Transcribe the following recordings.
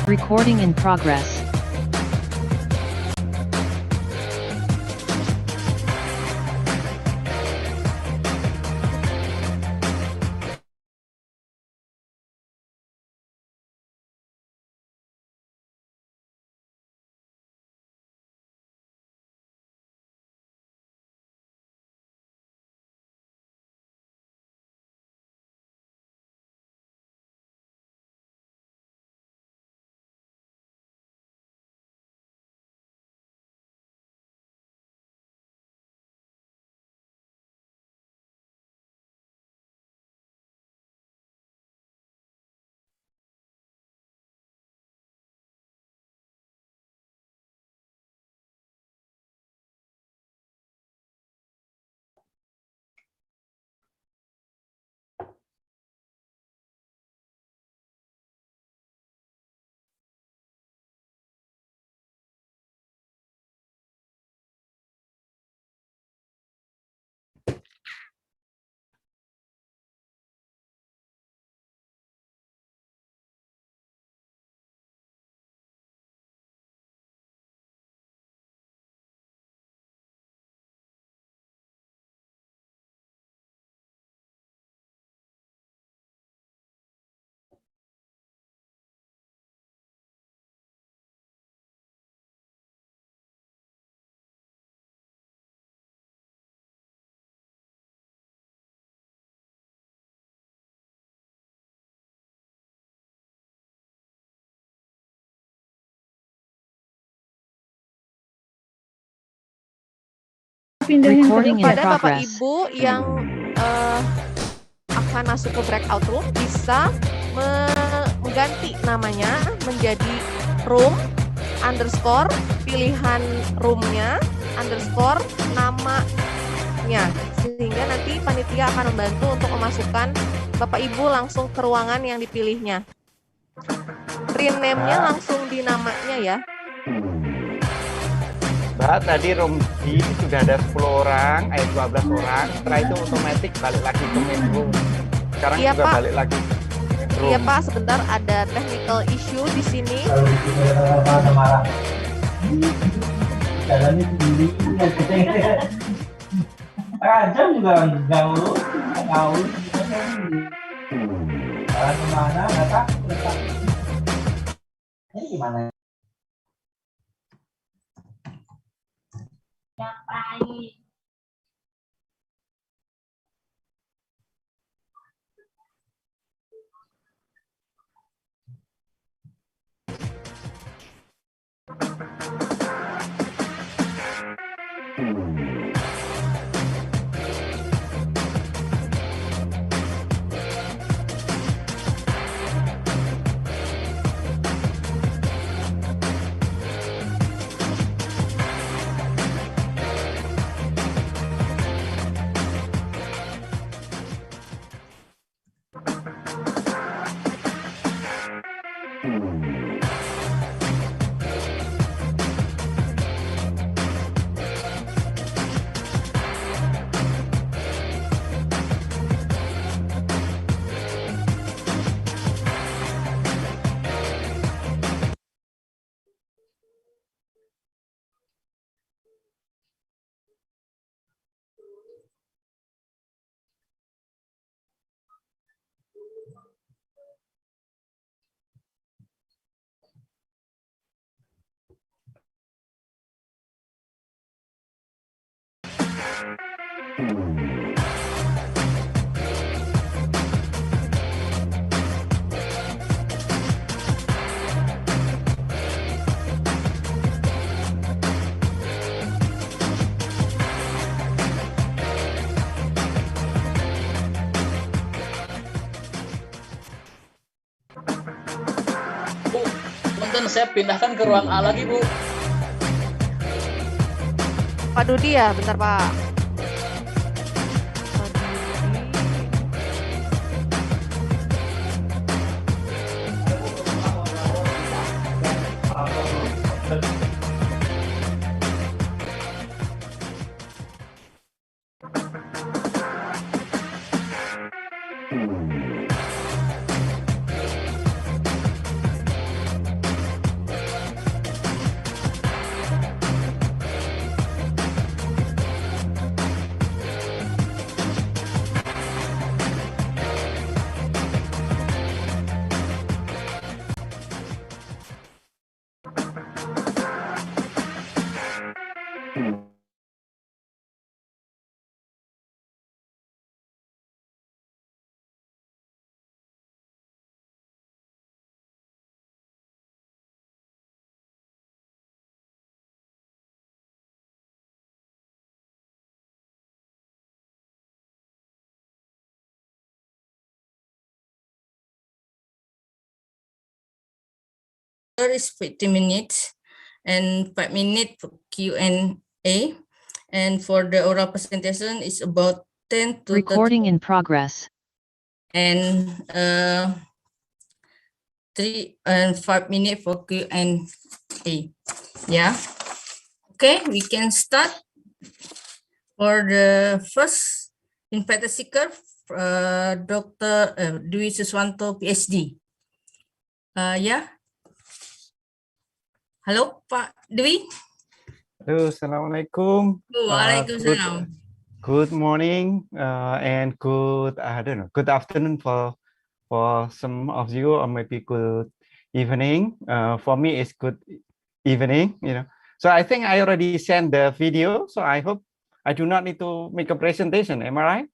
Recording in progress. Recording in Pada Bapak progress. Ibu yang akan masuk ke breakout room bisa mengganti namanya menjadi room underscore pilihan roomnya underscore namanya, sehingga nanti panitia akan membantu untuk memasukkan Bapak Ibu langsung ke ruangan yang dipilihnya. Rename-nya langsung di namanya ya. Mbak, tadi room D sudah ada 10 orang, 12 orang. Setelah itu otomatis balik lagi ke main room. Sekarang Iya, juga Pak. balik lagi ke room. Iya Pak, sebentar ada technical issue di sini. Jalannya sendiri, Rajam juga gaul, jalan kemana, nggak tahu. Ini gimana? Ngapain? Bu, punten saya pindahkan ke ruang A lagi, Bu. Pak Dudi ya, bentar Pak. is 50 minutes and 5 minutes for Q&A. And for the oral presentation is about 10 to 30 Recording in progress. and 3 and 5 minutes for Q&A. Yeah. Okay, we can start. For the first invited speaker, Dr. Dwi Suswanto, PhD. Yeah. Halo, Pak Dwi. Halo, Assalamualaikum. Waalaikumsalam. Good morning and good, I don't know, good afternoon for some of you, or maybe good evening. For me, it's good evening, you know. So I think I already sent the video, so I hope I do not need to make a presentation. Am I right?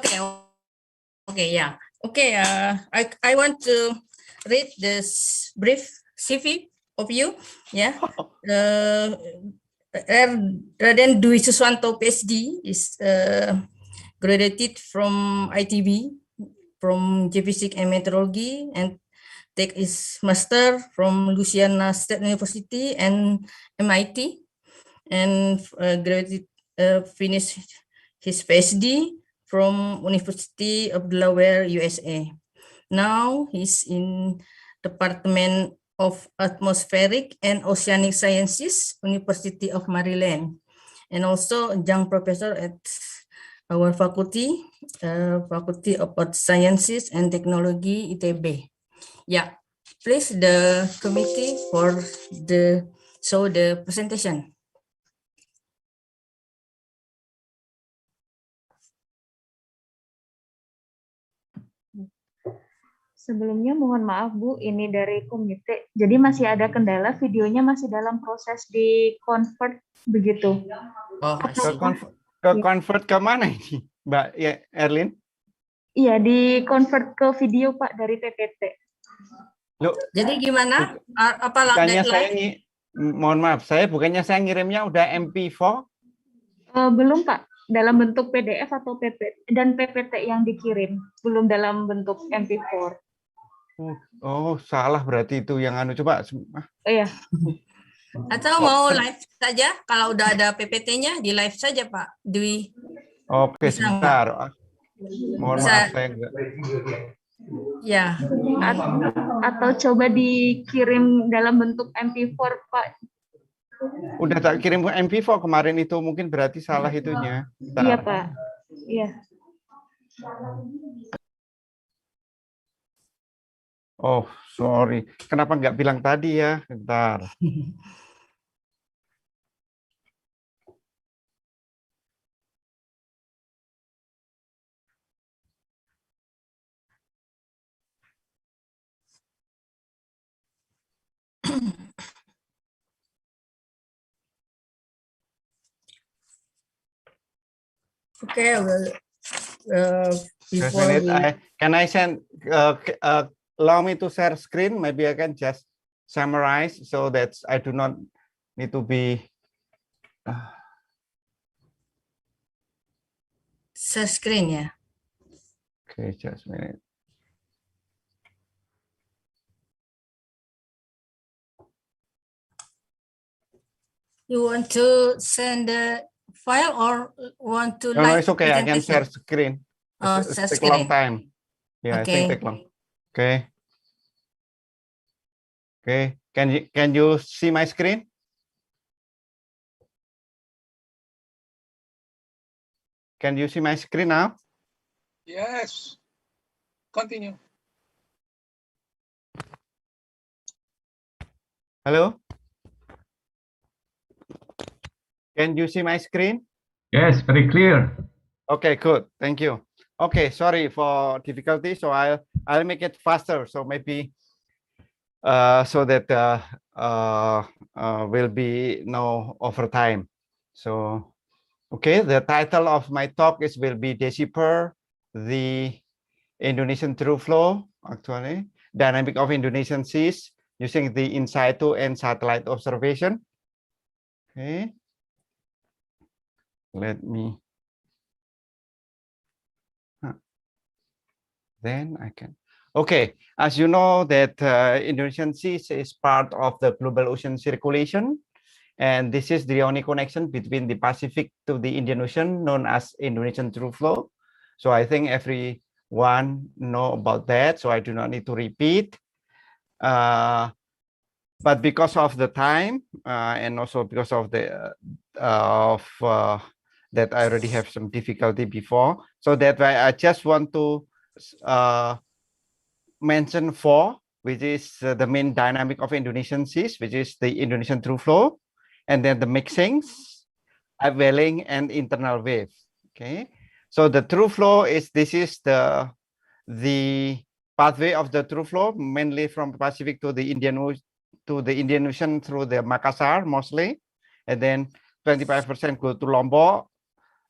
Okay. Okay, yeah. Okay, I want to read this brief CV of you. Yeah. Raden Dwi Suswanto, PhD, is graduated from ITB, from Geophysics and Meteorology, and take his master from Louisiana State University and MIT, and finished his PhD from University of Delaware, USA. Now he's in Department of Atmospheric and Oceanic Sciences, University of Maryland, and also young professor at our faculty, Faculty of Earth Sciences and Technology, ITB. Yeah, please the committee for the presentation. Sebelumnya mohon maaf Bu, ini dari komite. Jadi masih ada kendala, videonya masih dalam proses di convert begitu. Oh, Ke convert ke mana ini, Mbak Erlin? Iya, di convert ke video Pak dari PPT. Loh, jadi gimana? Apa bukannya saya deadline? mohon maaf, bukannya saya ngirimnya udah MP4? Belum Pak, dalam bentuk PDF atau PPT dan PPT yang dikirim, belum dalam bentuk MP4. Oh, salah berarti itu yang anu, coba. Iya. Atau mau live saja, kalau udah ada PPT-nya di live saja Pak Dwi. Oke, Bisa sebentar. Mohon maaf, saya enggak. Ya. Atau coba dikirim dalam bentuk MP4 Pak. Udah tak kirim ke MP4 kemarin itu, mungkin berarti salah itunya. Bentar. Iya Pak. Iya. Oh, sorry. Kenapa nggak bilang tadi ya? Bentar. Okay, well, Just a before minute. Can I send? Allow me to share screen. Maybe I can just summarize so that I do not need to be. share screen ya. Okay, just a minute. You want to send the file or want to No, live it's okay. I can presentation? share screen. Oh, It's share take a long screen. time. Yeah, I think Okay. take long. Okay. Okay. Can you see my screen? Can you see my screen now? Yes. Continue. Hello? Can you see my screen? Yes, very clear. Okay, good. Thank you. Okay, sorry for difficulty. So I'll make it faster. So maybe so that will be no overtime. So okay, the title of my talk will be Decipher the Indonesian True Flow, actually, dynamic of Indonesian seas using the in situ and satellite observation. Okay. Let me. Then I can. Okay, as you know that Indonesian seas is part of the global ocean circulation, and this is the only connection between the Pacific to the Indian Ocean known as Indonesian through flow. So I think everyone know about that, so I do not need to repeat. But because of the time and also because of the that I already have some difficulty before, so that's why I just want to mention four, which is the main dynamic of Indonesian seas, which is the Indonesian through flow, and then the mixings, upwelling, and internal wave. Okay, so the through flow is the pathway of the through flow, mainly from Pacific to the Indian Ocean through the Makassar mostly, and then 25% go to Lombok,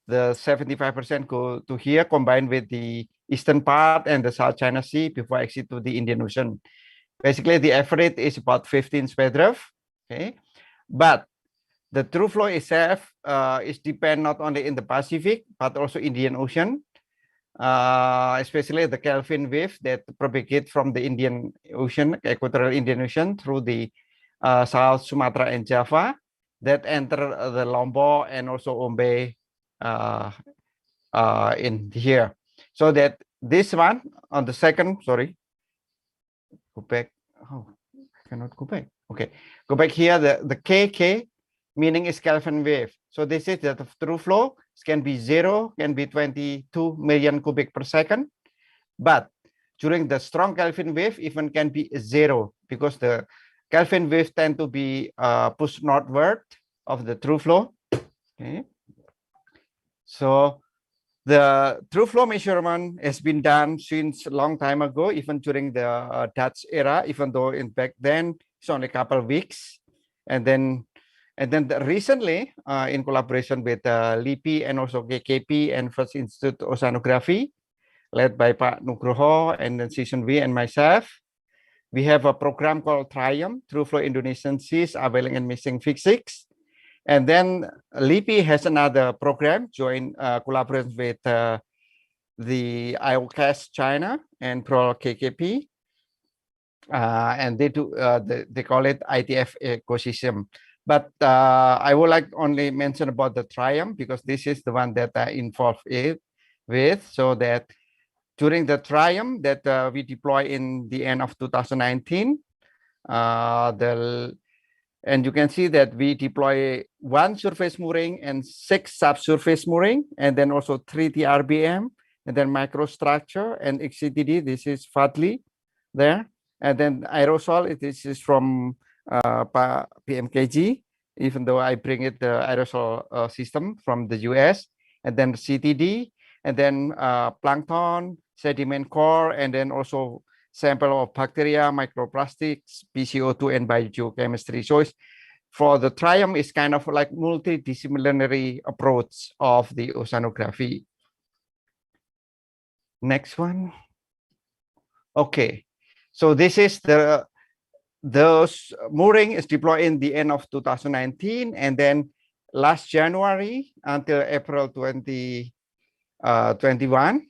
the 75% go to here, combined with the eastern part and the South China Sea before exit to the Indian Ocean. Basically, the average is about 15 spacecraft. Okay, but the through flow itself is depend not only in the Pacific but also Indian Ocean, especially the Kelvin wave that propagate from the Indian Ocean, equatorial Indian Ocean, through the South Sumatra and Java, that enter the Lombok and also Ombe in here. So that this one on the second, sorry, go back. Oh, I cannot go back. Okay, go back here. The KK meaning is Kelvin wave. So this is the through flow. It can be 0, can be 22 million cubic per second. But during the strong Kelvin wave, even can be 0 because the Kelvin wave tend to be pushed northward of the through flow. Okay. So the through flow measurement has been done since a long time ago, even during the Dutch era, even though in back then it's only a couple of weeks. And then recently, in collaboration with LIPI and also KKP and First Institute Oceanography, led by Pak Nugroho and then Season V and myself, we have a program called Triumph, Through Flow Indonesian Seas, Upwelling and Mixing Physics. And then LIPI has another program, joint collaboration with the IOCAS China and Pro KKP. And they do they call it ITF ecosystem. But I would like only mention about the Triumph because this is the one that I involved with, so that during the Triumph that we deploy in the end of 2019, and you can see that we deploy 1 surface mooring and 6 subsurface mooring, and then also 3 TRBM, and then microstructure and XCTD. This is Fadli there. And then aerosol, this is from PMKG, even though I bring it the aerosol system from the US. And then CTD, and then plankton, sediment core, and then also sample of bacteria, microplastics, PCO2, and biogeochemistry. So it's, for the Triumph, is kind of like multidisciplinary approach of the oceanography. Next one. Okay, so this is those mooring is deployed in the end of 2019, and then last January until April 2021,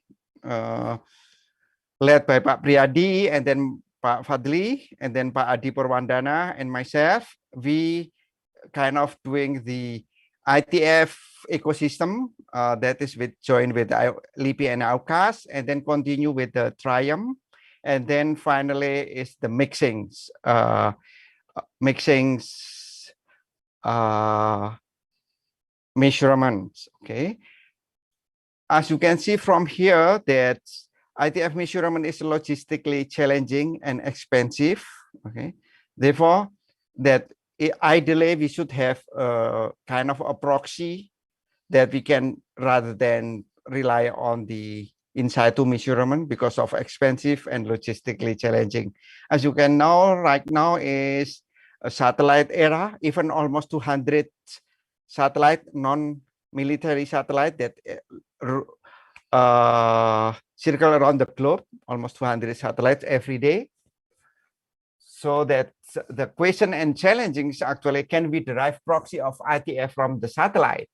led by Pak Priyadi and then Pak Fadli and then Pak Adi Purwandana and myself, we kind of doing the ITF ecosystem that is joined with LIPI and AUKAS, and then continue with the Triumph, and then finally is the mixings measurements. Okay, as you can see from here that ITF measurement is logistically challenging and expensive. Okay, therefore that ideally we should have a kind of a proxy that we can, rather than rely on the in situ measurement because of expensive and logistically challenging. As you can know, right now is a satellite era, even almost 200 satellite, non-military satellite that circle around the globe, almost 200 satellites every day. So that the question and challenging is actually, can we derive proxy of ITF from the satellite?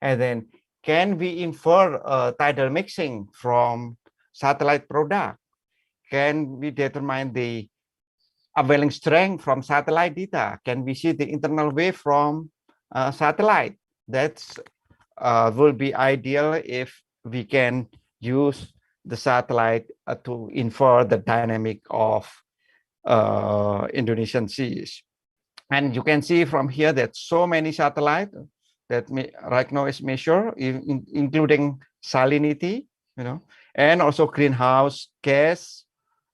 And then can we infer tidal mixing from satellite product? can we determine the availing strength from satellite data? Can we see the internal wave from satellite? That's will be ideal if we can use the satellite to infer the dynamic of Indonesian seas. And you can see from here that so many satellites that right now is measured, including salinity, and also greenhouse gas,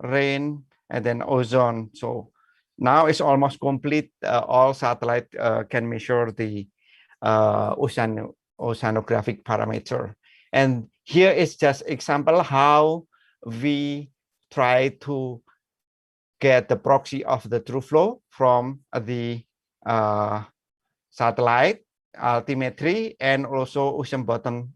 rain, and then ozone. So now it's almost complete. All satellite can measure the oceanographic parameter. And here is just example how we try to get the proxy of the true flow from the satellite altimetry and also ocean bottom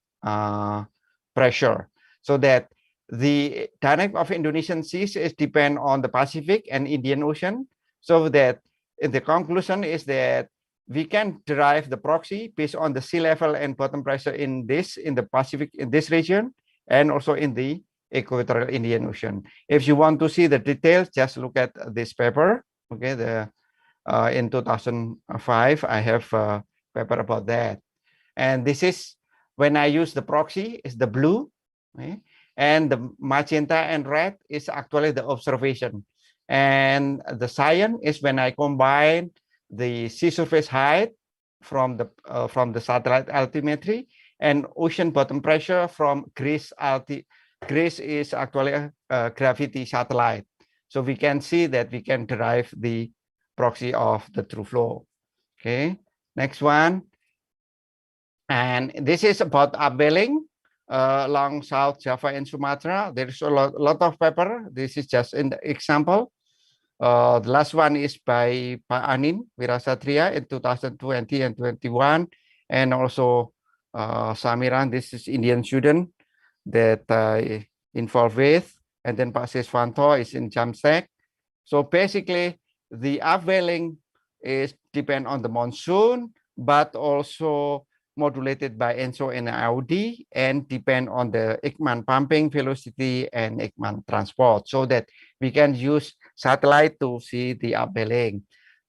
pressure, so that the dynamic of Indonesian seas is depend on the Pacific and Indian Ocean. So that in the conclusion is that we can derive the proxy based on the sea level and bottom pressure in the Pacific, in this region, and also in the equatorial Indian Ocean. If you want to see the details, just look at this paper. Okay, in 2005, I have a paper about that. And this is when I use the proxy, is the blue, okay? And the magenta and red is actually the observation. And the cyan is when I combine the sea surface height from the satellite altimetry and ocean bottom pressure from GRIS. GRIS is actually a gravity satellite. So we can see that we can derive the proxy of the true flow. Okay, next one. And this is about upwelling along South Java and Sumatra. There is a lot of paper. This is just an example. The last one is by Pak Anin Wirasatria in 2020 and 21, and also Samiran. This is Indian student that involved with, and then Pak Siswanto is in Jamstek. So basically, the upwelling is depend on the monsoon, but also modulated by ENSO and IOD, and depend on the Ekman pumping velocity and Ekman transport, so that we can use satellite to see the upwelling.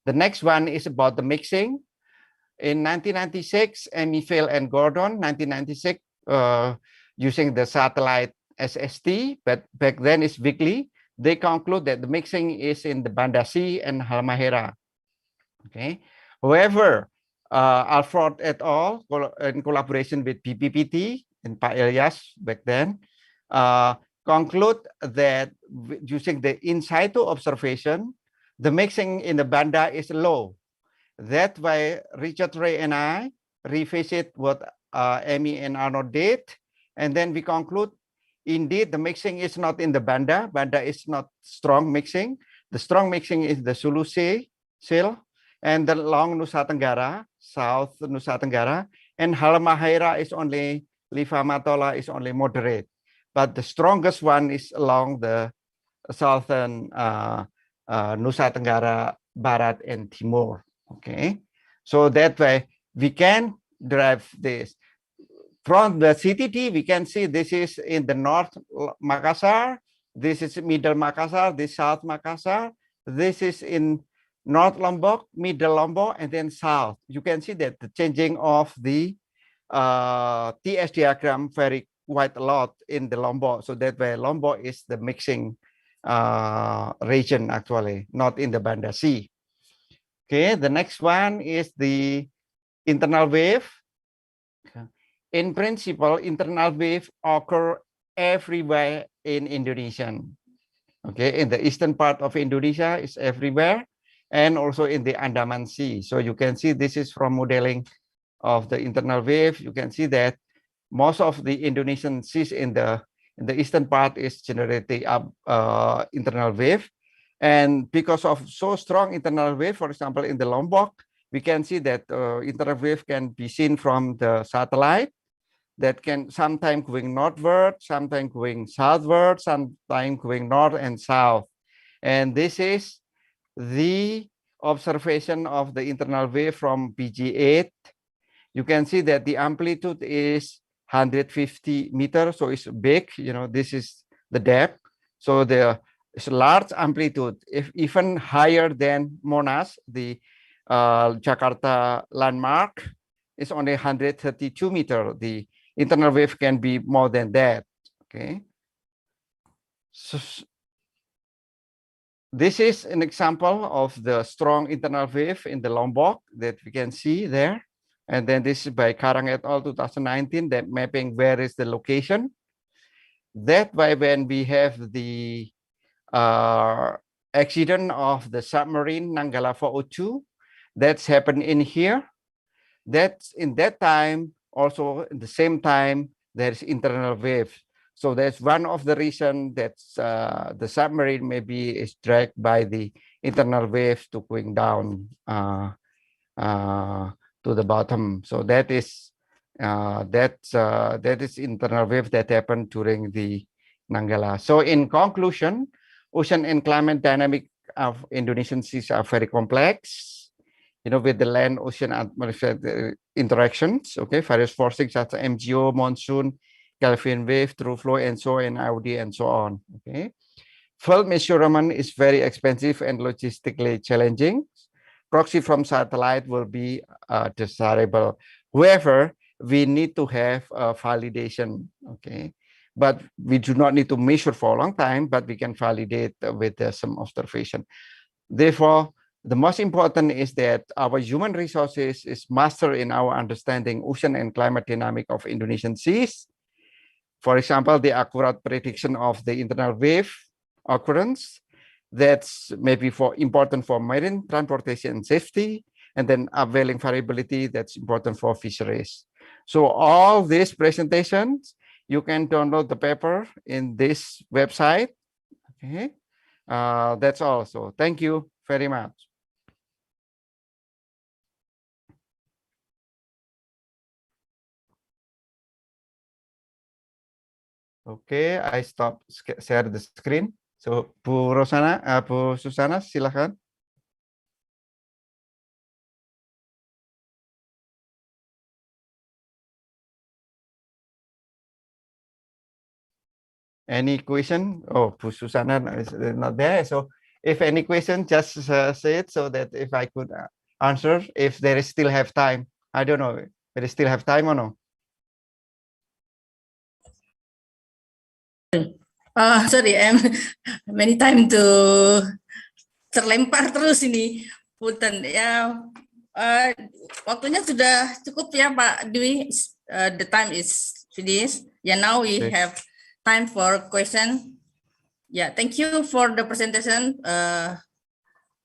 The next one is about the mixing. In 1996, Emifil and Gordon, 1996, using the satellite SST, but back then it's weekly, they conclude that the mixing is in the Banda Sea and Halmahera. Okay. However, Alford et al. In collaboration with BPPT and Pak Ilyas back then, conclude that using the in situ observation, the mixing in the Banda is low. That's why Richard Ray and I revisit what Amy and Arnold did, and then we conclude, indeed, the mixing is not in the Banda. Banda is not strong mixing. The strong mixing is the Sulu Seal, and the long Nusa Tenggara, South Nusa Tenggara, and Halmahera is only, Liva Matola is only moderate. But the strongest one is along the southern Nusa Tenggara, Barat, and Timur. Okay, so that way we can derive this. From the CTT, we can see this is in the North Makassar, this is Middle Makassar, this South Makassar, this is in North Lombok, Middle Lombok, and then South. You can see that the changing of the TS diagram vary quite a lot in the Lombok. So that way Lombok is the mixing region actually, not in the Banda Sea. Okay, the next one is the internal wave. In principle, internal wave occur everywhere in Indonesia. Okay, in the eastern part of Indonesia is everywhere, and also in the Andaman Sea. So you can see this is from modeling of the internal wave. You can see that most of the Indonesian seas in the eastern part is generating internal wave. And because of so strong internal wave, for example, in the Lombok, we can see that internal wave can be seen from the satellite that can sometimes going northward, sometimes going southward, sometimes going north and south. And this is the observation of the internal wave from BG8. You can see that the amplitude is 150 meters, so it's big. You know, this is the depth. So the It's large amplitude, if even higher than Monas, the Jakarta landmark is only 132 meter. The internal wave can be more than that. Okay. So this is an example of the strong internal wave in the Lombok that we can see there. And then this is by Karang et al. 2019, that mapping where is the location. That way, when we have the accident of the submarine Nanggala 402, that's happened in here. That's in that time, also at the same time, there's internal wave. So that's one of the reason that the submarine maybe is dragged by the internal wave to going down to the bottom. So that is that is internal wave that happened during the Nanggala. So in conclusion, ocean and climate dynamic of Indonesian seas are very complex, you know, with the land ocean atmosphere interactions, okay, various forces such as MGO, monsoon, Kelvin wave, true flow, and so on, IOD, and so on, okay. Field measurement is very expensive and logistically challenging. Proxy from satellite will be desirable. However, we need to have a validation, okay. But we do not need to measure for a long time, but we can validate with some observation. Therefore, the most important is that our human resources is master in our understanding ocean and climate dynamic of Indonesian seas. For example, the accurate prediction of the internal wave occurrence, that's maybe for important for marine transportation and safety, and then upwelling variability, that's important for fisheries. So all these presentations, you can download the paper in this website. Okay, that's all. So thank you very much. Okay, I stop share the screen. So Bu Rosana, Bu Susana, silakan. Any question? Oh, Bu Susana is not there. So if any question, just say it so that if I could answer, if there is still have time. I don't know, there is still have time or no? Sorry, I'm many time to terlempar terus ini, punten ya. Waktunya sudah cukup ya Pak Dwi. The time is finished. Yeah, now we Okay. have time for question. Yeah, thank you for the presentation,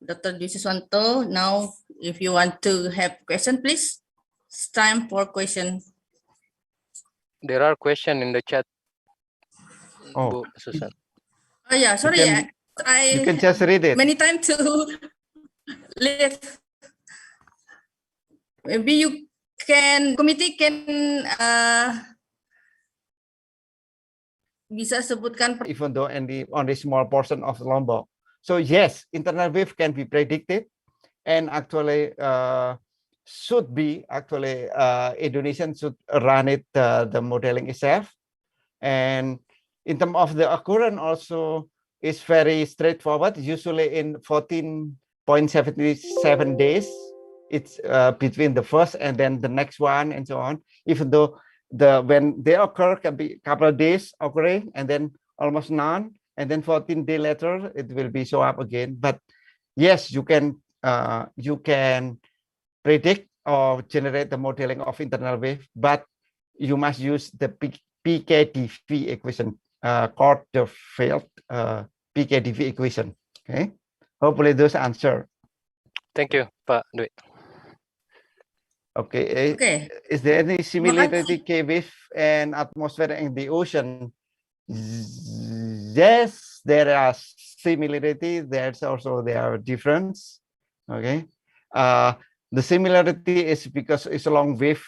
Dr. Dwi Siswanto. Now, if you want to have question, please. It's time for question. There are questions in the chat. Oh. Bu Susan. Oh yeah, sorry, You can just read it. many time to leave. Maybe you can, committee can bisa sebutkan. Even though only small portion of Lombok. So yes, internal wave can be predicted, and actually should be actually Indonesian should run it the modeling itself. And in terms of the occurrence also is very straightforward. Usually in 14.77 days, it's between the first and then the next one and so on. Even though when they occur can be a couple of days occurring and then almost none, and then 14 days later it will be show up again. But yes, you can predict or generate the modeling of internal wave, but you must use the PKDV equation, called the field PKDV equation. Okay, hopefully those answer. Thank you, Pak Dwi. Okay. Okay. Is there any similarity K-wave and atmosphere in the ocean? Yes, there are similarity. There's also there are difference. Okay. The similarity is because it's a long wave.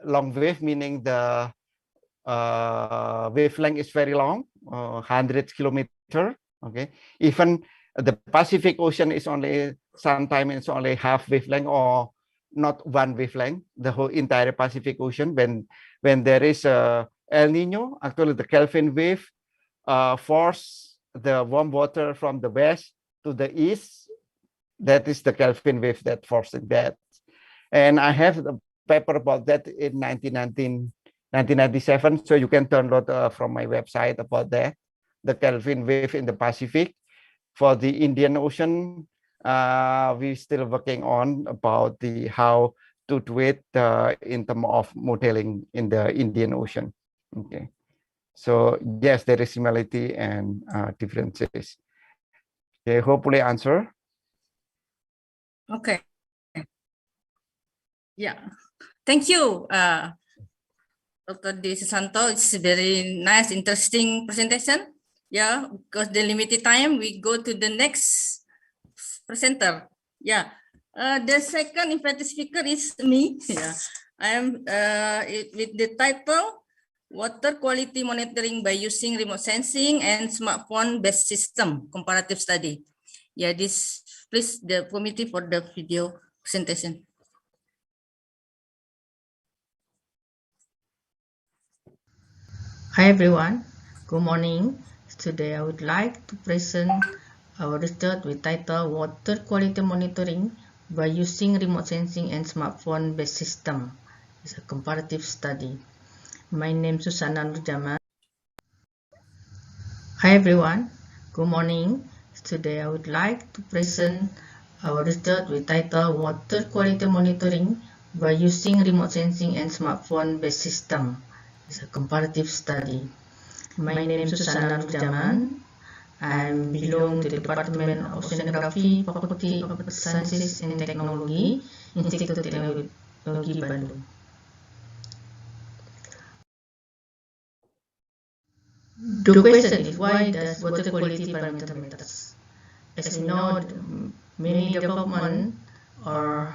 Long wave meaning the wavelength is very long, 100 kilometer. Okay. Even the Pacific Ocean is only sometimes it's only half wavelength or not one wavelength. The whole entire Pacific Ocean, when there is a El Nino, actually the Kelvin wave force the warm water from the west to the east. That is the Kelvin wave that forcing that. And I have the paper about that in 1997. So you can download from my website about that, the Kelvin wave in the Pacific. For the Indian Ocean, we're still working on about the how to do it in terms of modeling in the Indian Ocean. Okay. So yes, there is similarity and differences. Okay, hopefully answer. Okay. Yeah. Thank you, Dr. Dwi Susanto. It's a very nice, interesting presentation. Yeah, because the limited time, we go to the next presenter. Yeah. The second invited speaker is me. Yeah. I am with the title Water Quality Monitoring by Using Remote Sensing and Smartphone-Based System Comparative Study. Yeah, this please the committee for the video presentation. Hi everyone, good morning. Today I would like to present our result with title Water Quality Monitoring by Using Remote Sensing and Smartphone-Based System. It's a comparative study. My name is Susana Nurjaman. Hi everyone, good morning. Today I would like to present our result with title Water Quality Monitoring by Using Remote Sensing and Smartphone-Based System. It's a comparative study. My name is Susana Nurjaman. I belong to the Department of Oceanography, Faculty of Sciences and Technology, Institute of Technology, Bandung. The question is, why does water quality parameter matters? As we know, many development or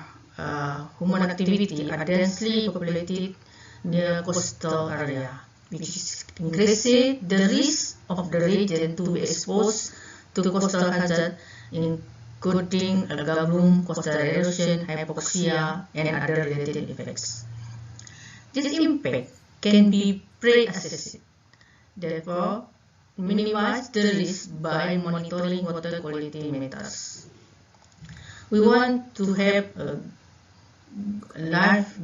human activity are densely populated near coastal area, which increases the risk of the region to be exposed to coastal hazard, including algal bloom, coastal erosion, hypoxia, and other related effects. This impact can be pre-assessed. Therefore, minimize the risk by monitoring water quality matters. We want to have a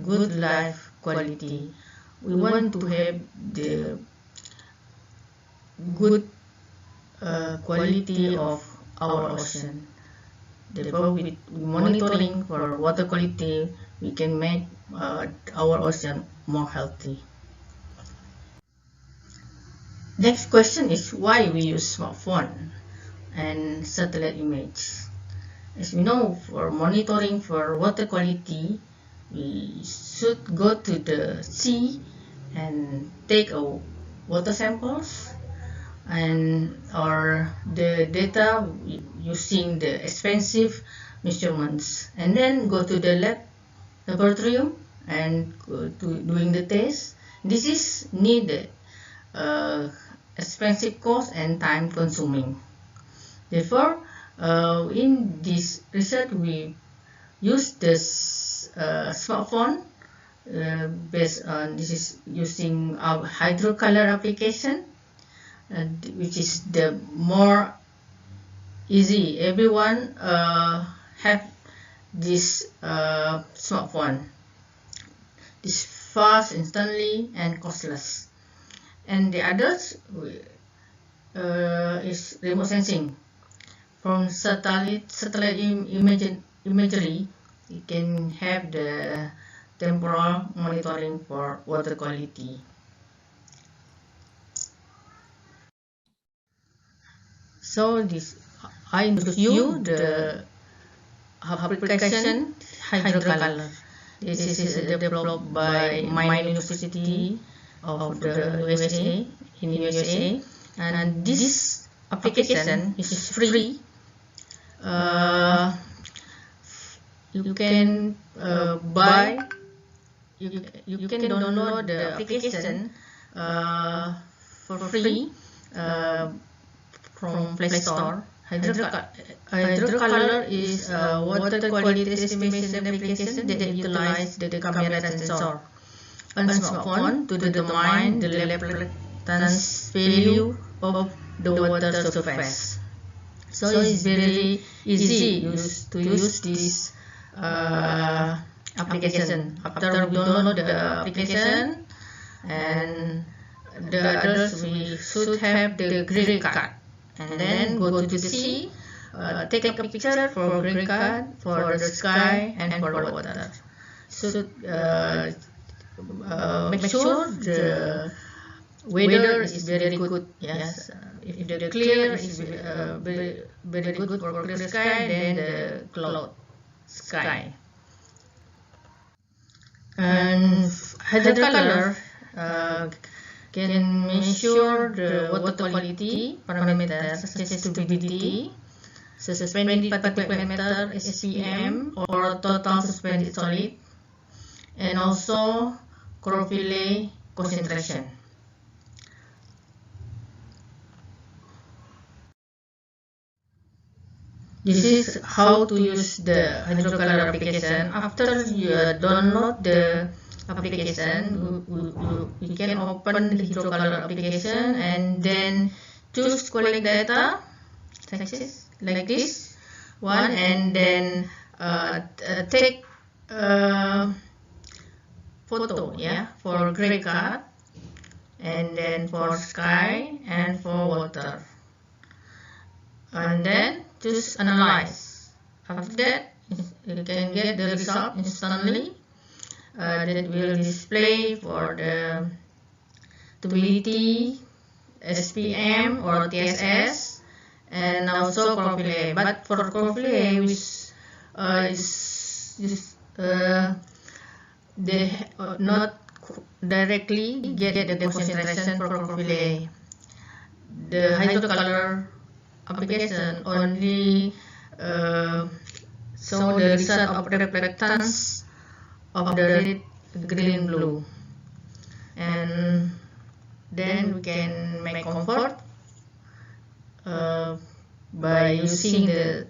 good life quality. We want to have the good quality of our ocean. Therefore, with monitoring for water quality, we can make our ocean more healthy. Next question is, why we use smartphone and satellite image. As we know, for monitoring for water quality, we should go to the sea and take water samples or the data using the expensive measurements, and then go to the laboratorium and go to doing the test. This is needed expensive cost and time consuming. Therefore, in this research, we use this smartphone based on this is using our hydrocolor application, which is the more easy. Everyone have this smartphone. This fast, instantly, and costless. And the others is remote sensing. From satellite imagery, you can have the temporal monitoring for water quality. So this I introduce you the application hydrocolor. This is developed by my university of the USA in USA, and this application is free. You can buy. You can download the application for free from Play Store. Hydrocolor is a water quality estimation application that utilizes the camera sensor on smartphone to determine the reflectance value of the water surface. So it's very easy to use this application. After we download the application, and the others, we should have the gray card, and then go to the sea, take a picture for gray card, for the sky, and for water. So make sure the weather is very good. Yes, if the clear is very good for clear sky, then the cloud sky. And hydrocolor can measure the water quality parameters such as turbidity, suspended particulate matter SPM, or total suspended solid, and also chlorophyll concentration. This is how to use the hydrocolor application. After you download the application, you can open the hydrocolor application and then choose collect data, like this one, and then take photo, for gray card, and then for sky and for water, and then choose analyze. After that, you can get the result instantly. That will display for the turbidity, SPM or TSS, and also chlorophyll. But for chlorophyll, they not directly get the concentration for chlorophyll. The hydrocolor application only show the result of reflectance of the red, green, blue, and then we can make comfort by using the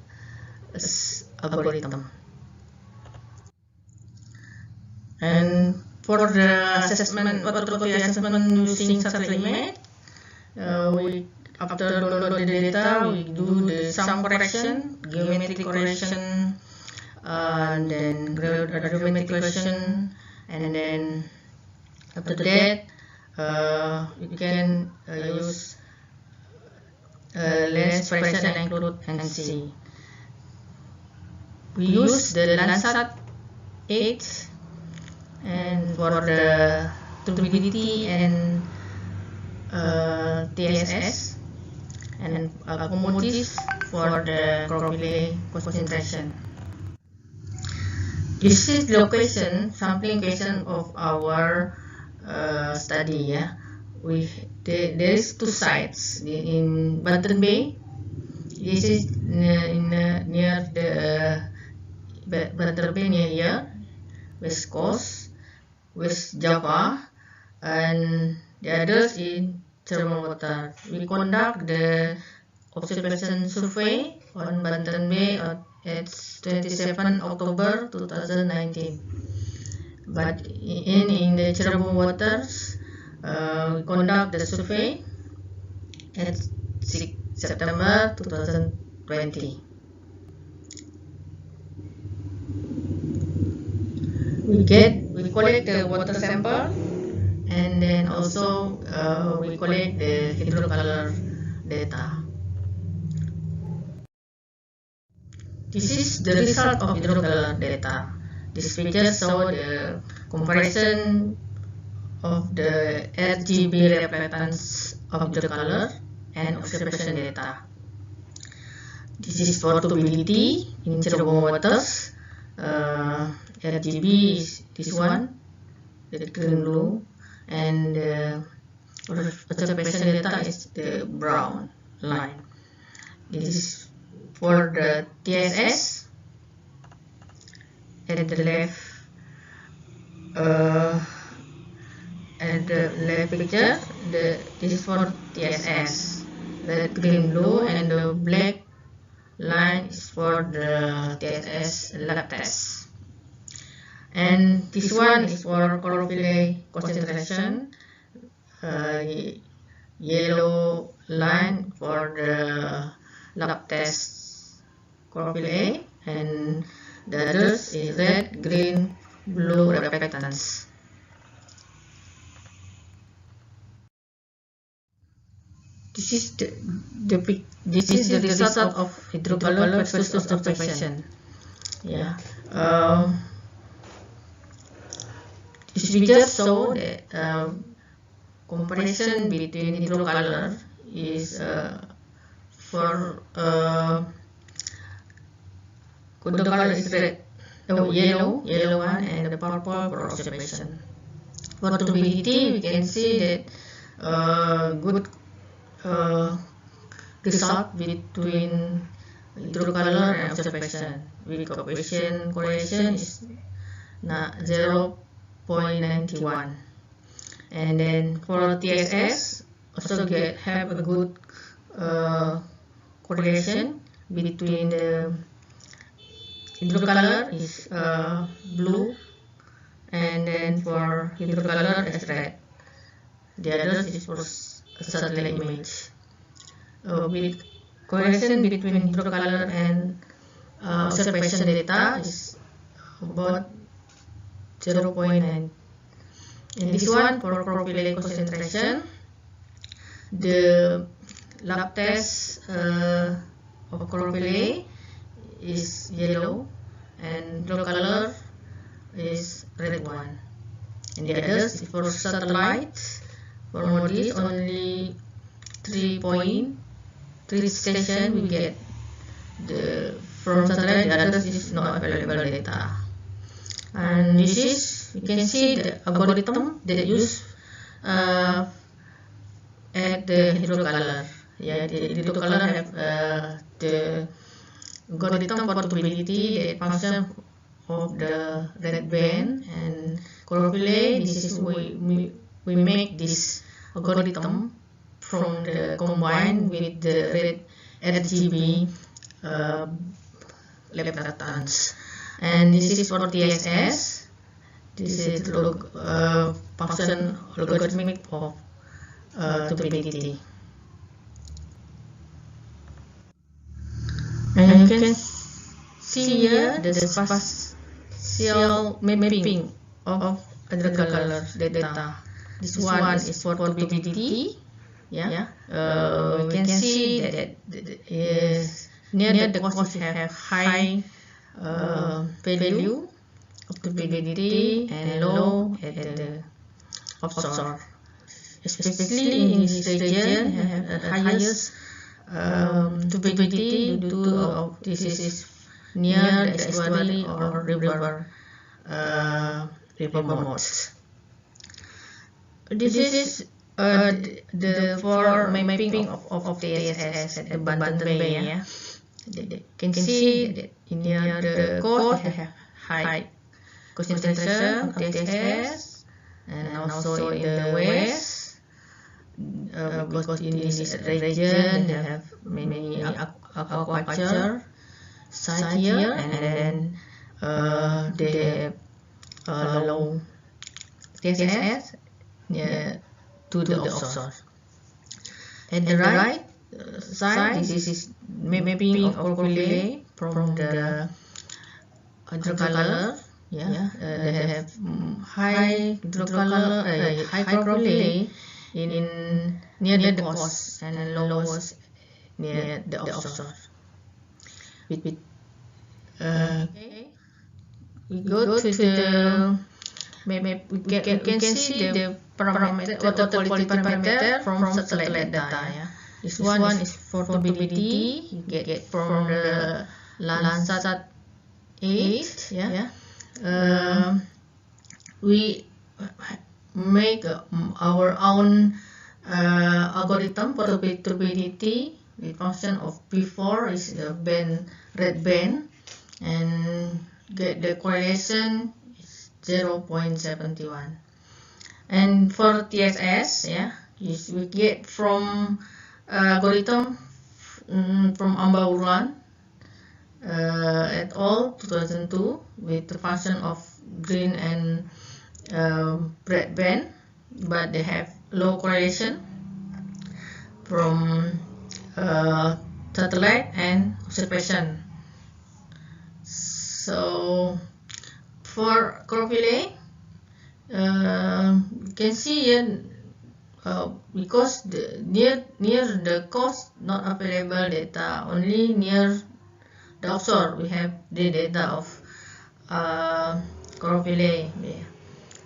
algorithm. And for the assessment, water quality assessment using satellite image, we after download the data, we do the sum correction, geometric correction, and then gravimetric correction, and then after that, you can use lens pressure and include and see. We use the Landsat 8, and for the turbidity and TSS, and commodities for the chlorophyll concentration. This is the question, sampling question of our study. There is two sites in Banten Bay. This is near the Banten Bay, near here, West Coast, West Java, and the others in Cirebon water. We conduct the observation survey on Banten Bay at 27 October 2019. But in the Cirebon waters, we conduct the survey at 6 September 2020. We collect the water sample, and then also we collect the hydrocolor data. This is the result of hydrocolor data. This picture shows the comparison of the RGB reflectance of the color and observation data. This is for turbidity in Cirebon waters. RGB is this one, the green blue, and the observation data is the brown line. This is for the TSS. At the left picture, this is for TSS, the green blue, and the black line is for the TSS lab test. And this one is for chlorophyll concentration. Yellow line for the lab test chlorophyll A, and the others is red, green, blue reflectance. This is the result of hydrocolor versus observation. Yeah. This figure show that comparison between hydrocolor is for the color is red, yellow one, and the purple for observation. For turbidity, we can see that good result between hydrocolor and observation. With coefficient correlation is 0.91, and then for TSS also have a good correlation between the hydrocolor is blue, and then for hydrocolor is red. The others is for satellite image. With correlation between hydrocolor and observation data is about 0.9. In this one, for chlorophyll A concentration, the lab test of chlorophyll A is yellow, and hydrocolor is red one. And the others is for satellites. For MODIS, only 3.3 station we get from satellite. The others is not available data. And this is, you can see the algorithm that use at the hydrocolor. Yeah, the hydrocolor have the algorithm for turbidity that function of the red band, and chlorophyll A. This is we make this algorithm from the combined with the red RGB lab patterns. And this is for TSS. This is function logarithmic of turbidity. And you can see here the spatial mapping of hydrocolor data. This one is for turbidity. Yeah, we can see that is near the coast have high value of turbidity and low at the offshore. Especially in this region, have the highest turbidity due to this is near the estuary or river modes. This is the for mapping of TSS at the Banten Bay. Yeah, you can see that near the coast have high concentration of TSS, and also in the west, because in this region they have many aquaculture site here, and then they have low TSS to the offshore. At the right side, this is mapping of chlorophyll A from the hydrocolor. Yeah, they have high hydrocolor, high chlorophyll A in near the coast, and lowest near the offshore. Okay. We go to the map. We can see the parameter, water quality parameter from satellite data. Yeah. This one is for turbidity. You get from the Landsat 8. Yeah. We make our own algorithm for turbidity. The function of P4 is the red band, and get the correlation is 0.71. And for TSS, yeah, we get from algorithm from Ambauran et al. 2002 with the function of green and red band, but they have low correlation. from satellite and observation. So for Cropile, you can see here because near the coast not available data, only near the offshore we have the data of Cropile. Yeah.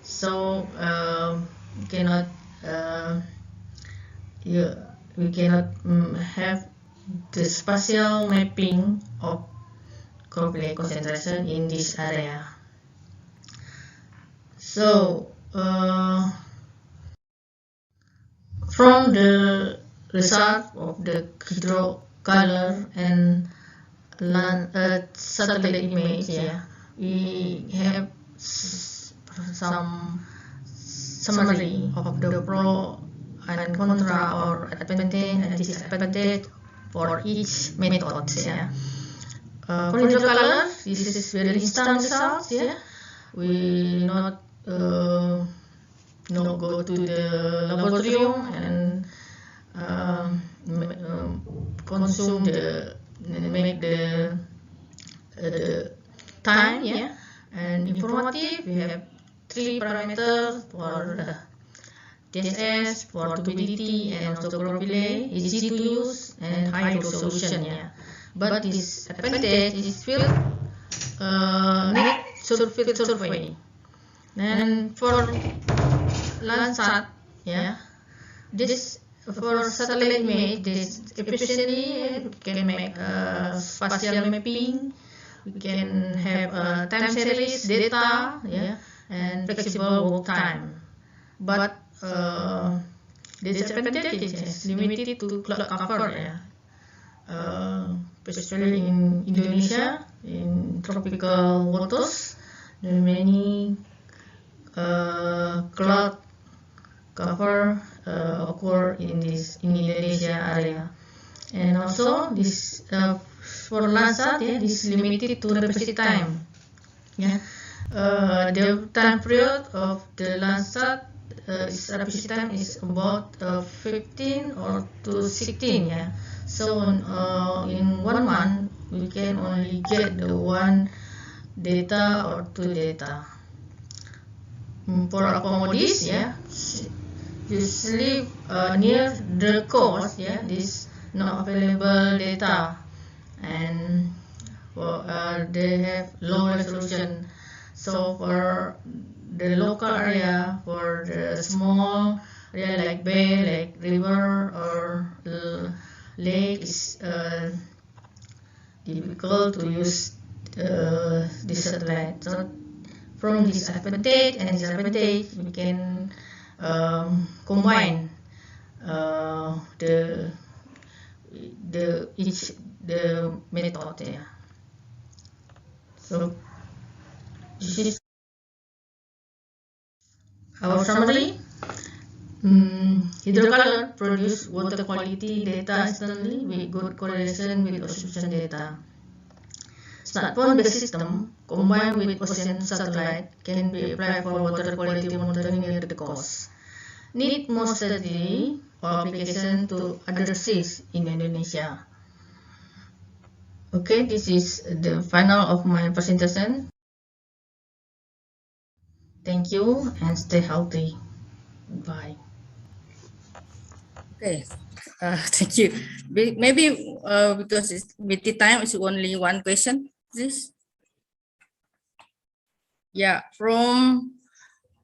So we cannot we cannot have the spatial mapping of Cropile concentration in this area. So from the result of the hydro color and satellite image, yeah, we have some summary of the pro and contra or advantage and disadvantage for each method. Yeah. For hydro color, this is very instant results. Yeah, we not go to the laboratorium and consume make the time. Yeah, and informative. We have 3 parameters for DSS, for turbidity, and also Cropile, easy to use and high resolution. Yeah, but this advantage is field need field survey. And for Landsat, yeah, this for satellite image, this efficiently can make spatial mapping. We can have time series data, yeah, and flexible work time. But the disadvantage is limited to cloud cover, yeah. Especially in Indonesia, in tropical waters, there are many cloud cover occur in Indonesia area, and also this for Landsat, yeah, this is limited to revisit time. Yeah, the time period of the Landsat revisit time is about 15 or to 16. Yeah, so in 1 month we can only get the 1 data or 2 data. For accommodities, yeah, usually near the coast, yeah, this not available data, and they have low resolution. So for the local area, for the small area like bay, like river or lake, is difficult to use this satellite. So from this advantage and disadvantage, we can combine the method. Yeah. So this is our summary. Hydrocolor produce water quality data instantly with good correlation with ocean data. Smartphone-based system combined with ocean satellite can be applied for water quality monitoring near the coast. Need more strategy or application to other seas in Indonesia. Okay, this is the final of my presentation. Thank you and stay healthy. Bye. Okay, thank you. Maybe because it's BT time, it's only one question. This, yeah, from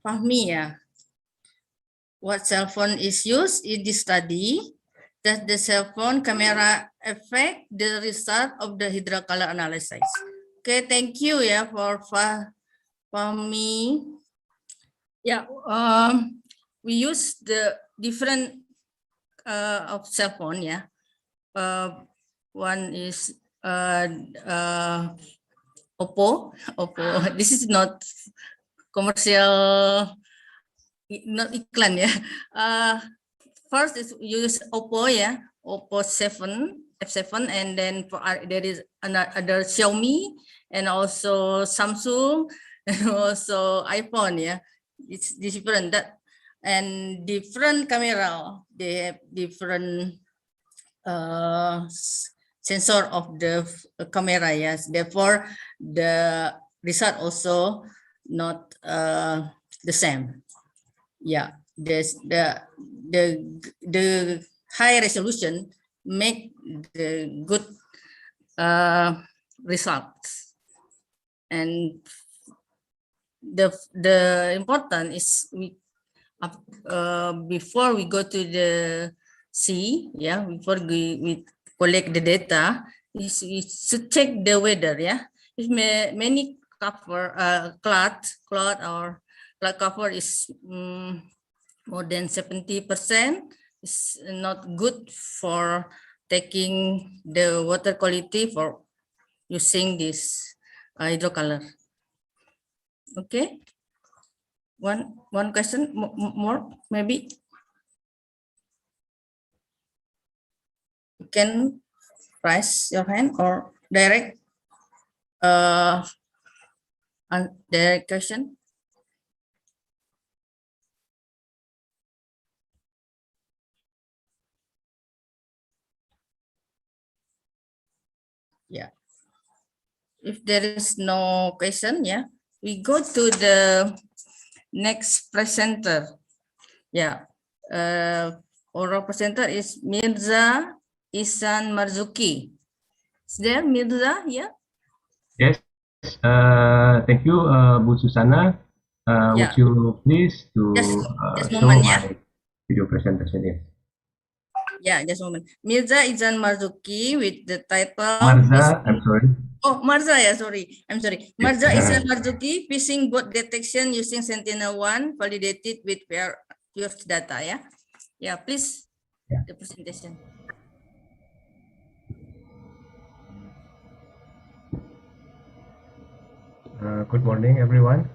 Fahmi. Yeah, what cell phone is used in this study? Does the cell phone camera affect the result of the hydrocolor analysis? Okay, thank you. Yeah, for Fahmi. Yeah, we use the different of cell phone. Yeah, one is Oppo. This is not commercial, not iklan. Yeah. First is use Oppo. Yeah, Oppo 7 F7, and then for there is another Xiaomi and also Samsung and also iPhone. Yeah, it's different that. And different camera, they have different sensor of the camera. Yes, therefore the result also not the same. Yeah, the high resolution make the good results, and the important is before we go to the sea, yeah, before we collect the data, we should check the weather, yeah. If many cover cloud or cloud cover is more than 70%, is not good for taking the water quality for using this hydrocolor. Okay. One question more, maybe you can raise your hand or direct direct question. Yeah. If there is no question, yeah, we go to the next presenter. Yeah. Oral presenter is Mirza Isan Marzuki. Is there Mirza? Yeah. Yes. Thank you, Bu Susana. Yeah. Would you please to Just show moment, my yeah. video presentation? Yes. Yeah, just a moment. Mirza Isan Marzuki with the title. Marza, I'm sorry. Oh, Marza, yeah, sorry. I'm sorry. Marza Isan Marzuki, fishing boat detection using Sentinel-1 validated with pure data, yeah. Yeah, please, Yeah. the presentation. Good morning, everyone.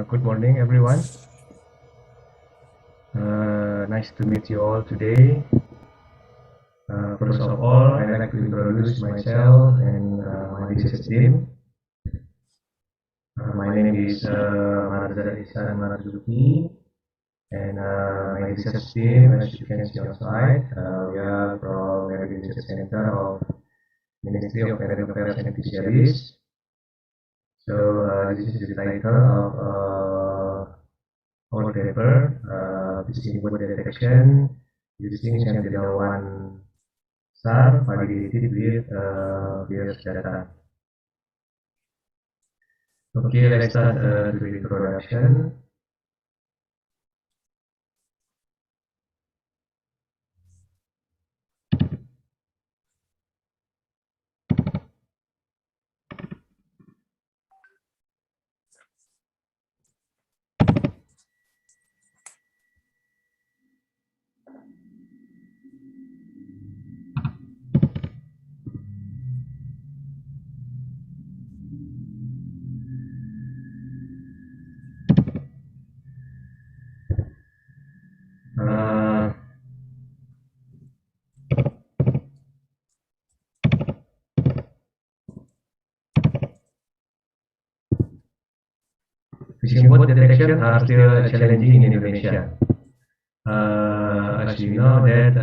Good morning, everyone. Nice to meet you all today. First of all, I'd like to introduce myself and my research team. My name is Marza Isan Marzuki, and my research team, as you can see outside, we are from the Research Center of Ministry of Marine Affairs and Fisheries. So this is the title of our paper, fishing boat detection using Sentinel-1 SAR validated with various data. Okay, let's start with the introduction. Fishing boat detection are still challenging in Indonesia. As you know that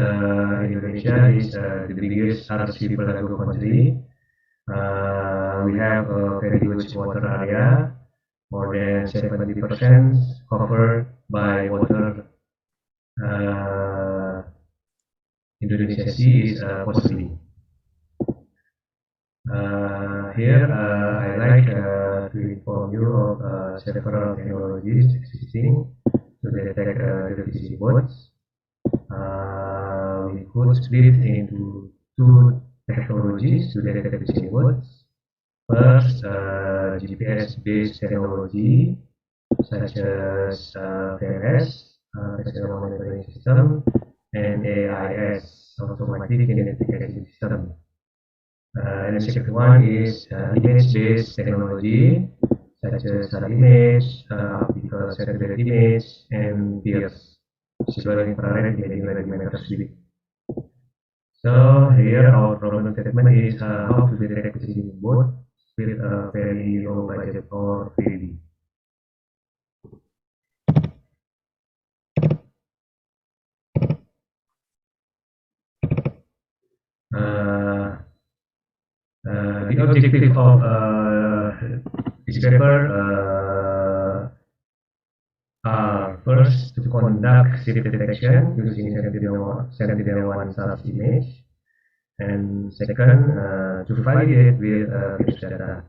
Indonesia is the biggest archipelago country. We have a very huge water area, more than 70% covered by water. Indonesia Sea is possibly. Here, I like to inform you of several technologies existing to detect the fishing boats. We could split into two technologies to detect fishing boats. First, GPS-based technology such as VMS, visual monitoring system, and AIS, automatic identification system. And the second one is image-based technology such as image, optical satellite image, and PIRS, visual infrared imaging radiometer. So here our problem statement is how to detect fishing boat with a very low budget or freebie. The objective of this paper are first to conduct ship detection using Sentinel-1 SARS image, and second to validate with FISH data.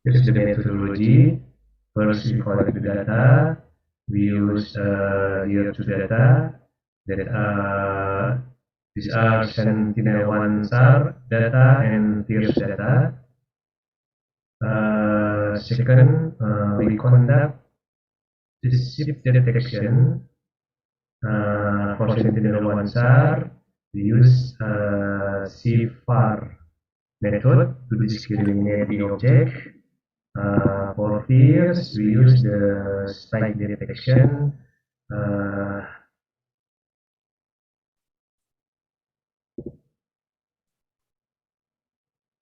This is the methodology. First, we collect the data. We use year-to data. These are Sentinel-1 SAR data and FISH data. Second, we conduct the ship detection for Sentinel-1 SAR. We use CFAR method to discriminate the object. For FISH, we use the strike detection.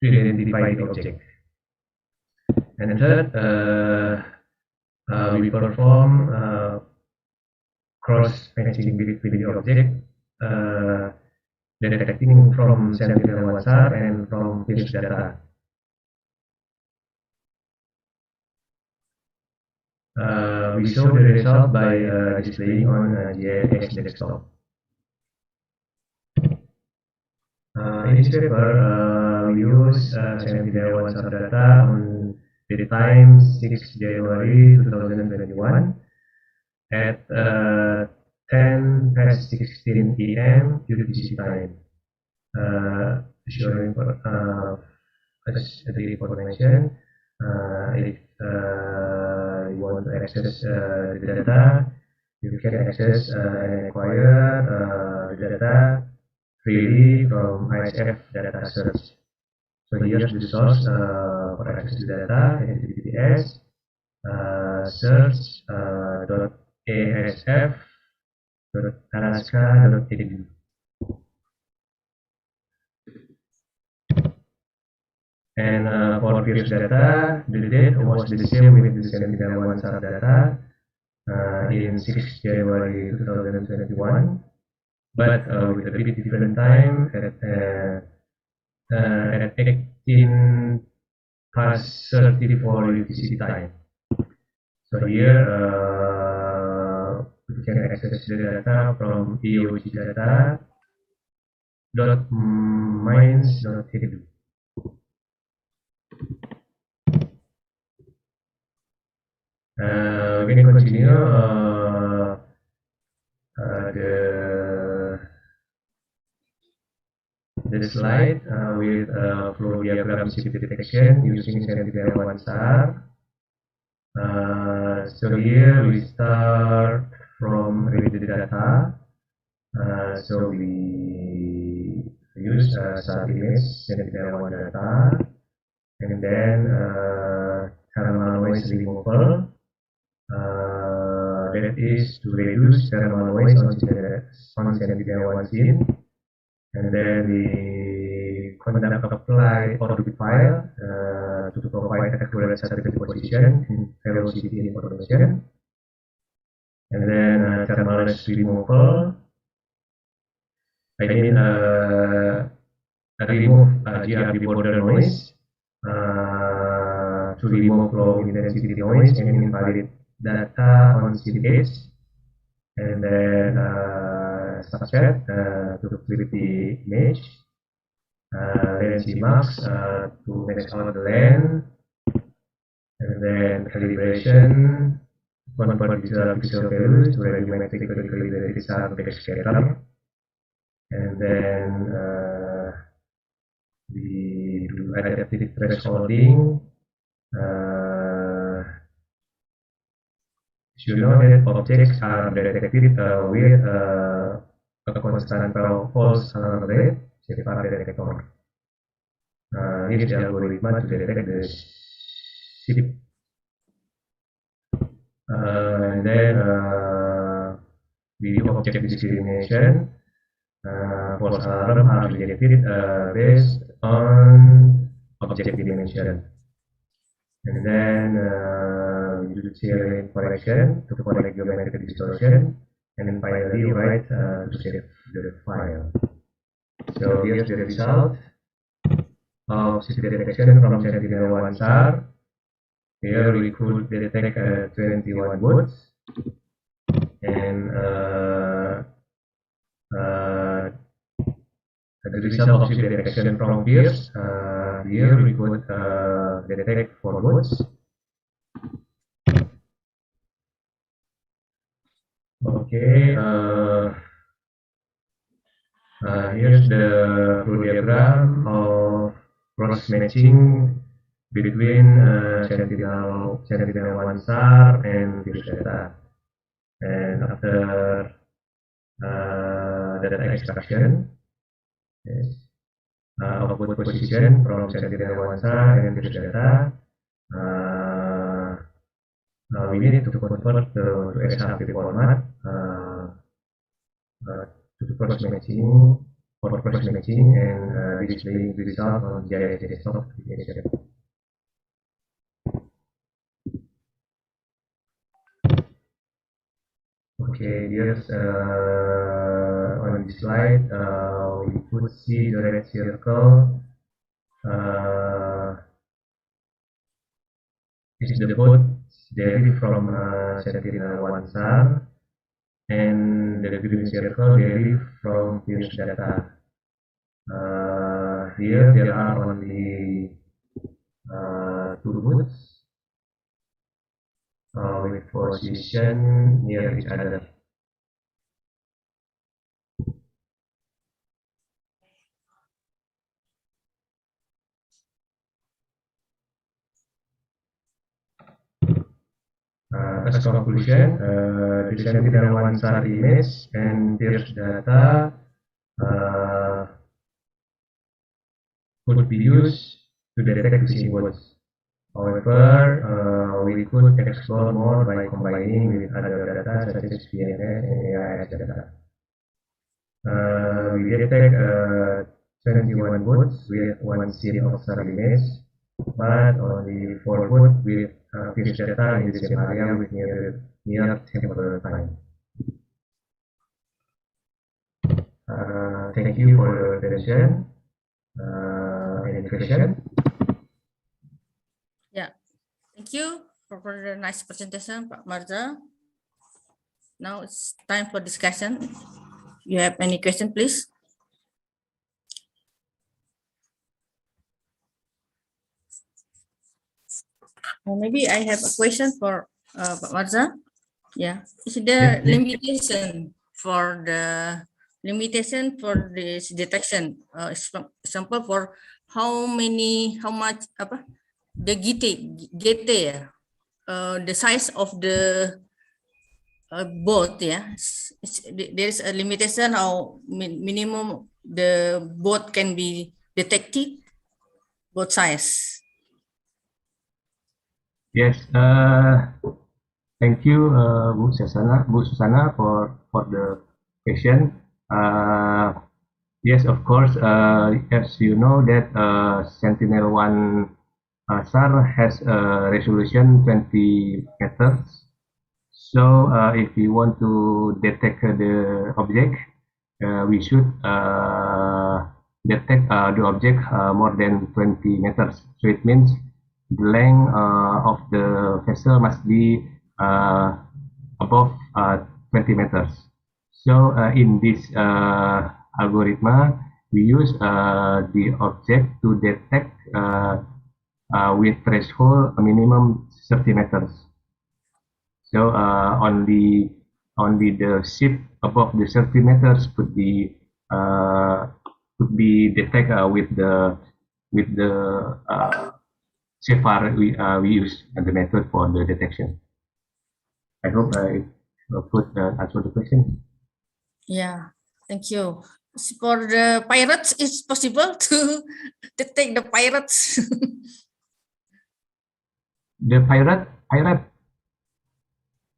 To identify the object. And third, we perform cross-matching with the object, detecting from Sentinel-1 SAR and from FISH data. We show the result by displaying on GIS desktop. In this paper, we use Sentinel-1 SAR data on the time 6 January 2021 at 10:16 p.m. UTC time. Showing as the information, if you want to access the data, you can access and acquire the data freely from ISF data search. So here's the source for access to data, https search.asf.alaska.edu. And for FISH data, the date was the same with the Sentinel-1 SAR data in 6 January 2021, but with a bit different time at 18 past 34 UTC time. So here we can access the data from eogdata.mines.edu. We can continue the slide with flow diagram ship detection using Sentinel-1 SAR. So here we start from the data. So we use SAR image Sentinel-1 data, and then thermal noise removal. That is to reduce thermal noise on Sentinel-1 scene. And then we conduct apply orbit file to provide accurate satellite position and velocity information. And then thermal noise removal. I mean remove GRB border noise to remove low intensity noise and invalid data on scene edge. And then subset to complete the image, then Cmax to match out the land, and then calibration, convert visual pixel values to radiometrically calibrated SAR backscatter, and then we do adaptive thresholding. You know that objects are detected with a constant false alarm rate, CFAR detector. This is the algorithm to detect the ship. And then we do object discrimination. false alarm are rejected based on object dimension. And then we do serial correction to correct geometric distortion, and then finally write to save the file. So here's the result of city detection from Sentinel-1 SAR. Here we could detect 21 boats, and the result of city detection from Pierce. Here we could detect 4 boats. Okay, here's the flow diagram of cross matching between Sentinel-1 SAR and Fisheries data. And after data extraction, yes, output position from Sentinel-1 SAR and Fisheries data, we need to convert to SHP format to cross matching for cross matching and displaying the result on GIS desktop application. Okay, here's on this slide we could see the red circle is the boat derived from Sentinel-1 SAR, and the green circle derived from Fisheries data. Here there are only 2 boats with position near each other. As conclusion, the Sentinel-1 SAR image and Fisheries data could be used to detect fishing boats. However, we could explore more by combining with other data such as PNS and AIS data. We detect 21 boats with 1 scene of SAR image, but only 4 boats with Fisheries data in the same area with near temporal time. Thank you for your attention. Any question? Yeah, thank you for the nice presentation, Pak Marza. Now it's time for discussion. You have any question, please? Maybe I have a question for Pak Marza. Yeah, is there limitation for this detection? Example for how much the GT ya, the size of the boat, yeah, there is a limitation how minimum the boat can be detected, boat size. Yes, thank you, Bu Susana, for the question. Yes, of course, as you know that Sentinel-1 SAR has a resolution 20 meters. So if we want to detect the object, we should detect the object more than 20 meters. So it means the length of the vessel must be above 20 meters. So in this algorithm, we use the object to detect with threshold a minimum 30 meters. So only the ship above the 30 meters could be detected with the SAR we use the method for the detection. I hope it could answer the question. Yeah, thank you. For the pirates, it's possible to detect the pirates. The pirate.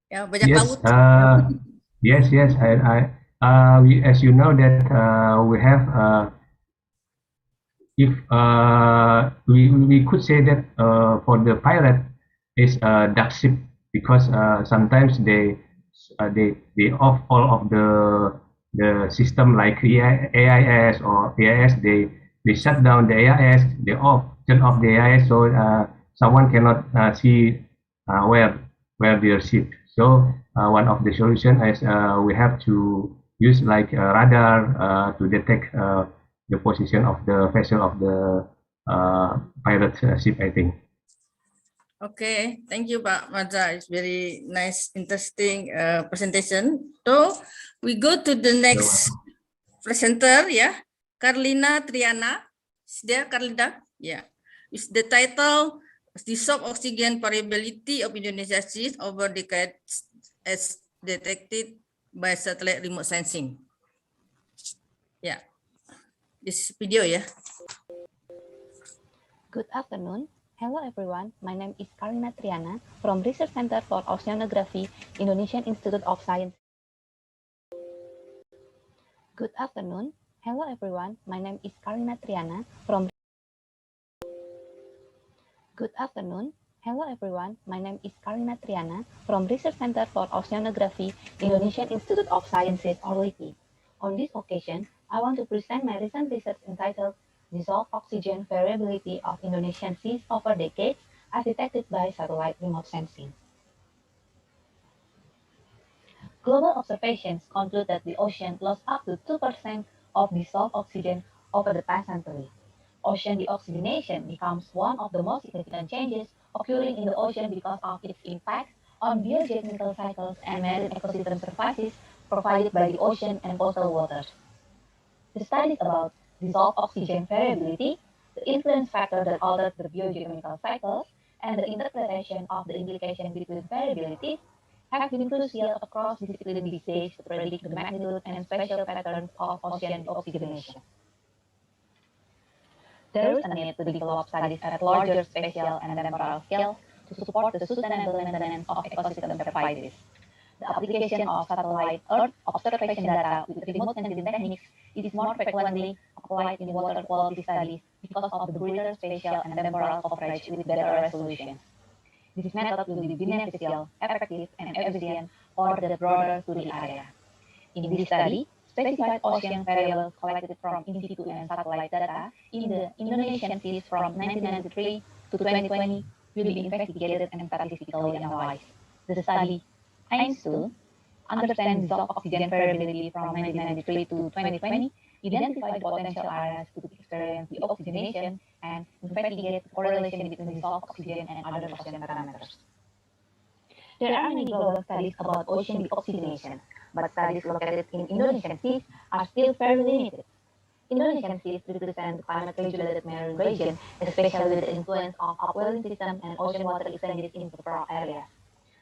Ya, banyak Yes. laut. Yes. as you know that we have if we could say that for the pilot is a dark ship because sometimes they off all of the system like AIS or AIS they shut down the AIS, they turn off the AIS, so someone cannot see where their ship. So one of the solution is we have to use like radar to detect the position of the vessel of the pirate ship, I think. Okay, thank you, Pak Maza. It's very nice, interesting presentation. So we go to the next presenter, yeah, Carlina Triana. Is there, Carlina? Yeah. It's the title, Dissolved Oxygen Variability of Indonesia Seas over decades as detected by satellite remote sensing. Yeah. This video, yeah. Good afternoon. Hello everyone. My name is Carlina Triana from Research Center for Oceanography, Indonesian Institute of Science. Good afternoon. Hello everyone. My name is Carlina Triana from Good afternoon. Hello everyone. My name is Carlina Triana from Research Center for Oceanography, Indonesian Institute of Sciences, or LIPI. On this occasion, I want to present my recent research entitled Dissolved Oxygen Variability of Indonesian Seas Over Decades as Detected by Satellite Remote Sensing. Global observations conclude that the ocean lost up to 2% of dissolved oxygen over the past century. Ocean deoxygenation becomes one of the most significant changes occurring in the ocean because of its impact on biogeochemical cycles and marine ecosystem services provided by the ocean and coastal waters. The studies about dissolved oxygen variability, the influence factor that alters the biogeochemical cycles, and the interpretation of the implication between variabilities have been crucial across disciplines these days to predict the magnitude and spatial patterns of ocean deoxygenation. There is a need to develop studies at larger spatial and temporal scales to support the sustainable maintenance of ecosystem services. The application of satellite Earth observation data with remote sensing techniques is more frequently applied in water quality studies because of the greater spatial and temporal coverage with better resolution. This method will be beneficial, effective, and efficient for the broader study area. In this study, specified ocean variables collected from in situ and satellite data in the Indonesian seas from 1993 to 2020 will be investigated and statistically analyzed. The study aims to understand dissolved oxygen variability from 1993 to 2020, identify the potential areas to experience deoxygenation, and investigate the correlation between dissolved oxygen and other ocean parameters. There are many global studies about ocean deoxygenation, but studies located in Indonesian seas are still fairly limited. Indonesian seas represent the climate-regulated marine region, especially with the influence of upwelling systems and ocean water exchanges in several areas.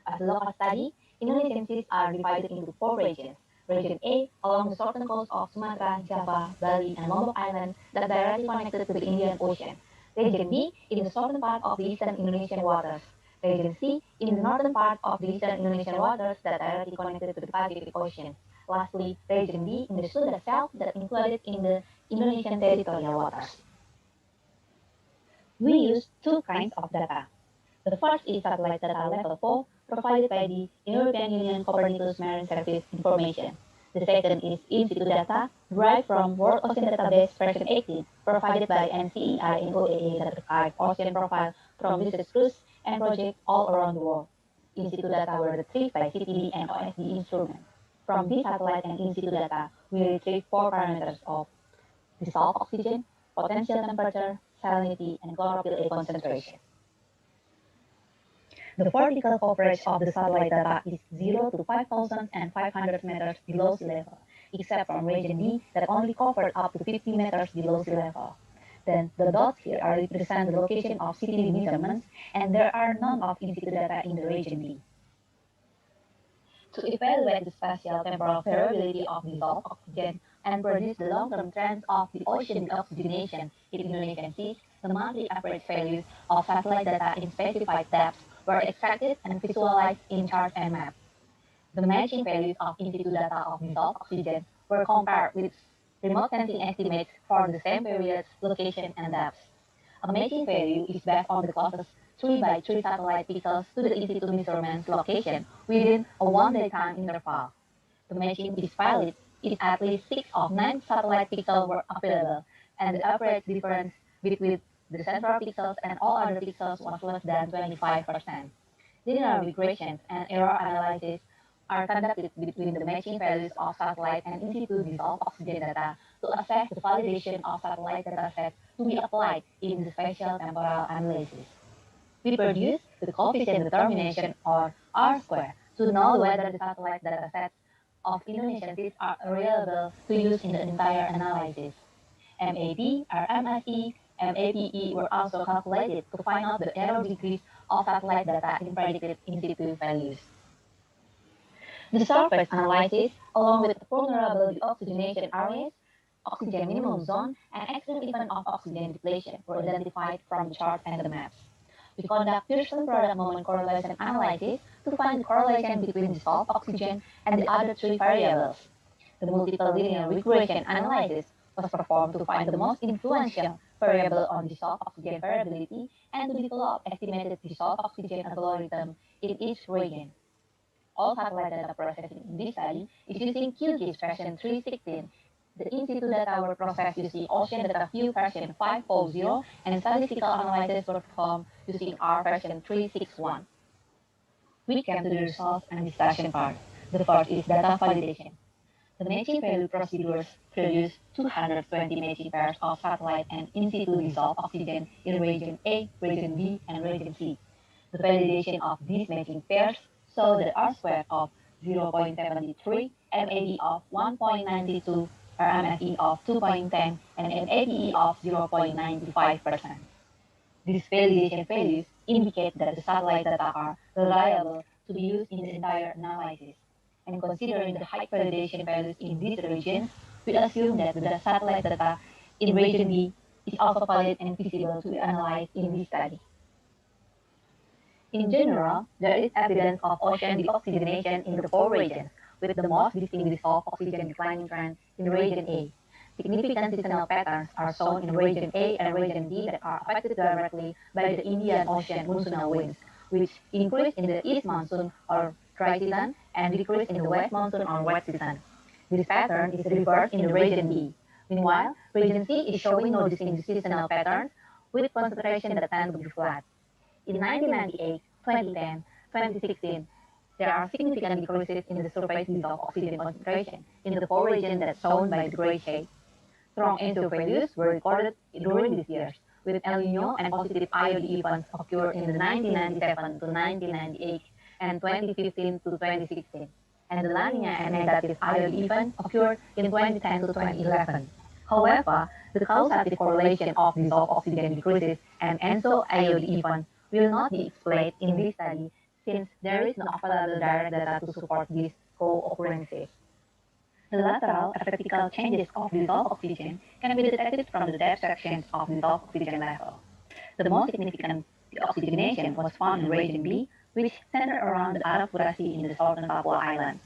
As a local study, Indonesian seas are divided into 4 regions. Region A, along the southern coast of Sumatra, Java, Bali, and Lombok Islands that directly connected to the Indian Ocean. Region B, in the southern part of the eastern Indonesian waters. Region C, in the northern part of the eastern Indonesian waters that directly connected to the Pacific Ocean. Lastly, Region D in the Sunda South that included in the Indonesian territorial waters. We use 2 kinds of data. The first is satellite data level 4, provided by the European Union Copernicus Marine Service information. The second is in situ data, derived from World Ocean Database version 18, provided by NCEI and OAA that archive ocean profile from research crews and projects all around the world. In situ data were retrieved by CTD and OSD instruments. From this satellite and in situ data, we retrieve 4 parameters of dissolved oxygen, potential temperature, salinity, and chlorophyll A concentration. The vertical coverage of the satellite data is 0 to 5,500 meters below sea level, except from region D that only covered up to 50 meters below sea level. Then the dots here are represent the location of CTD measurements, and there are none of in situ data in the region D. To evaluate the spatial temporal variability of dissolved oxygen and predict the long-term trends of the ocean deoxygenation in Indonesian seas, the monthly average values of satellite data in specified depths were extracted and visualized in charts and maps. The matching values of in situ data of dissolved oxygen were compared with remote sensing estimates for the same periods, location, and depth. A matching value is based on the closest 3 by 3 satellite pixels to the in situ measurement location within a 1-day time interval. The matching is valid if at least 6 of 9 satellite pixels were available, and the average difference between the central pixels and all other pixels was less than 25%. Linear regressions and error analysis are conducted between the matching values of satellite and in situ dissolved oxygen data to assess the validation of satellite datasets to be applied in the spatial temporal analysis. We produce the coefficient determination, or R square, to know whether the satellite datasets of Indonesian seas are reliable to use in the entire analysis. MAP, RMSE, MAPE were also calculated to find out the error degrees of satellite data in predicted in situ values. The surface analysis, along with vulnerable deoxygenation areas, oxygen minimum zone, and extreme event of oxygen depletion were identified from the chart and the maps. We conduct Pearson product moment correlation analysis to find the correlation between dissolved oxygen and the other 3 variables. The multiple linear regression analysis was performed to find the most influential variable on dissolved oxygen variability and to develop estimated dissolved oxygen algorithm in each region. All satellite data processing in this study is using QGIS version 3.16. The in situ data were processed using Ocean Data View version 5.0 and statistical analysis were performed using R version 3.6.1. We came to the results and discussion part. The first is data validation. The matching value procedures produced 220 matching pairs of satellite and in situ dissolved oxygen in region A, region B, and region C. The validation of these matching pairs saw the R squared of 0.73, MAD of 1.92, RMSE of 2.10, and MAPE of 0.95%. These validation values indicate that the satellite data are reliable to be used in the entire analysis. And considering the high validation values in these regions, we assume that the satellite data in region B is also valid and feasible to be analyzed in this study. In general, there is evidence of ocean deoxygenation in the 4 regions, with the most distinct dissolved oxygen declining trend in region A. Significant seasonal patterns are shown in region A and region D that are affected directly by the Indian Ocean monsoonal winds, which increase in the east monsoon or dry season and decrease in the west monsoon or wet season. This pattern is reversed in the region B. Meanwhile, region C is showing no distinct seasonal patterns, with concentration that tend to be flat. In 1998, 2010, 2016, there are significant decreases in the surface dissolved oxygen concentration in the 4 regions that's shown by the gray shade. Strong ENSO values were recorded during these years, with El Nino and positive IOD events occurred in the 1997 to 1998 and 2015 to 2016, and the La Nina and negative IOD event occurred in 2010 to 2011. However, the causative correlation of dissolved oxygen decreases and ENSO IOD events will not be explained in this study since there is no available direct data to support these co-occurrences. The lateral vertical changes of dissolved oxygen can be detected from the depth sections of dissolved oxygen level. The most significant deoxygenation was found in region B, which centered around the Arafurasi in the southern Papua Islands.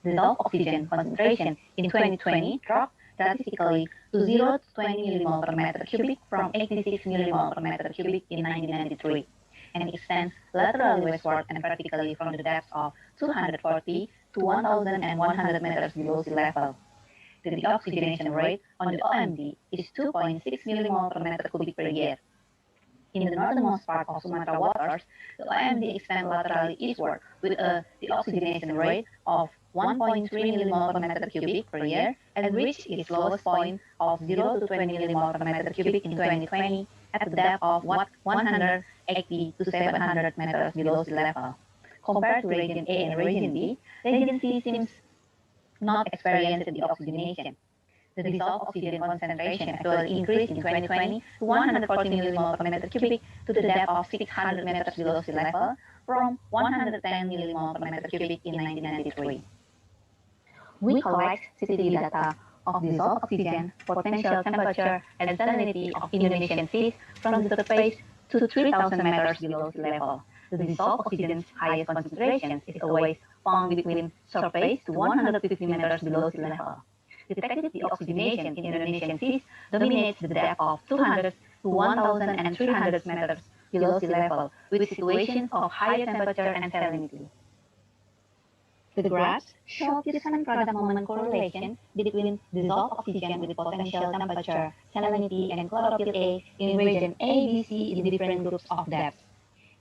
Dissolved oxygen concentration in 2020 dropped drastically to 0 to 20 millimole per meter cubic from 86 millimole per meter cubic in 1993, and extends laterally westward and vertically from the depth of 240 to 1,100 meters below sea level. The deoxygenation rate on the OMD is 2.6 millimole per meter cubic per year. In the northernmost part of Sumatra waters, the OMD extends laterally eastward with a deoxygenation rate of 1.3 millimole per meter cubic per year and reached its lowest point of 0 to 20 millimole per meter cubic in 2020 at the depth of 180 to 700 meters below sea level. Compared to region A and region B, region C seems not experiencing deoxygenation. The dissolved oxygen concentration actually increased in 2020 to 140 millimole per meter cubic to the depth of 600 meters below sea level from 110 millimole per meter cubic in 1993. We collect CCD data of dissolved oxygen, potential temperature, and salinity of Indonesian seas from the surface to 3,000 meters below sea level. The dissolved oxygen's highest concentration is always found between surface to 150 meters below sea level. Detected deoxygenation in Indonesian seas dominates the depth of 200 to 1,300 meters below sea level, with situations of higher temperature and salinity. The graphs show different product moment correlation between dissolved oxygen with potential temperature, salinity, and chlorophyll A in region A, B, C in different groups of depth.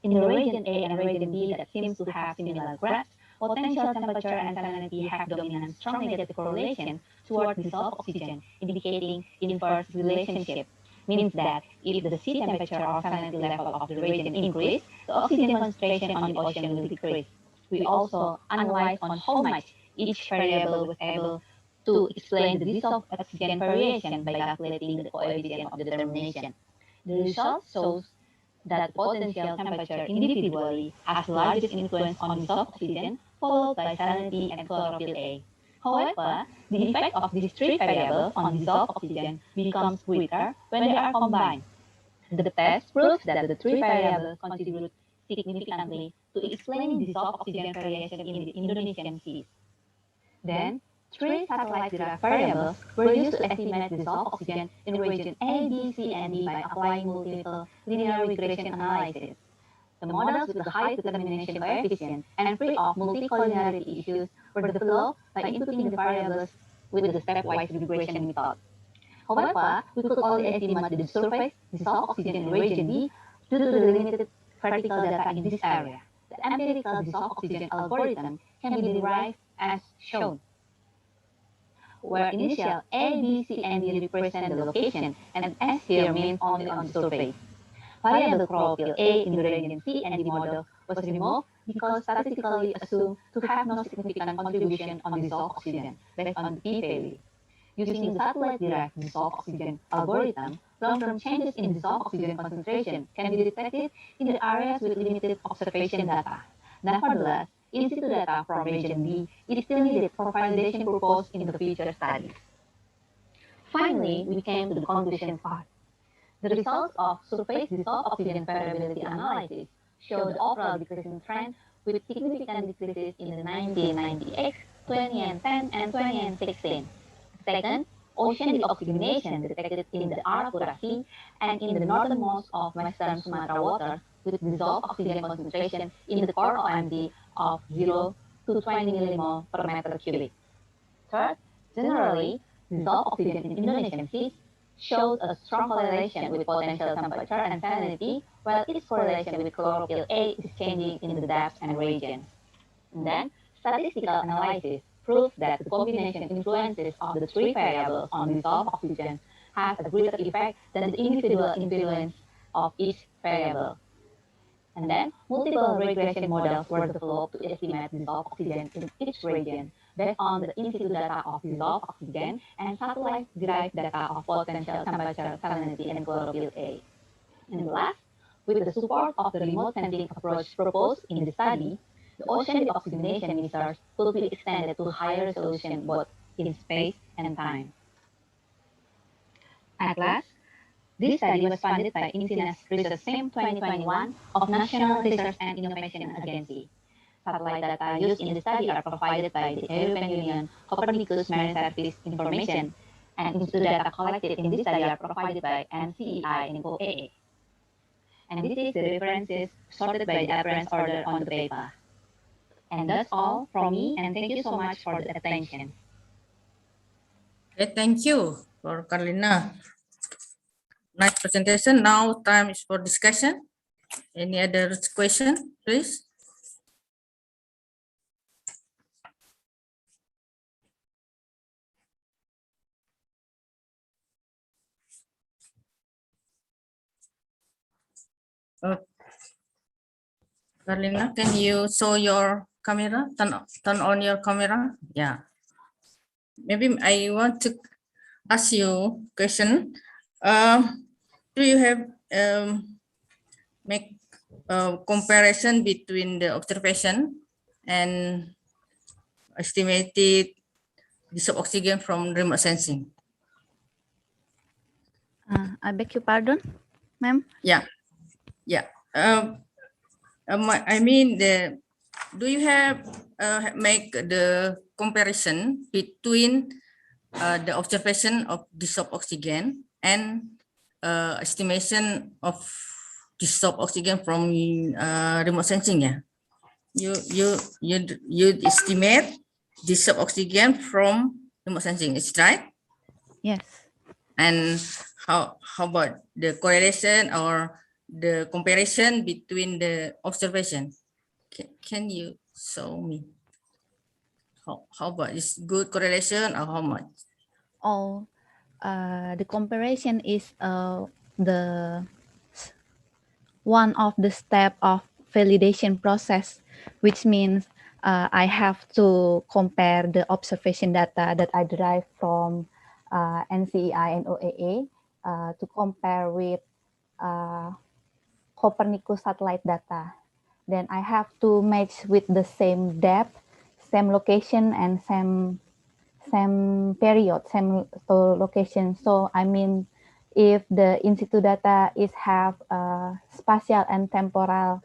In the region A and region B that seems to have similar graphs, potential temperature and salinity have dominant strong negative correlation toward dissolved oxygen, indicating inverse relationship. Means that if the sea temperature or salinity level of the region increase, the oxygen concentration on the ocean will decrease. We also analyze on how much each variable was able to explain the dissolved oxygen variation by calculating the coefficient of determination. The result shows that potential temperature individually has the largest influence on dissolved oxygen, followed by salinity and chlorophyll A. However, the effect of these three variables on dissolved oxygen becomes weaker when they are combined. The test proves that the three variables contribute significantly to explaining dissolved oxygen variation in the Indonesian seas. Then, three satellite-derived variables were used to estimate dissolved oxygen in region A, B, C, and D by applying multiple linear regression analysis. The models with the highest determination coefficient and free of multicollinearity issues were developed by inputting the variables with the stepwise regression method. However, we could only estimate the surface dissolved oxygen in region B due to the limited vertical data in this area. The empirical dissolved oxygen algorithm can be derived as shown, where initial A, B, C, and D represent the location, and S here means only on the surface. Variable chlorophyll A in the region C and D model was removed because statistically assumed to have no significant contribution on dissolved oxygen based on the p-value. Using the satellite-derived dissolved oxygen algorithm, long-term changes in dissolved oxygen concentration can be detected in the areas with limited observation data. Nevertheless, in situ data from region B is still needed for validation purposes in the future studies. Finally, we came to the conclusion part. The results of surface dissolved oxygen variability analysis show the overall decreasing trend with significant decreases in the 1998, 2010, and 2016. Second, ocean deoxygenation detected in the Arafura Sea and in the northernmost of western Sumatra water with dissolved oxygen concentration in the core OMT of 0 to 20 millimole per meter cubic. Third, generally, dissolved oxygen in Indonesian seas shows a strong correlation with potential temperature and salinity, while its correlation with chlorophyll A is changing in the depths and regions. And then, statistical analysis proves that the combination influences of the three variables on dissolved oxygen has a greater effect than the individual influence of each variable. And then, multiple regression models were developed to estimate dissolved oxygen in each region based on the in situ data of dissolved oxygen and satellite-derived data of potential temperature, salinity, and chlorophyll A. And last, with the support of the remote sensing approach proposed in the study, the ocean deoxygenation measures could be extended to higher resolution both in space and time. At last, this study was funded by INSINA's Research Team 2021 of National Research and Innovation Agency. Satellite data used in the study are provided by the European Union Copernicus Marine Service Information, and in situ data collected in this study are provided by NCEI and OAA. And this is the references sorted by the appearance order on the paper. And that's all from me, and thank you so much for the attention. Okay, thank you for Carlina. Nice presentation. Now time is for discussion. Any other question, please? Carlina, can you show your camera? Turn on your camera. Yeah. Maybe I want to ask you question. Do you have make a comparison between the observation and estimated dissolved oxygen from remote sensing? I beg your pardon, ma'am? Yeah. I mean do you have make the comparison between the observation of dissolved oxygen and estimation of dissolved oxygen from remote sensing? Yeah, you estimate dissolved oxygen from remote sensing. Is right? Yes. And how about the correlation or the comparison between the observation? Can you show me how about is good correlation or how much? Oh, the comparison is the one of the step of validation process, which means I have to compare the observation data that I derive from NCEI and OAA to compare with Copernicus satellite data. Then I have to match with the same depth, same location, and same period, same location. So I mean, if the in situ data is have spatial and temporal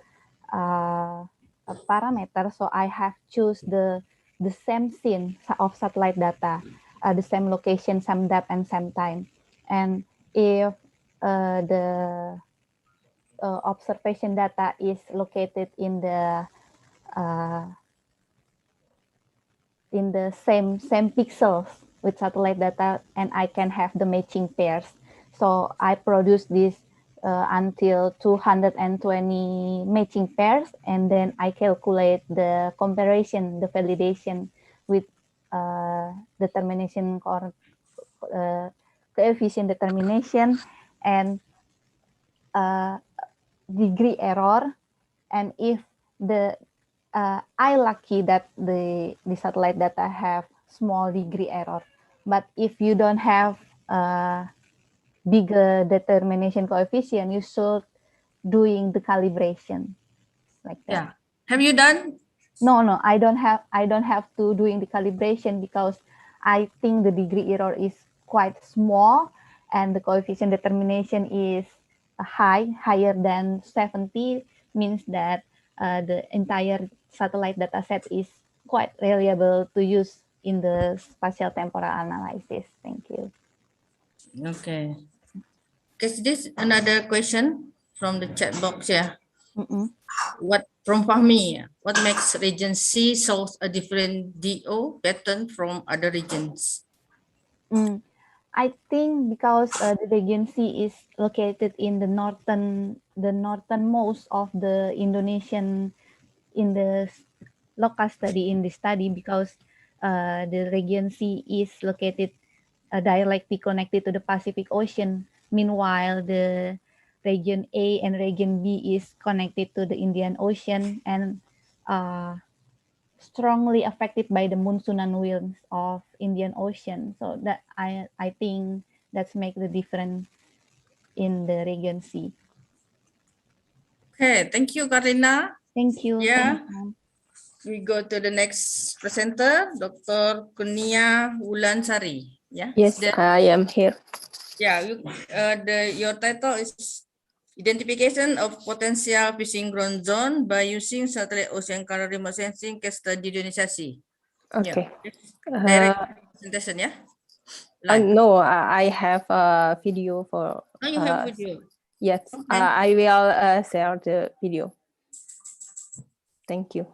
parameter, so I have choose the same scene of satellite data, the same location, same depth, and same time. And if the observation data is located in the same pixels with satellite data, and I can have the matching pairs. So I produce this until 220 matching pairs, and then I calculate the comparison, the validation with determination or coefficient determination and degree error. And if the I lucky that the satellite data have small degree error, but if you don't have bigger determination coefficient, you should doing the calibration like that. Yeah. Have you done? No, I don't have to doing the calibration because I think the degree error is quite small and the coefficient determination is higher than 70, means that the entire satellite data set is quite reliable to use in the spatial temporal analysis. Thank you. Okay. Is this another question from the chat box? Yeah. What from Fahmi? What makes region C shows a different DO pattern from other regions? I think because the region C is located in the northernmost of the Indonesian in the local study in this study, because the region C is located directly connected to the Pacific Ocean. Meanwhile, the region A and region B is connected to the Indian Ocean and strongly affected by the monsoonal winds of Indian Ocean. So that I think that's make the difference in the region C. Okay, thank you, Karina. Thank you. Yeah. We go to the next presenter, Dr. Kurnia Wulansari. Yeah. Yes, I am here. Yeah, your title is Identification of Potential Fishing Ground Zone by Using Satellite Ocean Current Remote Sensing Case Study Geodesy. Okay. Yeah. Direct presentation, yeah? No, I have a video for. Oh, you have video. Yes, Okay. I will share the video. Thank you.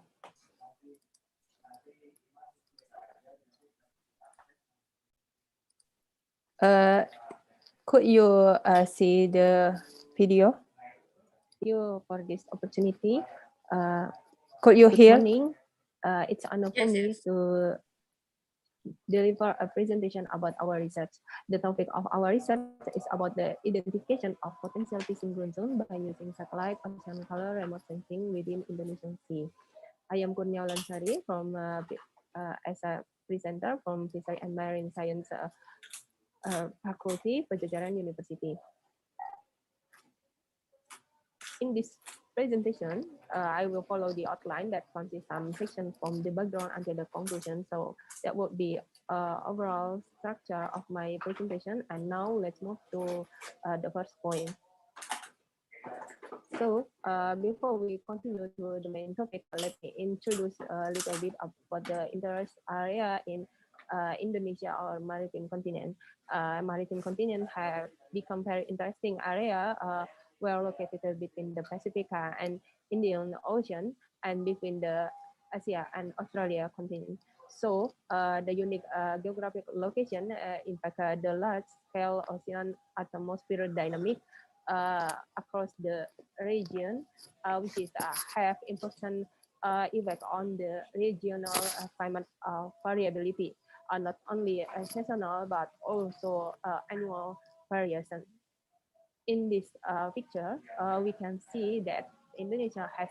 Could you see the video? You for this opportunity. Could you hear? Good morning. It's honor for me to deliver a presentation about our research. The topic of our research is about the identification of potential fishing ground zone by using satellite ocean color remote sensing within Indonesian Sea. I am Kurnia Wulansari from as a presenter from Fisheries and Marine Science Faculty, Pajajaran University. In this presentation, I will follow the outline that consists some sections from the background until the conclusion. So that would be overall structure of my presentation. And now let's move to the first point. So before we continue to the main topic, let me introduce a little bit about the interest area in Indonesia or maritime continent. Maritime continent have become very interesting area well located between the Pacific and Indian Ocean and between the Asia and Australia continent. So the unique geographic location impact the large-scale ocean atmosphere dynamic across the region, which is have important effect on the regional climate variability, not only seasonal but also annual variation. In this picture, we can see that Indonesia has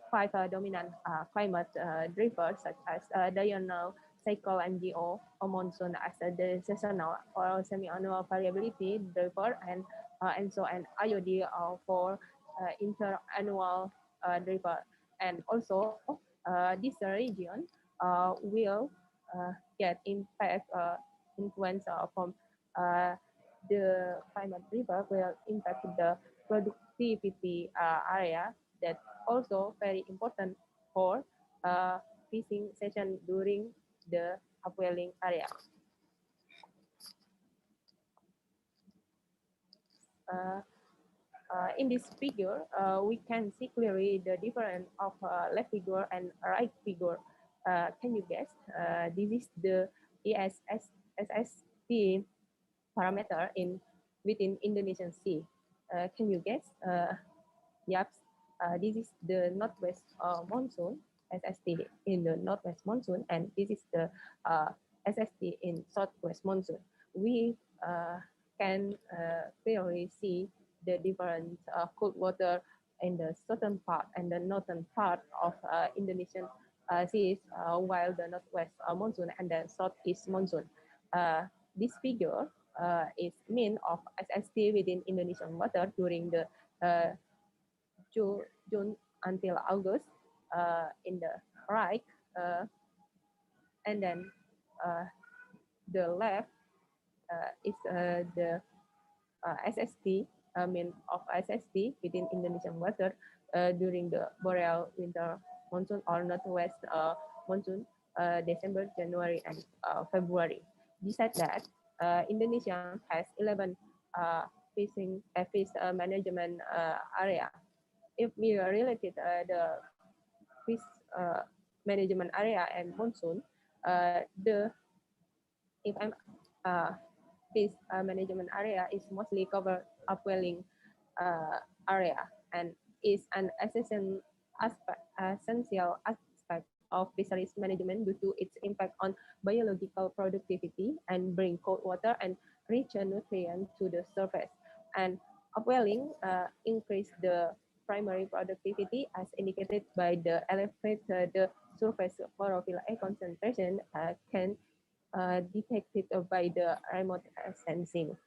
five dominant climate drivers such as diurnal, cycle, and geo monsoon as the seasonal or semi-annual variability driver, and so an IOD for interannual driver. And also, this region will get impact influence from the climate river will impact the productivity area that also very important for fishing session during the upwelling area. In this figure, we can see clearly the difference of left figure and right figure. Can you guess? This is the SST parameter in within Indonesian Sea. Can you guess? Yep, this is the northwest monsoon SST in the northwest monsoon, and this is the SST in southwest monsoon. We can clearly see the different cold water in the southern part and the northern part of Indonesian seas, while the northwest monsoon and the southeast monsoon. This figure is mean of SST within Indonesian water during the June until August in the right, and then the left is the SST, mean of SST within Indonesian water during the boreal winter monsoon or northwest monsoon, December, January, and February. Besides that, Indonesia has 11 fish management area. If we related the fish management area and monsoon, the if I'm fish management area is mostly covered upwelling area and is an essential aspect of fisheries management due to its impact on biological productivity and bring cold water and richer nutrients to the surface. And upwelling increase the primary productivity as indicated by the elevated surface chlorophyll A concentration can detected by the remote sensing.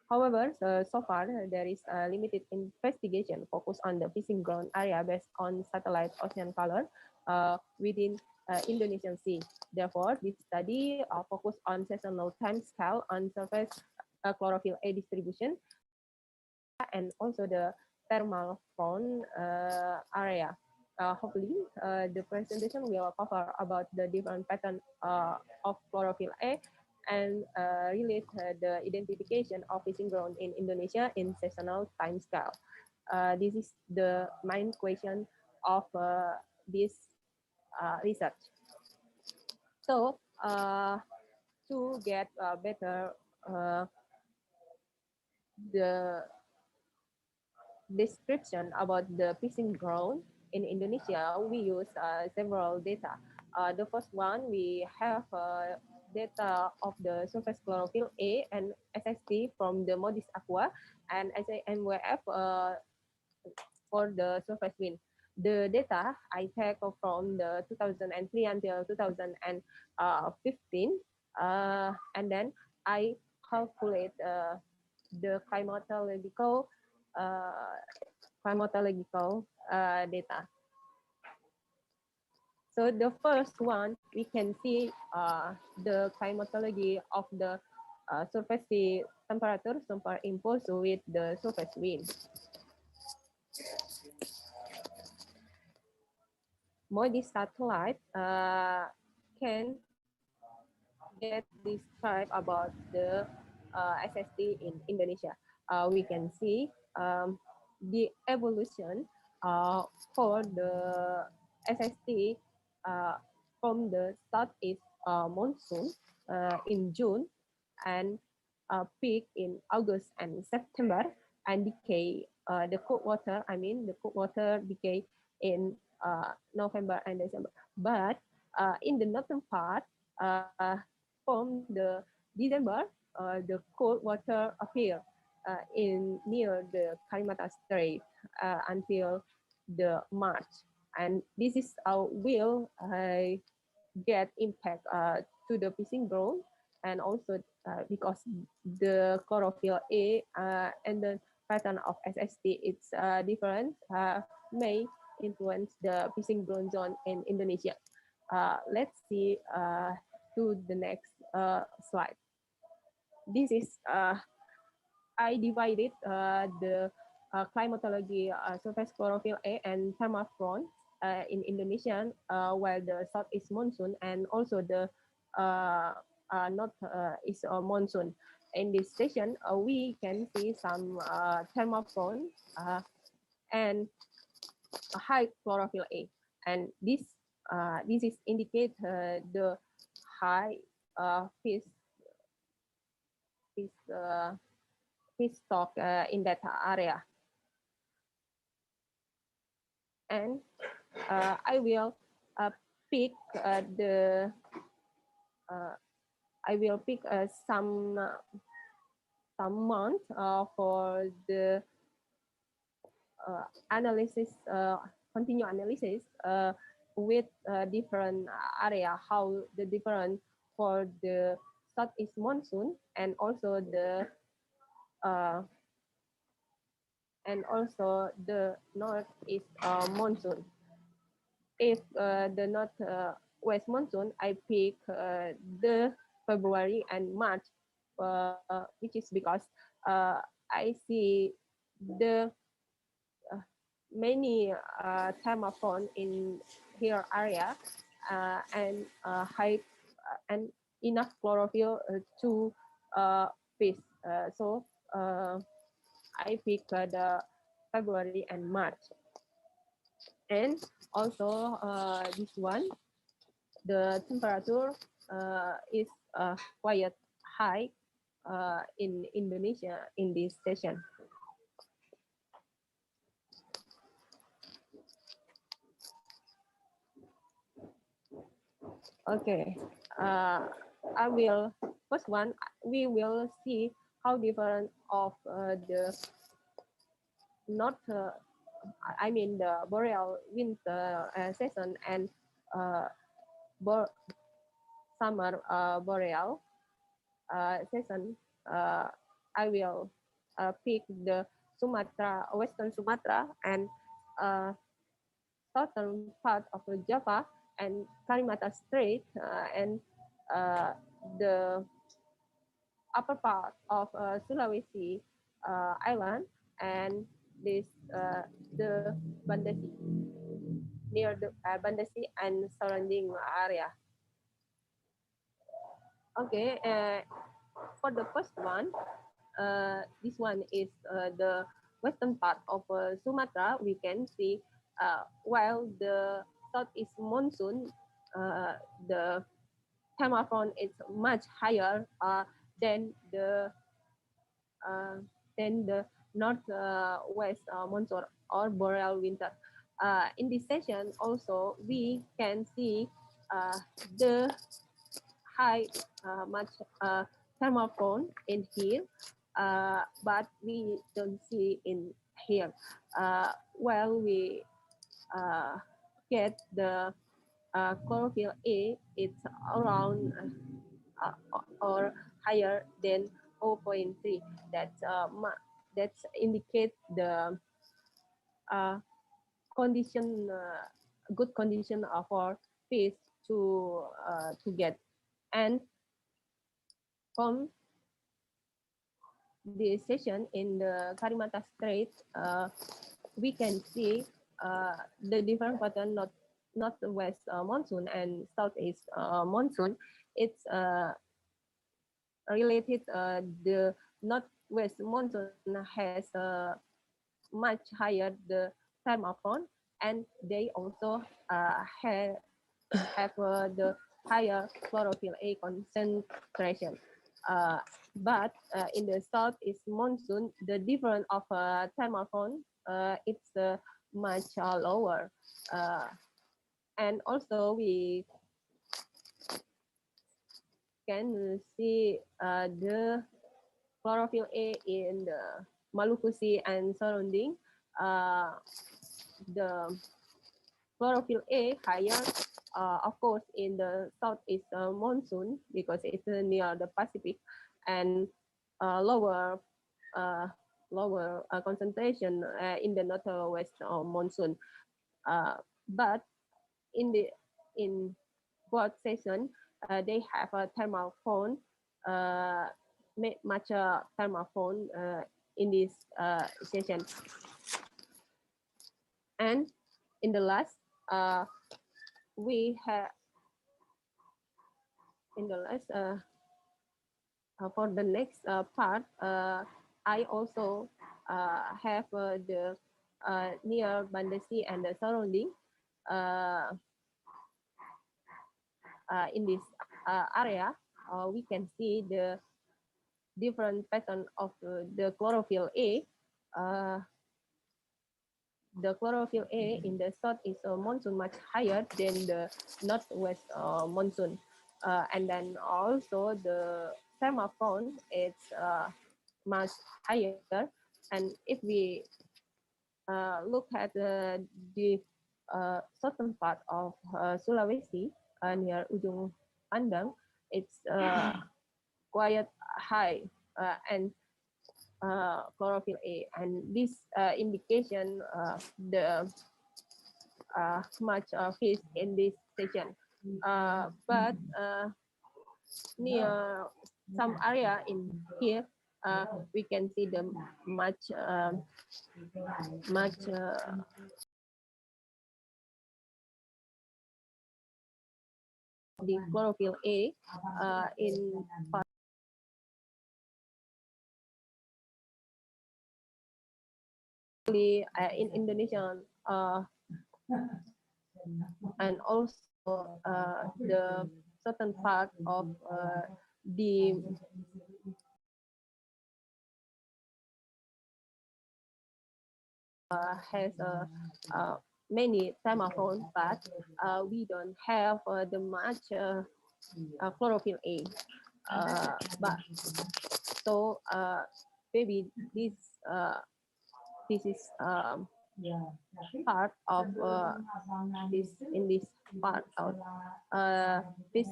However, so far there is a limited investigation focused on the fishing ground area based on satellite ocean color within Indonesian Sea. Therefore, this study focused on seasonal time scale on surface chlorophyll A distribution and also the thermal front area. Hopefully, the presentation will cover about the different pattern of chlorophyll A and relate the identification of fishing ground in Indonesia in seasonal time scale. This is the main question of this research. So, to get better the description about the fishing ground in Indonesia, we use several data. The first one, we have data of the surface chlorophyll A and SST from the MODIS Aqua and SAMWF for the surface wind. The data I take from the 2003 until 2015, and then I calculate the climatological data. So the first one, we can see the climatology of the surface sea temperature superimposed with the surface wind. MODIS satellite can get describe about the SST in Indonesia. We can see the evolution for the SST from the southeast monsoon in June and peak in August and September and decay the cold water. I mean the cold water decay in November and December. But in the northern part, from the December, the cold water appear in near the Kalimantan Strait until the March, and this is will get impact to the fishing ground, and also because the chlorophyll A and the pattern of SST it's different, may influence the fishing ground zone in Indonesia. Let's see to the next slide. This is I divided the climatology surface chlorophyll A and thermafront in Indonesia, while the southeast monsoon and also the north is monsoon. In this station, we can see some thermafront and high chlorophyll A, and this is indicate the high fish fish fish stock in that area. And I will pick the some month for the analysis, continue analysis with different area, how the different for the southeast monsoon and also the northeast monsoon. If the north west monsoon, I pick the February and March, which is because I see the many thermophone in here area and high and enough chlorophyll to fish. So I pick the February and March. And also this one, the temperature is quite high in Indonesia in this station. Okay, I will, first one, we will see how different of the not, I mean the boreal winter season and summer boreal season. I will pick the Sumatra, Western Sumatra and southern part of Java and Kalimantan Strait and the upper part of Sulawesi Island and this the Bandasi, near the Bandasi and surrounding area. Okay, for the first one, this one is the western part of Sumatra. We can see while the southeast monsoon, the thermophone is much higher than the northwest monsoon or boreal winter. In this session, also we can see the high much thermophone in here, but we don't see in here. While we get the chlorophyll A, it's around or higher than 0.3. That's indicate the condition, good condition for fish to get. And from the session in the Kalimantan Strait, we can see the different pattern, not northwest monsoon and southeast monsoon, it's related. The northwest monsoon has much higher the thermophone, and they also have the higher chlorophyll A concentration. But in the southeast monsoon, the difference of thermophone it's much lower. And also we can see the chlorophyll A in the Maluku Sea and surrounding. The chlorophyll A higher, of course, in the southeast monsoon because it's near the Pacific, and lower concentration in the northwest monsoon. But in both season, they have a thermal phone, much thermal phone in this session. And in the last, we have in the last for the next part, I also have the near Bandasi and the surrounding. In this area, we can see the different pattern of the chlorophyll A. The chlorophyll A in the southeast monsoon much higher than the northwest monsoon. And then also the thermophone is much higher. And if we look at the southern part of Sulawesi near Ujung Pandang, it's quite high and chlorophyll A, and this indication the much fish in this section. But near some area in here, we can see the much the chlorophyll A in in Indonesia and also the certain part of the has many thermophone, but we don't have the much chlorophyll A. But so maybe this is part of this in this part of this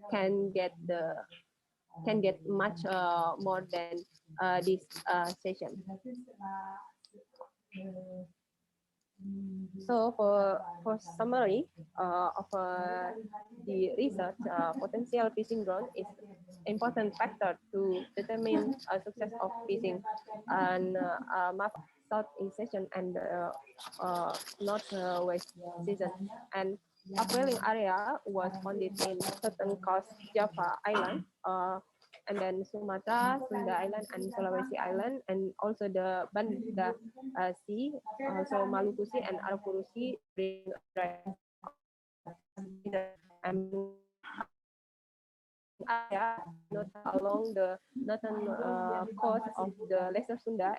can get much more than this session. So for summary of the research, potential fishing ground is important factor to determine success of fishing, and map southeast season and northwest season. And upwelling area was founded in certain coast Java Island, and then Sumatra, Sunda Island, and Sulawesi Island, and also the Banda Sea, also Maluku Sea and Arafuru Sea during and area not along the northern coast of the Lesser Sunda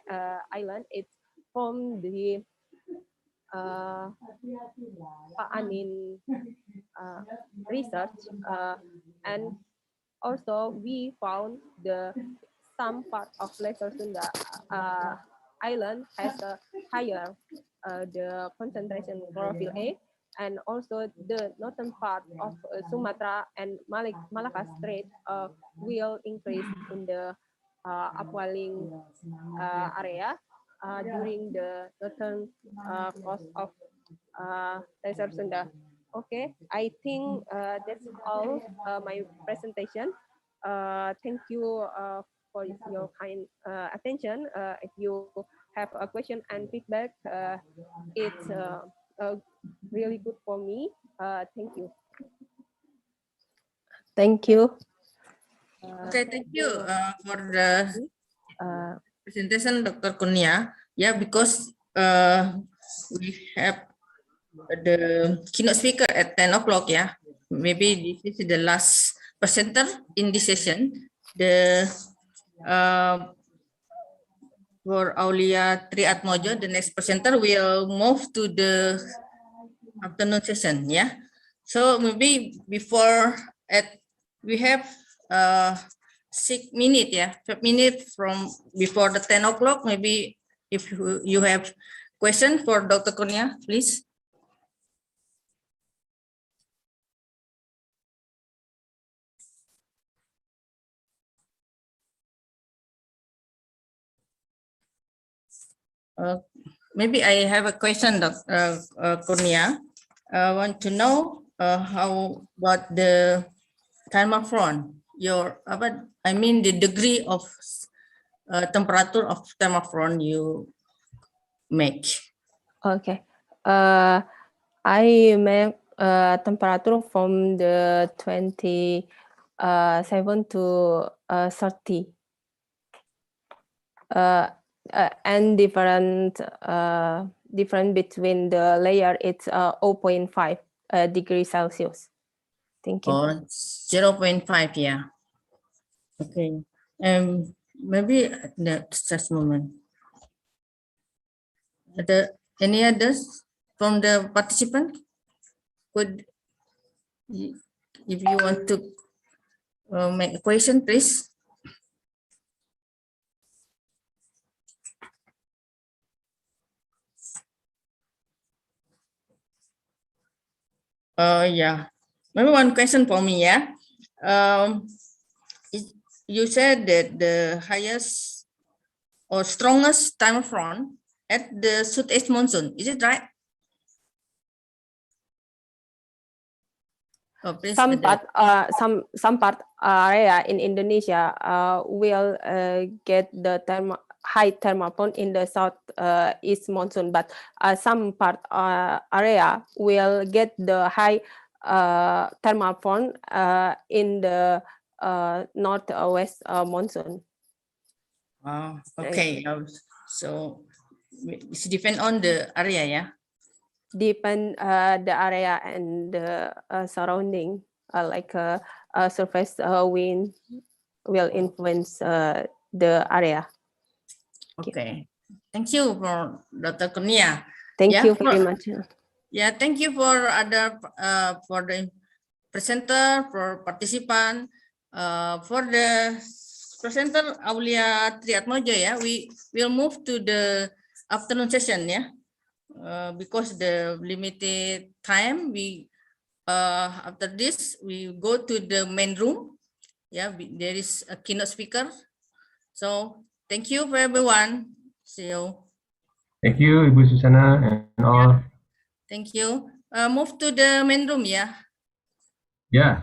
Island. It's from the Pak Anin research, and also we found the some part of Lesser Sunda Island has a higher the concentration chlorophyll A, and also the northern part of Sumatra and Malacca Strait will increase in the upwelling area during the northern coast of Lesser Sunda. Okay, I think that's all my presentation. Thank you for your kind attention. If you have a question and feedback, it's really good for me. Thank you. Thank you. Okay, thank you for the presentation, Dr. Kurnia. Yeah, because we have the keynote speaker at 10 o'clock. Yeah, maybe this is the last presenter in this session. The for Aulia Triatmojo, the next presenter will move to the afternoon session. Yeah, so maybe before we have 6 minutes. Yeah, 5 minutes from before the 10 o'clock. Maybe if you have question for Dr. Kurnia, please. Maybe I have a question, Dr. Kurnia. I want to know how about the thermophone, I mean the degree of temperature of thermophone you make. Okay. I make temperature from the 27 to 30. And different between the layer, it's 0.5 degrees Celsius. Thank you. 0.5, yeah. Okay. Maybe just a moment. Any others from the participant? Could, if you want to make a question, please. Yeah, maybe one question for me. Yeah, you said that the highest or strongest time front at the southeast monsoon. Is it right? Oh, please. Some part area in Indonesia will get the high thermophone in the south east monsoon, but some part area will get the high thermophone in the northwest monsoon. Okay. So it's depend on the area, yeah. Depend the area and the surrounding, like surface wind will influence the area. Okay. Thank you for Dr. Kurnia. Thank you very much. Yeah, thank you for for the presenter, for participant, for the presenter Aulia Triatmojo. Yeah, we will move to the afternoon session. Yeah. Because the limited time, we after this we go to the main room. Yeah, there is a keynote speaker. So thank you for everyone. See you. Thank you, Ibu Susana and all. Thank you. Move to the main room. Yeah. Yeah.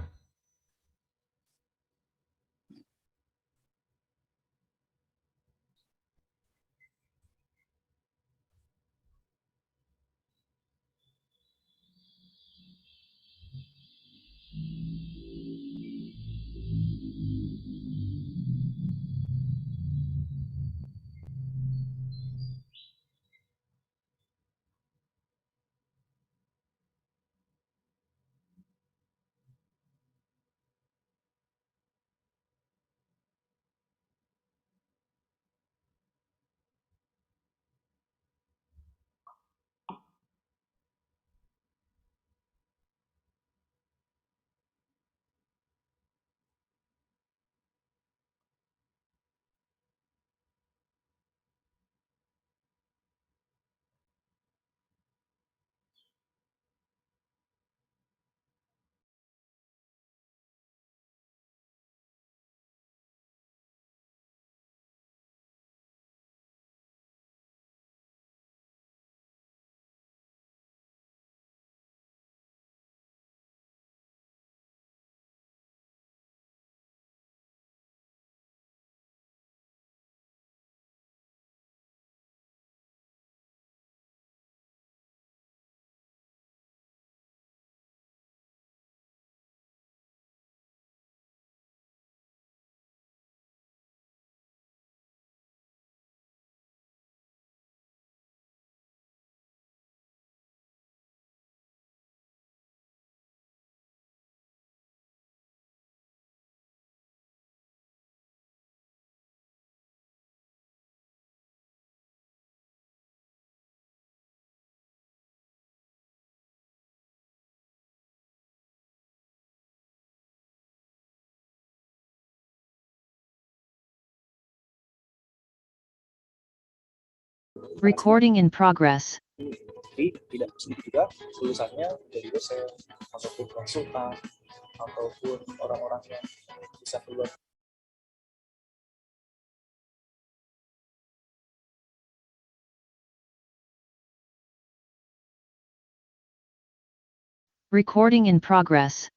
Recording in progress. Jadi tidak sedikit juga lulusannya menjadi dosen ataupun konsultan ataupun orang-orang yang bisa keluar. Recording in progress.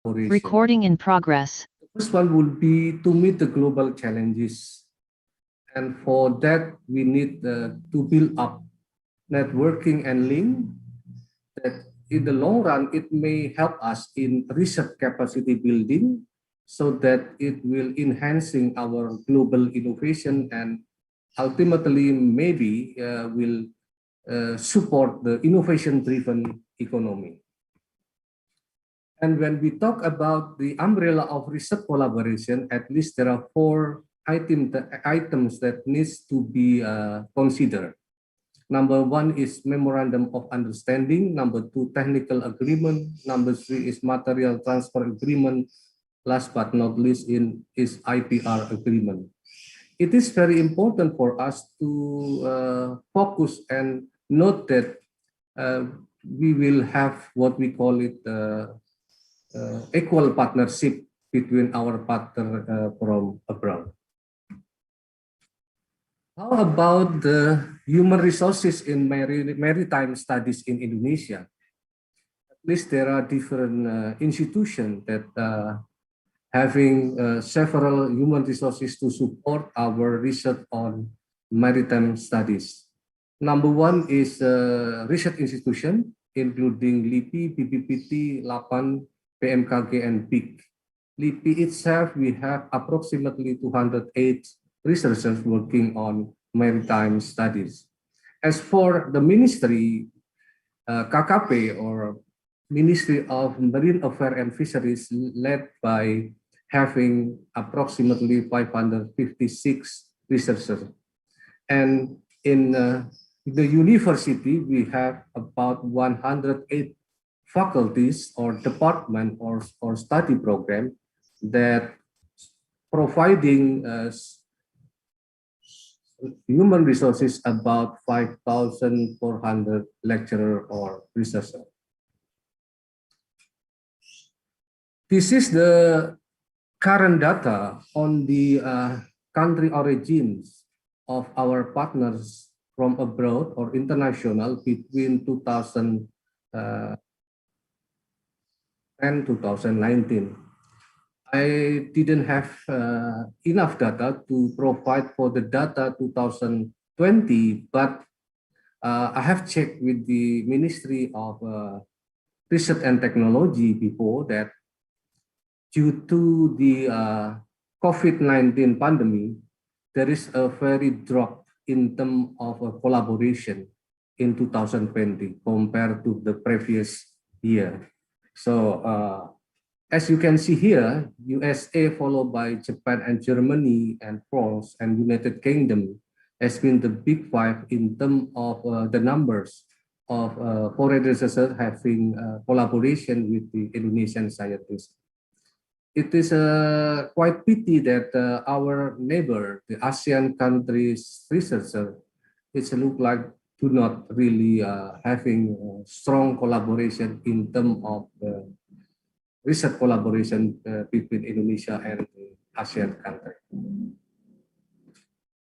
Recording in progress. The first one would be to meet the global challenges. And for that, we need to build up networking and link that in the long run, it may help us in research capacity building so that it will enhancing our global innovation and ultimately maybe will support the innovation-driven economy. And when we talk about the umbrella of research collaboration, at least there are four items that needs to be considered. Number one is memorandum of understanding. Number two, technical agreement. Number three is material transfer agreement. Last but not least is IPR agreement. It is very important for us to focus and note that we will have what we call it equal partnership between our partner from abroad. How about the human resources in maritime studies in Indonesia? At least there are different institutions that having several human resources to support our research on maritime studies. Number one is research institution, including LIPI, BPPT, LAPAN, PMKG, and BIG. LIPI itself, we have approximately 208 researchers working on maritime studies. As for the ministry, KKP or Ministry of Marine Affairs and Fisheries, led by having approximately 556 researchers. And in the university, we have about 108 faculties or department or study program that providing human resources about 5,400 lecturer or researcher. This is the current data on the country origins of our partners from abroad or international between 2010 and 2019. I didn't have enough data to provide for the data 2020, but I have checked with the Ministry of Research and Technology before that due to the COVID-19 pandemic, there is a very drop in terms of collaboration in 2020 compared to the previous year. So as you can see here, USA followed by Japan and Germany and France and United Kingdom has been the big five in terms of the numbers of foreign researchers having collaboration with the Indonesian scientists. It is quite pity that our neighbor, the ASEAN countries researchers, it looks like do not really having strong collaboration in terms of research collaboration between Indonesia and the ASEAN country.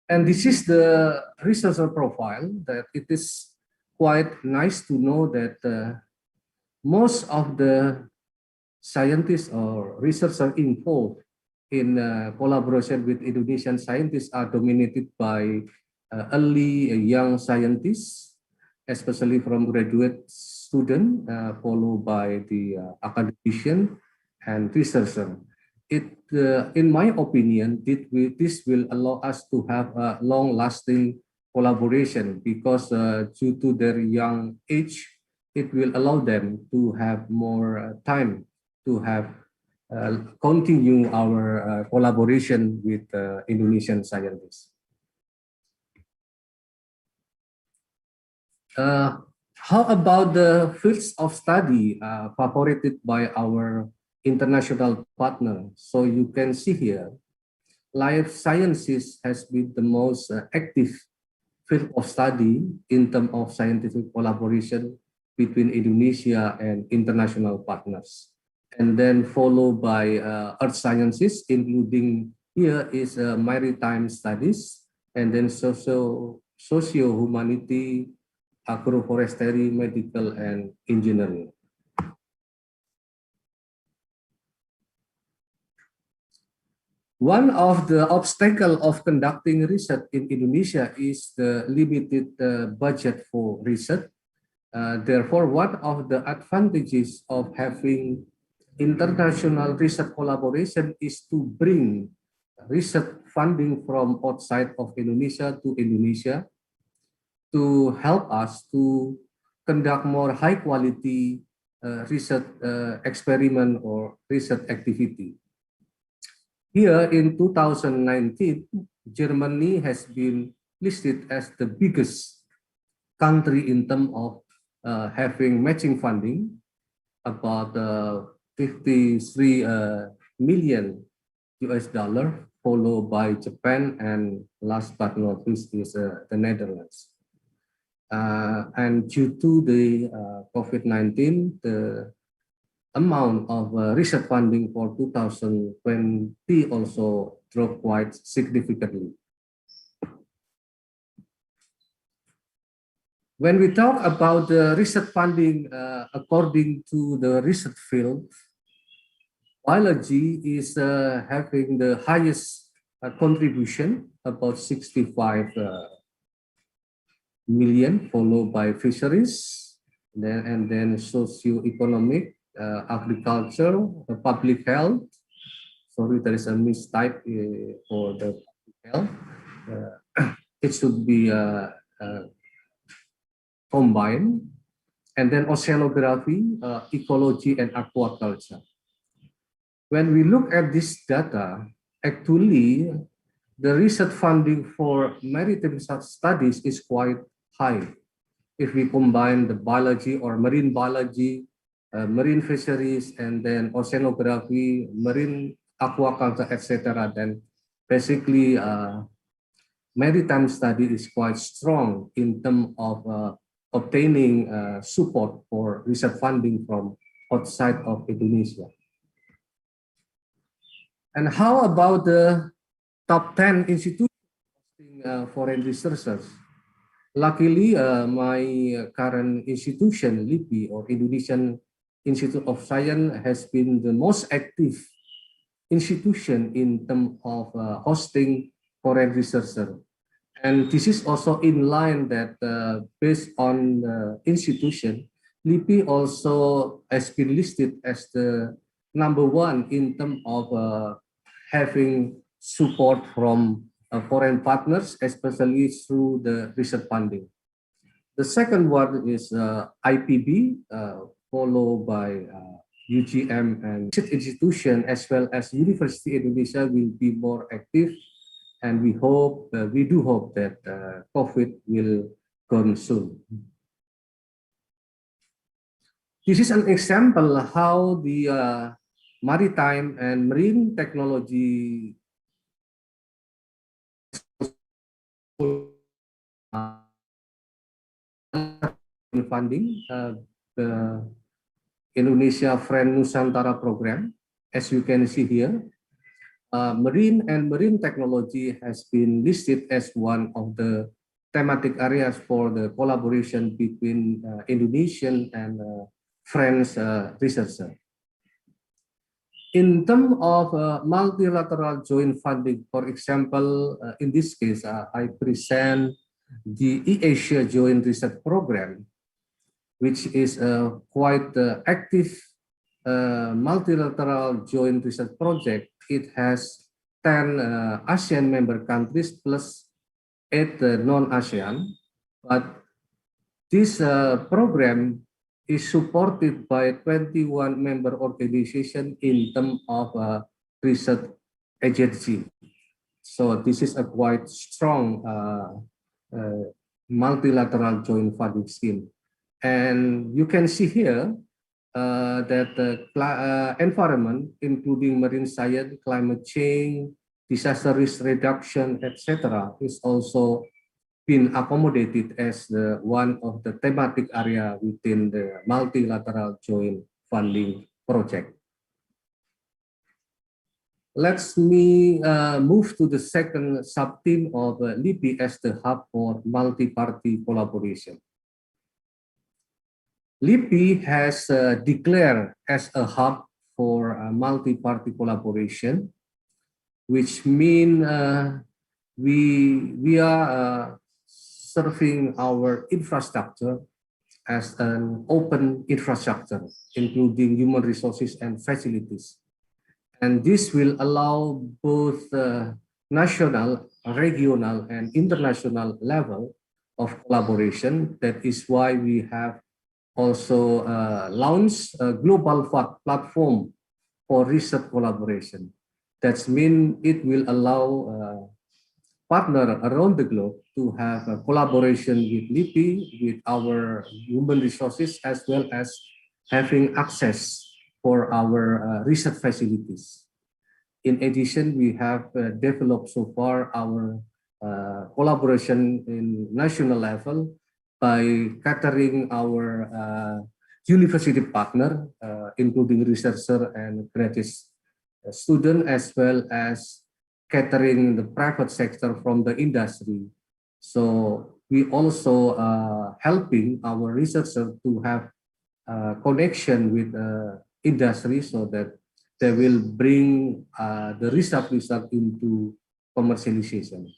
And this is the researcher profile that it is quite nice to know that most of the scientists or researchers involved in collaboration with Indonesian scientists are dominated by early young scientists, especially from graduate student, followed by the academician and researcher. In my opinion, this will allow us to have a long-lasting collaboration because due to their young age, it will allow them to have more time to have continue our collaboration with Indonesian scientists. How about the fields of study favorited by our international partner? So you can see here, life sciences has been the most active field of study in terms of scientific collaboration between Indonesia and international partners. And then followed by earth sciences, including here is maritime studies, and then socio-humanity, agroforestry, medical, and engineering. One of the obstacles of conducting research in Indonesia is the limited budget for research. Therefore, one of the advantages of having international research collaboration is to bring research funding from outside of Indonesia to Indonesia to help us to conduct more high quality research experiment or research activity. Here in 2019, Germany has been listed as the biggest country in terms of having matching funding, about 53 million US dollar, followed by Japan, and last but not least is the Netherlands. And due to the COVID-19, the amount of research funding for 2020 also dropped quite significantly. When we talk about the research funding according to the research field, biology is having the highest contribution, about 65 million, followed by fisheries, and then socio-economic, agriculture, public health. Sorry, there is a mistype for the public health. It should be combined. And then oceanography, ecology, and aquaculture. When we look at this data, actually, the research funding for maritime studies is quite high. If we combine the biology or marine biology, marine fisheries, and then oceanography, marine aquaculture, etc., then basically maritime study is quite strong in terms of obtaining support for research funding from outside of Indonesia. And how about the top 10 institutions foreign researchers? Luckily, my current institution, LIPI, or Indonesian Institute of Science, has been the most active institution in terms of hosting foreign researchers. And this is also in line that based on the institution, LIPI also has been listed as the #1 in terms of having support from foreign partners, especially through the research funding. The second one is IPB, followed by UGM, and institution as well as University Indonesia will be more active, and we do hope that COVID will come soon. This is an example how the maritime and marine technology funding, the Indonesia Friend Nusantara program. As you can see here, marine and marine technology has been listed as one of the thematic areas for the collaboration between Indonesian and French researchers. In terms of multilateral joint funding, for example, in this case, I present the eAsia Joint Research Program, which is a quite active multilateral joint research project. It has 10 ASEAN member countries plus 8 non-ASEAN, but this program is supported by 21 member organizations in terms of research agency. So this is a quite strong multilateral joint funding scheme. And you can see here that the environment, including marine science, climate change, disaster risk reduction, etc., is also been accommodated as one of the thematic area within the multilateral joint funding project. Let me move to the second sub-theme of LIPI as the hub for multi-party collaboration. LIPI has declared as a hub for multi-party collaboration which mean we are serving our infrastructure as an open infrastructure, including human resources and facilities. And this will allow both national, regional, and international level of collaboration. That is why we have also launched a global platform for research collaboration. That means it will allow partner around the globe to have a collaboration with LIPI, with our human resources, as well as having access for our research facilities. In addition, we have developed so far our collaboration in national level by catering our university partner, including researcher and graduate student, as well as catering the private sector from the industry. So we also helping our researchers to have connection with industry so that they will bring the result into commercialization.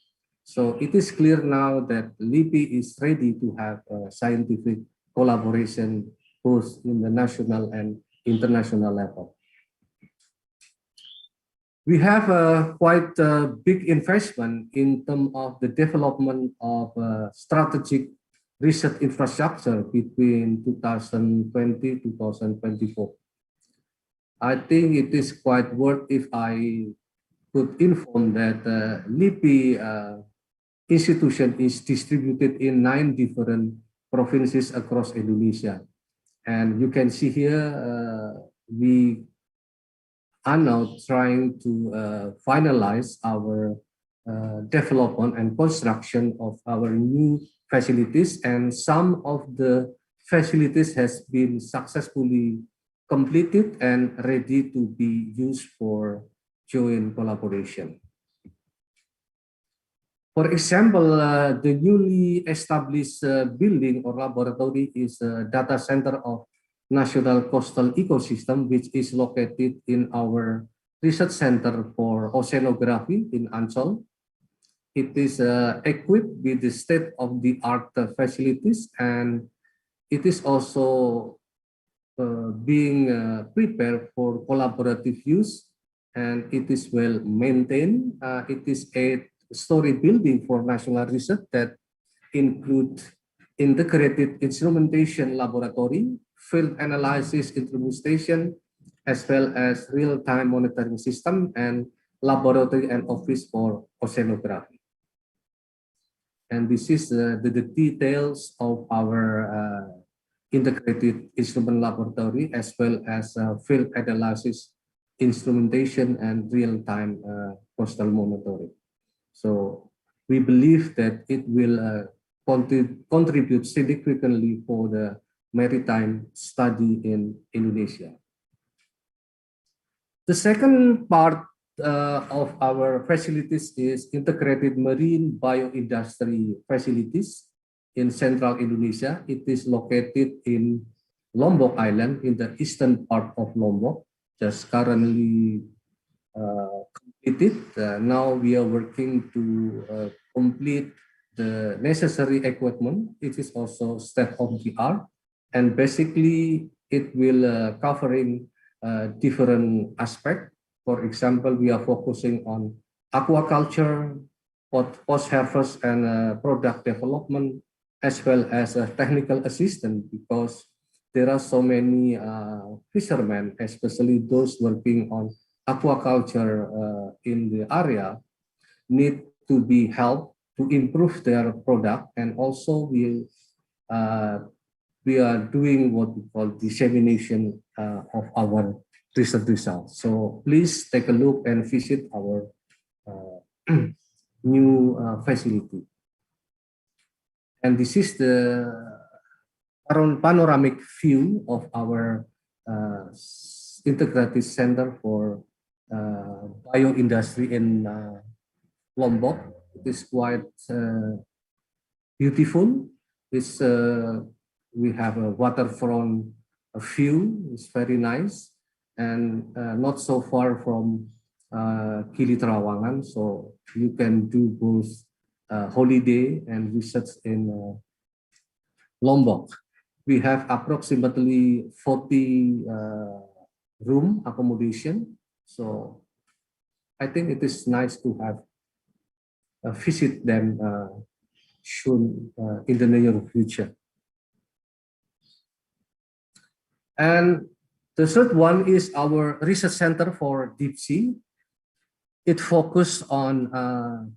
So it is clear now that LIPI is ready to have scientific collaboration both in the national and international level. We have quite a big investment in terms of the development of strategic research infrastructure between 2020-2024. I think it is quite worth if I could inform that LIPI institution is distributed in 9 different provinces across Indonesia. And you can see here, we are now trying to finalize our development and construction of our new facilities, and some of the facilities has been successfully completed and ready to be used for joint collaboration. For example, the newly established building or laboratory is a data center of National Coastal Ecosystem, which is located in our research center for oceanography in Ancol. It is equipped with the state-of-the-art facilities, and it is also being prepared for collaborative use, and it is well maintained. It is a story building for national research that include integrated instrumentation laboratory, field analysis instrumentation, as well as real-time monitoring system and laboratory and office for oceanography. And this is the details of our integrated instrument laboratory, as well as field analysis instrumentation and real-time coastal monitoring. So we believe that it will contribute significantly for the maritime study in Indonesia. The second part of our facilities is integrated marine bioindustry facilities in central Indonesia. It is located in Lombok Island, in the eastern part of Lombok, just currently completed. Now we are working to complete the necessary equipment. It is also state-of-the-art, and basically it will covering different aspects. For example, we are focusing on aquaculture, post-harvest and product development, as well as technical assistance, because there are so many fishermen, especially those working on aquaculture in the area, need to be helped to improve their product. And also we are doing what we call dissemination of our research results. So please take a look and visit our new facility. And this is the panoramic view of our integrated center for bioindustry in Lombok. It is quite beautiful. It's, we have a waterfront view. It's very nice, and not so far from Gili Trawangan, so you can do both holiday and research in Lombok. We have approximately 40 room accommodation, so I think it is nice to have visit them soon in the near future. And the third one is our research center for deep sea. It focuses on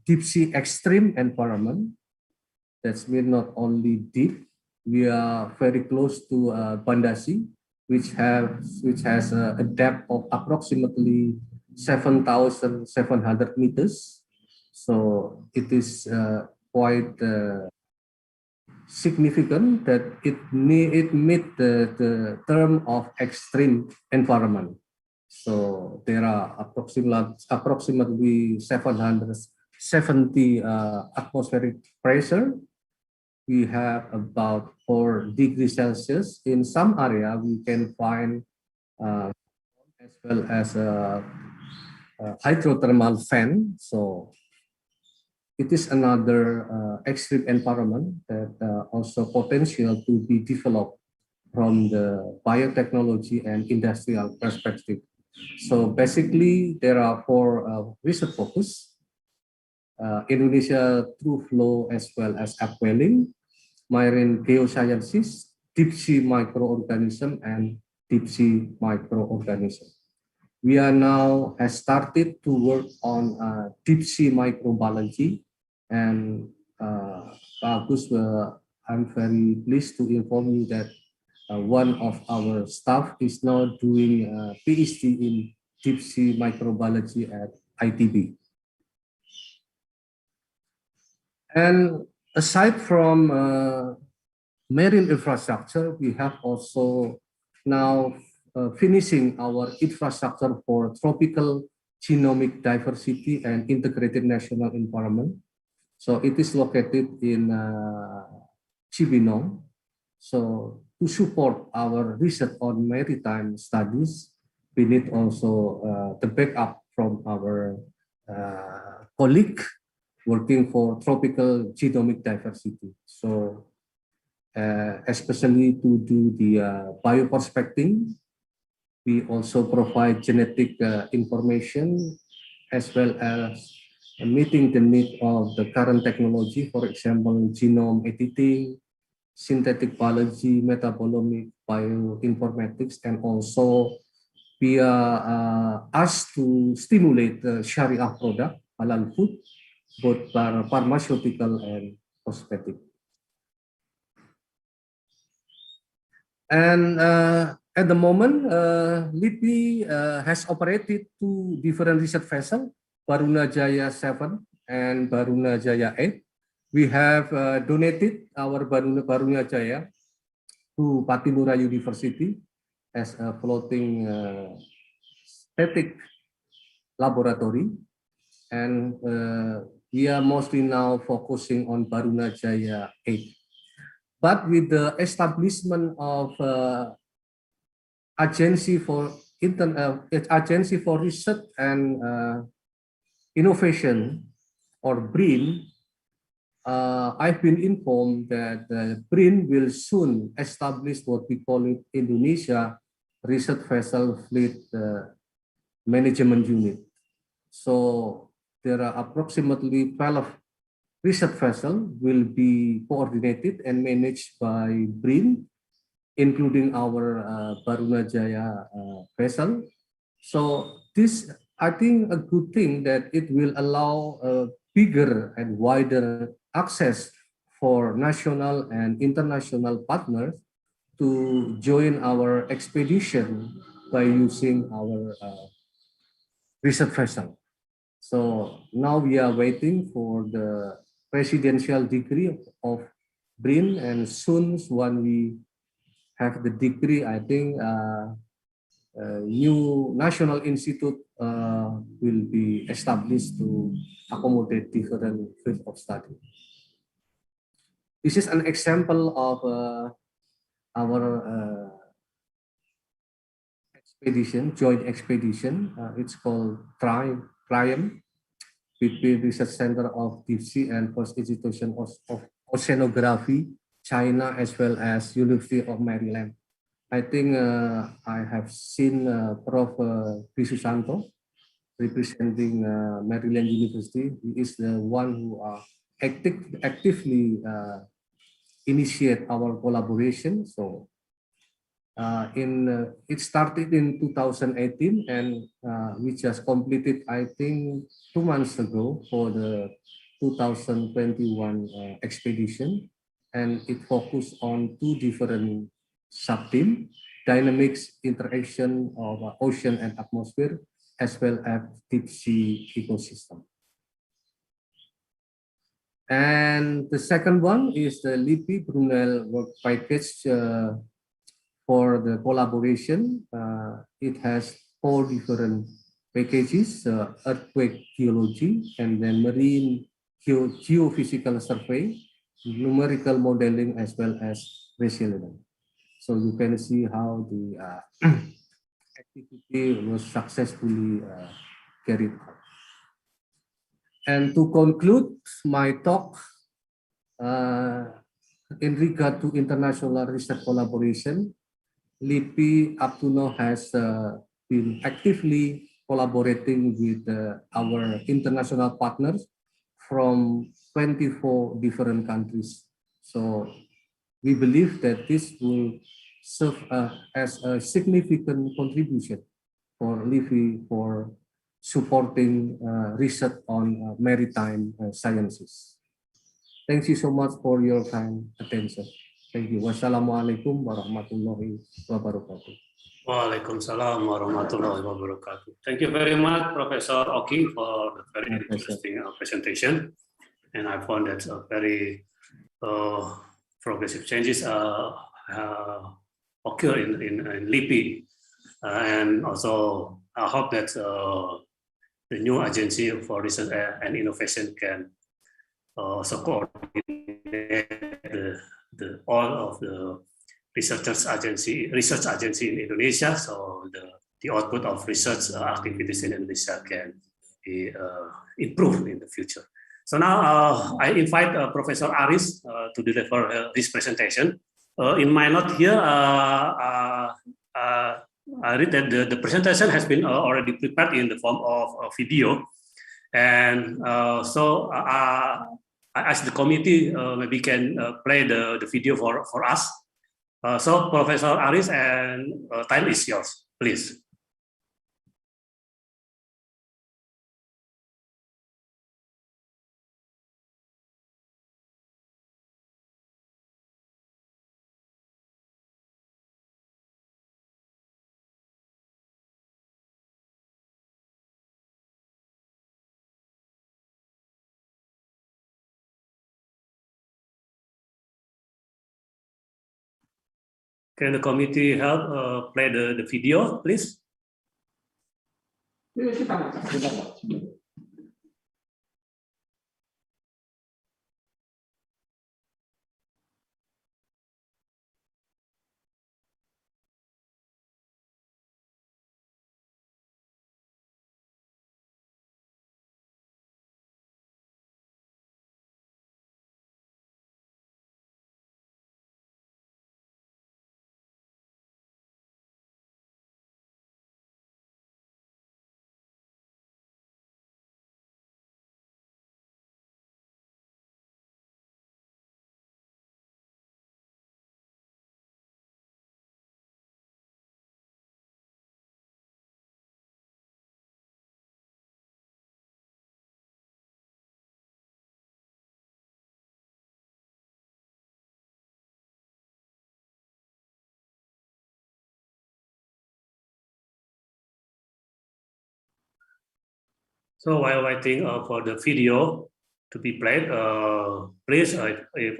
deep sea extreme environment. That's mean not only deep. We are very close to Bandasi, which has a depth of approximately 7,700 meters. So it is quite significant that it meet the term of extreme environment. So there are approximately 770 atmospheric pressure. We have about 4 degrees Celsius. In some area, we can find as well as a hydrothermal fan. So it is another extreme environment that also potential to be developed from the biotechnology and industrial perspective. So basically, there are 4 research focus. Indonesia through flow as well as upwelling, marine geosciences, deep sea microorganism, and deep sea microorganism. We are now has started to work on deep sea microbiology, and Agus, I'm very pleased to inform you that one of our staff is now doing a PhD in deep sea microbiology at ITB. And aside from marine infrastructure, we have also now finishing our infrastructure for tropical genomic diversity and integrated national environment. So it is located in Cibinong. So to support our research on maritime studies, we need also the backup from our colleague working for tropical genomic diversity. So especially to do the bioprospecting, we also provide genetic information as well as meeting the need of the current technology, for example, genome editing, synthetic biology, metabolomic, bioinformatics, and also we are asked to stimulate the Sharia product, halal food, both pharmaceutical and cosmetic. And at the moment, LIPI has operated 2 different research vessels, Baruna Jaya 7 and Baruna Jaya 8. We have donated our Baruna Jaya to Patimura University as a floating static laboratory. And we are mostly now focusing on Baruna Jaya 8. But with the establishment of Agency for Research and Innovation, or BRIN, I've been informed that BRIN will soon establish what we call it Indonesia Research Vessel Fleet Management Unit. So there are approximately 12 research vessels will be coordinated and managed by BRIN, including our Baruna Jaya vessel. So this, I think, a good thing that it will allow a bigger and wider access for national and international partners to join our expedition by using our research vessel. So now we are waiting for the presidential decree of BRIN, and soon when we have the degree, I think new national institute will be established to accommodate different fields of study. This is an example of our expedition, joint expedition. It's called Triumph, between Research Center of Deep Sea and First Institution of Oceanography, China, as well as University of Maryland. I think I have seen Prof. Susanto representing Maryland University. He is the one who actively initiate our collaboration. So it started in 2018, and we just completed, I think, 2 months ago for the 2021 expedition, and it focused on 2 different sub-themes: dynamics interaction of ocean and atmosphere, as well as deep sea ecosystem. And the second one is the LIPI Brunel work package for the collaboration. It has 4 different packages: earthquake geology, and then marine geophysical survey, numerical modeling, as well as resilience. So you can see how the activity was successfully carried out. And to conclude my talk, in regard to international research collaboration, LIPI up to now has been actively collaborating with our international partners from 24 different countries. So we believe that this will serve as a significant contribution for LIPI for supporting research on maritime sciences. Thank you so much for your kind attention. Thank you. Wassalamualaikum warahmatullahi wabarakatuh. Waalaikumsalam warahmatullahi wabarakatuh. Thank you very much, Professor Oki, for the very interesting presentation. And I found that very progressive changes occur in LIPI. And also, I hope that the new agency for research and innovation can also coordinate all of the research agency in Indonesia, so the output of research activities in Indonesia can be improved in the future. So now I invite Professor Aris to deliver his presentation. In my note here, I read that the presentation has been already prepared in the form of a video, and so I ask the committee maybe can play the video for us. So Professor Aris, and time is yours, please. Can the committee help play the video, please? So while waiting for the video to be played, please, if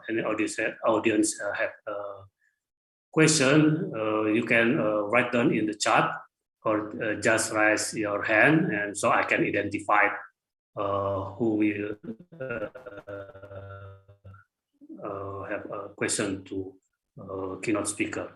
any audience have question, you can write down in the chat, or just raise your hand, and so I can identify who will have a question to keynote speaker.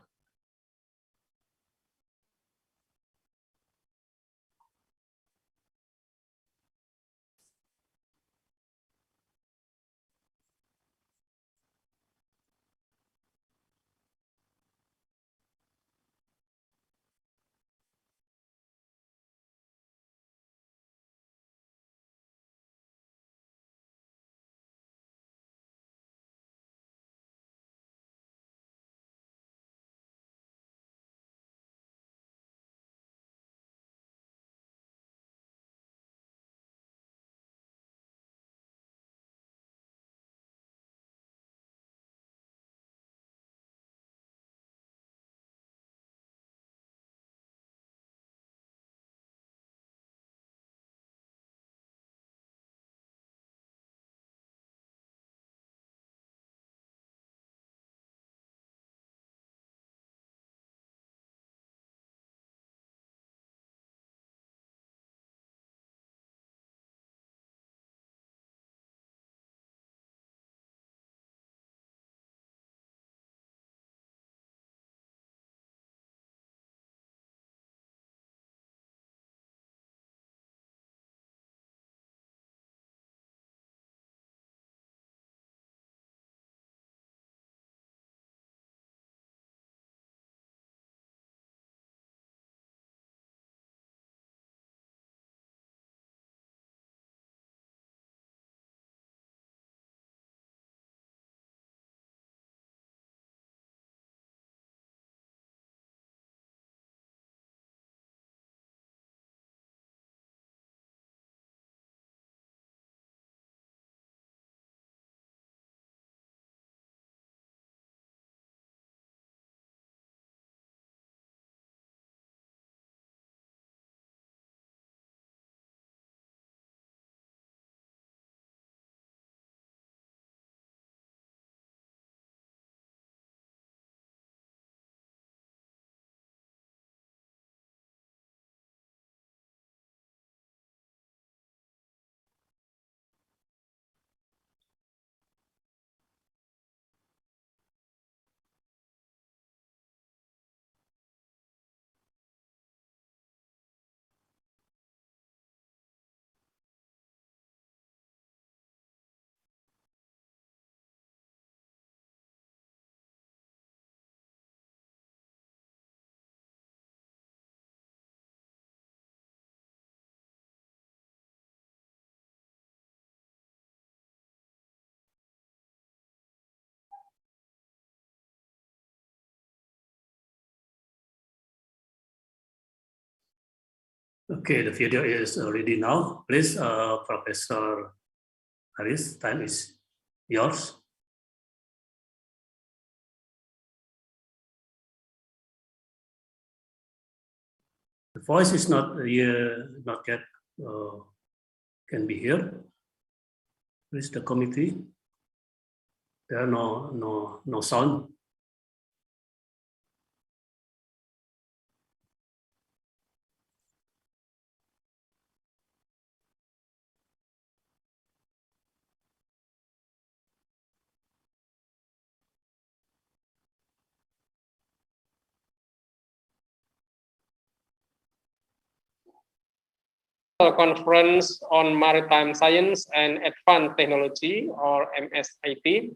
Okay, the video is ready now. Please, Professor Haris, time is yours. The voice is not not yet can be heard. Please, the committee. There are no sound. Conference on Maritime Science and Advanced Technology, or MSAT,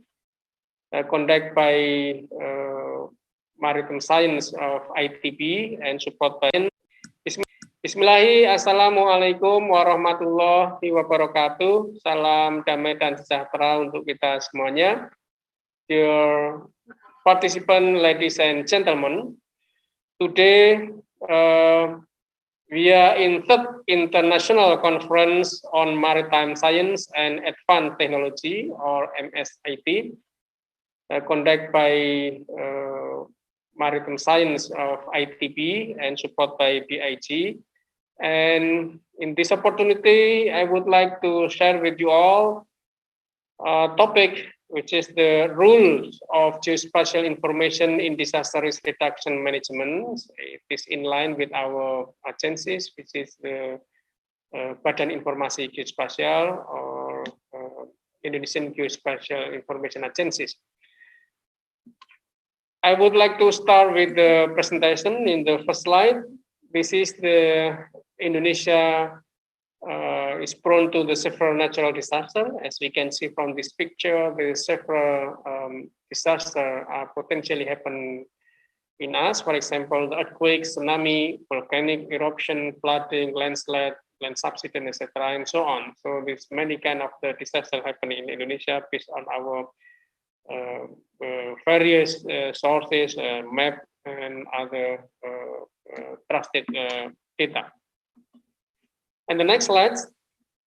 conducted by Maritime Science of ITB and support by Bismillahi, Assalamualaikum warahmatullahi wabarakatuh. Salam damai dan sejahtera untuk kita semuanya. Dear participants, ladies and gentlemen, today we are in third international conference on maritime science and advanced technology, or MSAT, conducted by Maritime Science of ITB and support by BIG. And in this opportunity, I would like to share with you all a topic which is the rules of geospatial information in disaster risk reduction management. It is in line with our agencies, which is the Badan Informasi Geospasial or Indonesian Geospatial Information Agencies. I would like to start with the presentation in the first slide. This is the Indonesia is prone to the several natural disasters. As we can see from this picture, the several disasters are potentially happen in us. For example, the earthquake, tsunami, volcanic eruption, flooding, landslide, land subsidence, etc., and so on. So there's many kind of the disasters happening in Indonesia based on our various sources, map, and other trusted data. And the next slide,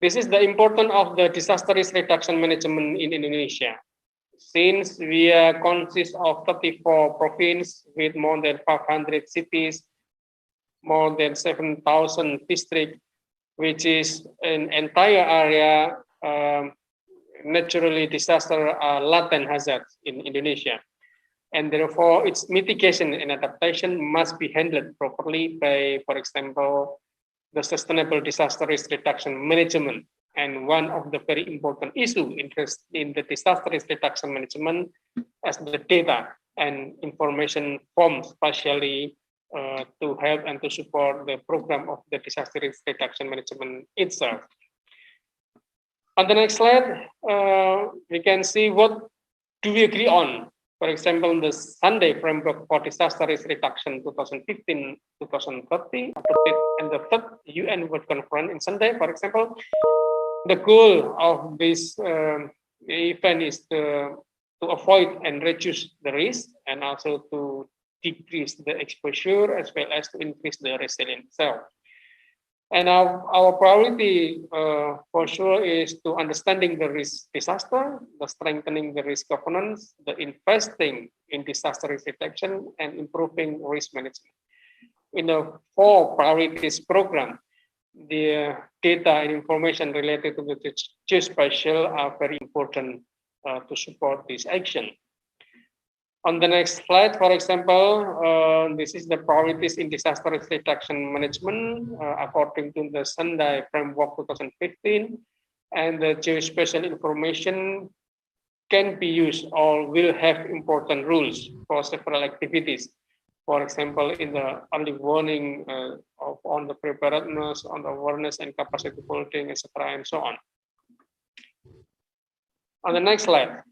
this is the importance of the disaster risk reduction management in Indonesia. Since we consist of 34 provinces with more than 500 cities, more than 7,000 districts, which is an entire area naturally disaster latent hazards in Indonesia. And therefore, its mitigation and adaptation must be handled properly by, for example, the sustainable disaster risk reduction management. And one of the very important issue in the disaster risk reduction management as the data and information forms partially to help and to support the program of the disaster risk reduction management itself. On the next slide, we can see what do we agree on. For example, the Sunday Framework for Disaster Risk Reduction 2015-2030, and the third UN World Conference in Sunday, for example, the goal of this event is to avoid and reduce the risk, and also to decrease the exposure, as well as to increase the resilience itself. And our priority for sure is to understanding the risk disaster, the strengthening the risk governance, the investing in disaster risk reduction, and improving risk management. In the 4 priorities program, the data and information related to the geospatial are very important to support this action. On the next slide, for example, this is the priorities in disaster risk reduction management according to the Sendai Framework 2015, and the geospatial information can be used or will have important rules for several activities. For example, in the early warning on the preparedness, on the awareness and capacity building, etc., and so on. On the next slide.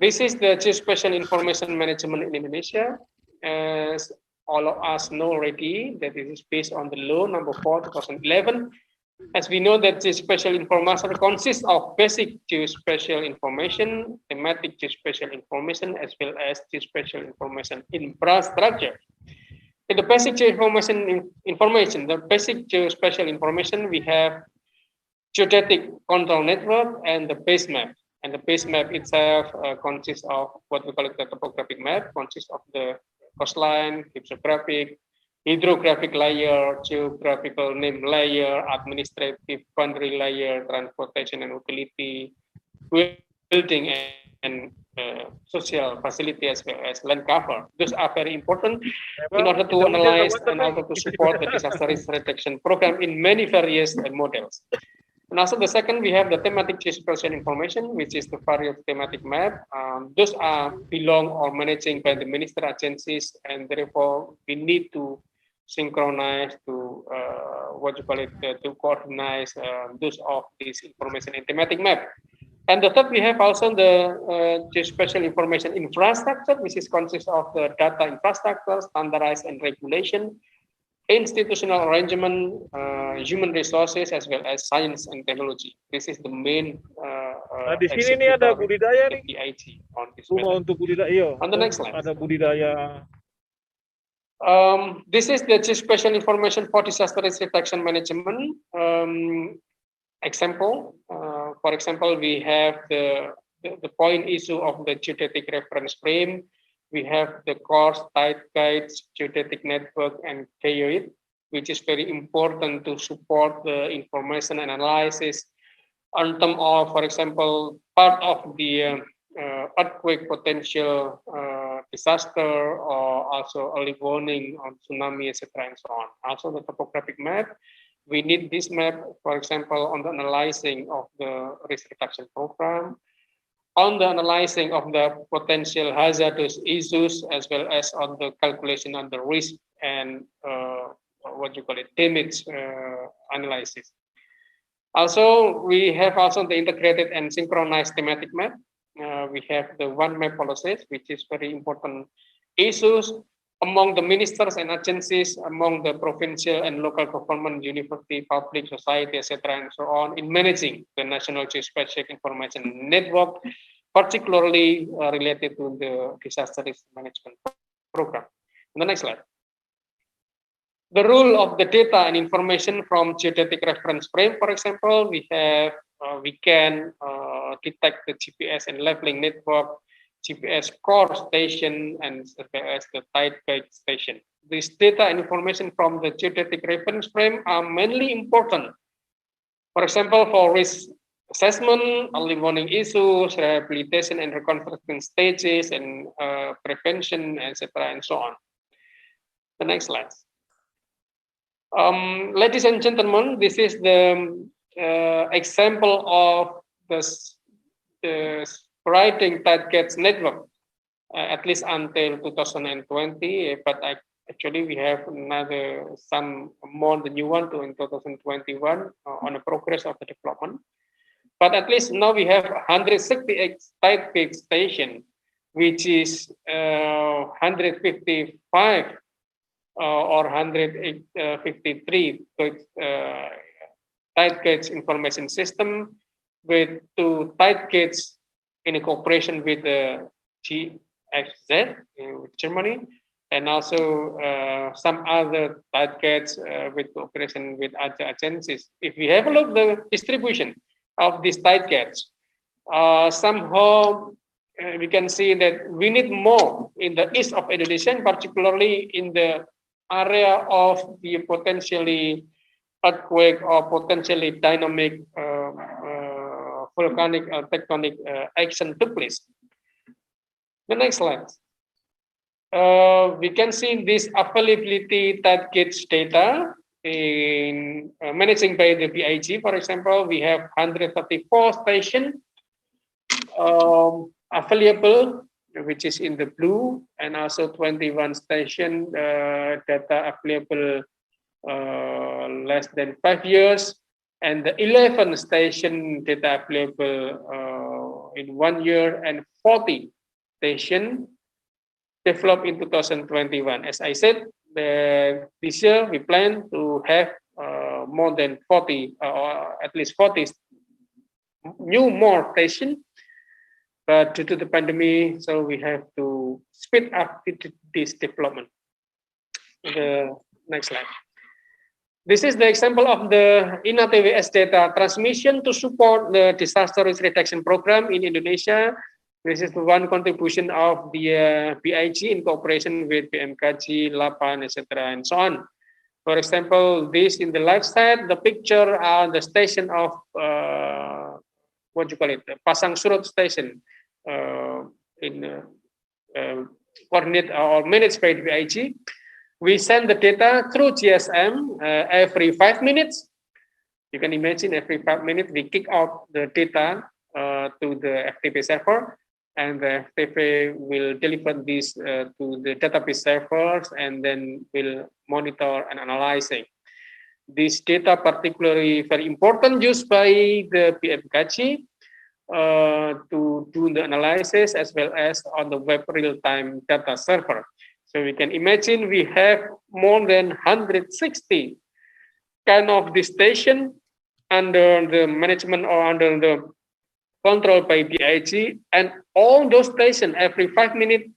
This is the geospatial information management in Indonesia. As all of us know already, that it is based on the law number 4/2011. As we know that geospatial information consists of basic geospatial information, thematic geospatial information, as well as geospatial information infrastructure. In the basic information, the basic geospatial information, we have geodetic control network and the base map. And the base map itself consists of what we call it the topographic map, consists of the coastline, hypsographic, hydrographic layer, geographical name layer, administrative boundary layer, transportation and utility, building and social facility as well as land cover. Those are very important in order to analyze and also to support the disaster risk reduction program in many various models. And also the second, we have the thematic geospatial information, which is the various thematic map. Those are belong or managing by the minister agencies, and therefore we need to synchronize to what you call it to coordinate those of this information in thematic map. And the third, we have also the geospatial information infrastructure, which is consists of the data infrastructure, standardized and regulation, institutional arrangement, human resources, as well as science and technology. This is the main Nah, di sini nih ada budidaya nih. on this Rumah untuk budidaya. On the next slide. Ada budidaya. This is the geospatial information for disaster risk reduction management. Example, for example, we have the point issue of the geodetic reference frame. We have the course, tide guides, geodetic network, and geoid, which is very important to support the information analysis on terms of, for example, part of the earthquake potential disaster, or also early warning on tsunami, etc., and so on. Also the topographic map. We need this map, for example, on the analyzing of the risk reduction program, on the analyzing of the potential hazardous issues, as well as on the calculation on the risk and what you call it, damage analysis. Also, we have also the integrated and synchronized thematic map. We have the one map policies, which is very important issues among the ministers and agencies, among the provincial and local government, university, public society, etc., and so on, in managing the national geospatial information network, particularly related to the disaster risk management program. On the next slide. The role of the data and information from geodetic reference frame, for example, we can detect the GPS and leveling network, GPS core station, and as well as the tide guide station. This data and information from the geodetic reference frame are mainly important. For example, for risk assessment, early warning issues, rehabilitation and reconstruction stages, and prevention, etc., and so on. The next slide. Ladies and gentlemen, this is the example of the writing tide gauge network, at least until 2020, but actually we have some more the new one in 2021 on the progress of the development. But at least now we have 168 tide gauge station, which is 155 or 153 tide gauge information system with 2 tide gauge in cooperation with the GFZ in Germany, and also some other tide gauge with cooperation with other agencies. If we have a look at the distribution of this tide gauge, somehow we can see that we need more in the east of Indonesia, particularly in the area of the potentially earthquake or potentially dynamic volcanic tectonic action took place. The next slide. We can see this availability tide gauge data in managing by the BIG. For example, we have 134 stations available, which is in the blue, and also 21 station data available less than 5 years, and the 11 station data available in 1 year, and 40 station developed in 2021. As I said, this year we plan to have more than 40 or at least 40 more stations. But due to the pandemic, so we have to speed up this development. the next slide. This is the example of the INA-TWS data transmission to support the disaster risk reduction program in Indonesia. This is the one contribution of the BIG in cooperation with BMKG, LAPAN, etc., and so on. For example, this in the left side, the picture are the station of what you call it, Pasang Surut station in coordinate or managed by the BIG. We send the data through GSM every 5 minutes. You can imagine every 5 minutes we kick out the data to the FTP server, and the FTP will deliver this to the database servers and then will monitor and analyzing. This data particularly very important used by the BMKG to do the analysis as well as on the web real-time data server. So we can imagine we have more than 160 kind of this station under the management or under the control by BIG, and all those stations every 5 minutes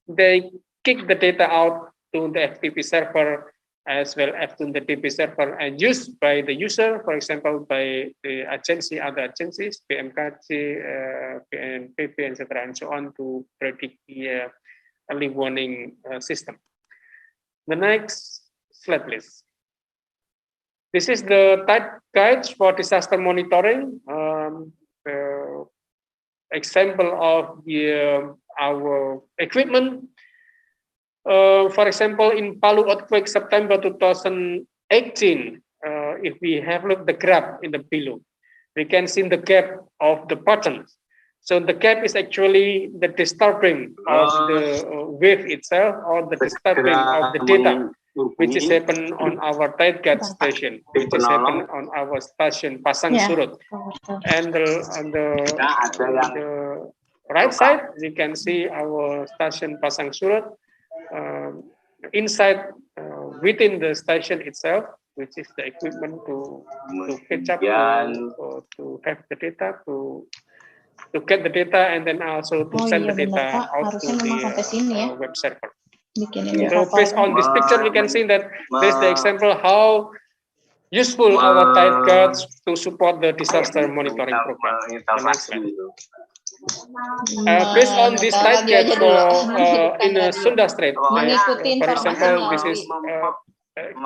they kick the data out to the FTP server as well as to the DB server and used by the user, for example, by the agency, other agencies, BMKG, BNPB, etc., and so on to predict the early warning system. The next slide, please. This is the type guides for disaster monitoring. Example of our equipment. For example, in Palu earthquake September 2018, if we have looked the graph in the below, we can see the gap of the patterns. So the gap is actually the disturbing of the wave itself or the disturbing of the data, which is happened on our tide gauge station, which is happened on our station Pasang Surut. And on the right side, we can see our station Pasang Surut. Inside, within the station itself, which is the equipment to catch up, to have the data, to get the data, and then also to send the data out to the web server. So based on this picture, we can see that this is the example how useful our tide guards to support the disaster monitoring program. The next slide. Based on this tide guard for in Sunda Strait, for example, this is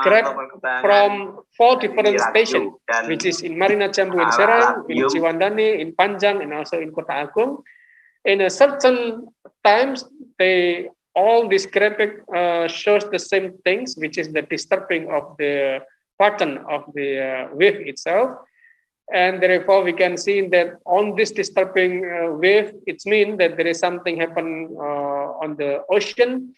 grab from 4 different stations, which is in Marina Jambu in Serang, in Ciwandani, in Panjang, and also in Kota Agung. In a certain times, all this graphic shows the same things, which is the disturbing of the pattern of the wave itself. And therefore, we can see that on this disturbing wave, it means that there is something happen on the ocean,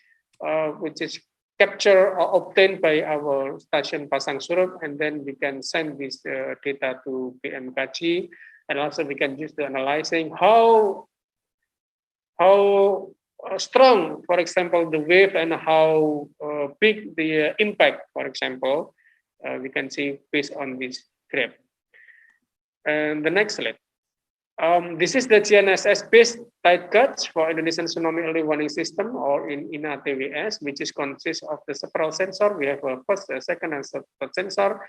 which is captured or obtained by our station Pasang Surut, and then we can send this data to BMKG, and also we can use the analyzing how strong, for example, the wave and how big the impact, for example, we can see based on this graph. And the next slide. This is the GNSS-based tide guards for Indonesian Tsunami Early Warning System, or in INA-TWS, which is consists of the several sensors. We have a first, a second, and third sensor.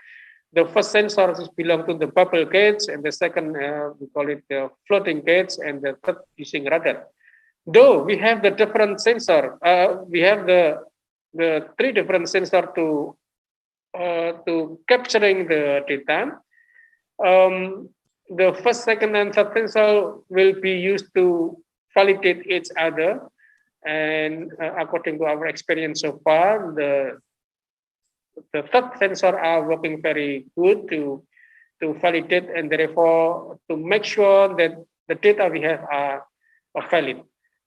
The first sensor belong to the bubble gauge, and the second we call it the floating gauge, and the third using radar. Though we have the different sensor, we have the 3 different sensor to capturing the data. The first, second, and third sensor will be used to validate each other, and according to our experience so far, the third sensor are working very good to validate, and therefore to make sure that the data we have are valid.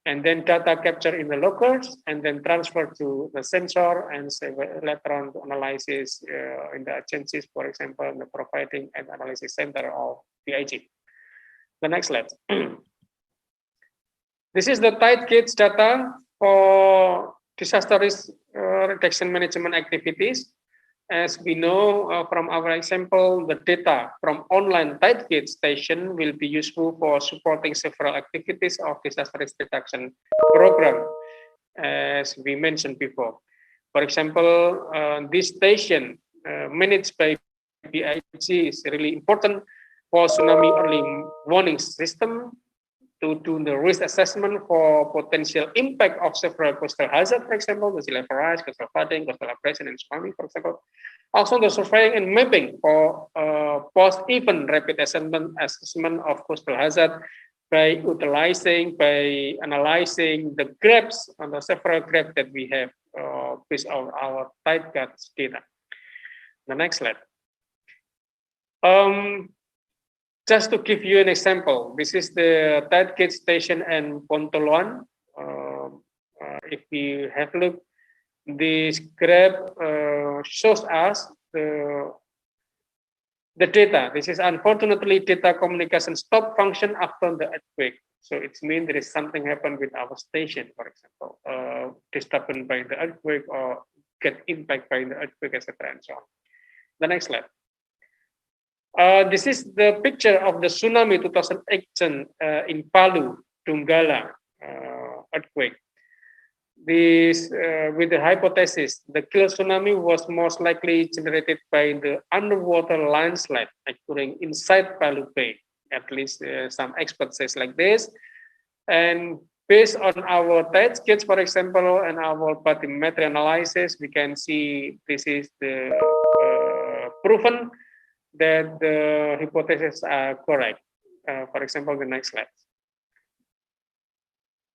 And then data captured in the lockers and then transferred to the sensor and later on to analysis in the agencies, for example, in the providing and analysis center of BIG. The next slide. This is the tide gauge data for disaster risk reduction management activities. As we know from our example, the data from online tide gauge station will be useful for supporting several activities of disaster risk reduction program, as we mentioned before. For example, this station managed by PIG is really important for tsunami early warning system to do the risk assessment for potential impact of several coastal hazards, for example, the sea level rise, coastal flooding, coastal abrasion, and tsunami, for example. Also, the surveying and mapping for post-event rapid assessment of coastal hazard by analyzing the graphs and the several graphs that we have based on our tide gauge data. The next slide. Just to give you an example, this is the tide gauge station in Pontoluan. If we have a look, this graph shows us the data. This is unfortunately data communication stop function after the earthquake. So it means there is something happened with our station, for example, disturbed by the earthquake or get impacted by the earthquake, etc. and so on. The next slide. This is the picture of the tsunami 2008 in Palu, Donggala earthquake. This, with the hypothesis, the killer tsunami was most likely generated by the underwater landslide occurring inside Palu Bay. At least some experts say like this. And based on our tide gauge, for example, and our bathymetry analysis, we can see this is the proven that the hypotheses are correct. For example, the next slide.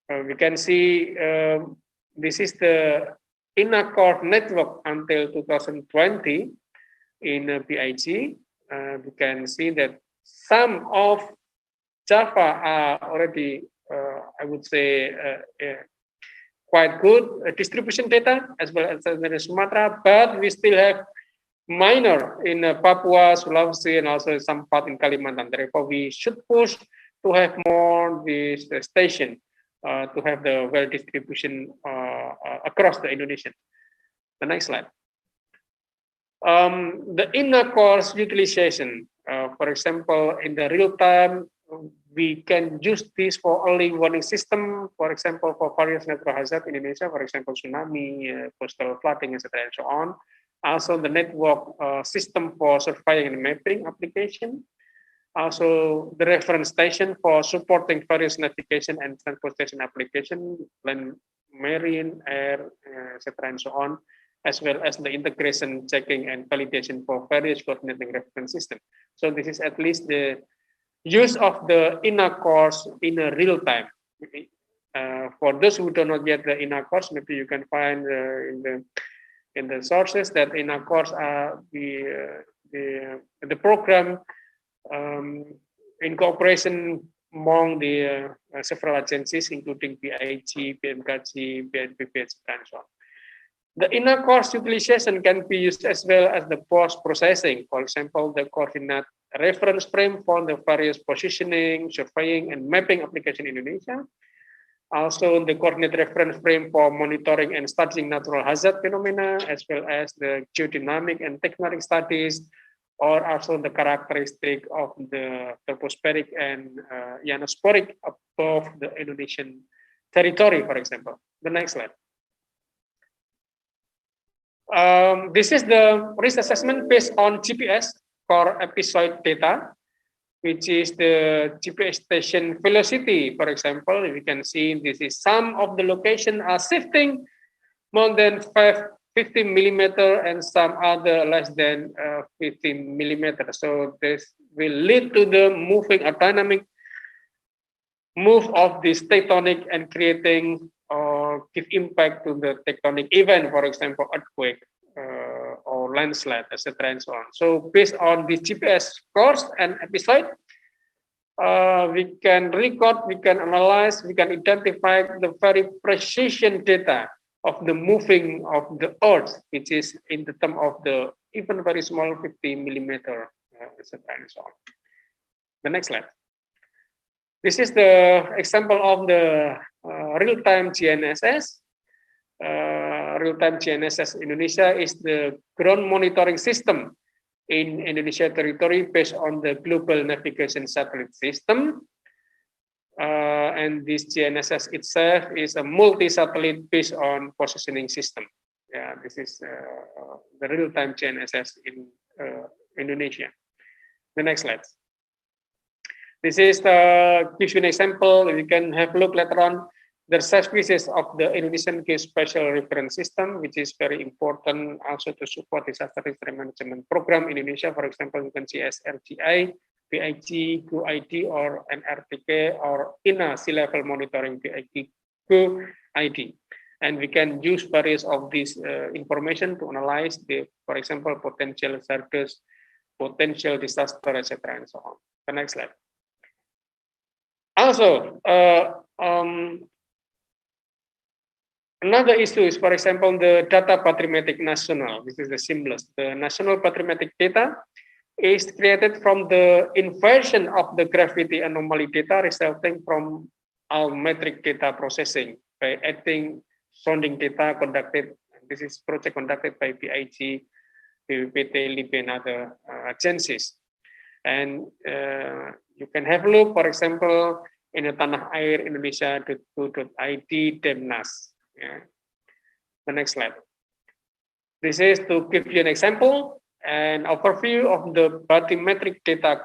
We can see this is the inner core network until 2020 in PIG. We can see that some of Java are already, I would say, quite good distribution data as well as in Sumatra, but we still have minor in Papua, Sulawesi, and also some part in Kalimantan. Therefore, we should push to have more this station to have the well distribution across the Indonesia. The next slide. The inner course utilization, for example, in the real time, we can use this for early warning system, for example, for various natural hazards in Indonesia, for example, tsunami, coastal flooding, etc., and so on. Also, the network system for surveying and mapping application. Also, the reference station for supporting various navigation and transportation application, land, marine, air, etc., and so on, as well as the integration, checking, and validation for various coordinating reference system. So this is at least the use of the inner course in a real time. For those who do not get the inner course, maybe you can find in the sources that inner course are the program in cooperation among the several agencies, including PIG, BMKG, BNPB, and so on. The inner course utilization can be used as well as the post-processing. For example, the coordinate reference frame for the various positioning, surveying, and mapping application in Indonesia. Also, the coordinate reference frame for monitoring and studying natural hazard phenomena, as well as the geodynamic and tectonic studies, or also the characteristic of the tropospheric and ionosporic above the Indonesian territory, for example. The next slide. This is the risk assessment based on GPS core episode data, which is the GPS station velocity. For example, we can see this is some of the location are shifting more than 50 millimeter and some other less than 15 millimeter. So this will lead to the moving or dynamic move of this tectonic and creating or give impact to the tectonic event, for example, earthquake or landslide, etc. and so on. So based on the GPS course and episode, we can record, we can analyze, we can identify the very precision data of the moving of the earth, which is in the term of the even very small 50 millimeter, etc. and so on. The next slide. This is the example of the real-time GNSS. Real-time GNSS Indonesia is the ground monitoring system in Indonesia territory based on the global navigation satellite system. And this GNSS itself is a multi-satellite based on positioning system. Yeah, this is the real-time GNSS in Indonesia. The next slide. This is gives you an example. You can have a look later on. The services of the Indonesian Geospatial Reference System, which is very important also to support disaster risk management program in Indonesia. For example, you can see SRGI, PIG, QID, or NRTK, or INA sea level monitoring PIG, QID. And we can use various of these information to analyze the, for example, potential surges, potential disaster, etc., and so on. The next slide. Also, another issue is, for example, the data bathymetric national. This is the simplest. The national bathymetric data is created from the inversion of the gravity anomaly data resulting from almetric data processing by adding sounding data conducted. This is project conducted by PIG, BPPT, LIBI, and other agencies. And you can have a look, for example, in the Tanah Air Indonesia.go.id Demnas. Yeah. The next slide. This is to give you an example, an overview of the bathymetric data.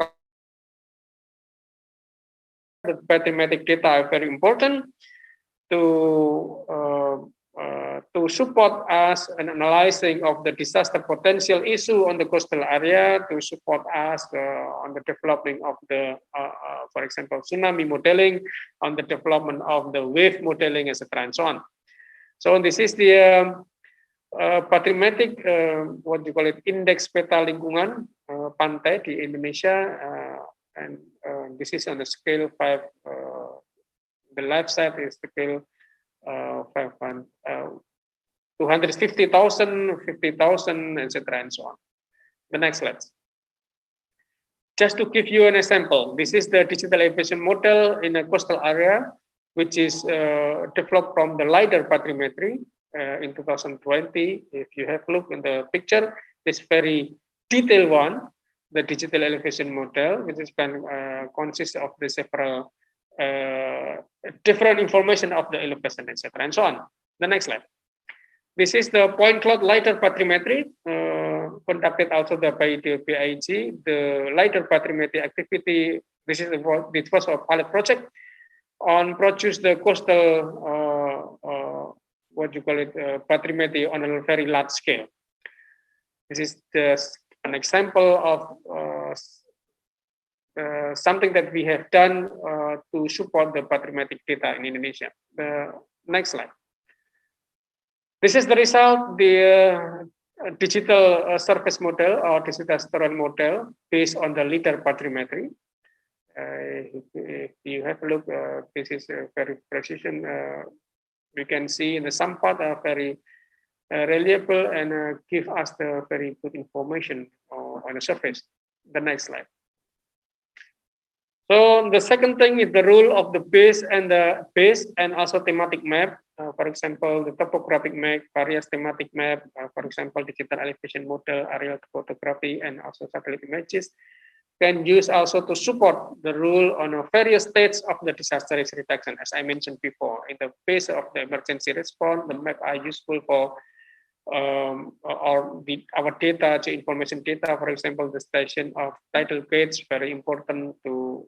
The bathymetric data are very important to support us in analyzing of the disaster potential issue on the coastal area, to support us on the development of the, for example, tsunami modeling, on the development of the wave modeling, etc., and so on. So this is the bathymetric, what you call it, index peta lingkungan pantai di Indonesia, and this is on the scale 5. The left side is scale 250,000, 50,000, etc., and so on. The next slide. Just to give you an example, this is the digital elevation model in a coastal area, which is developed from the LiDAR bathymetry in 2020. If you have a look in the picture, this very detailed one, the digital elevation model, which is consists of the several different information of the elevation, etc., and so on. The next slide. This is the point cloud LiDAR bathymetry conducted also by the PIG. The LiDAR bathymetry activity. This is it was a pilot project on produce the coastal what you call it bathymetry on a very large scale. This is an example of something that we have done to support the bathymetric data in Indonesia. The next slide. This is the result, the digital surface model or digital terrain model based on the LiDAR bathymetry. If you have a look, this is a very precision. We can see in the some part are very reliable and give us the very good information on the surface. The next slide. So the second thing is the role of the base and also thematic map. For example, the topographic map, various thematic map, for example, digital elevation model, aerial photography, and also satellite images can use also to support the role on various states of the disaster risk reduction. As I mentioned before, in the phase of the emergency response, the map are useful for our data, information data, for example, the station of tidal gates, very important to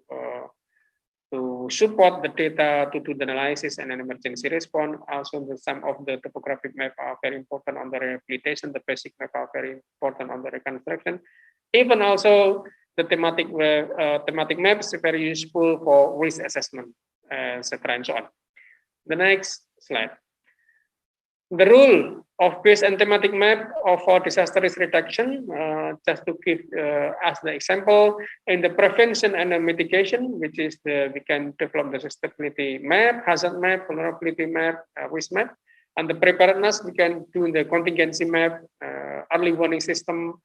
support the data to do the analysis and an emergency response. Also, some of the topographic map are very important on the rehabilitation. The basic map are very important on the reconstruction. Even also the thematic maps are very useful for risk assessment, etc., and so on. The next slide. The rule of base and thematic map for disaster risk reduction, just to give as the example, in the prevention and the mitigation, which is we can develop the stability map, hazard map, vulnerability map, risk map, and the preparedness, we can do the contingency map, early warning system.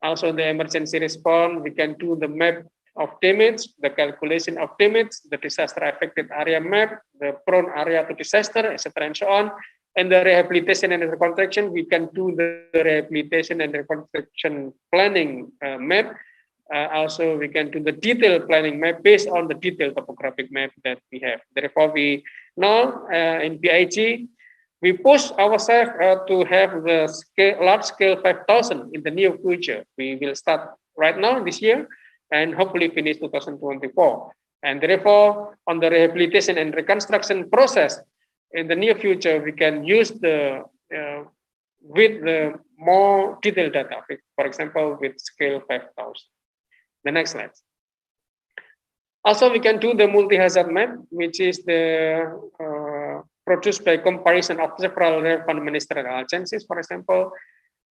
Also the emergency response, we can do the map of damage, the calculation of damage, the disaster affected area map, the prone area to disaster, etc., and so on. And the rehabilitation and reconstruction, we can do the rehabilitation and reconstruction planning map. Also, we can do the detailed planning map based on the detailed topographic map that we have. Therefore, we know in PIG, We push ourselves to have the large scale 5,000 in the near future. We will start right now this year and hopefully finish 2024. And therefore, on the rehabilitation and reconstruction process, in the near future, we can use the with the more detailed data, for example, with scale 5,000. The next slide. Also, we can do the multi-hazard map, which is the produced by comparison of several relevant ministerial agencies. For example,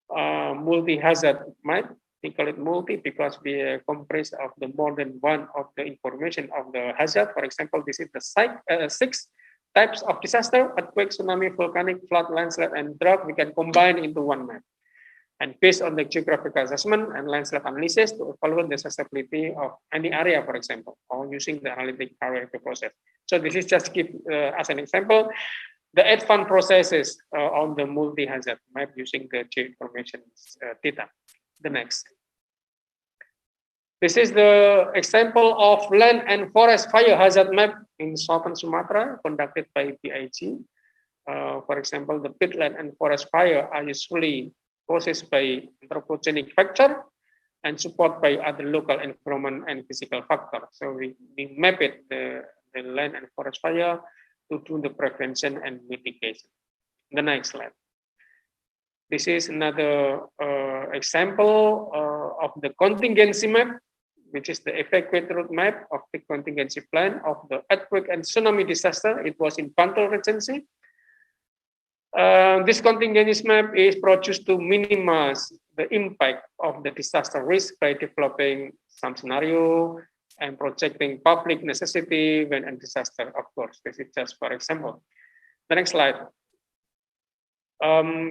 multi-hazard map. We call it multi because we are comprised of the more than one of the information of the hazard. For example, this is the 6 types of disaster: earthquake, tsunami, volcanic, flood, landslide, and drought. We can combine into one map. And based on the geographical assessment and landslide analysis to evaluate the accessibility of any area, for example, or using the analytic parameter process. So this is just give as an example, the advanced processes on the multi-hazard map using the geoinformation data. The next. This is the example of land and forest fire hazard map in southern Sumatra conducted by PIG. For example, the peatland and forest fire are usually caused by anthropogenic factor and support by other local environment and physical factors. So we map it, the land and forest fire, to do the prevention and mitigation. The next slide. This is another example of the contingency map, which is the evacuate route map of the contingency plan of the earthquake and tsunami disaster. It was in Bantul Regency. This contingency map is produced to minimize the impact of the disaster risk by developing some scenario and projecting public necessity when a disaster occurs. This is just for example. The next slide.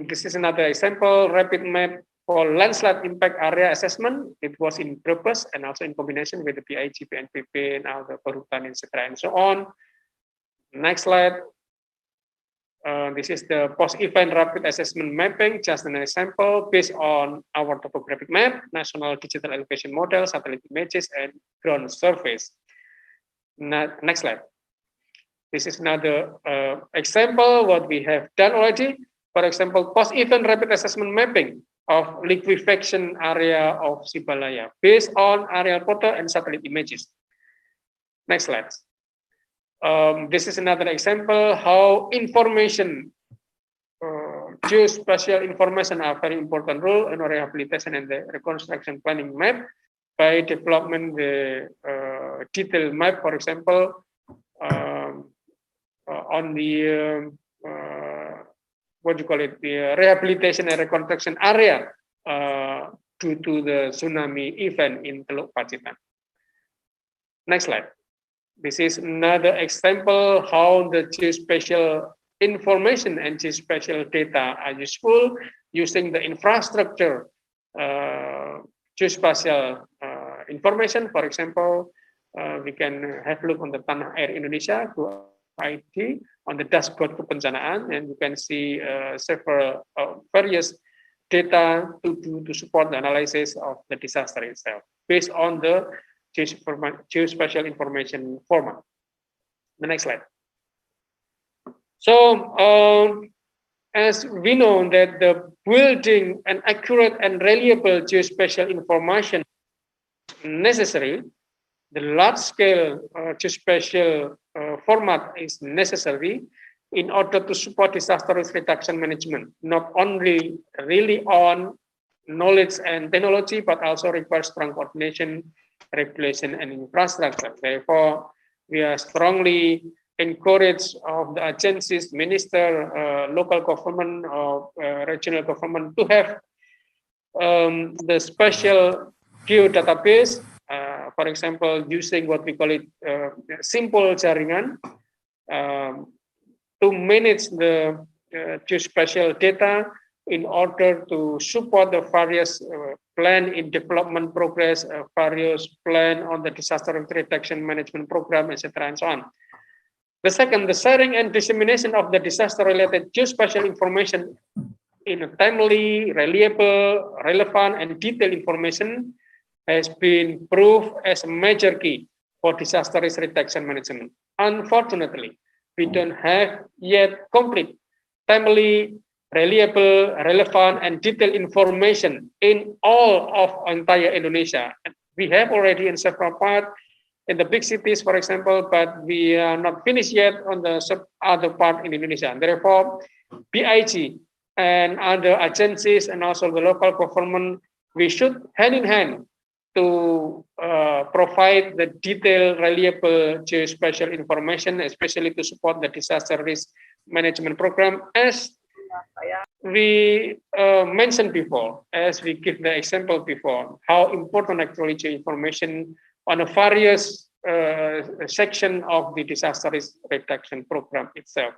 This is another example, rapid map for landslide impact area assessment. It was in purpose and also in combination with the PIG, PNPP, now the Perhutani, etc., and so on. Next slide. This is the post-event rapid assessment mapping, just an example based on our topographic map, national digital elevation model, satellite images, and ground surface. Next slide. This is another example what we have done already. For example, post-event rapid assessment mapping of liquefaction area of Sibalaya based on aerial photo and satellite images. Next slide. This is another example how information, geospatial information are very important role in rehabilitation and the reconstruction planning map by development the detailed map, for example, on the what do you call it, the rehabilitation and reconstruction area due to the tsunami event in Teluk Pacitan. Next slide. This is another example how the geospatial information and geospatial data are useful using the infrastructure geospatial information. For example, we can have a look on the Tanah Air Indonesia ID on the dashboard kebencanaan, and you can see several various data to support the analysis of the disaster itself based on the geospatial information format. The next slide. So as we know that the building an accurate and reliable geospatial information necessary, the large-scale geospatial format is necessary in order to support disaster risk reduction management, not only really on knowledge and technology, but also requires strong coordination, regulation, and infrastructure. Therefore, we are strongly encourage of the agencies, minister, local government, or regional government to have the special geodatabase. For example, using what we call it simple jaringan to manage the geospatial data in order to support the various plan in development progress, various plan on the disaster reduction management program, etc., and so on. The second, the sharing and dissemination of the disaster-related geospatial information in a timely, reliable, relevant, and detailed information has been proved as a major key for disaster risk reduction management. Unfortunately, we don't have yet complete timely, reliable, relevant, and detailed information in all of entire Indonesia. We have already in several parts in the big cities, for example, but we are not finished yet on the other part in Indonesia. Therefore, BIG and other agencies and also the local government, we should hand in hand to provide the detailed, reliable geospatial information, especially to support the disaster risk management program, as we mentioned before, as we give the example before, how important actually geoinformation on a various section of the disaster risk reduction program itself.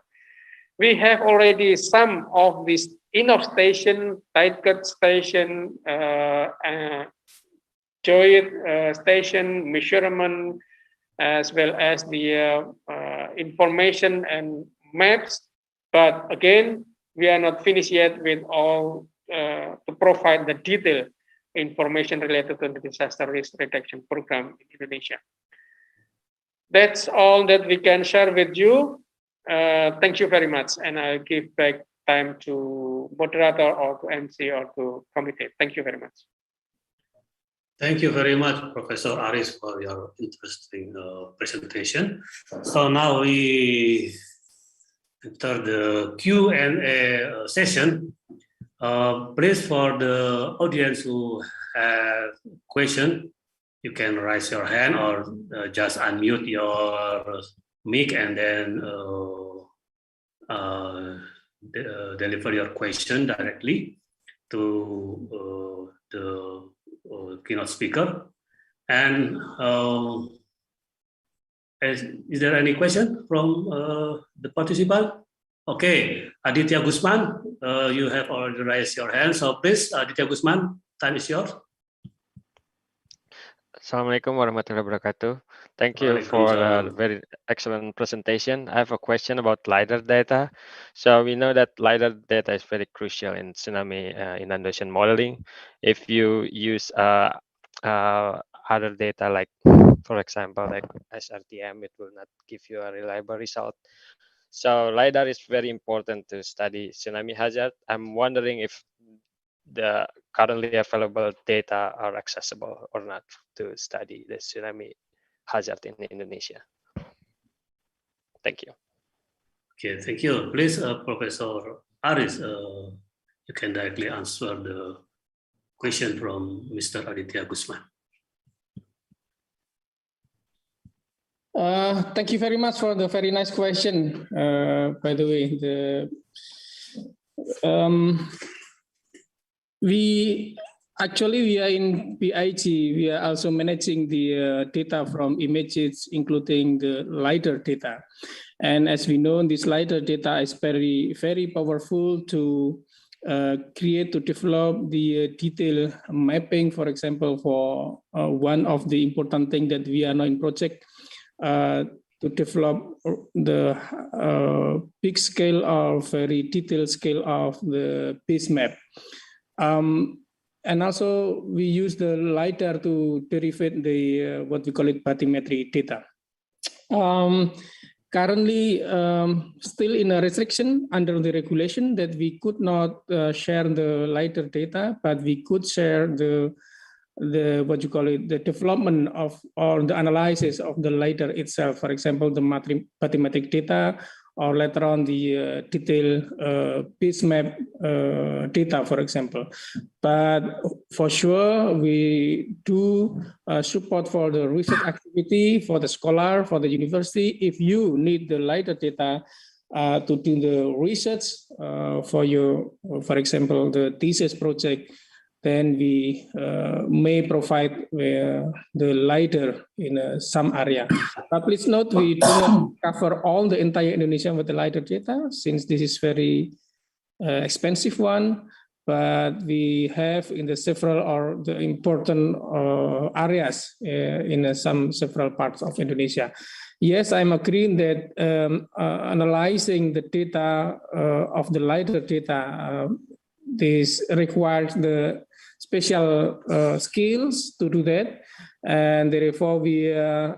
We have already some of these enough station, tight cut station, geoid station, measurement, as well as the information and maps. But again, we are not finished yet with all to provide the detailed information related to the disaster risk reduction program in Indonesia. That's all that we can share with you. Thank you very much, and I'll give back time to moderator or to MC or to committee. Thank you very much. Thank you very much, Professor Aris, for your interesting presentation. So now we enter the Q&A session. Please, for the audience who have question, you can raise your hand or just unmute your mic and then deliver your question directly to the keynote speaker. And is there any question from the participant? Okay, Aditya Gusman, you have already raised your hand, so please, Aditya Gusman, time is yours. Assalamualaikum warahmatullahi wabarakatuh. Thank you for a very excellent presentation. I have a question about LiDAR data. So we know that LiDAR data is very crucial in tsunami inundation modeling. If you use other data, like, for example, like SRTM, it will not give you a reliable result. So LiDAR is very important to study tsunami hazard. I'm wondering if the currently available data are accessible or not to study the tsunami hazard in Indonesia. Thank you. Okay, thank you. Please, Professor Aris, you can directly answer the question from Mr. Aditya Gusman. Thank you very much for the very nice question. By the way, we are in BIG. We are also managing the data from images, including the LiDAR data. And as we know, this LiDAR data is very, very powerful to develop the detailed mapping. For example, for one of the important things that we are now in project to develop the big scale of very detailed scale of the base map. And also we use the LiDAR to derive the what we call it bathymetry data. Currently, still in a restriction under the regulation that we could not share the LiDAR data, but we could share the what you call it, the development of or the analysis of the LiDAR itself. For example, the bathymetric data, or later on the detailed base map data, for example. But for sure, we do support for the research activity, for the scholar, for the university. If you need the LiDAR data to do the research for your, for example, the thesis project, then we may provide the LiDAR in some area. But please note, we do not cover all the entire Indonesia with the LiDAR data, since this is very expensive one. But we have in the several or the important areas in several parts of Indonesia. Yes, I'm agreeing that analyzing the data of the LiDAR data, this requires the special skills to do that, and therefore we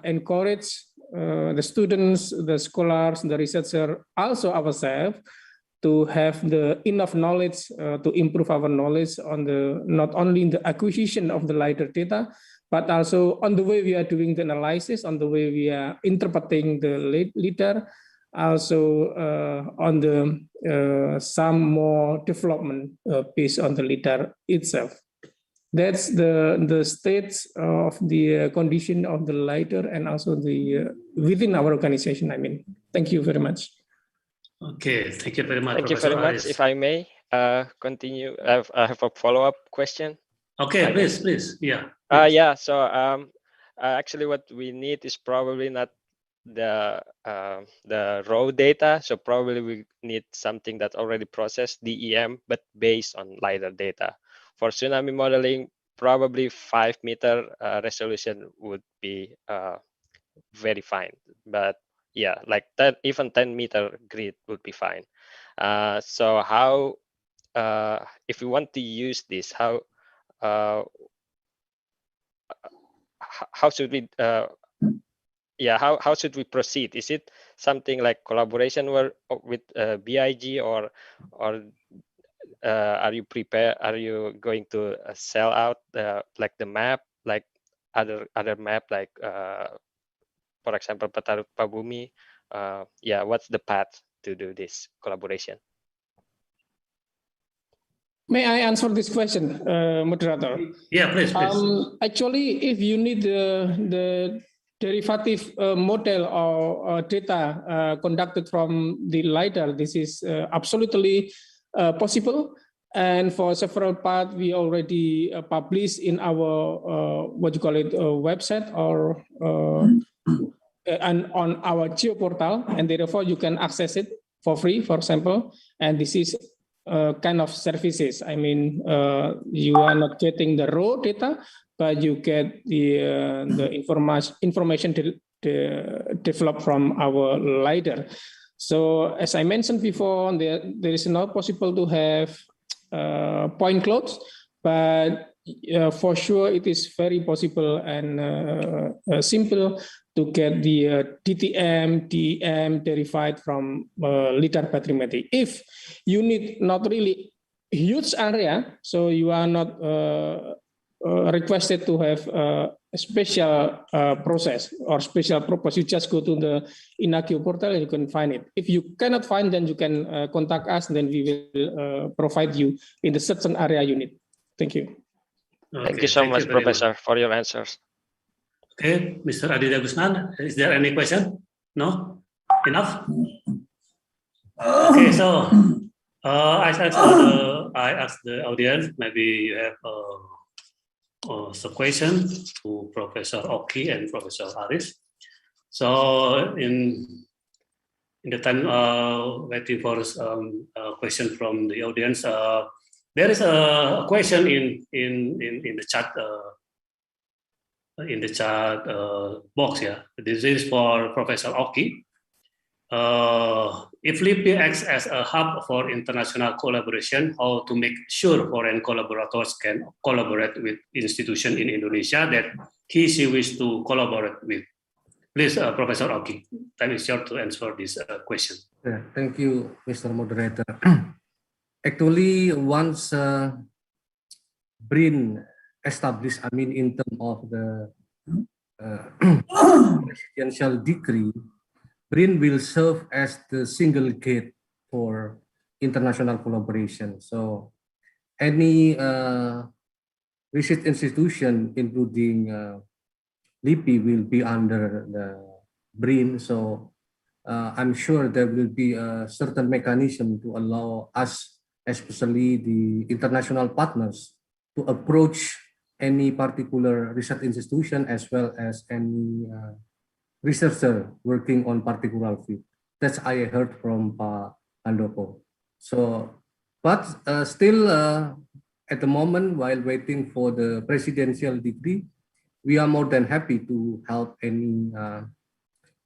encourage the students, the scholars, the researcher, also ourselves, to have the enough knowledge to improve our knowledge on the not only in the acquisition of the LiDAR data, but also on the way we are doing the analysis, on the way we are interpreting the LiDAR, also on the some more development based on the LiDAR itself. That's the state of the condition of the LiDAR and also the within our organization. I mean, thank you very much. Okay, thank you very much. Thank you Professor very much. Aris. If I may continue, I have a follow-up question. Okay, please. Yeah. Yeah. So actually, what we need is probably not the raw data. So probably we need something that already processed DEM, but based on LiDAR data. For tsunami modeling, probably 5-meter resolution would be very fine. But yeah, like that, even 10-meter grid would be fine. So how, if we want to use this, how should we? Yeah, how should we proceed? Is it something like collaboration with BIG, or are you prepared? Are you going to sell out like the map, like other map, like for example Petarut Pabumi? Yeah, what's the path to do this collaboration? May I answer this question, moderator? Yeah, please. Actually, if you need the derivative model or data conducted from the LiDAR, this is absolutely possible. And for several parts, we already published in our website or and on our Geo portal, and therefore you can access it for free, for example. And this is kind of services. I mean, you are not getting the raw data, but you get the information developed from our LiDAR. So as I mentioned before, there is not possible to have point clouds, but for sure it is very possible and simple to get the DTM, DEM derived from LiDAR bathymetry. If you need not really huge area, so you are not requested to have a special process or special purpose, you just go to the Inagio portal and you can find it. If you cannot find, then you can contact us, and then we will provide you in the certain area you need. Thank you. Okay, thank you so much, Professor, for your answers. Okay, Mr. Aditya Gusnan, is there any question? No? Enough? Okay, so I asked the audience, maybe you have some question to Professor Oki and Professor Aris. So in the time waiting for a question from the audience, there is a question in the chat. In the chat box, yeah. This is for Professor Oki. If LIPI acts as a hub for international collaboration, how to make sure foreign collaborators can collaborate with institutions in Indonesia that she wishes to collaborate with? Please, Professor Oki, time is yours to answer this question. Yeah, thank you, Mr. Moderator. Actually, once BRIN established, I mean, in terms of the presidential decree, BRIN will serve as the single gate for international collaboration. So any research institution, including LIPI, will be under the BRIN. So I'm sure there will be a certain mechanism to allow us, especially the international partners, to approach any particular research institution as well as any researcher working on particular field. That's I heard from Pak Handoko. So, but still at the moment, while waiting for the presidential decree, we are more than happy to help any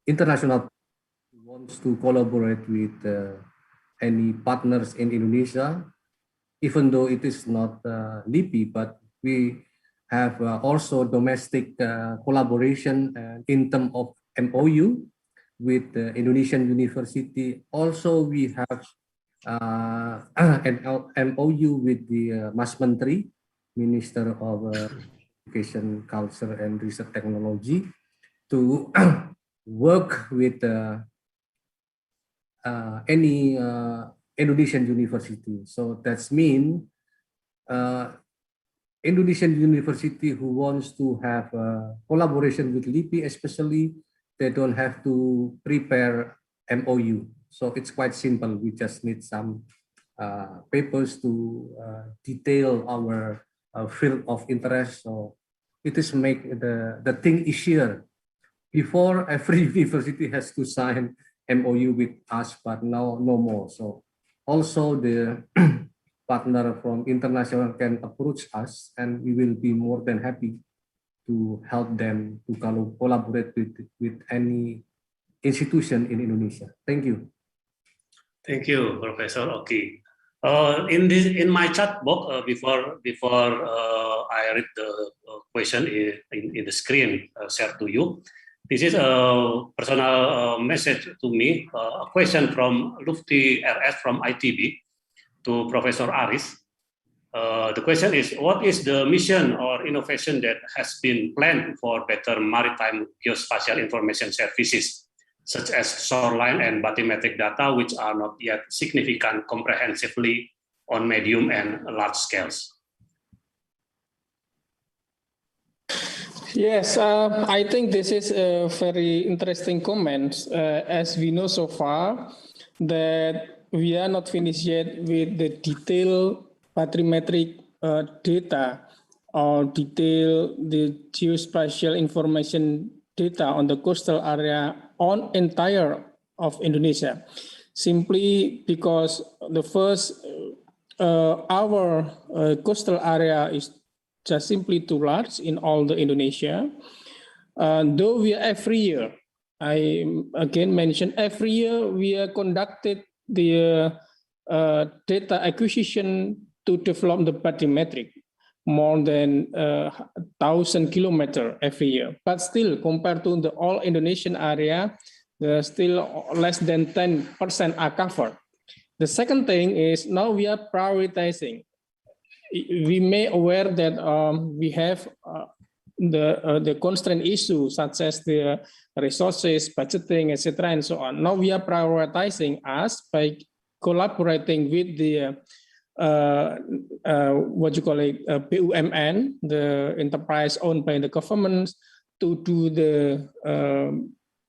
international who wants to collaborate with any partners in Indonesia, even though it is not LIPI, but we have also domestic collaboration in terms of MOU with Indonesian University. Also, we have an MOU with the Mas Menteri, Minister of Education, Culture, and Research Technology, to work with any Indonesian university. So that's mean Indonesian university who wants to have collaboration with LIPI, especially, they don't have to prepare MOU. So it's quite simple. We just need some papers to detail our field of interest. So it is make the thing easier. Before, every university has to sign MOU with us, but now no more. So also the partner from international can approach us, and we will be more than happy to help them to collaborate with any institution in Indonesia. Thank you. Thank you, Professor Oki. In my chat box before I read the question in the screen shared to you, this is a personal message to me, a question from Lufti RS from ITB to Professor Aris. The question is, what is the mission or innovation that has been planned for better maritime geospatial information services, such as shoreline and bathymetric data, which are not yet significant comprehensively on medium and large scales? Yes, I think this is a very interesting comment. As we know so far, that we are not finished yet with the detailed bathymetric data or the geospatial information data on the coastal area on entire of Indonesia, simply because the first our coastal area is just simply too large in all the Indonesia. Though we are every year, I again mention every year we are conducted the data acquisition to develop the bathymetric more than 1,000 kilometers every year. But still, compared to the all Indonesian area, there are still less than 10% are covered. The second thing is now we are prioritizing. We may aware that we have the constraint issue such as the resources, budgeting, etc., and so on. Now we are prioritizing us by collaborating with the BUMN, the enterprise owned by the government, to do the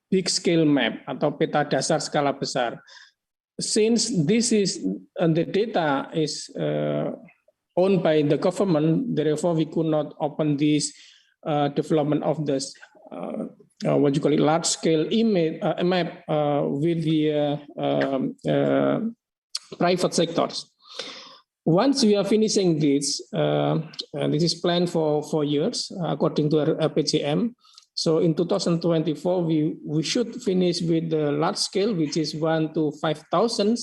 big scale map atau peta dasar skala besar. Since this is the data is owned by the government, therefore we could not open this development of this large scale image map with the private sectors. Once we are finishing this, this is planned for 4 years according to our PGM. So in 2024, we should finish with the large scale, which is 1 to 5,000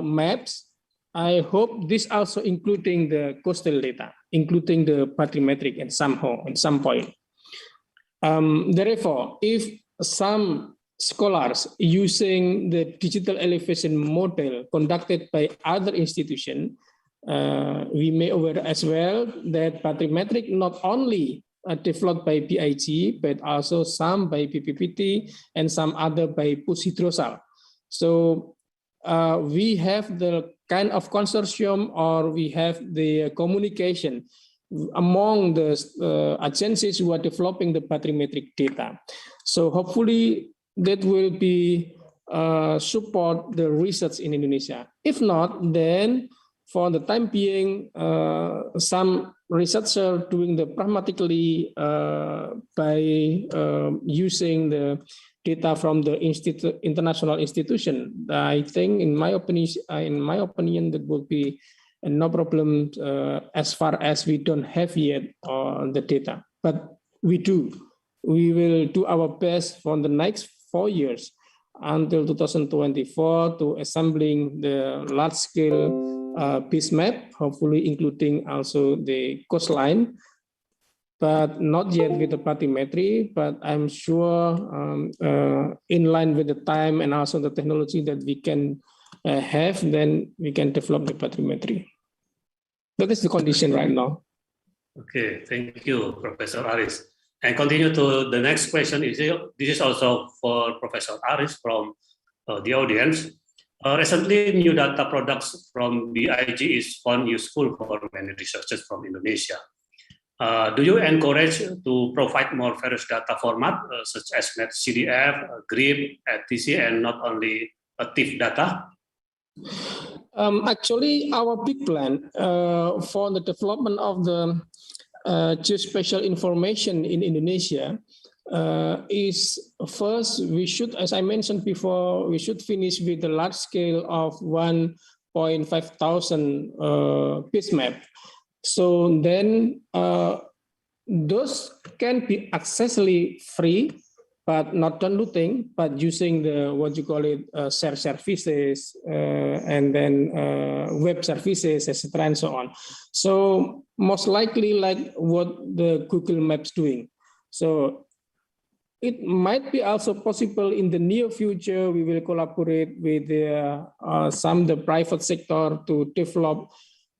maps. I hope this also including the coastal data, including the bathymetric at some point. Therefore, if some scholars using the digital elevation model conducted by other institutions, we may aware as well that bathymetric not only developed by BIG, but also some by BPPT and some other by Pushydrosal. So we have the kind of consortium, or we have the communication among the agencies who are developing the bathymetric data. So hopefully that will be support the research in Indonesia. If not, then for the time being, some researchers doing the pragmatically by using the data from the international institution. I think, in my opinion, that will be no problem as far as we don't have yet the data. But we will do our best for the next 4 years until 2024 to assembling the large-scale piece map, hopefully including also the coastline, but not yet with the bathymetry. But I'm sure in line with the time and also the technology that we can have, then we can develop the bathymetry. That is the condition right now. Okay, thank you, Professor Aris. And continue to the next question. This is also for Professor Aris from the audience. Recently, new data products from BIG is found useful for many researchers from Indonesia. Do you encourage to provide more various data format such as CDF, GRIP, etc., and not only TIFF data? Actually, our big plan for the development of the geospatial information in Indonesia is first, we should, as I mentioned before, we should finish with the large scale of 1,500 piece map. So then those can be accessibly free, but not downloading, but using the what you call it share services and then web services, etc., and so on. So most likely, like what the Google Maps doing. So it might be also possible in the near future. We will collaborate with the private sector to develop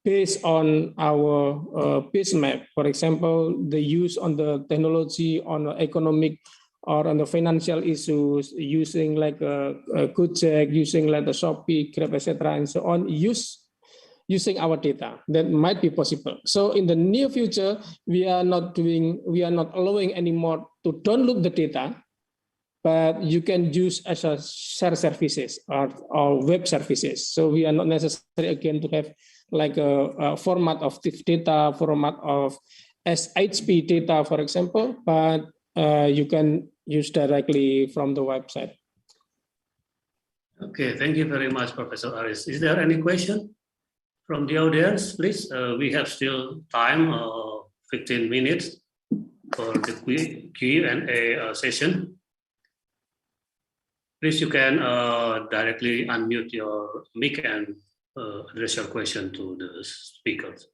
based on our base map. For example, the use on the technology on the economic or on the financial issues, using like a Gojek, using like the Shopee, Grab, etc., and so on, using our data. That might be possible. So in the near future, we are not allowing anymore to download the data, but you can use as a share services or web services. So we are not necessary again to have like a format of TIFF data, format of SHP data, for example, but you can use directly from the website. Okay, thank you very much, Professor Aris. Is there any question from the audience, please? We have still time, 15 minutes for the Q&A session. Please, you can directly unmute your mic and address your question to the speakers.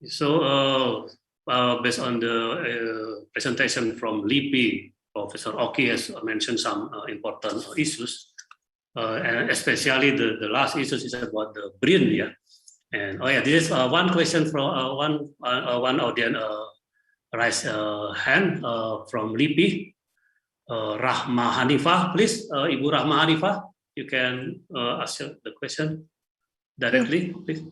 So, based on the presentation from LIPI, Professor Oki has mentioned some important issues, and especially the last issues is about the brain, yeah. And this is one question from one audience raised hand from LIPI, Rahma Hanifah, please, Ibu Rahma Hanifah, you can ask the question directly, please.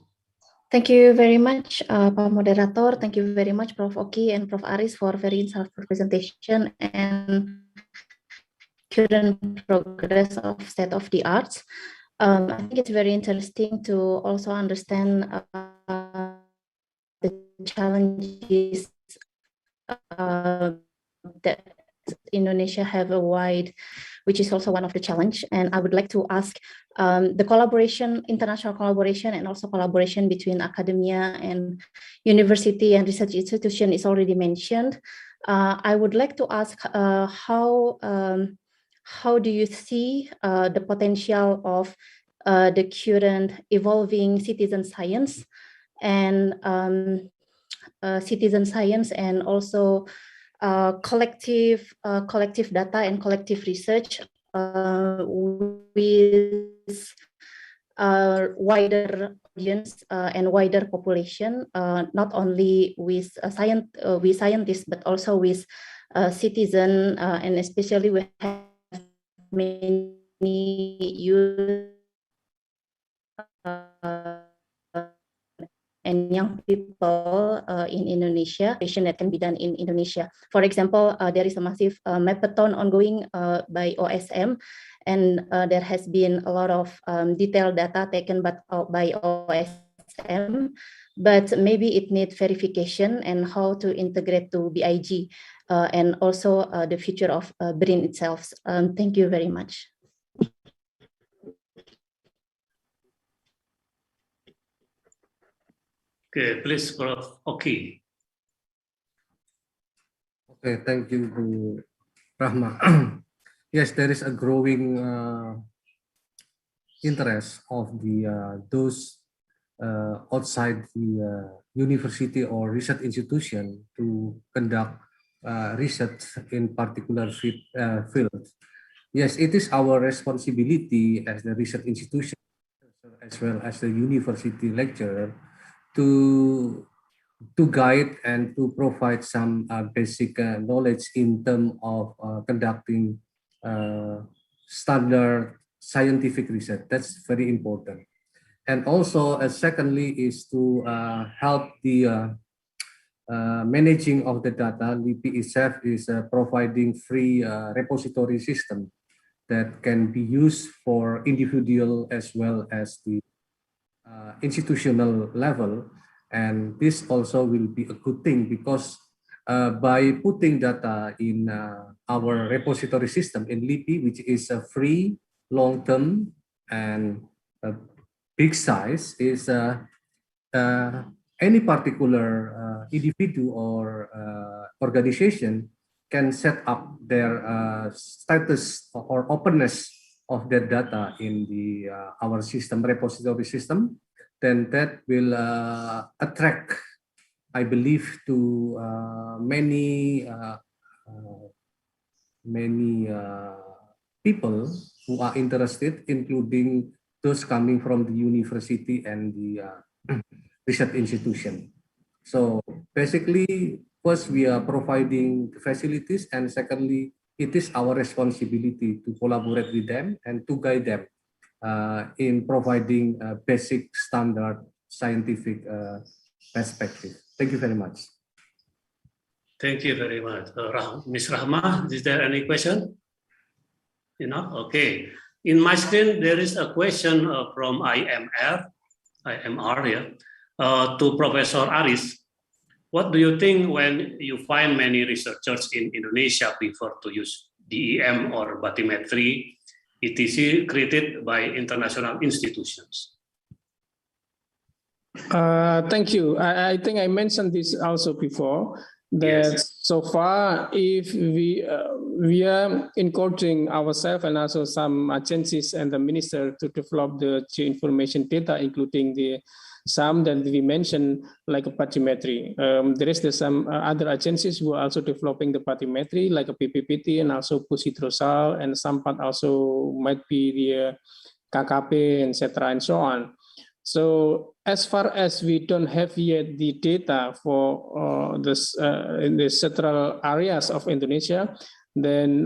Thank you very much, Pak Moderator. Thank you very much, Prof. Oki and Prof. Aris for very insightful presentation and current progress of state of the arts. I think it's very interesting to also understand the challenges that Indonesia have a wide, which is also one of the challenge. And I would like to ask the collaboration, international collaboration, and also collaboration between academia and university and research institution is already mentioned. I would like to ask how do you see the potential of the current evolving citizen science and also collective data and collective research with wider audience and wider population, not only with scientists but also with citizen, and especially we have many youth and young people in Indonesia, that can be done in Indonesia. For example, there is a massive mapathon ongoing by OSM, and there has been a lot of detailed data taken by OSM, but maybe it needs verification and how to integrate to BIG and also the future of BRIN itself. Thank you very much. Okay, please, Prof. Oki. Okay, thank you, Rahma. Yes, there is a growing interest of those outside the university or research institution to conduct research in particular field. Yes, it is our responsibility as the research institution as well as the university lecturer to guide and to provide some basic knowledge in terms of conducting standard scientific research. That's very important. And also, secondly, is to help the managing of the data. LIPI itself is providing free repository system that can be used for individual as well as the institutional level. And this also will be a good thing because by putting data in our repository system in LIPI, which is a free, long-term, and big size, is any particular individual or organization can set up their status or openness of their data in the our system, repository system, then that will attract, I believe, to many people who are interested, including those coming from the university and the research institution. So basically, first we are providing the facilities, and secondly, it is our responsibility to collaborate with them and to guide them in providing basic standard scientific perspective. Thank you very much. Thank you very much. Ms. Rahma, is there any question? Okay. In my screen, there is a question from IMR, yeah, to Professor Aris. What do you think when you find many researchers in Indonesia prefer to use DEM or bathymetry, etc., created by international institutions? Thank you. I think I mentioned this also before, that so far, if we are encouraging ourselves and also some agencies and the minister to develop the geoinformation data, including the some that we mentioned, like a bathymetry. There is some other agencies who are also developing the bathymetry, like a PPPT and also Pusitrosal, and some part also might be the KKP, etc., and so on. So as far as we don't have yet the data for this in the central areas of Indonesia, then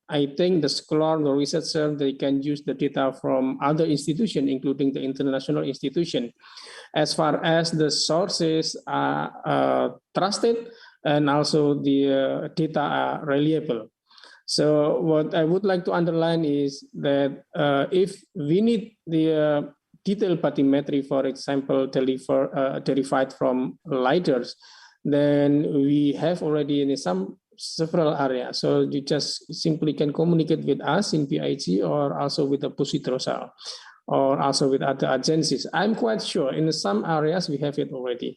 I think the scholar, the researcher, they can use the data from other institutions, including the international institution, as far as the sources are trusted and also the data are reliable. So what I would like to underline is that if we need the detailed bathymetry, for example, derived from LiDARs, then we have already in several areas. So you just simply can communicate with us in PIG or also with the Pusitrosal or also with other agencies. I'm quite sure in some areas we have it already.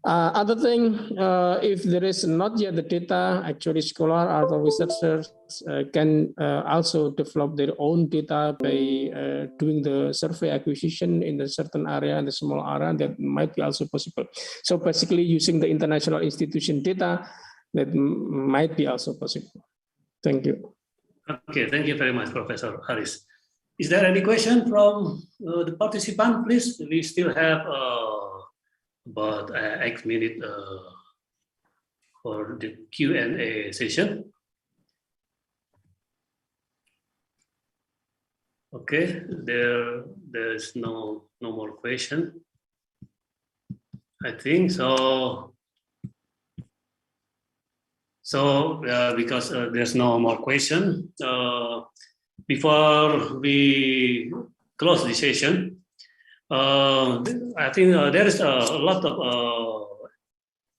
Other thing, if there is not yet the data, actually scholar or researchers can also develop their own data by doing the survey acquisition in a certain area, in the small area, that might be also possible. So basically using the international institution data, that might be also possible. Thank you. Okay, thank you very much, Professor Aris. Is there any question from the participant, please? We still have about 8 minutes for the Q&A session. Okay, there's no more question. I think so. Because there's no more question, before we close the session, I think there is a lot of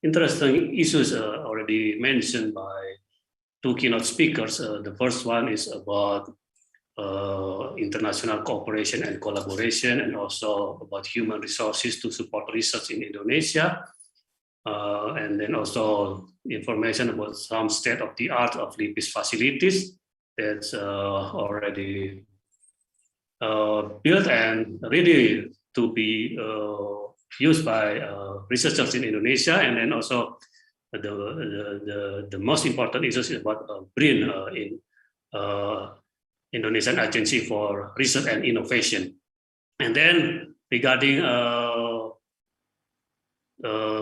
interesting issues already mentioned by two keynote speakers. The first one is about international cooperation and collaboration, and also about human resources to support research in Indonesia. And then also information about some state-of-the-art of LIPI's facilities that's already built and ready to be used by researchers in Indonesia. And then also the most important issues about BRIN in Indonesian Agency for Research and Innovation. And then regarding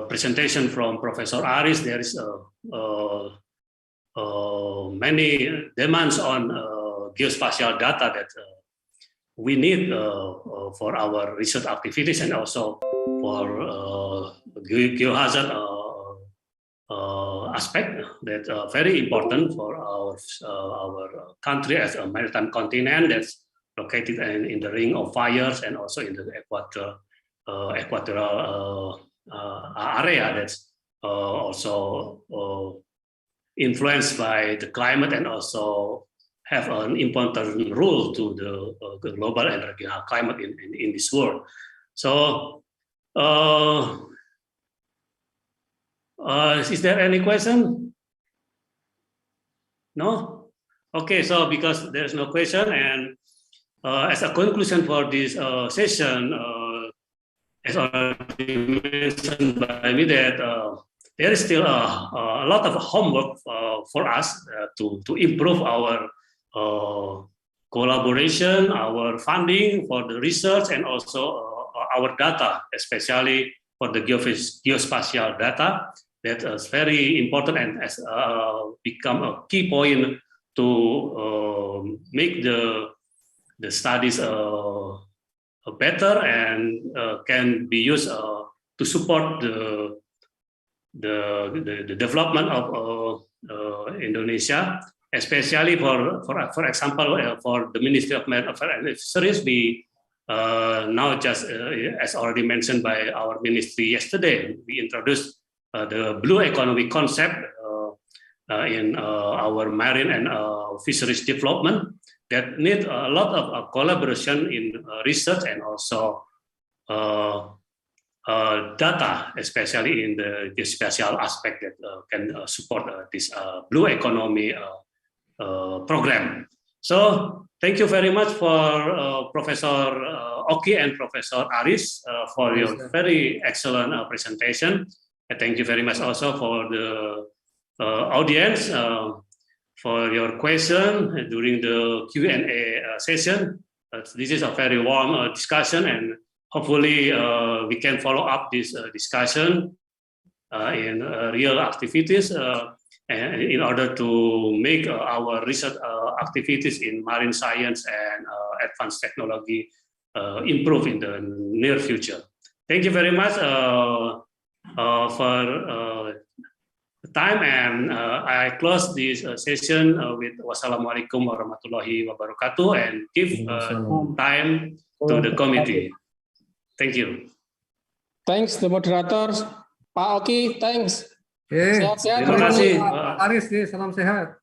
presentation from Professor Aris, there is many demands on geospatial data that we need for our research activities and also for geohazard aspect that very important for our country as a maritime continent that's located in the ring of fires and also in the equatorial area that's also influenced by the climate and also have an important role to the global and regional climate in this world. So, is there any question? No? Okay, so because there's no question, and as a conclusion for this session, as already mentioned by me, that there is still a lot of homework for us to improve our collaboration, our funding for the research, and also our data, especially for the geospatial data. That is very important and has become a key point to make the studies better and can be used to support the development of Indonesia, especially for example, for the Ministry of Marine Affairs and Fisheries. We now just as already mentioned by our ministry yesterday, we introduced the blue economy concept in our marine and fisheries development that need a lot of collaboration in research and also data, especially in the geospatial aspect that can support this blue economy program. So thank you very much for Professor Oki and Professor Aris for your very excellent presentation. And thank you very much also for the audience for your question during the Q&A session. This is a very warm discussion, and hopefully we can follow up this discussion in real activities and in order to make our research activities in marine science and advanced technology improve in the near future. Thank you very much for the time, and I close this session with wassalamualaikum warahmatullahi wabarakatuh and give time to the committee. Thank you. Thanks the moderators. Pak Oki, thanks. Sehat-sehat. Terima kasih. Aris nih, salam sehat.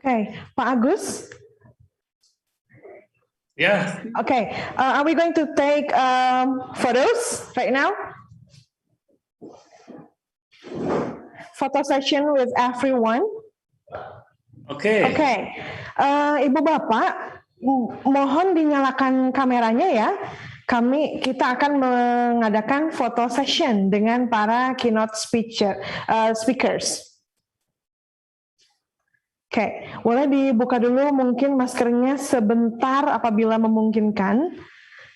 Okay, Pak Agus. Yeah. Okay, are we going to take photos right now? Photo session with everyone. Okay. Okay, Ibu Bapak, mohon dinyalakan kameranya ya. Kita akan mengadakan photo session dengan para keynote speakers. Oke, boleh dibuka dulu mungkin maskernya sebentar apabila memungkinkan.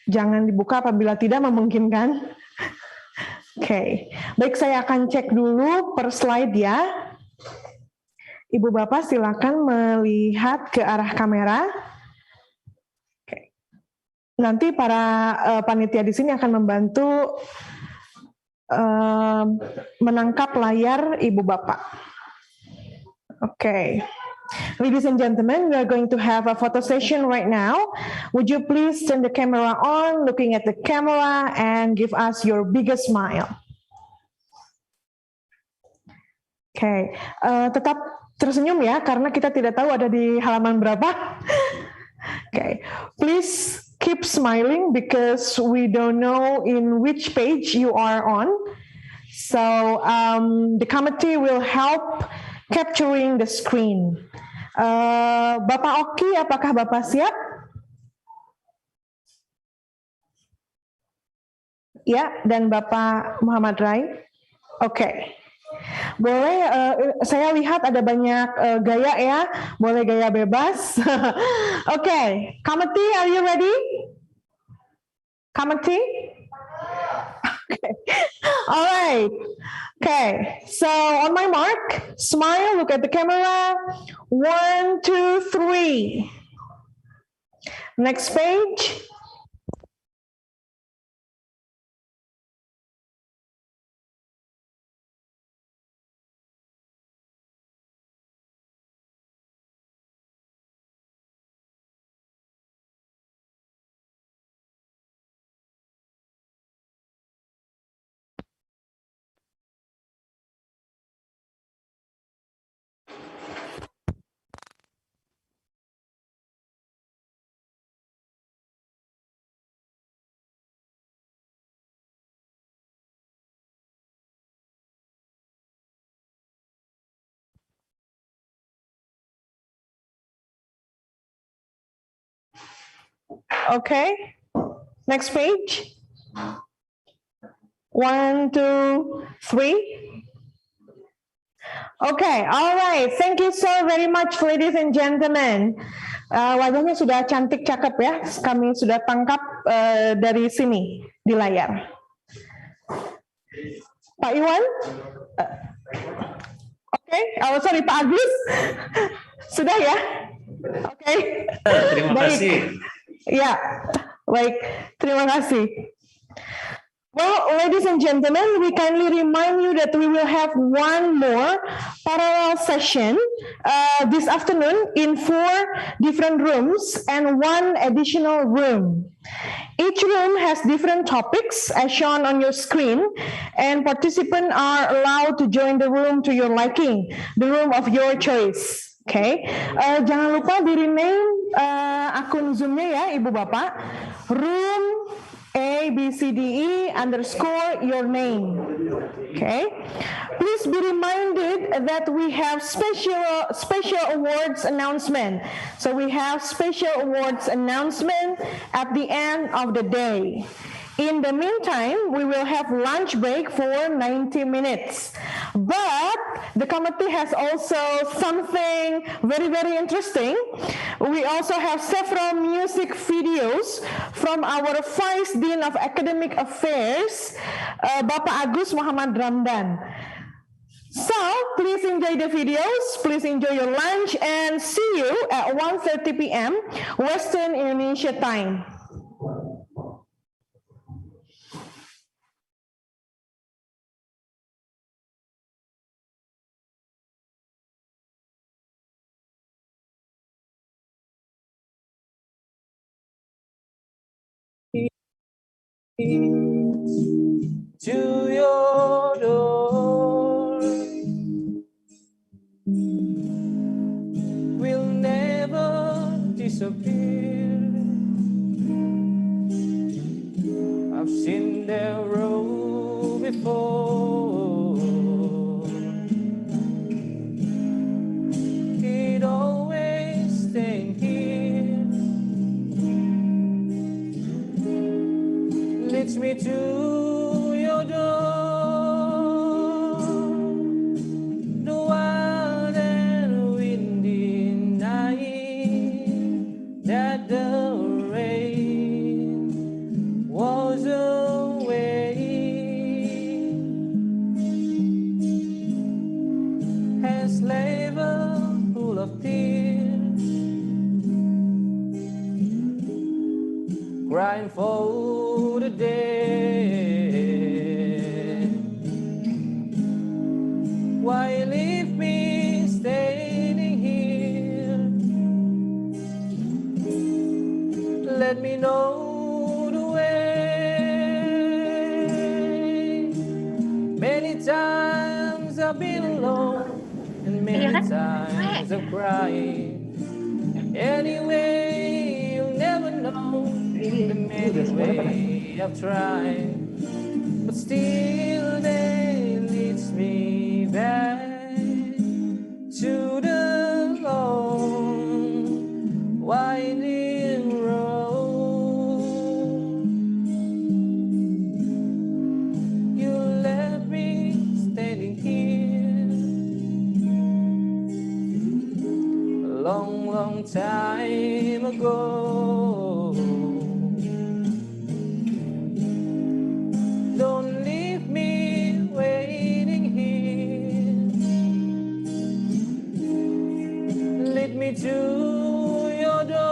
Jangan dibuka apabila tidak memungkinkan. Oke, baik saya akan cek dulu per slide ya. Ibu Bapak silakan melihat ke arah kamera. Oke. Nanti para panitia di sini akan membantu menangkap layar Ibu Bapak. Oke. Ladies and gentlemen, we are going to have a photo session right now. Would you please turn the camera on, looking at the camera, and give us your biggest smile. Oke, tetap tersenyum ya, karena kita tidak tahu ada di halaman berapa. Oke, please keep smiling because we don't know in which page you are on. So the committee will help capturing the screen. Bapak Oki, apakah Bapak siap? Ya, dan Bapak Muhammad Rai. Oke. Boleh, saya lihat ada banyak gaya ya, boleh gaya bebas. Oke, committee, are you ready? Committee? Okay. All right. Okay. So on my mark, smile, look at the camera. 1, 2, 3. Next page. Okay, next page. 1, 2, 3. Okay, all right. Thank you so very much, ladies and gentlemen. Wajahnya sudah cantik, cakep ya. Kami sudah tangkap dari sini di layar. Pak Iwan? Okay. Oh, sorry, Pak Agus. Sudah ya? Oke. Okay. Terima kasih. Ya, baik. Terima kasih. Well, ladies and gentlemen, we kindly remind you that we will have one more parallel session this afternoon in 4 different rooms and 1 additional room. Each room has different topics as shown on your screen, and participants are allowed to join the room to your liking, the room of your choice. Okay, jangan lupa di rename akun Zoom-nya ya, Ibu Bapak. Room ABCDE _ your name. Okay, please be reminded that we have special awards announcement. So we have special awards announcement at the end of the day. In the meantime, we will have lunch break for 90 minutes. But the committee has also something very, very interesting. We also have several music videos from our Vice Dean of Academic Affairs, Bapak Agus Muhammad Ramdan. So, please enjoy the videos, please enjoy your lunch, and see you at 1:30 p.m. Western Indonesia time. To your door, will never disappear. I've seen the road before. It always staying here, leads me to your door. The wild and windy night that the rain was away. crying for the day. Why leave me standing here? Let me know the way. Many times I've been alone, and many times I've cried. Anyway, you'll never know the many ways I've tried, but still they leads me back to the long winding road. You left me standing here a long, long time ago. Don't leave me waiting here. Lead me to your door.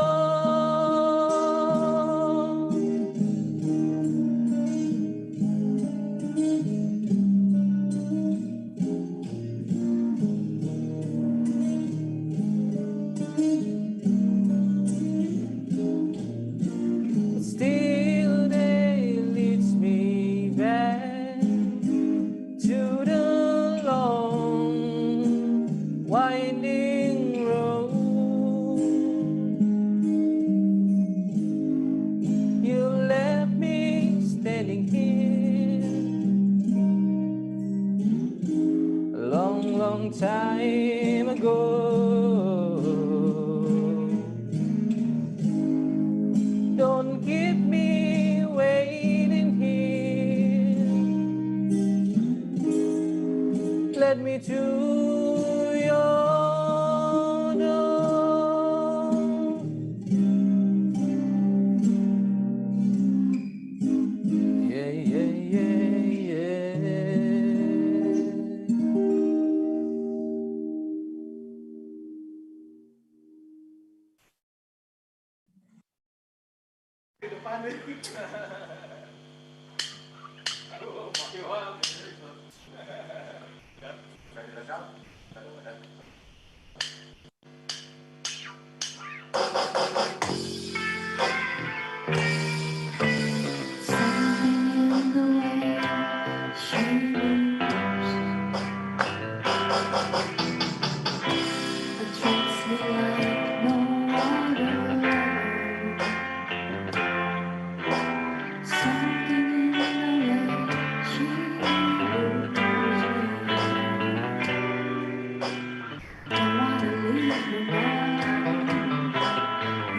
Still they leads me back to the long winding road. You left me standing here a long, long time ago. Don't keep me waiting here. Let me to your door. Yeah, yeah, yeah, yeah.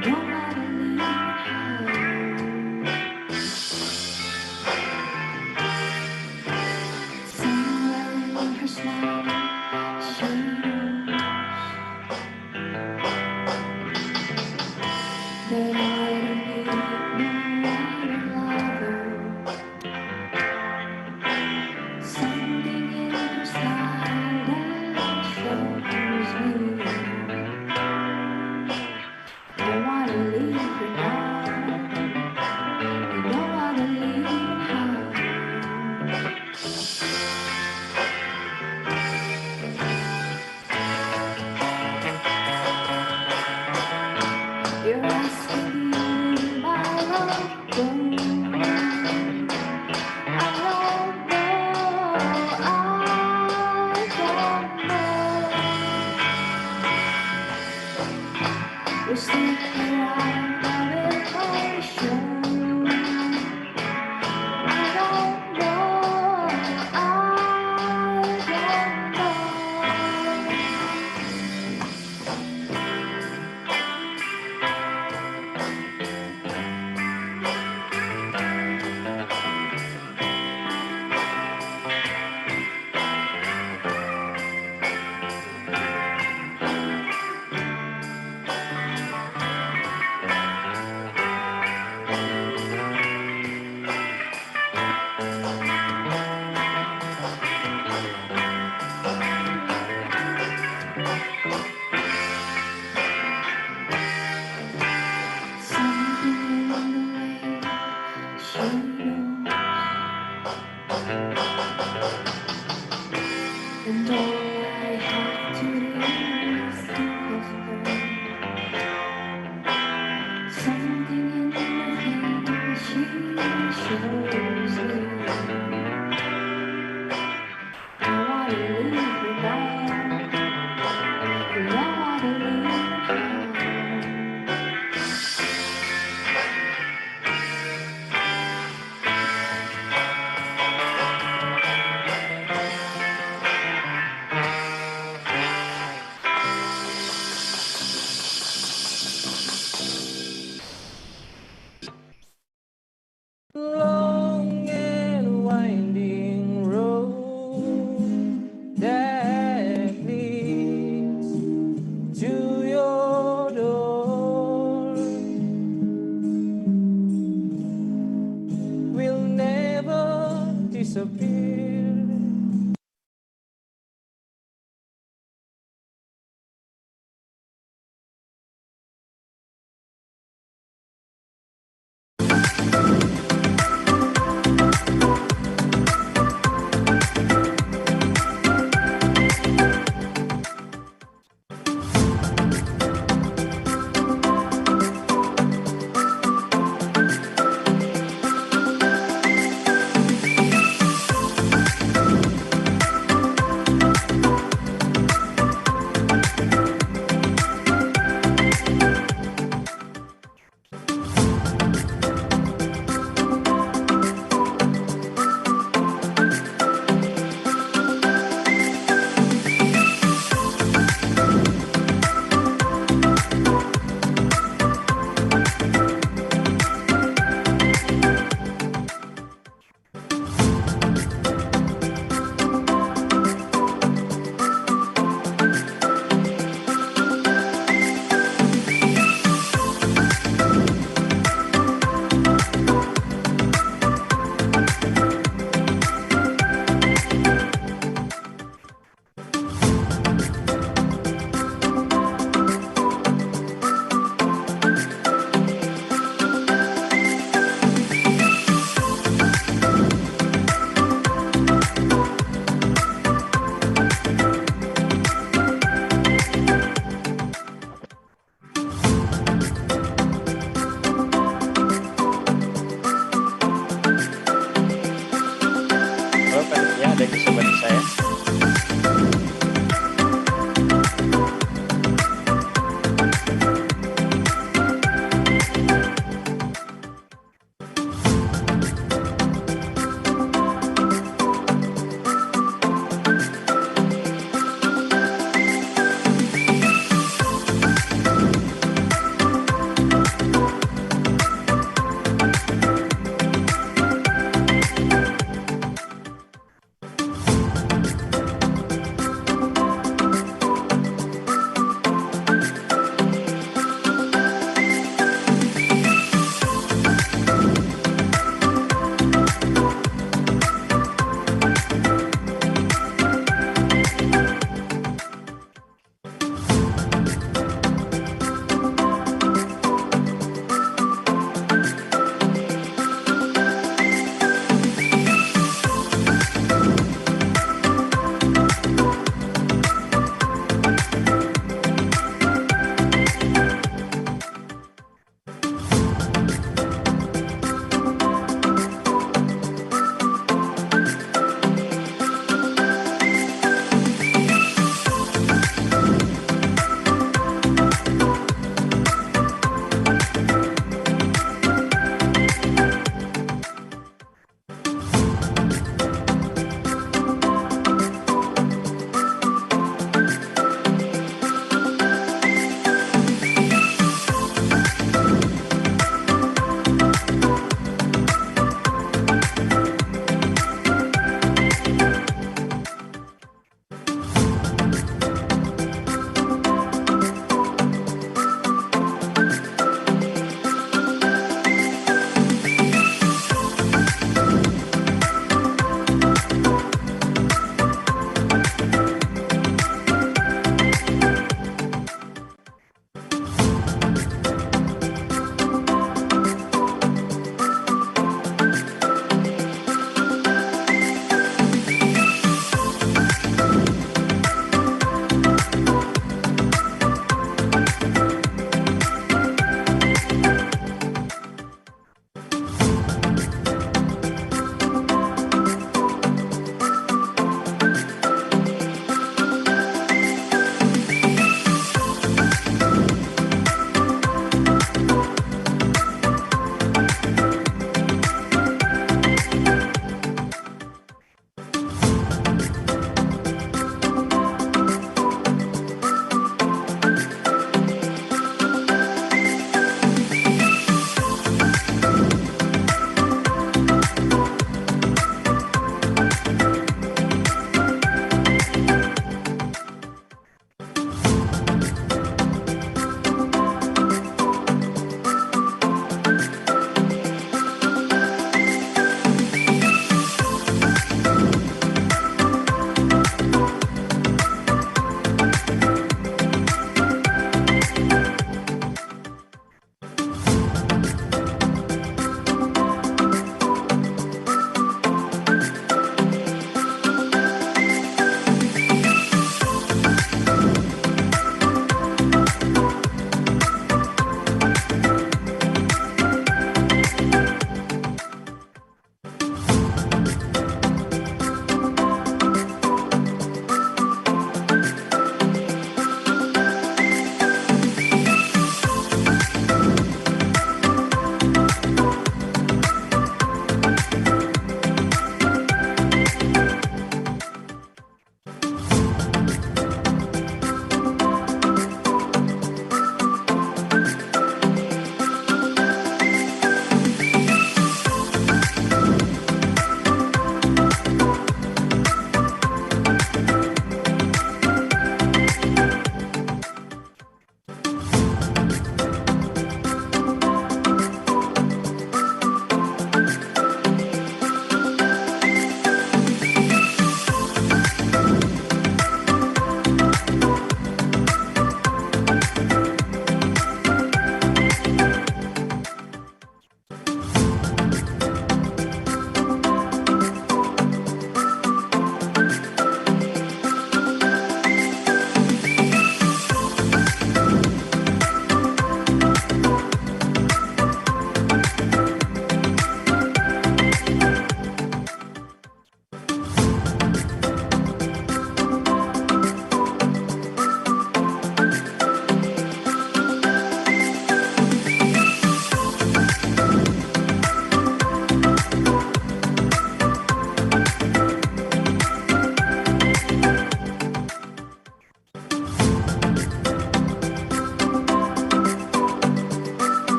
Don't And all I have to do is think of her. Something in the things she shows me. I wanna leave her now. And I wanna leave her Long and winding road that leads to your door will never disappear.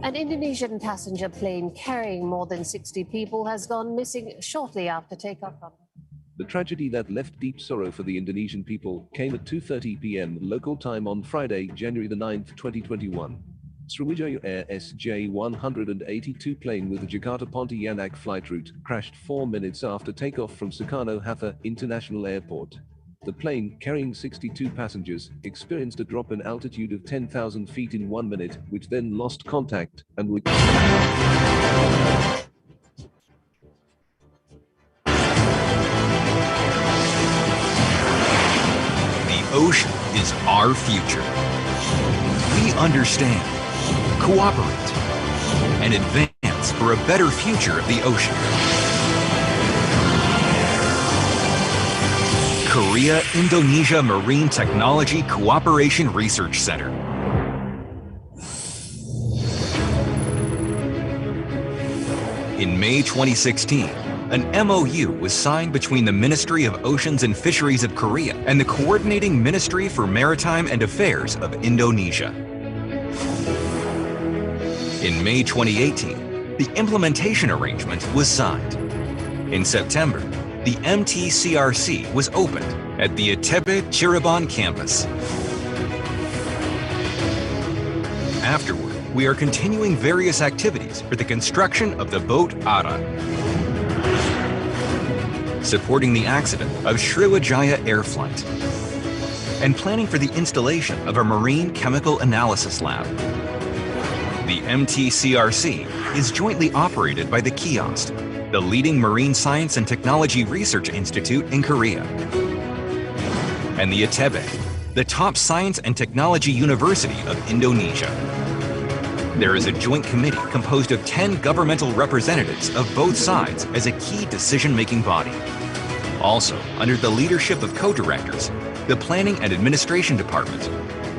An Indonesian passenger plane carrying more than 60 people has gone missing shortly after takeoff from. The tragedy that left deep sorrow for the Indonesian people came at 2:30 p.m. local time on Friday, January the 9th, 2021. Sriwijaya Air SJ-182 plane with the Jakarta-Pontianak flight route crashed 4 minutes after takeoff from Soekarno-Hatta International Airport. The plane, carrying 62 passengers, experienced a drop in altitude of 10,000 feet in 1 minute, which then lost contact and would... The ocean is our future. We understand, cooperate, and advance for a better future of the ocean. Korea-Indonesia Marine Technology Cooperation Research Center. In May 2016, an MOU was signed between the Ministry of Oceans and Fisheries of Korea and the Coordinating Ministry for Maritime and Affairs of Indonesia. In May 2018, the implementation arrangement was signed. In September, the MTCRC was opened at the Itebe Cirebon campus. Afterward, we are continuing various activities for the construction of the boat Ara, supporting the accident of Sriwijaya Air Flight, and planning for the installation of a marine chemical analysis lab. The MTCRC is jointly operated by the KIOST, the leading marine science and technology research institute in Korea, and the Itebe, the top science and technology university of Indonesia. There is a joint committee composed of 10 governmental representatives of both sides as a key decision-making body. Also, under the leadership of co-directors, the Planning and Administration Department,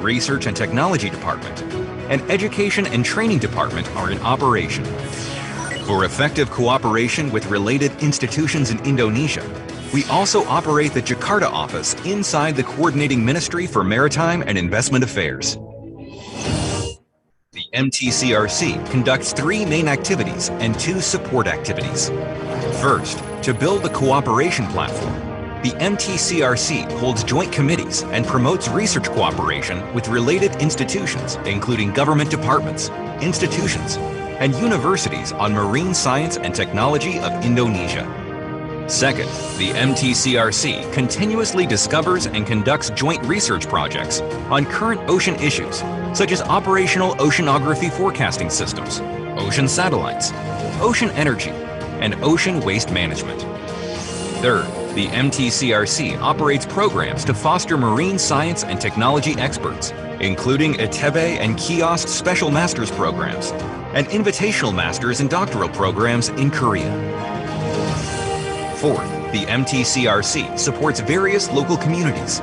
Research and Technology Department, and Education and Training Department are in operation. For effective cooperation with related institutions in Indonesia, we also operate the Jakarta office inside the Coordinating Ministry for Maritime and Investment Affairs. The MTCRC conducts 3 main activities and 2 support activities. First, to build the cooperation platform, the MTCRC holds joint committees and promotes research cooperation with related institutions, including government departments, institutions, and universities on marine science and technology of Indonesia. Second, the MTCRC continuously discovers and conducts joint research projects on current ocean issues, such as operational oceanography forecasting systems, ocean satellites, ocean energy, and ocean waste management. Third, the MTCRC operates programs to foster marine science and technology experts, including Itebe and KIOST Special Masters programs, and Invitational Masters and Doctoral programs in Korea. Fourth, the MTCRC supports various local communities.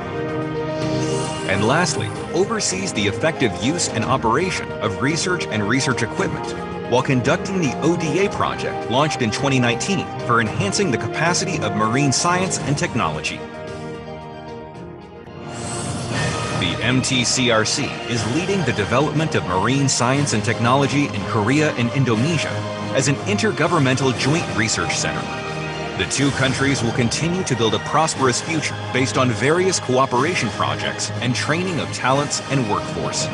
And lastly, oversees the effective use and operation of research and research equipment while conducting the ODA project launched in 2019 for enhancing the capacity of marine science and technology. The MTCRC is leading the development of marine science and technology in Korea and Indonesia as an intergovernmental joint research center. The 2 countries will continue to build a prosperous future based on various cooperation projects and training of talents and workforce.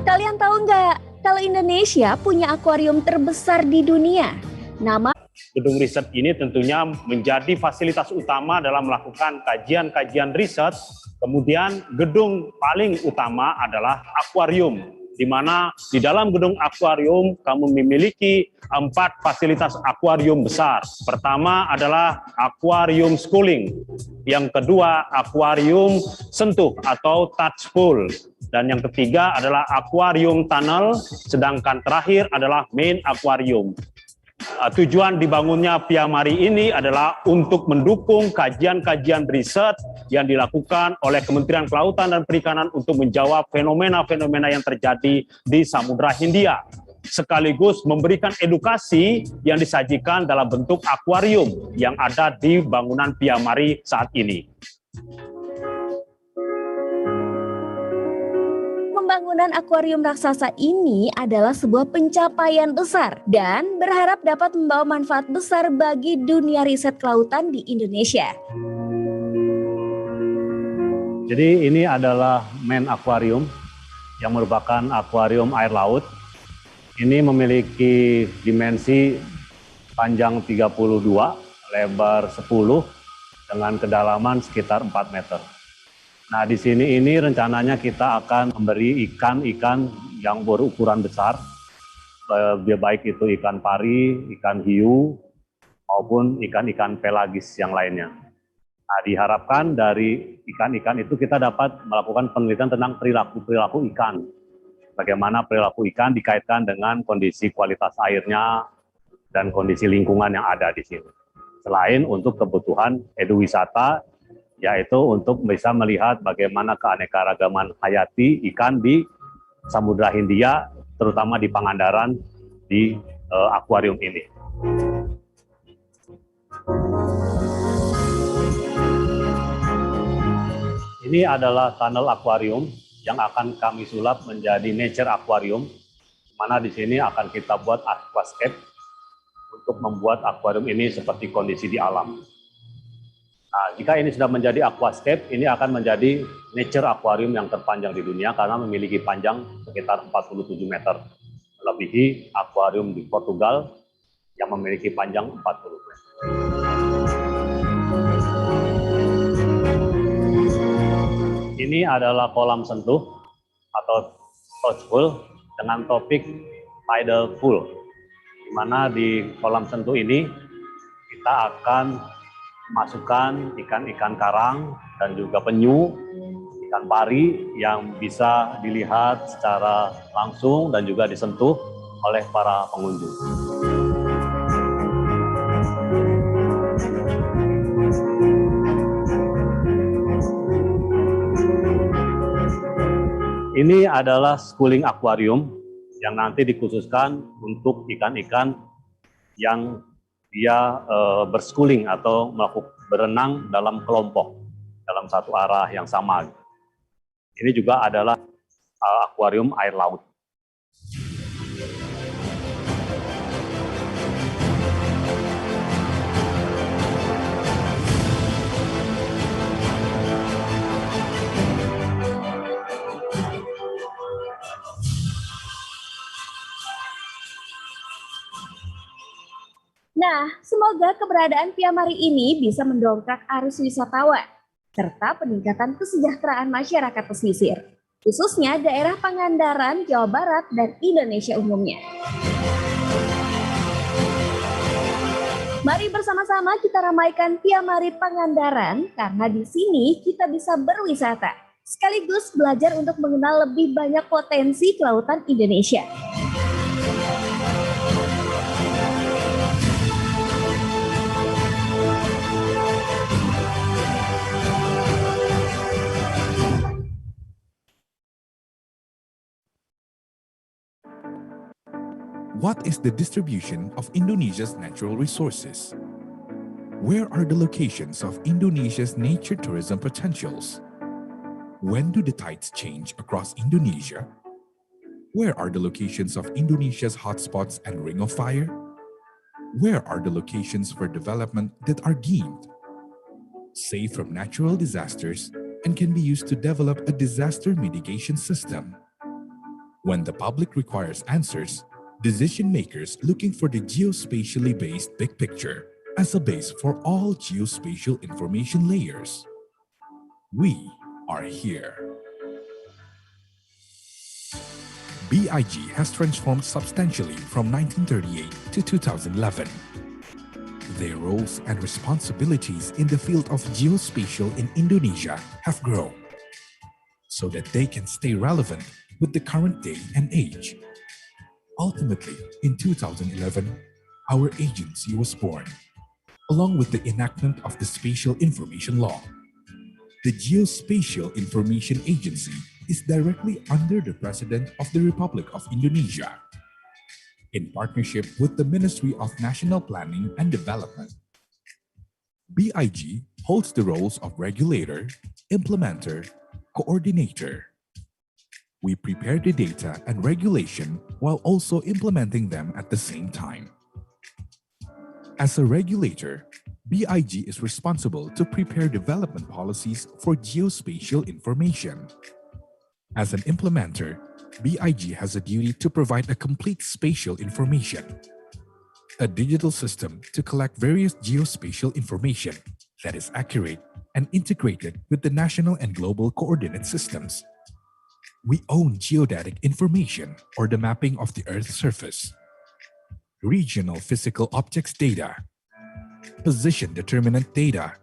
Kalian tahu nggak kalau Indonesia punya akuarium terbesar di dunia? Nama Gedung riset ini tentunya menjadi fasilitas utama dalam melakukan kajian-kajian riset. Kemudian gedung paling utama adalah akuarium. di mana di dalam gedung akuarium kamu memiliki 4 fasilitas akuarium besar. Pertama adalah akuarium schooling, yang kedua akuarium sentuh atau touch pool, dan yang ketiga adalah akuarium tunnel, sedangkan terakhir adalah main akuarium. Tujuan dibangunnya Piamari ini adalah untuk mendukung kajian-kajian riset yang dilakukan oleh Kementerian Kelautan dan Perikanan untuk menjawab fenomena-fenomena yang terjadi di Samudra Hindia, sekaligus memberikan edukasi yang disajikan dalam bentuk akuarium yang ada di bangunan Piamari saat ini. Pembangunan akuarium raksasa ini adalah sebuah pencapaian besar dan berharap dapat membawa manfaat besar bagi dunia riset kelautan di Indonesia. Jadi ini adalah main akuarium yang merupakan akuarium air laut. Ini memiliki dimensi panjang 32, lebar 10, dengan kedalaman sekitar 4 meter. Nah, di sini ini rencananya kita akan memberi ikan-ikan yang berukuran besar, baik itu ikan pari, ikan hiu, maupun ikan-ikan pelagis yang lainnya. Nah, diharapkan dari ikan-ikan itu kita dapat melakukan penelitian tentang perilaku ikan. Bagaimana perilaku ikan dikaitkan dengan kondisi kualitas airnya dan kondisi lingkungan yang ada di sini. Selain untuk kebutuhan eduwisata, yaitu untuk bisa melihat bagaimana keanekaragaman hayati ikan di Samudra Hindia, terutama di Pangandaran, di akuarium ini. Ini adalah tunnel akuarium yang akan kami sulap menjadi nature aquarium, di mana di sini akan kita buat aquascape untuk membuat akuarium ini seperti kondisi di alam. Nah, jika ini sudah menjadi aquascape, ini akan menjadi nature aquarium yang terpanjang di dunia karena memiliki panjang sekitar 47 meter, melebihi akuarium di Portugal yang memiliki panjang 40 meter. Ini adalah kolam sentuh atau touch pool dengan topik tidal pool, di mana di kolam sentuh ini kita akan masukkan ikan-ikan karang dan juga penyu, ikan pari yang bisa dilihat secara langsung dan juga disentuh oleh para pengunjung. Ini adalah schooling aquarium yang nanti dikhususkan untuk ikan-ikan yang dia berschooling atau berenang dalam kelompok, dalam satu arah yang sama. Ini juga adalah akuarium air laut. Nah, semoga keberadaan Piamari ini bisa mendongkrak arus wisatawan, serta peningkatan kesejahteraan masyarakat pesisir, khususnya daerah Pangandaran, Jawa Barat, dan Indonesia umumnya. Mari bersama-sama kita ramaikan Piamari Pangandaran, karena di sini kita bisa berwisata, sekaligus belajar untuk mengenal lebih banyak potensi kelautan Indonesia. What is the distribution of Indonesia's natural resources? Where are the locations of Indonesia's nature tourism potentials? When do the tides change across Indonesia? Where are the locations of Indonesia's hotspots and ring of fire? Where are the locations for development that are deemed safe from natural disasters and can be used to develop a disaster mitigation system? When the public requires answers, decision makers looking for the geospatially based big picture as a base for all geospatial information layers. We are here. BIG has transformed substantially from 1938 to 2011. Their roles and responsibilities in the field of geospatial in Indonesia have grown so that they can stay relevant with the current day and age. Ultimately, in 2011, our agency was born, along with the enactment of the Spatial Information Law. The Geospatial Information Agency is directly under the President of the Republic of Indonesia, in partnership with the Ministry of National Planning and Development. BIG holds the roles of regulator, implementer, coordinator. We prepare the data and regulation while also implementing them at the same time. As a regulator, BIG is responsible to prepare development policies for geospatial information. As an implementer, BIG has a duty to provide a complete spatial information, a digital system to collect various geospatial information that is accurate and integrated with the national and global coordinate systems. We own geodatic information, or the mapping of the Earth's surface, regional physical objects data, position determinant data,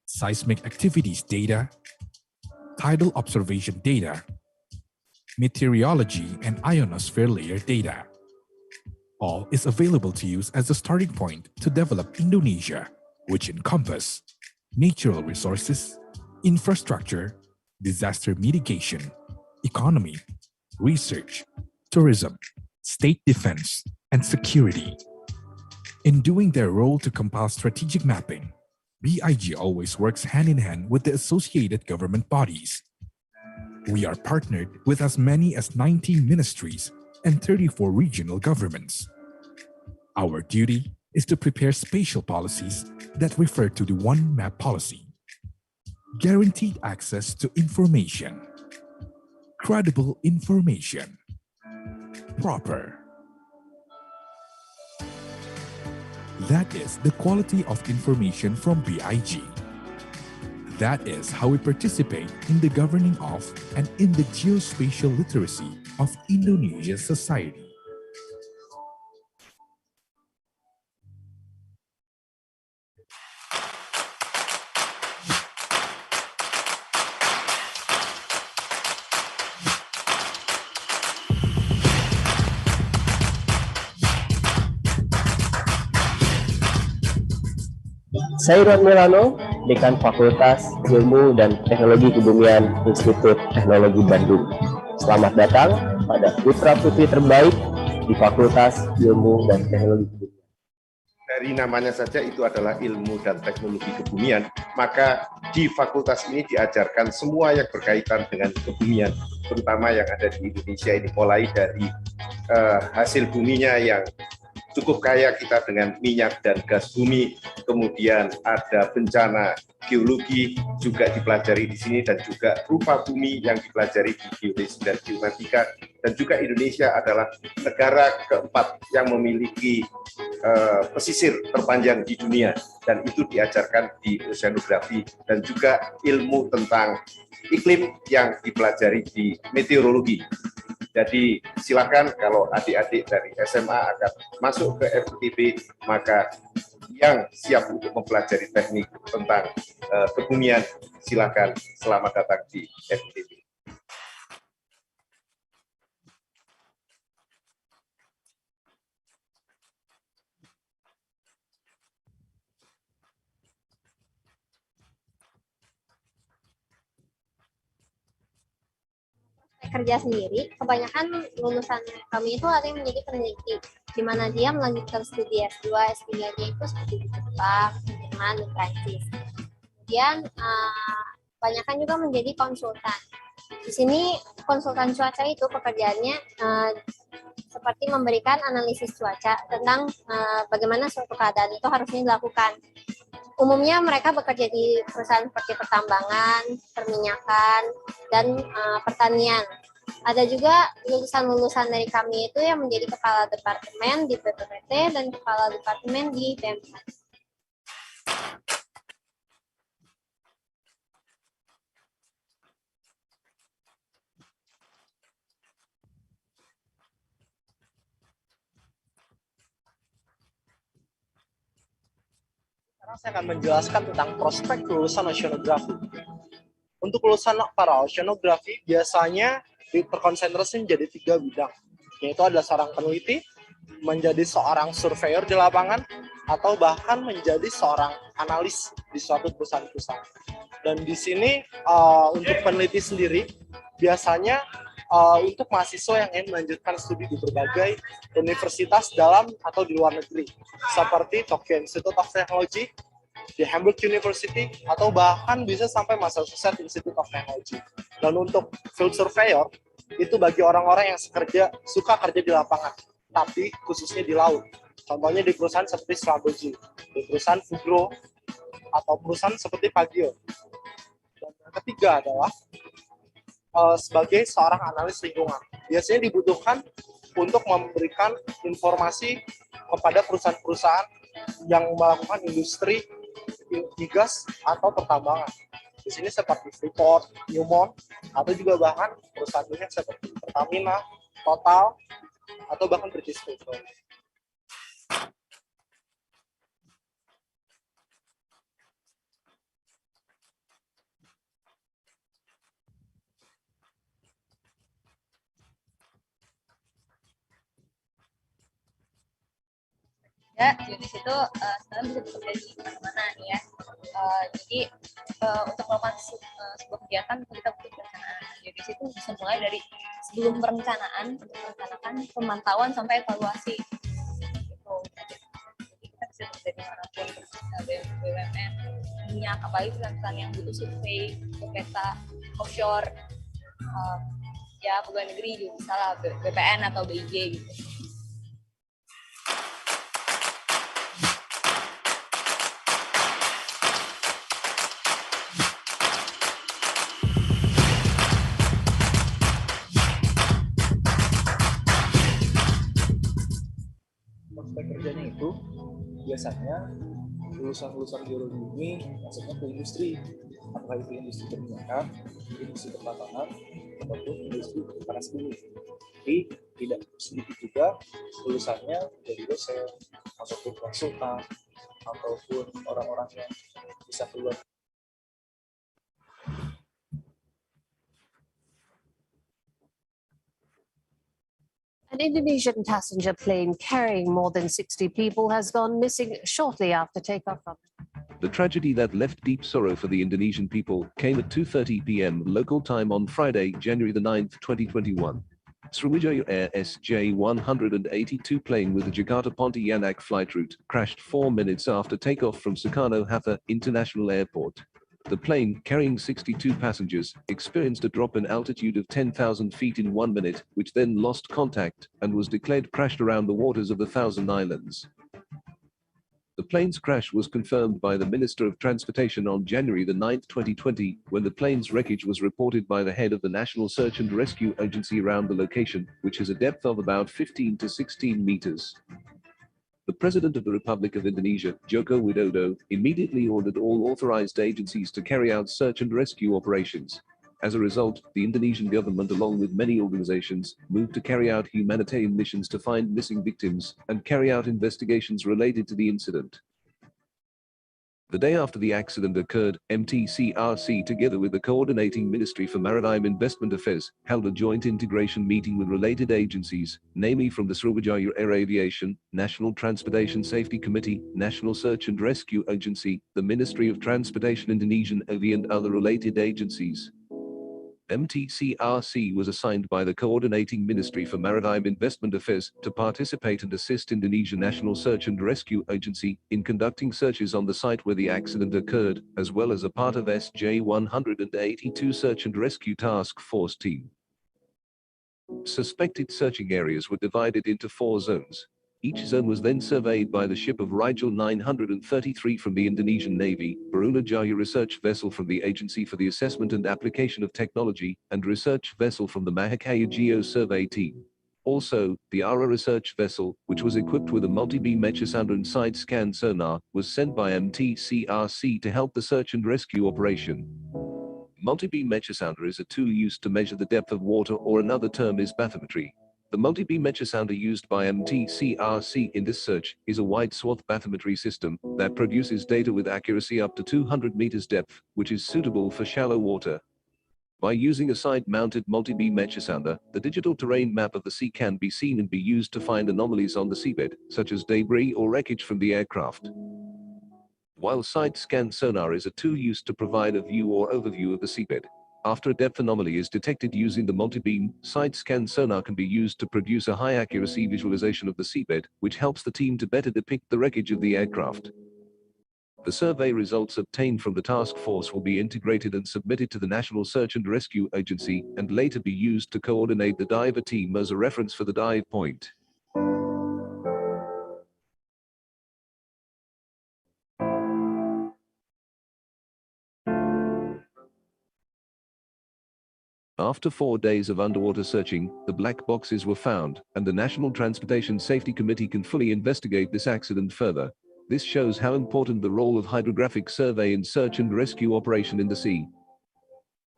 seismic activities data, tidal observation data, meteorology and ionosphere layer data. All is available to use as a starting point to develop Indonesia, which encompass natural resources, infrastructure, disaster mitigation, economy, research, tourism, state defense, and security. In doing their role to compile strategic mapping, BIG always works hand in hand with the associated government bodies. We are partnered with as many as 19 ministries and 34 regional governments. Our duty is to prepare spatial policies that refer to the One Map policy. Guaranteed access to information. Credible information. Proper. That is the quality of information from BIG. That is how we participate in the governing of and in the geospatial literacy of Indonesia's society. Saya Ron Milano, Dekan Fakultas Ilmu dan Teknologi Kebumian Institut Teknologi Bandung. Selamat datang pada putra-putri terbaik di Fakultas Ilmu dan Teknologi Kebumian. Dari namanya saja itu adalah ilmu dan teknologi kebumian, maka di fakultas ini diajarkan semua yang berkaitan dengan kebumian, terutama yang ada di Indonesia ini, mulai dari hasil buminya yang cukup kaya kita dengan minyak dan gas bumi, kemudian ada bencana geologi juga dipelajari di sini, dan juga rupa bumi yang dipelajari di geodesi dan geomatika, dan juga Indonesia adalah negara keempat yang memiliki pesisir terpanjang di dunia, dan itu diajarkan di oceanografi, dan juga ilmu tentang iklim yang dipelajari di meteorologi. Jadi silakan kalau adik-adik dari SMA akan masuk ke FTB, maka yang siap untuk mempelajari teknik tentang kebumian, silakan, selamat datang di FTB. Kerja sendiri, kebanyakan lulusan kami itu ada yang menjadi peneliti, di mana dia melanjutkan studi S2, S3-nya itu seperti di Jepang, Jerman, dan Prancis. Kemudian kebanyakan juga menjadi konsultan. Di sini konsultan cuaca itu pekerjaannya seperti memberikan analisis cuaca tentang bagaimana suatu keadaan itu harusnya dilakukan. Umumnya mereka bekerja di perusahaan seperti pertambangan, perminyakan, dan pertanian. Ada juga lulusan-lulusan dari kami itu yang menjadi kepala departemen di BPPT dan kepala departemen di BMK. Sekarang saya akan menjelaskan tentang prospek lulusan oceanografi. Untuk lulusan para oceanografi biasanya terkonsentrasi menjadi 3 bidang, yaitu adalah seorang peneliti, menjadi seorang surveyor di lapangan, atau bahkan menjadi seorang analis di suatu perusahaan-perusahaan. Dan di sini untuk peneliti sendiri biasanya untuk mahasiswa yang ingin melanjutkan studi di berbagai universitas dalam atau di luar negeri, seperti Tokyo Institute of Technology, di Hamburg University, atau bahkan bisa sampai Massachusetts Institute of Technology. Dan untuk field surveyor, itu bagi orang-orang yang suka kerja di lapangan, tapi khususnya di laut. Contohnya di perusahaan seperti Schlumberger, di perusahaan Fugro, atau perusahaan seperti Pagio. Dan yang ketiga adalah sebagai seorang analis lingkungan. Biasanya dibutuhkan untuk memberikan informasi kepada perusahaan-perusahaan yang melakukan industri migas atau pertambangan. Di sini seperti Freeport, Newmont, atau juga bahkan perusahaan minyak seperti Pertamina, Total, atau bahkan British Petroleum. Ya, geodesy itu sekarang bisa bekerja di mana-mana nih ya. Jadi untuk melakukan sebuah kegiatan kita butuh perencanaan. Geodesy itu bisa mulai dari sebelum perencanaan, untuk merencanakan pemantauan sampai evaluasi. Gitu. Jadi kita bisa bekerja di manapun, BUMN, minyak, apalagi perencanaan yang butuh survei, peta, offshore, ya pegawai negeri juga bisa lah, BPN atau BIG gitu. Prospek kerjanya itu biasanya lulusan geologi ini masuknya ke industri, apakah itu industri perminyakan, industri pertambangan, ataupun industri panas bumi. Jadi tidak sedikit juga lulusannya menjadi dosen, ataupun konsultan, ataupun orang-orang yang bisa keluar. An Indonesian passenger plane carrying more than 60 people has gone missing shortly after takeoff from. The tragedy that left deep sorrow for the Indonesian people came at 2:30 p.m. local time on Friday, January the 9th, 2021. Sriwijaya Air SJ-182 plane with the Jakarta-Pontianak flight route crashed 4 minutes after takeoff from Soekarno-Hatta International Airport. The plane, carrying 62 passengers, experienced a drop in altitude of 10,000 feet in 1 minute, which then lost contact and was declared crashed around the waters of the Thousand Islands. The plane's crash was confirmed by the Minister of Transportation on January the 9th, 2020, when the plane's wreckage was reported by the head of the National Search and Rescue Agency around the location, which has a depth of about 15 to 16 meters. The President of the Republic of Indonesia, Joko Widodo, immediately ordered all authorized agencies to carry out search and rescue operations. As a result, the Indonesian government, along with many organizations, moved to carry out humanitarian missions to find missing victims and carry out investigations related to the incident. The day after the accident occurred, MTCRC, together with the Coordinating Ministry for Maritime Investment Affairs, held a joint integration meeting with related agencies, namely from the Sriwijaya Air Aviation, National Transportation Safety Committee, National Search and Rescue Agency, the Ministry of Transportation Indonesian Navy and other related agencies. MTCRC was assigned by the Coordinating Ministry for Maritime Investment Affairs to participate and assist Indonesia National Search and Rescue Agency in conducting searches on the site where the accident occurred, as well as a part of SJ-182 Search and Rescue Task Force team. Suspected searching areas were divided into 4 zones. Each zone was then surveyed by the ship of Rigel 933 from the Indonesian Navy, Barunajaya research vessel from the Agency for the Assessment and Application of Technology, and research vessel from the Mahakaya Geo Survey team. Also, the ARA research vessel, which was equipped with a multi-beam metrosounder and side-scan sonar, was sent by MTCRC to help the search and rescue operation. Multi-beam metrosounder is a tool used to measure the depth of water, or another term is bathymetry. The multi-beam metrosounder used by MTCRC in this search is a wide swath bathymetry system that produces data with accuracy up to 200 meters depth, which is suitable for shallow water. By using a side-mounted multi-beam metrosounder, the digital terrain map of the sea can be seen and be used to find anomalies on the seabed, such as debris or wreckage from the aircraft. While side-scan sonar is a tool used to provide a view or overview of the seabed. After a depth anomaly is detected using the multi-beam, side-scan sonar can be used to produce a high-accuracy visualization of the seabed, which helps the team to better depict the wreckage of the aircraft. The survey results obtained from the task force will be integrated and submitted to the National Search and Rescue Agency, and later be used to coordinate the diver team as a reference for the dive point. After 4 days of underwater searching, the black boxes were found, and the National Transportation Safety Committee can fully investigate this accident further. This shows how important the role of hydrographic survey in search and rescue operation in the sea.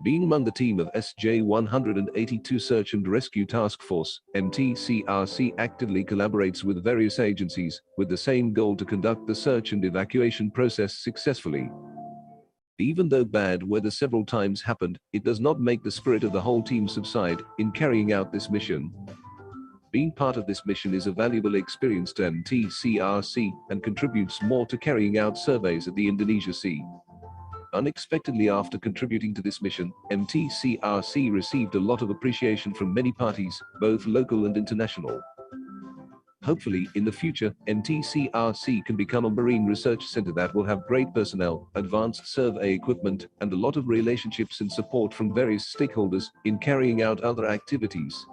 Being among the team of SJ-182 Search and Rescue Task Force, MTCRC actively collaborates with various agencies, with the same goal to conduct the search and evacuation process successfully. Even though bad weather several times happened, it does not make the spirit of the whole team subside in carrying out this mission. Being part of this mission is a valuable experience to MTCRC and contributes more to carrying out surveys at the Indonesia Sea. Unexpectedly, after contributing to this mission, MTCRC received a lot of appreciation from many parties, both local and international. Hopefully, in the future, MTCRC can become a marine research center that will have great personnel, advanced survey equipment, and a lot of relationships and support from various stakeholders in carrying out other activities.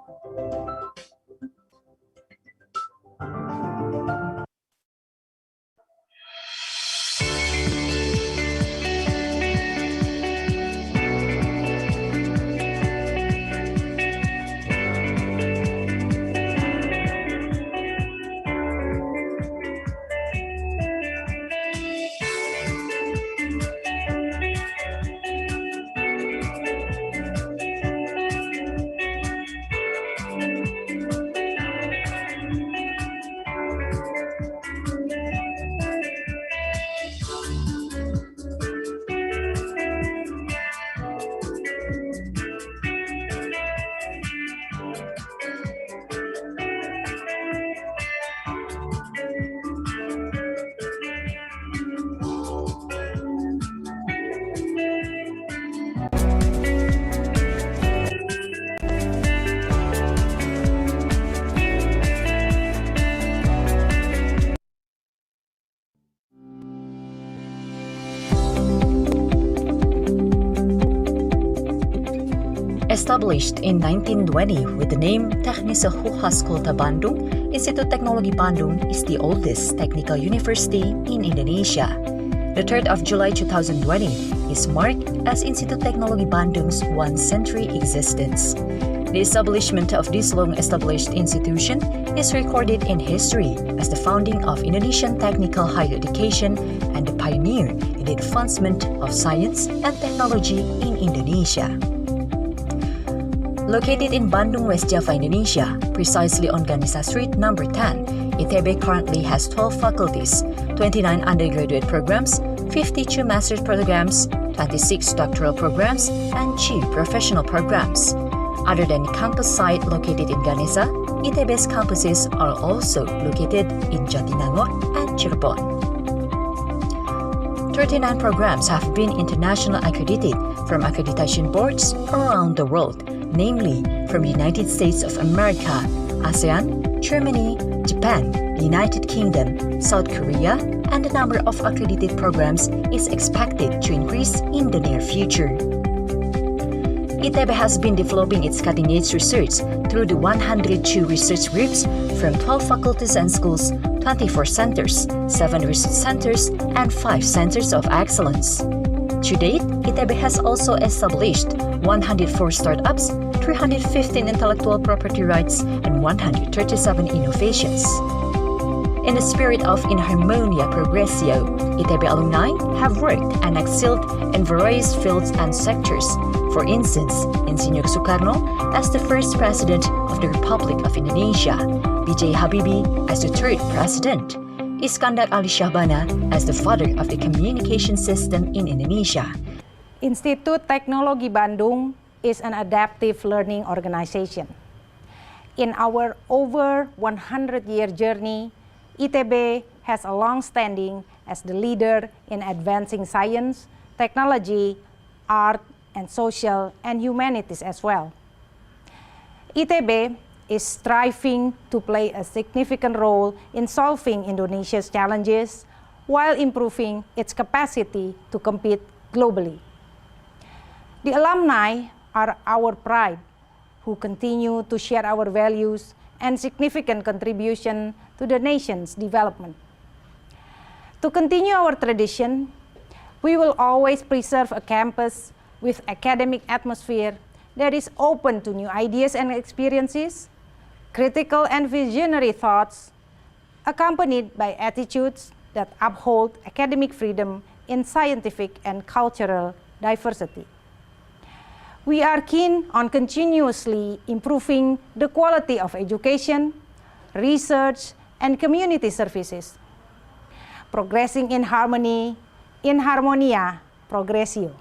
Established in 1920 with the name Teknische Hogeschool te Bandung, Institut Teknologi Bandung is the oldest technical university in Indonesia. The 3rd of July 2020 is marked as Institut Teknologi Bandung's 1-century existence. The establishment of this long-established institution is recorded in history as the founding of Indonesian technical higher education and the pioneer in the advancement of science and technology in Indonesia. Located in Bandung, West Java, Indonesia, precisely on Ganesa Street number 10, ITB currently has 12 faculties, 29 undergraduate programs, 52 master's programs, 26 doctoral programs, and 2 professional programs. Other than campus site located in Ganesa, ITB's campuses are also located in Jatinangor and Cirebon. 39 programs have been internationally accredited from accreditation boards around the world, namely from the United States of America, ASEAN, Germany, Japan, the United Kingdom, South Korea, and the number of accredited programs is expected to increase in the near future. ITB has been developing its cutting-edge research through the 102 research groups from 12 faculties and schools, 24 centers, 7 research centers, and 5 centers of excellence. To date, ITB has also established 104 startups, 315 intellectual property rights, and 137 innovations. In the spirit of In Harmonia Progressio, ITB alumni have worked and excelled in various fields and sectors. For instance, Insinyur Soekarno as the first President of the Republic of Indonesia, B.J. Habibie as the third President, Iskandar Ali Shahbana as the father of the communication system in Indonesia. Institut Teknologi Bandung is an adaptive learning organization. In our over 100-year journey, ITB has a long standing as the leader in advancing science, technology, art, and social and humanities as well. ITB is striving to play a significant role in solving Indonesia's challenges while improving its capacity to compete globally. The alumni are our pride, who continue to share our values and significant contribution to the nation's development. To continue our tradition, we will always preserve a campus with academic atmosphere that is open to new ideas and experiences, critical and visionary thoughts, accompanied by attitudes that uphold academic freedom in scientific and cultural diversity. We are keen on continuously improving the quality of education, research, and community services, progressing in harmony, in harmonia progressio.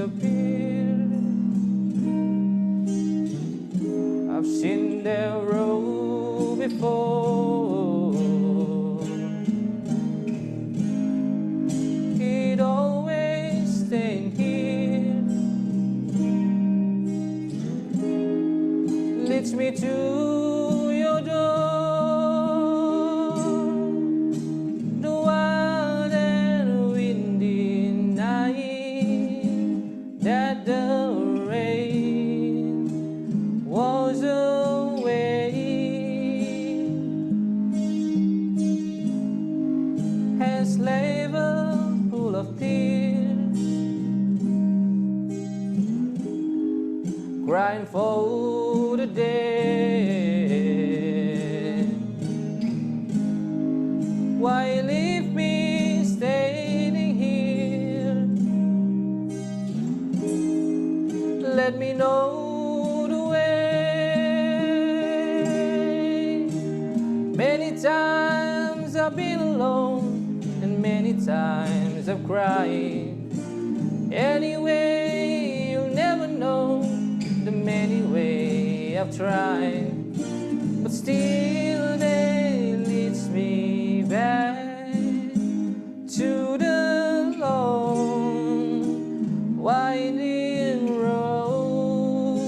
disappear. I've seen the road before. It always staying here. Leads me to your door. The wild and windy night that the rain was away has labor full of tears, crying for the dead. Why leave me standing here? Let me know the way. Many times I've been alone, and many times I've cried. Anyway, you'll never know the many ways I've tried, but still they leads me back to the long winding road.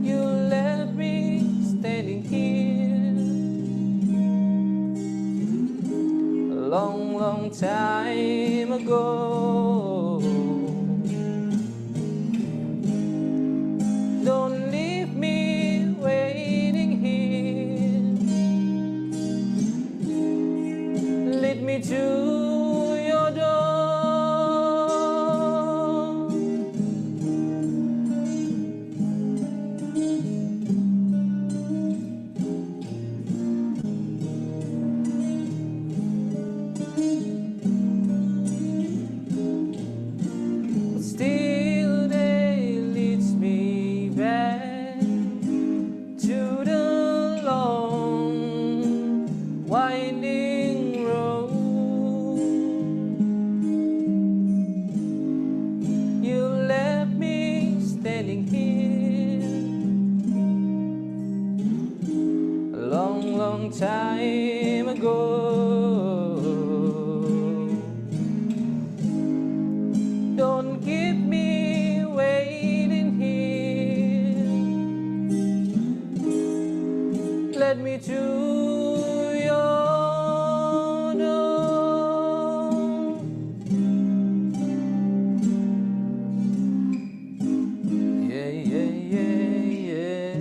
You left me standing here a long, long time ago. Don't leave me waiting here. Lead me to your door. Still they leads me back to the long winding road. You left me standing here a long, long time ago. Don't keep me waiting here. Let me to your door. Yeah, yeah, yeah, yeah.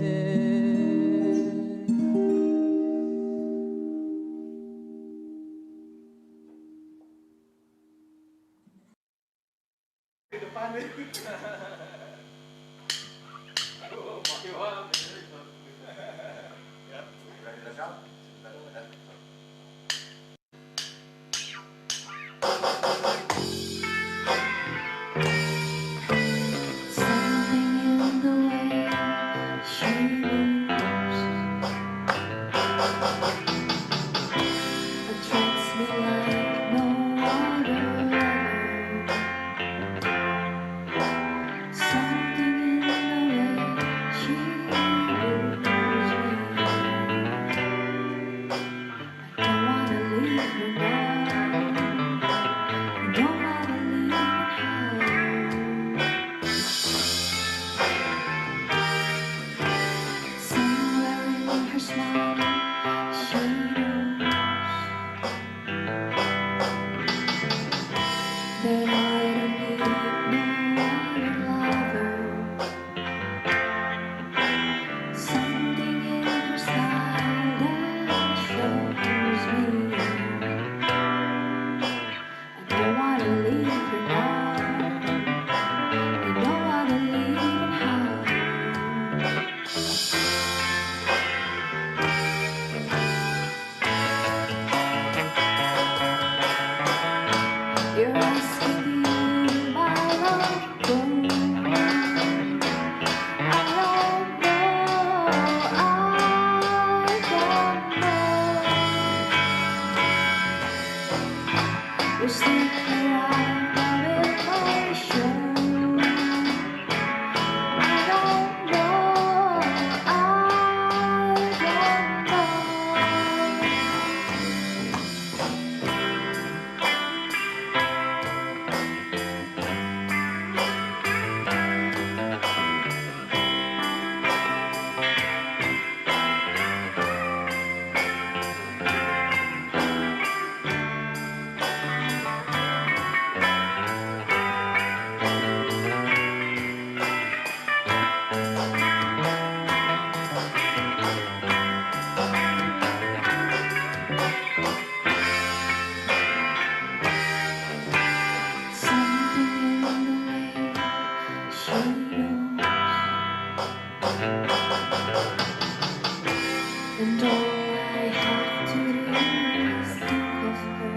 And all I have to do is think of her.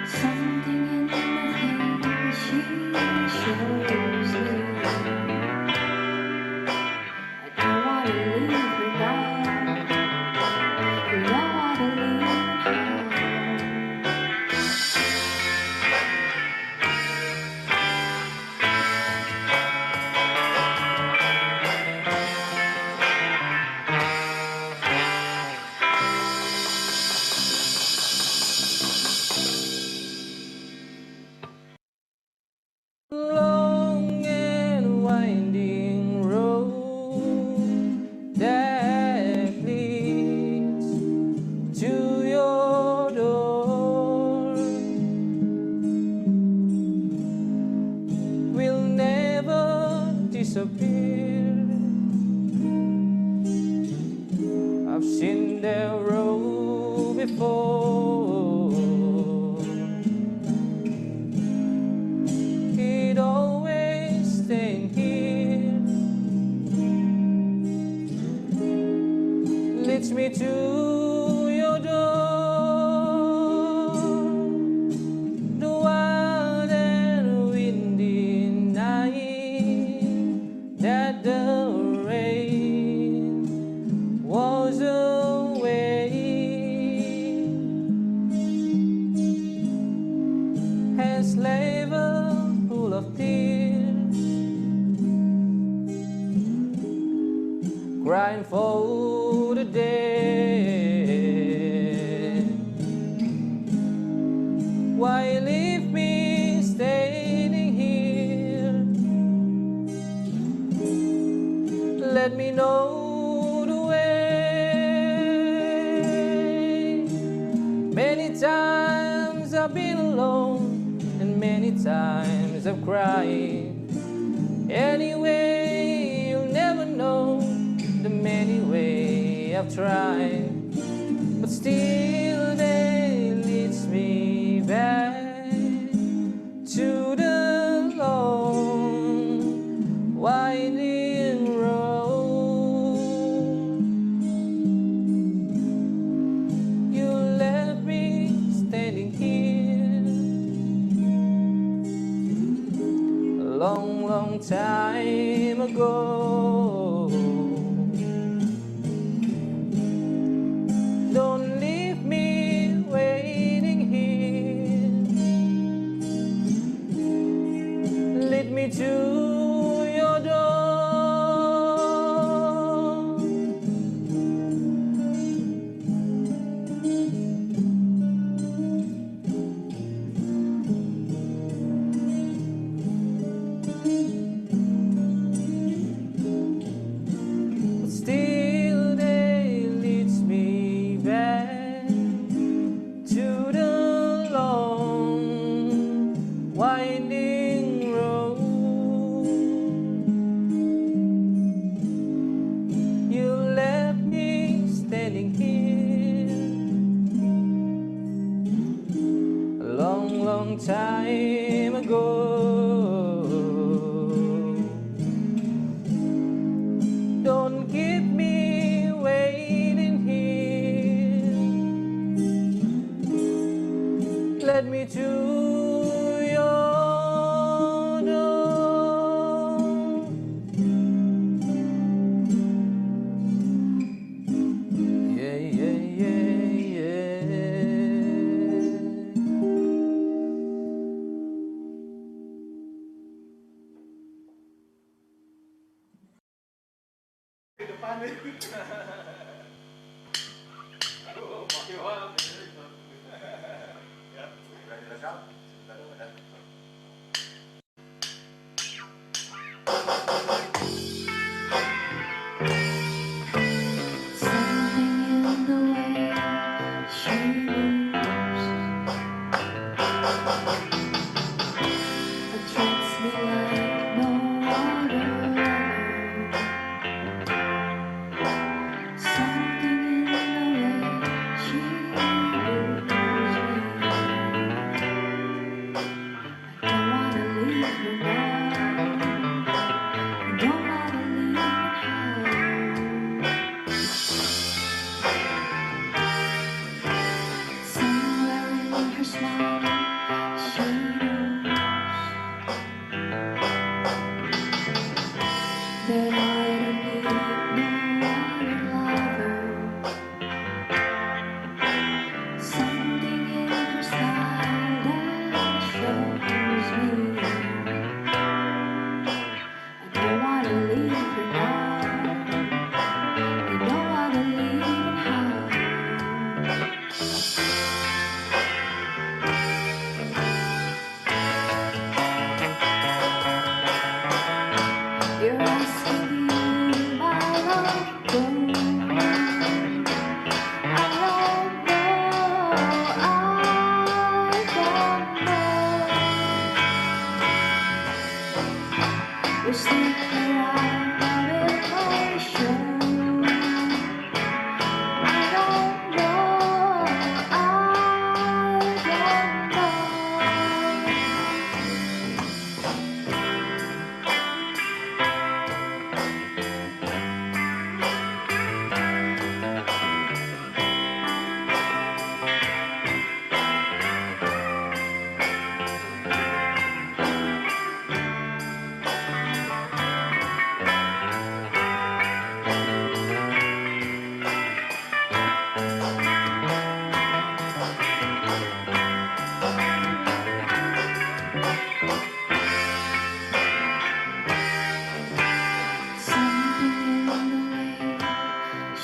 Something in the things she shows me. I don't wanna leave her down. You know I believe in her. Long and winding road that leads to your door will never disappear. I've seen that road before. It always staying here, leads me to your door. The wild and windy night that the rain was away has left a pool of tears, crying for the dead. Why leave me standing here? Let me know the way. Many times I've been alone, and many times I've cried. Anyway, you'll never know the many ways I've tried, but still they leads me back to the long winding road. You left me standing here a long, long time ago. Don't leave me waiting here. Lead me to your door. But still they leads me back to the long winding road. You left me standing here a long, long time ago. Don't keep me waiting here. Let me to your door. Yeah, yeah, yeah, yeah. Something in the way she moves attracts me like no other lover. Something in the way she moves me. I don't wanna leave her now.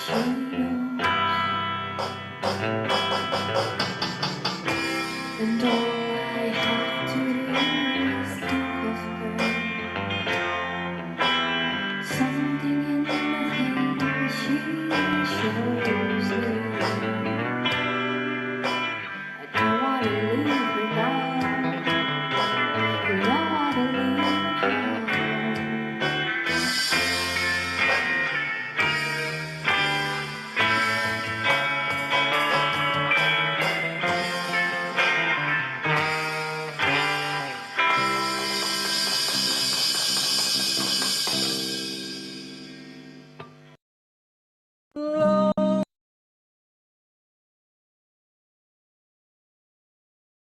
And all I have to do is think of her. Something in the things she shows me. I don't want to leave her now. And I want to leave her.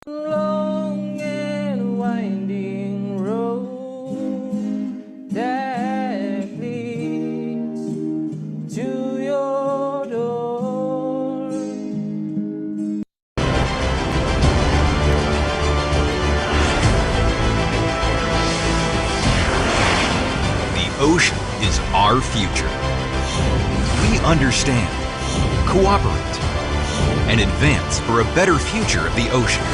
Long and winding road that leads to your door. The ocean is our future. We understand, cooperate, and advance for a better future of the ocean.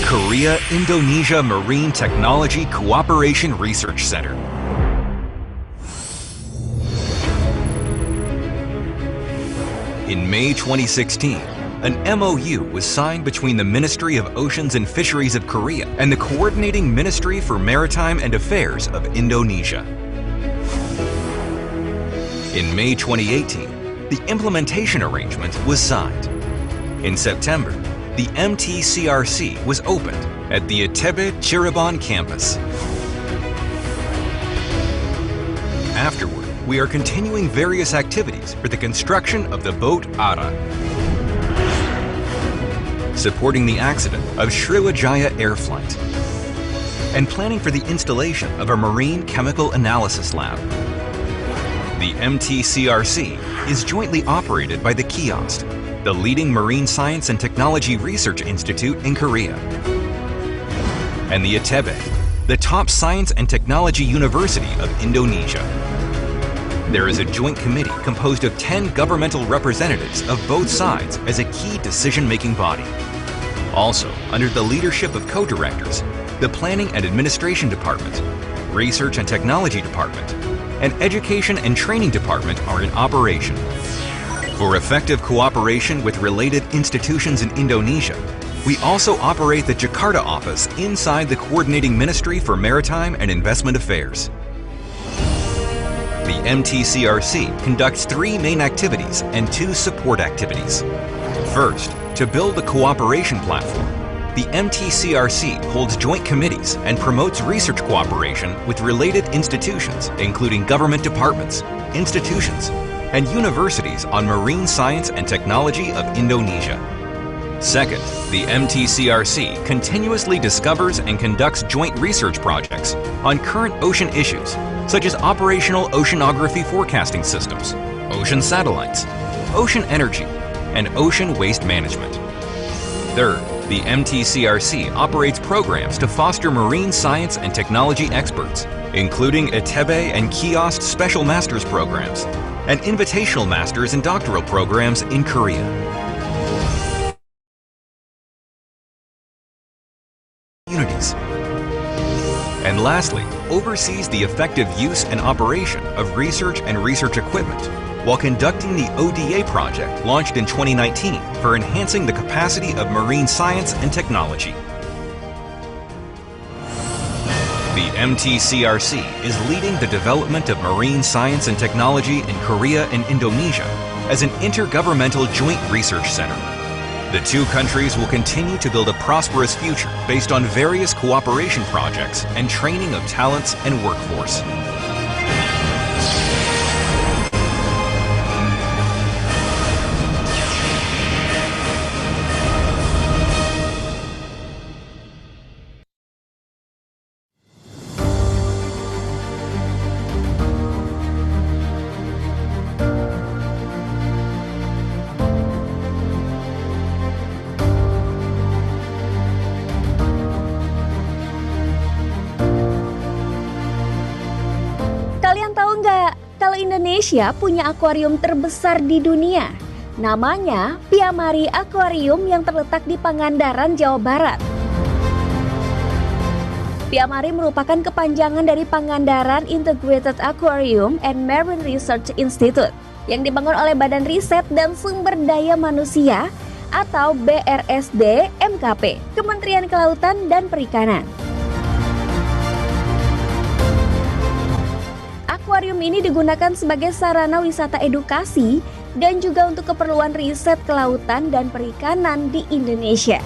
Korea-Indonesia Marine Technology Cooperation Research Center. In May 2016, an MOU was signed between the Ministry of Oceans and Fisheries of Korea and the Coordinating Ministry for Maritime and Affairs of Indonesia. In May 2018, the implementation arrangement was signed. In September, the MTCRC was opened at the Itebe Cirebon campus. Afterward, we are continuing various activities for the construction of the boat Ara, supporting the accident of Sriwijaya Air Flight, and planning for the installation of a marine chemical analysis lab. The MTCRC is jointly operated by the KIOST, the leading marine science and technology research institute in Korea, and the Itebe, the top science and technology university of Indonesia. There is a joint committee composed of 10 governmental representatives of both sides as a key decision-making body. Also, under the leadership of co-directors, the Planning and Administration Department, Research and Technology Department, and Education and Training Department are in operation. For effective cooperation with related institutions in Indonesia, we also operate the Jakarta office inside the Coordinating Ministry for Maritime and Investment Affairs. The MTCRC conducts 3 main activities and 2 support activities. First, to build a cooperation platform, the MTCRC holds joint committees and promotes research cooperation with related institutions, including government departments, institutions, and universities on marine science and technology of Indonesia. Second, the MTCRC continuously discovers and conducts joint research projects on current ocean issues, such as operational oceanography forecasting systems, ocean satellites, ocean energy, and ocean waste management. Third, the MTCRC operates programs to foster marine science and technology experts, including Itebe and KIOST Special Masters programs, and Invitational Masters and Doctoral programs in Korea. Communities. And lastly, oversees the effective use and operation of research and research equipment while conducting the ODA project launched in 2019 for enhancing the capacity of marine science and technology. The MTCRC is leading the development of marine science and technology in Korea and Indonesia as an intergovernmental joint research center. The 2 countries will continue to build a prosperous future based on various cooperation projects and training of talents and workforce. Kalau Indonesia punya akuarium terbesar di dunia, namanya Piamari Aquarium yang terletak di Pangandaran, Jawa Barat. Piamari merupakan kepanjangan dari Pangandaran Integrated Aquarium and Marine Research Institute yang dibangun oleh Badan Riset dan Sumber Daya Manusia atau BRSD MKP, Kementerian Kelautan dan Perikanan. Akuarium ini digunakan sebagai sarana wisata edukasi dan juga untuk keperluan riset kelautan dan perikanan di Indonesia.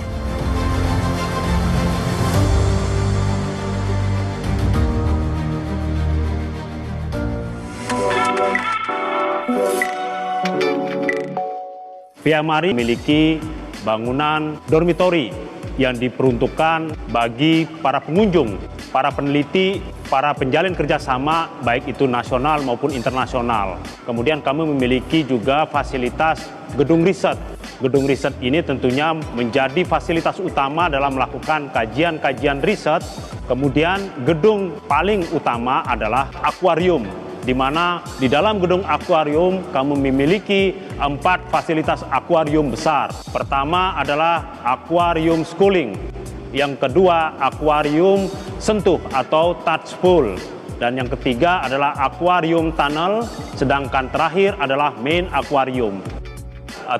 Piamari memiliki bangunan dormitori yang diperuntukkan bagi para pengunjung, para peneliti, para penjalin kerjasama baik itu nasional maupun internasional. Kemudian kami memiliki juga fasilitas gedung riset. Gedung riset ini tentunya menjadi fasilitas utama dalam melakukan kajian-kajian riset. Kemudian gedung paling utama adalah akuarium, di mana di dalam gedung akuarium kami memiliki 4 fasilitas akuarium besar. Pertama adalah akuarium schooling, yang kedua akuarium sentuh atau touch pool, dan yang ketiga adalah akuarium tunnel, sedangkan terakhir adalah main akuarium.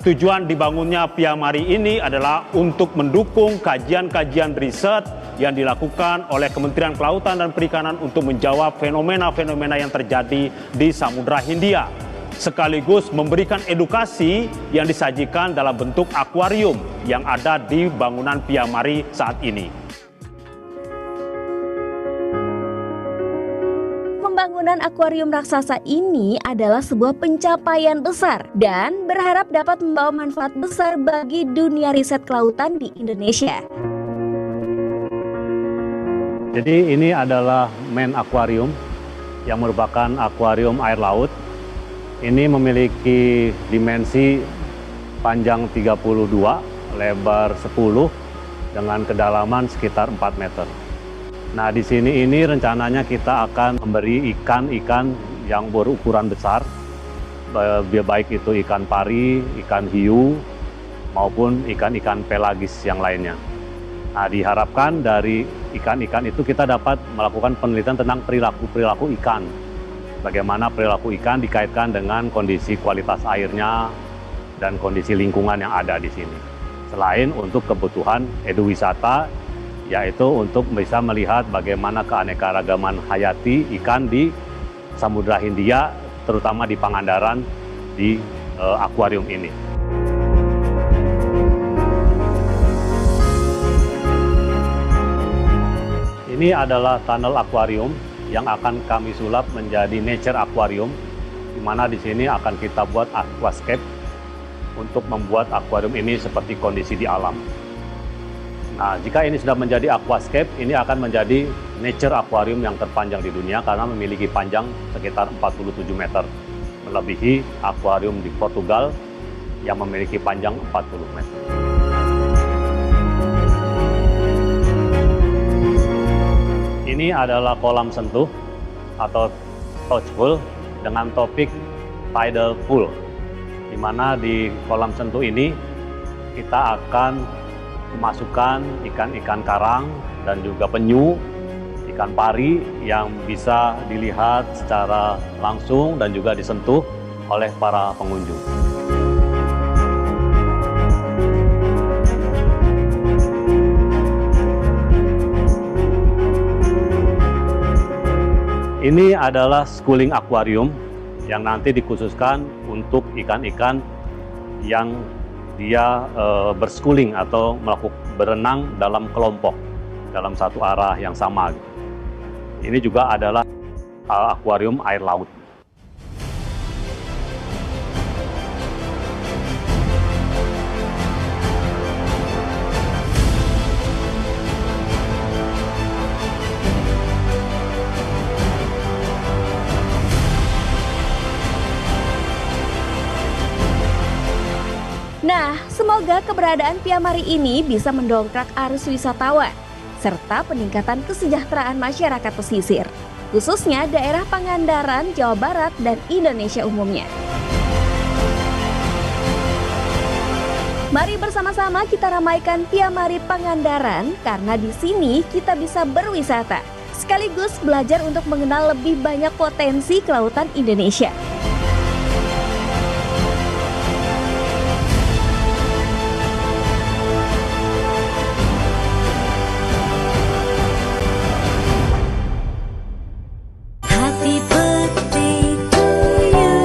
Tujuan dibangunnya Piamari ini adalah untuk mendukung kajian-kajian riset yang dilakukan oleh Kementerian Kelautan dan Perikanan untuk menjawab fenomena-fenomena yang terjadi di Samudra Hindia, sekaligus memberikan edukasi yang disajikan dalam bentuk akuarium yang ada di bangunan Piamari saat ini. Pembangunan akuarium raksasa ini adalah sebuah pencapaian besar dan berharap dapat membawa manfaat besar bagi dunia riset kelautan di Indonesia. Jadi ini adalah main akuarium yang merupakan akuarium air laut. Ini memiliki dimensi panjang 32, lebar 10, dengan kedalaman sekitar 4 meter. Nah, di sini ini rencananya kita akan memberi ikan-ikan yang berukuran besar, baik itu ikan pari, ikan hiu, maupun ikan-ikan pelagis yang lainnya. Nah, diharapkan dari ikan-ikan itu kita dapat melakukan penelitian tentang perilaku ikan. Bagaimana perilaku ikan dikaitkan dengan kondisi kualitas airnya dan kondisi lingkungan yang ada di sini. Selain untuk kebutuhan eduwisata, yaitu untuk bisa melihat bagaimana keanekaragaman hayati ikan di Samudra Hindia, terutama di Pangandaran, di akuarium ini. Ini adalah tunnel akuarium yang akan kami sulap menjadi nature aquarium, di mana di sini akan kita buat aquascape untuk membuat akuarium ini seperti kondisi di alam. Nah, jika ini sudah menjadi aquascape, ini akan menjadi nature aquarium yang terpanjang di dunia karena memiliki panjang sekitar 47 meter, melebihi akuarium di Portugal yang memiliki panjang 40 meter. Ini adalah kolam sentuh atau touch pool dengan topik tidal pool, di mana di kolam sentuh ini kita akan memasukkan ikan-ikan karang dan juga penyu, ikan pari yang bisa dilihat secara langsung dan juga disentuh oleh para pengunjung. Ini adalah schooling aquarium yang nanti dikhususkan untuk ikan-ikan yang dia berschooling atau melakukan berenang dalam kelompok dalam satu arah yang sama. Ini juga adalah akuarium air laut. Nah, semoga keberadaan Piamari ini bisa mendongkrak arus wisatawan serta peningkatan kesejahteraan masyarakat pesisir. khususnya daerah Pangandaran, Jawa Barat, dan Indonesia umumnya. Mari bersama-sama kita ramaikan Tiamari Pangandaran karena di sini kita bisa berwisata, sekaligus belajar untuk mengenal lebih banyak potensi kelautan Indonesia. Happy birthday to you.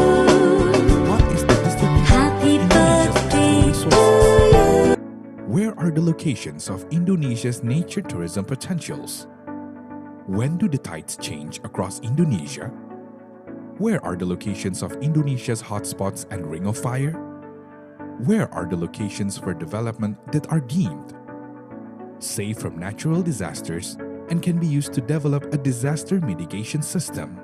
What is the distribution of Indonesia's natural resources? Where are the locations of Indonesia's nature tourism potentials? When do the tides change across Indonesia? Where are the locations of Indonesia's hotspots and ring of fire? Where are the locations for development that are deemed safe from natural disasters and can be used to develop a disaster mitigation system?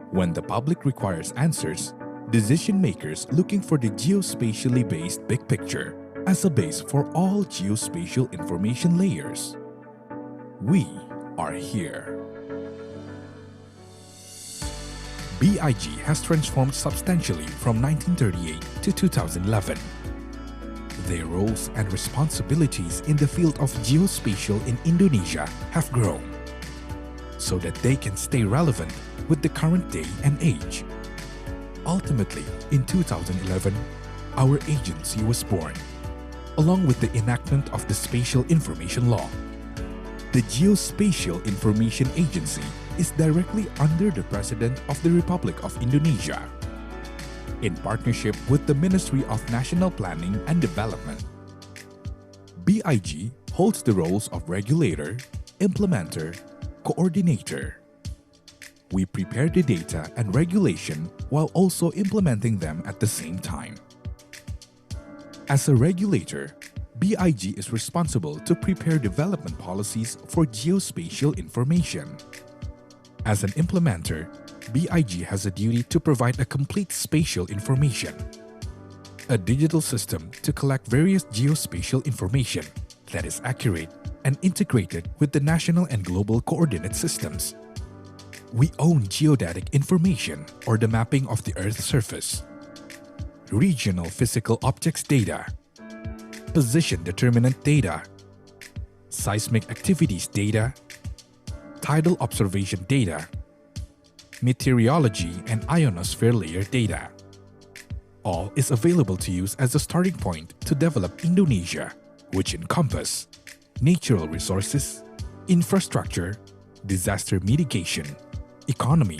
When the public requires answers, decision makers looking for the geospatially based big picture as a base for all geospatial information layers. We are here. BIG has transformed substantially from 1938 to 2011. Their roles and responsibilities in the field of geospatial in Indonesia have grown so that they can stay relevant with the current day and age. Ultimately, in 2011, our agency was born, along with the enactment of the Spatial Information Law. The Geospatial Information Agency is directly under the President of the Republic of Indonesia, in partnership with the Ministry of National Planning and Development. BIG holds the roles of regulator, implementer, coordinator. We prepare the data and regulation while also implementing them at the same time. As a regulator, BIG is responsible to prepare development policies for geospatial information. As an implementer, BIG has a duty to provide a complete spatial information, a digital system to collect various geospatial information that is accurate and integrated with the national and global coordinate systems. We own geodetic information or the mapping of the Earth's surface, regional physical objects data, position determinant data, seismic activities data, tidal observation data, meteorology and ionosphere layer data. All is available to use as a starting point to develop Indonesia, which encompass natural resources, infrastructure, disaster mitigation, economy,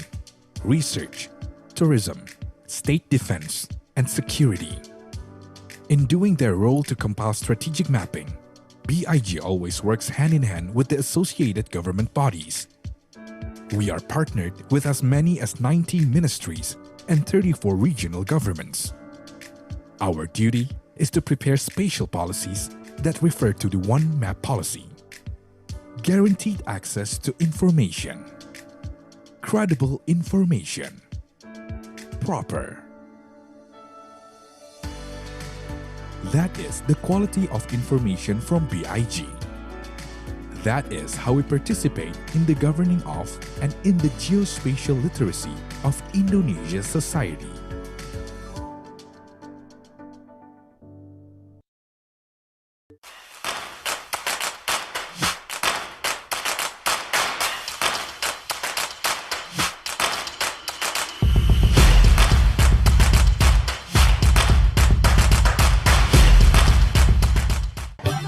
research, tourism, state defense, and security. In doing their role to compile strategic mapping, BIG always works hand in hand with the associated government bodies. We are partnered with as many as 19 ministries and 34 regional governments. Our duty is to prepare spatial policies that refer to the One Map policy. Guaranteed access to information. Credible information. Proper. That is the quality of information from BIG. That is how we participate in the governing of and in the geospatial literacy of Indonesia's society.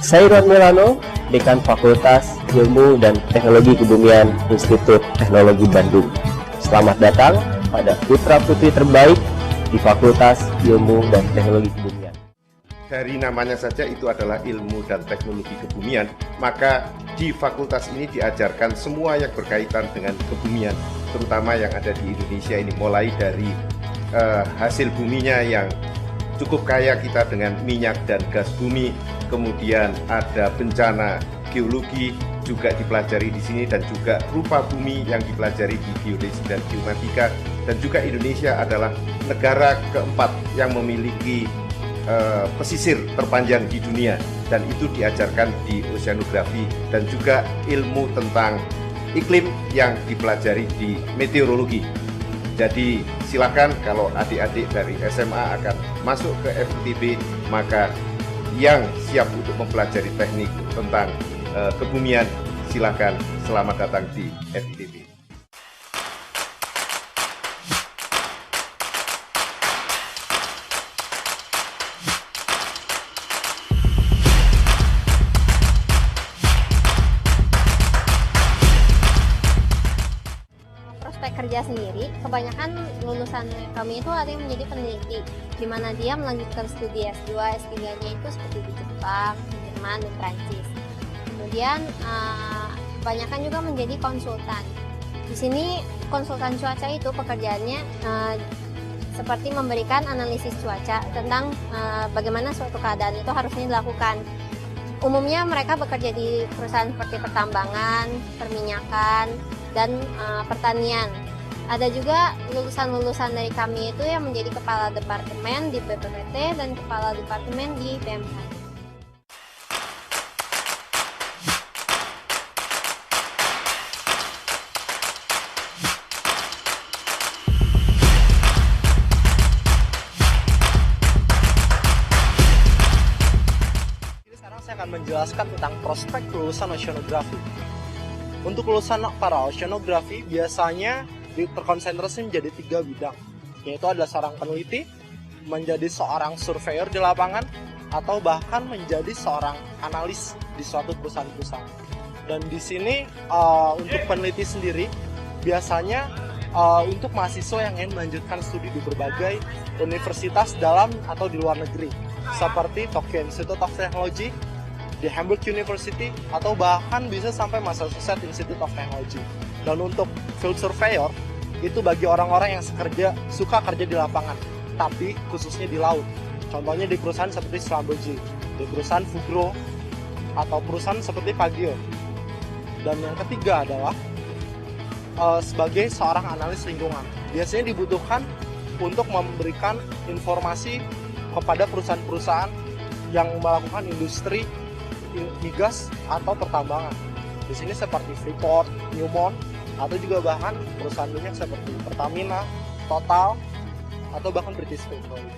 Saya Ron Milano, Dekan Fakultas Ilmu dan Teknologi Kebumian Institut Teknologi Bandung. Selamat datang pada putra-putri terbaik di Fakultas Ilmu dan Teknologi Kebumian. Dari namanya saja itu adalah ilmu dan teknologi kebumian, maka di fakultas ini diajarkan semua yang berkaitan dengan kebumian, terutama yang ada di Indonesia ini, mulai dari hasil buminya yang cukup kaya kita dengan minyak dan gas bumi, kemudian ada bencana geologi juga dipelajari di sini, dan juga rupa bumi yang dipelajari di geodesi dan geomatika, dan juga Indonesia adalah negara keempat yang memiliki pesisir terpanjang di dunia, dan itu diajarkan di oceanografi, dan juga ilmu tentang iklim yang dipelajari di meteorologi. Jadi silakan kalau adik-adik dari SMA akan masuk ke FITB, maka yang siap untuk mempelajari teknik tentang kebumian, silakan selamat datang di FITB. Kerja sendiri, kebanyakan lulusan kami itu ada yang menjadi peneliti, di mana dia melanjutkan studi S2, S3-nya itu seperti di Jepang, Jerman, dan Prancis. Kemudian kebanyakan juga menjadi konsultan. Di sini konsultan cuaca itu pekerjaannya seperti memberikan analisis cuaca tentang bagaimana suatu keadaan itu harusnya dilakukan. Umumnya mereka bekerja di perusahaan seperti pertambangan, perminyakan, dan pertanian. Ada juga lulusan-lulusan dari kami itu yang menjadi kepala departemen di BPPT dan kepala departemen di BMKG. Sekarang saya akan menjelaskan tentang prospek lulusan oceanografi. Untuk lulusan para oceanografi biasanya terkonsentrasi menjadi 3 bidang, yaitu adalah seorang peneliti, menjadi seorang surveyor di lapangan, atau bahkan menjadi seorang analis di suatu perusahaan-perusahaan. Dan di sini untuk peneliti sendiri biasanya untuk mahasiswa yang ingin melanjutkan studi di berbagai universitas dalam atau di luar negeri, seperti Tokyo Institute of Technology, di Hamburg University, atau bahkan bisa sampai Massachusetts Institute of Technology. Dan untuk field surveyor, itu bagi orang-orang yang suka kerja di lapangan, tapi khususnya di laut. Contohnya di perusahaan seperti Schlumberger, di perusahaan Fugro, atau perusahaan seperti Pagio. Dan yang ketiga adalah sebagai seorang analis lingkungan. Biasanya dibutuhkan untuk memberikan informasi kepada perusahaan-perusahaan yang melakukan industri migas atau pertambangan. Di sini seperti Freeport, Newmont, atau juga bahkan perusahaan minyak seperti Pertamina, Total, atau bahkan British Petroleum.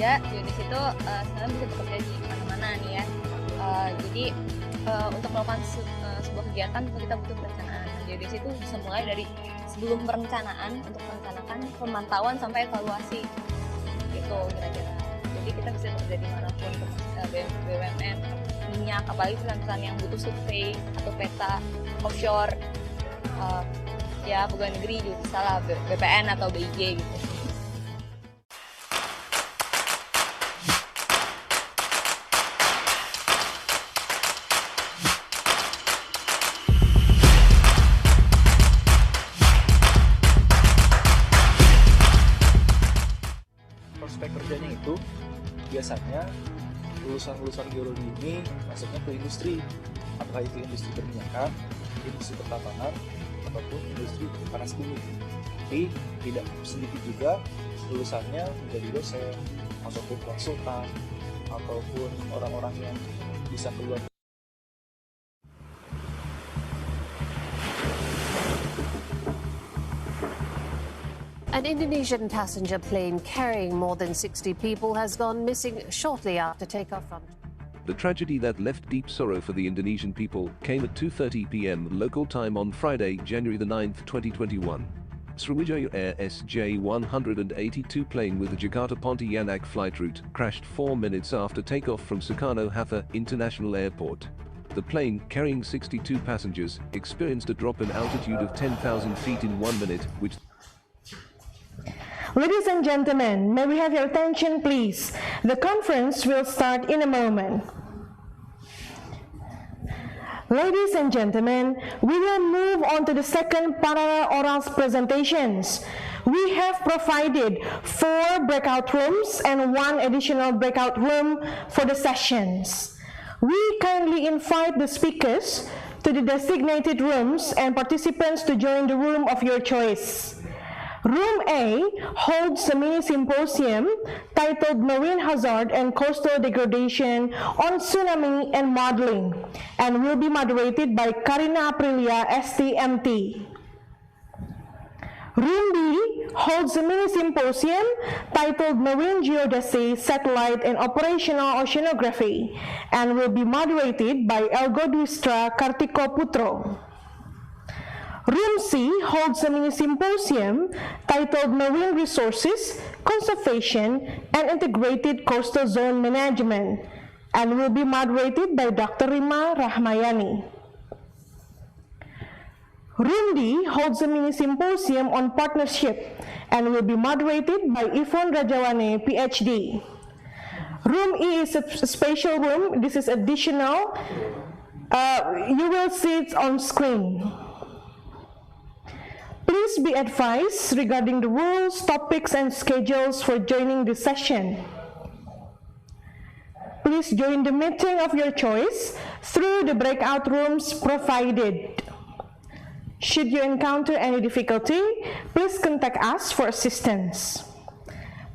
Geodesy itu sebenarnya bisa bekerja di mana-mana nih ya. Jadi untuk melakukan sebuah kegiatan kita butuh perencanaan. Geodesy itu bisa mulai dari sebelum perencanaan untuk merencanakan pemantauan sampai evaluasi gitu kira-kira. Jadi kita bisa bekerja di manapun, BUMN, minyak, apalagi perusahaan yang butuh survei atau peta offshore, ya pegawai negeri juga bisa lah, BPN atau BIG gitu. Prospek kerjanya itu biasanya lulusan-lulusan geologi ini masuknya ke industri, apakah itu industri perminyakan, industri pertambangan, ataupun industri panas bumi. Tapi tidak sedikit juga lulusannya menjadi dosen, ataupun konsultan, ataupun orang-orang yang bisa keluar. An Indonesian passenger plane carrying more than 60 people has gone missing shortly after takeoff from... The tragedy that left deep sorrow for the Indonesian people came at 2:30 p.m. local time on Friday, January the 9th, 2021. Sriwijaya Air SJ182 plane with the Jakarta-Pontianak flight route crashed 4 minutes after takeoff from Soekarno-Hatta International Airport. The plane, carrying 62 passengers, experienced a drop in altitude of 10,000 feet in 1 minute, which... Ladies and gentlemen, may we have your attention, please? The conference will start in a moment. Ladies and gentlemen, we will move on to the second parallel orals presentations. We have provided 4 breakout rooms and 1 additional breakout room for the sessions. We kindly invite the speakers to the designated rooms and participants to join the room of your choice. Room A holds a mini symposium titled Marine Hazard and Coastal Degradation on Tsunami and Modeling and will be moderated by Karina Aprilia, STMT. Room B holds a mini symposium titled Marine Geodesy, Satellite and Operational Oceanography and will be moderated by Elgo Dwistra Kartiko Putro. Room C holds a mini symposium titled Marine Resources, Conservation and Integrated Coastal Zone Management and will be moderated by Dr. Rima Rahmayani. Room D holds a mini symposium on partnership and will be moderated by Yvonne Rajawane, PhD. Room E is a special room. This is additional. You will see it on screen. Please be advised regarding the rules, topics, and schedules for joining the session. Please join the meeting of your choice through the breakout rooms provided. Should you encounter any difficulty, please contact us for assistance.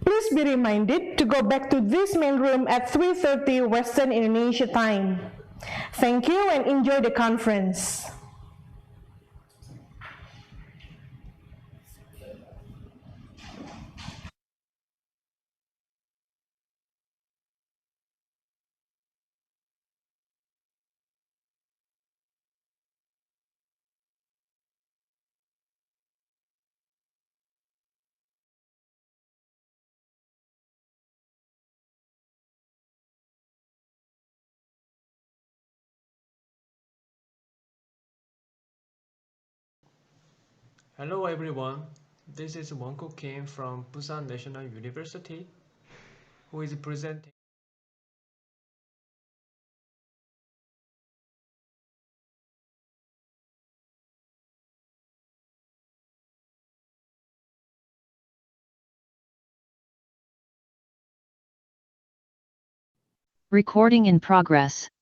Please be reminded to go back to this main room at 3:30 Western Indonesia time. Thank you and enjoy the conference. Hello everyone, this is Wonko Kim from Busan National University, who is presenting. Recording in progress.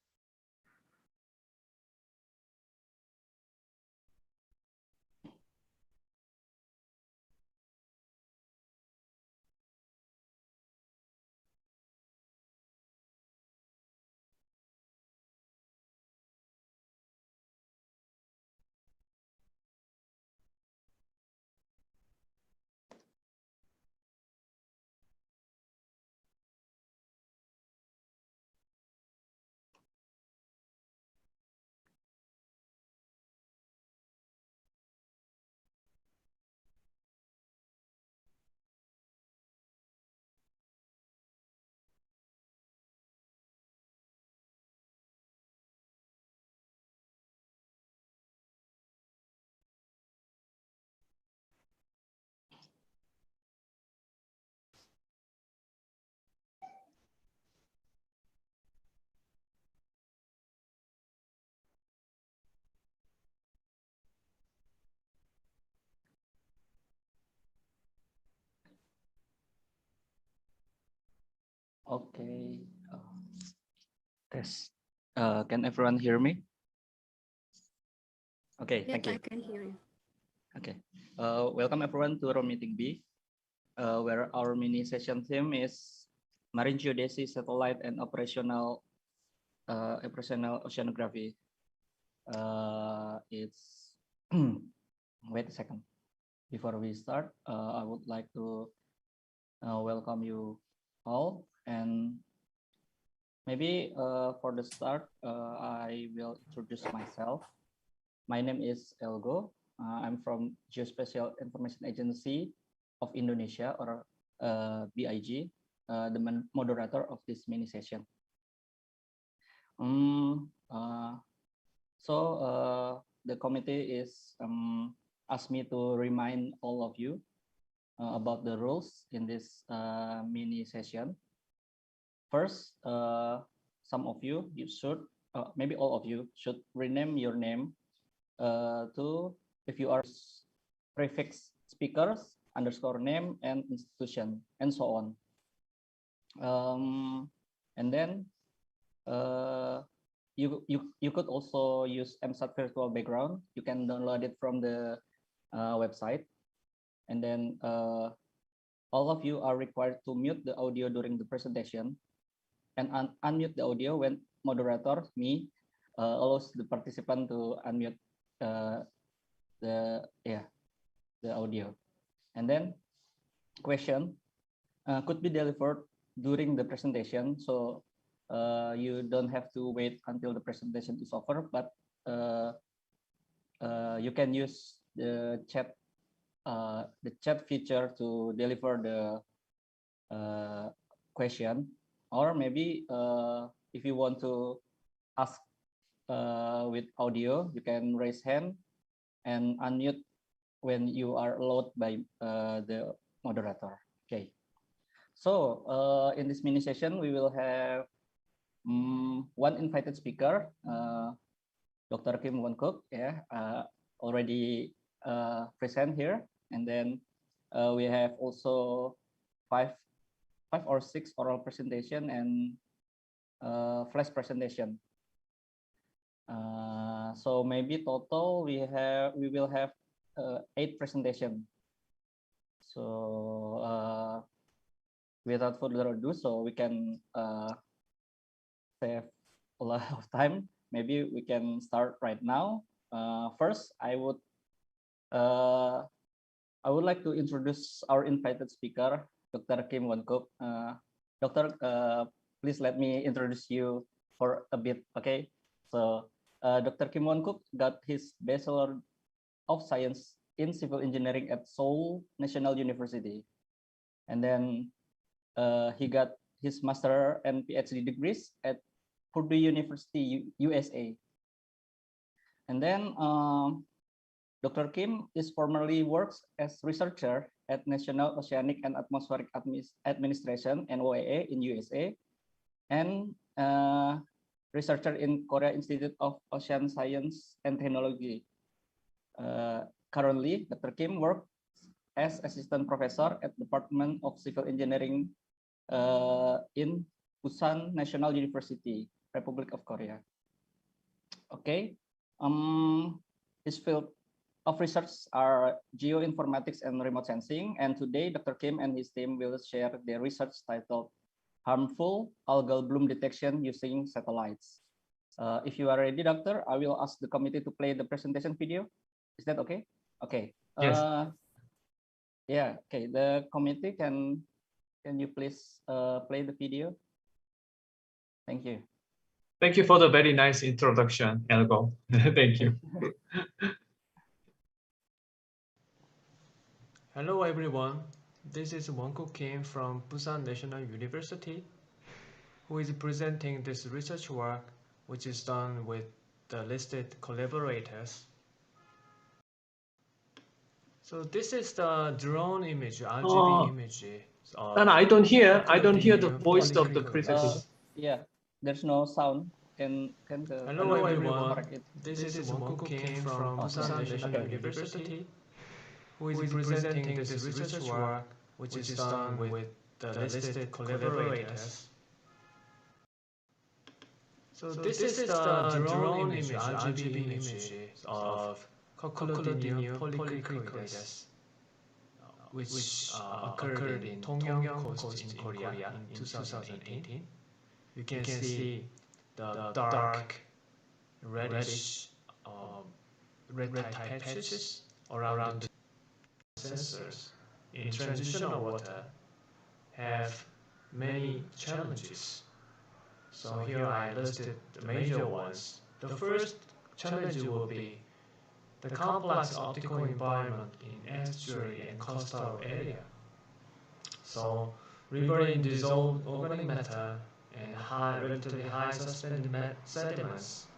Okay. Test. Can everyone hear me? Okay, Yes, thank you. I can hear you. Okay. Welcome everyone to our meeting B, where our mini session theme is Marine Geodesy, Satellite and Operational Oceanography. It's wait a second. Before we start, I would like to welcome you all, and maybe for the start, I will introduce myself. My name is Elgo. I'm from Geospatial Information Agency of Indonesia, or BIG, the moderator of this mini session. The committee is asked me to remind all of you about the rules in this mini session. First, some of you should, maybe all of you should rename your name to, if you are prefix speakers, underscore name and institution, and so on. And then you could also use MSAT virtual background. You can download it from the website, and then all of you are required to mute the audio during the presentation and unmute the audio when moderator, me, allows the participant to unmute the audio. And then question could be delivered during the presentation, so you don't have to wait until the presentation is over, but you can use the chat feature to deliver the question, or maybe if you want to ask with audio, you can raise hand and unmute when you are allowed by the moderator. Okay, so in this mini session we will have one invited speaker, Dr. Kim Won-Kook, already present here, and then we have also five or six oral presentation and flash presentation. So maybe total we will have 8 presentation. So without further ado, so we can save a lot of time. Maybe we can start right now. First, I would like to introduce our invited speaker, Dr. Kim Won-Kook. Doctor, please let me introduce you for a bit, okay? So, Dr. Kim Won-Kook got his Bachelor of Science in Civil Engineering at Seoul National University. And then he got his Master and PhD degrees at Purdue University, USA. And then Dr. Kim is formerly works as researcher at National Oceanic and Atmospheric Administration, NOAA, in USA, and researcher in Korea Institute of Ocean Science and Technology. Currently, Dr. Kim works as assistant professor at Department of Civil Engineering in Busan National University, Republic of Korea. Okay, his field of research are geoinformatics and remote sensing, and today Dr. Kim and his team will share their research titled Harmful Algal Bloom Detection Using Satellites. If you are ready, Doctor, I will ask the committee to play the presentation video. Is that okay? Okay. Yes. Yeah, okay. The committee, can you please play the video? Thank you. Thank you for the very nice introduction, Elgo. Thank you. Hello, everyone. This is Won-Kook Kim from Busan National University, who is presenting this research work, which is done with the listed collaborators. So this is the drone image, RGB image. And I don't hear the voice of the presentation. Yeah, there's no sound. Can Hello everyone. This is Won-Kook Kim from Busan National University, who is presenting this research work, which is done with the listed collaborators. So this is the drone image, RGB image of Crocodinium polycricoides, which occurred in Tongyang Coast in Korea in 2018. You can see the dark reddish red tide patches around the sensors in transitional water have many challenges. So here I listed the major ones. The first challenge will be the complex optical environment in estuary and coastal area. So river in dissolved organic matter and relatively high suspended sediments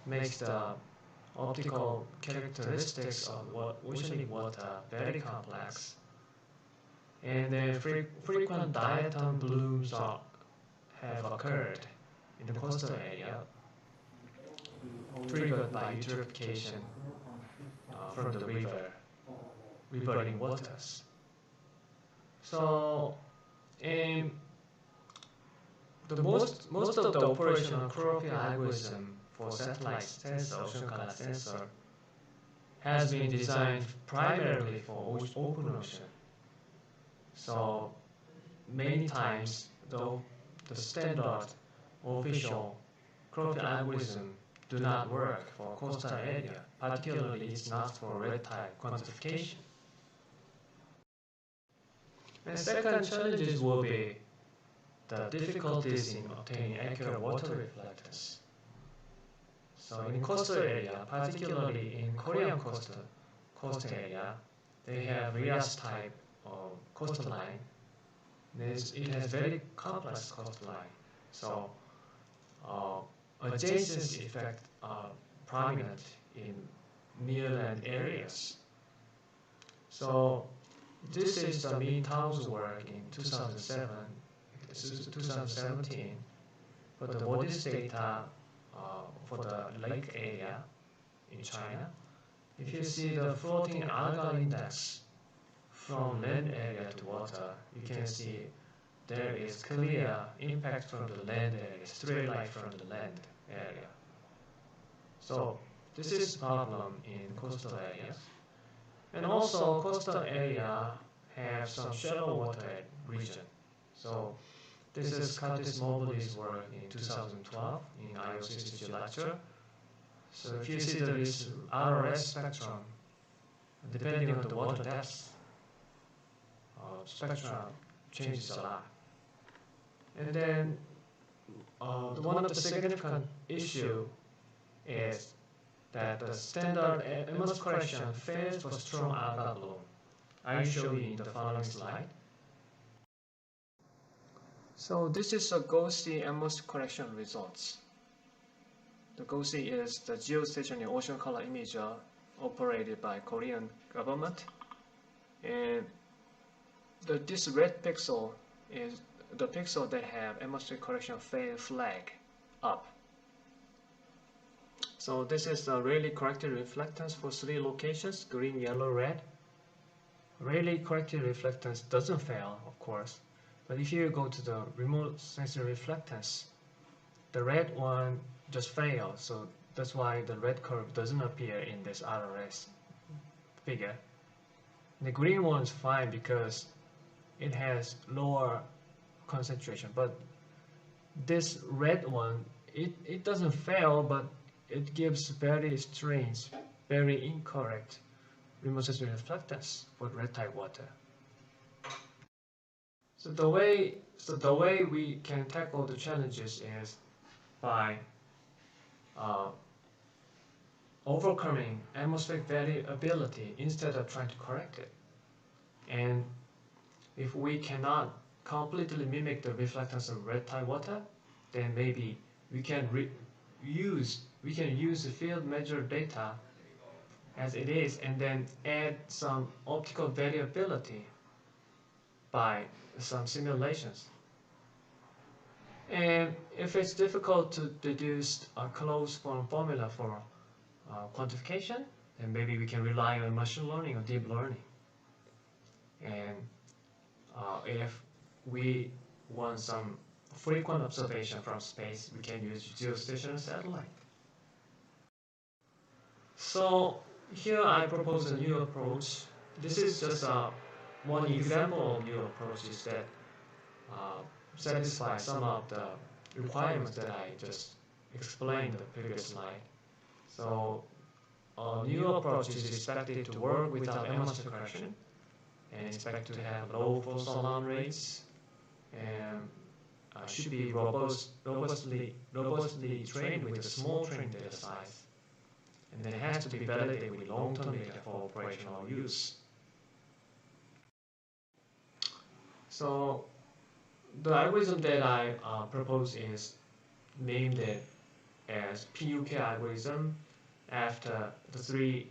makes the optical characteristics of oceanic water very complex. And then frequent diatom blooms have occurred in the coastal area, triggered by eutrophication from the riverine waters. So, the most of the operational chlorophyll algorithm for satellite sensor, ocean color sensor, has been designed primarily for open ocean. So many times, though, the standard official crop algorithm do not work for coastal area, particularly it's not for red tide quantification. And second challenges will be the difficulties in obtaining accurate water reflectance. So in coastal area, particularly in Korean coast area, they have RIAS type of coastline. It has very complex coastline. So adjacency effect are prominent in near-land areas. So this is the mean Tao's work in 2017 for the bodies data for the lake area in China. If you see the floating algal index from land area to water, you can see there is clear impact from the land area, straight line from the land area. So this is problem in coastal areas. And also coastal area have some shallow water region. So this is Curtis Mobley's work in 2012 in IOCCG lecture. So if you see this RRS spectrum, depending on the water depth, spectrum changes a lot. And then one of the significant issue is that the standard MS correction fails for strong algal bloom. I will show you in the following slide. So this is a Geodesy MS correction results. The Geodesy is the geostationary ocean color imager operated by Korean government, and this red pixel is the pixel that have atmospheric correction fail flag up. So this is the Rayleigh corrected reflectance for 3 locations: green, yellow, red. Rayleigh corrected reflectance doesn't fail, of course, but if you go to the remote sensor reflectance, the red one just fails. So that's why the red curve doesn't appear in this RRS figure. The green one is fine because it has lower concentration, but this red one, it doesn't fail, but it gives very strange, very incorrect remote sensor reflectance for red tide water. So the way we can tackle the challenges is by overcoming atmospheric variability instead of trying to correct it. And if we cannot completely mimic the reflectance of red tide water, then maybe we can use the field measure data as it is and then add some optical variability by some simulations. And if it's difficult to deduce a closed form formula for quantification, then maybe we can rely on machine learning or deep learning. And if we want some frequent observation from space, we can use geostationary satellite. So here I propose a new approach. This is just one example of new approaches that satisfy some of the requirements that I just explained in the previous slide. So a new approach is expected to work without atmospheric correction and expect to have low false alarm rates and should be robustly trained with a small training data size. And then it has to be validated with long-term data for operational use. So the algorithm that I propose is named it as PUK algorithm after the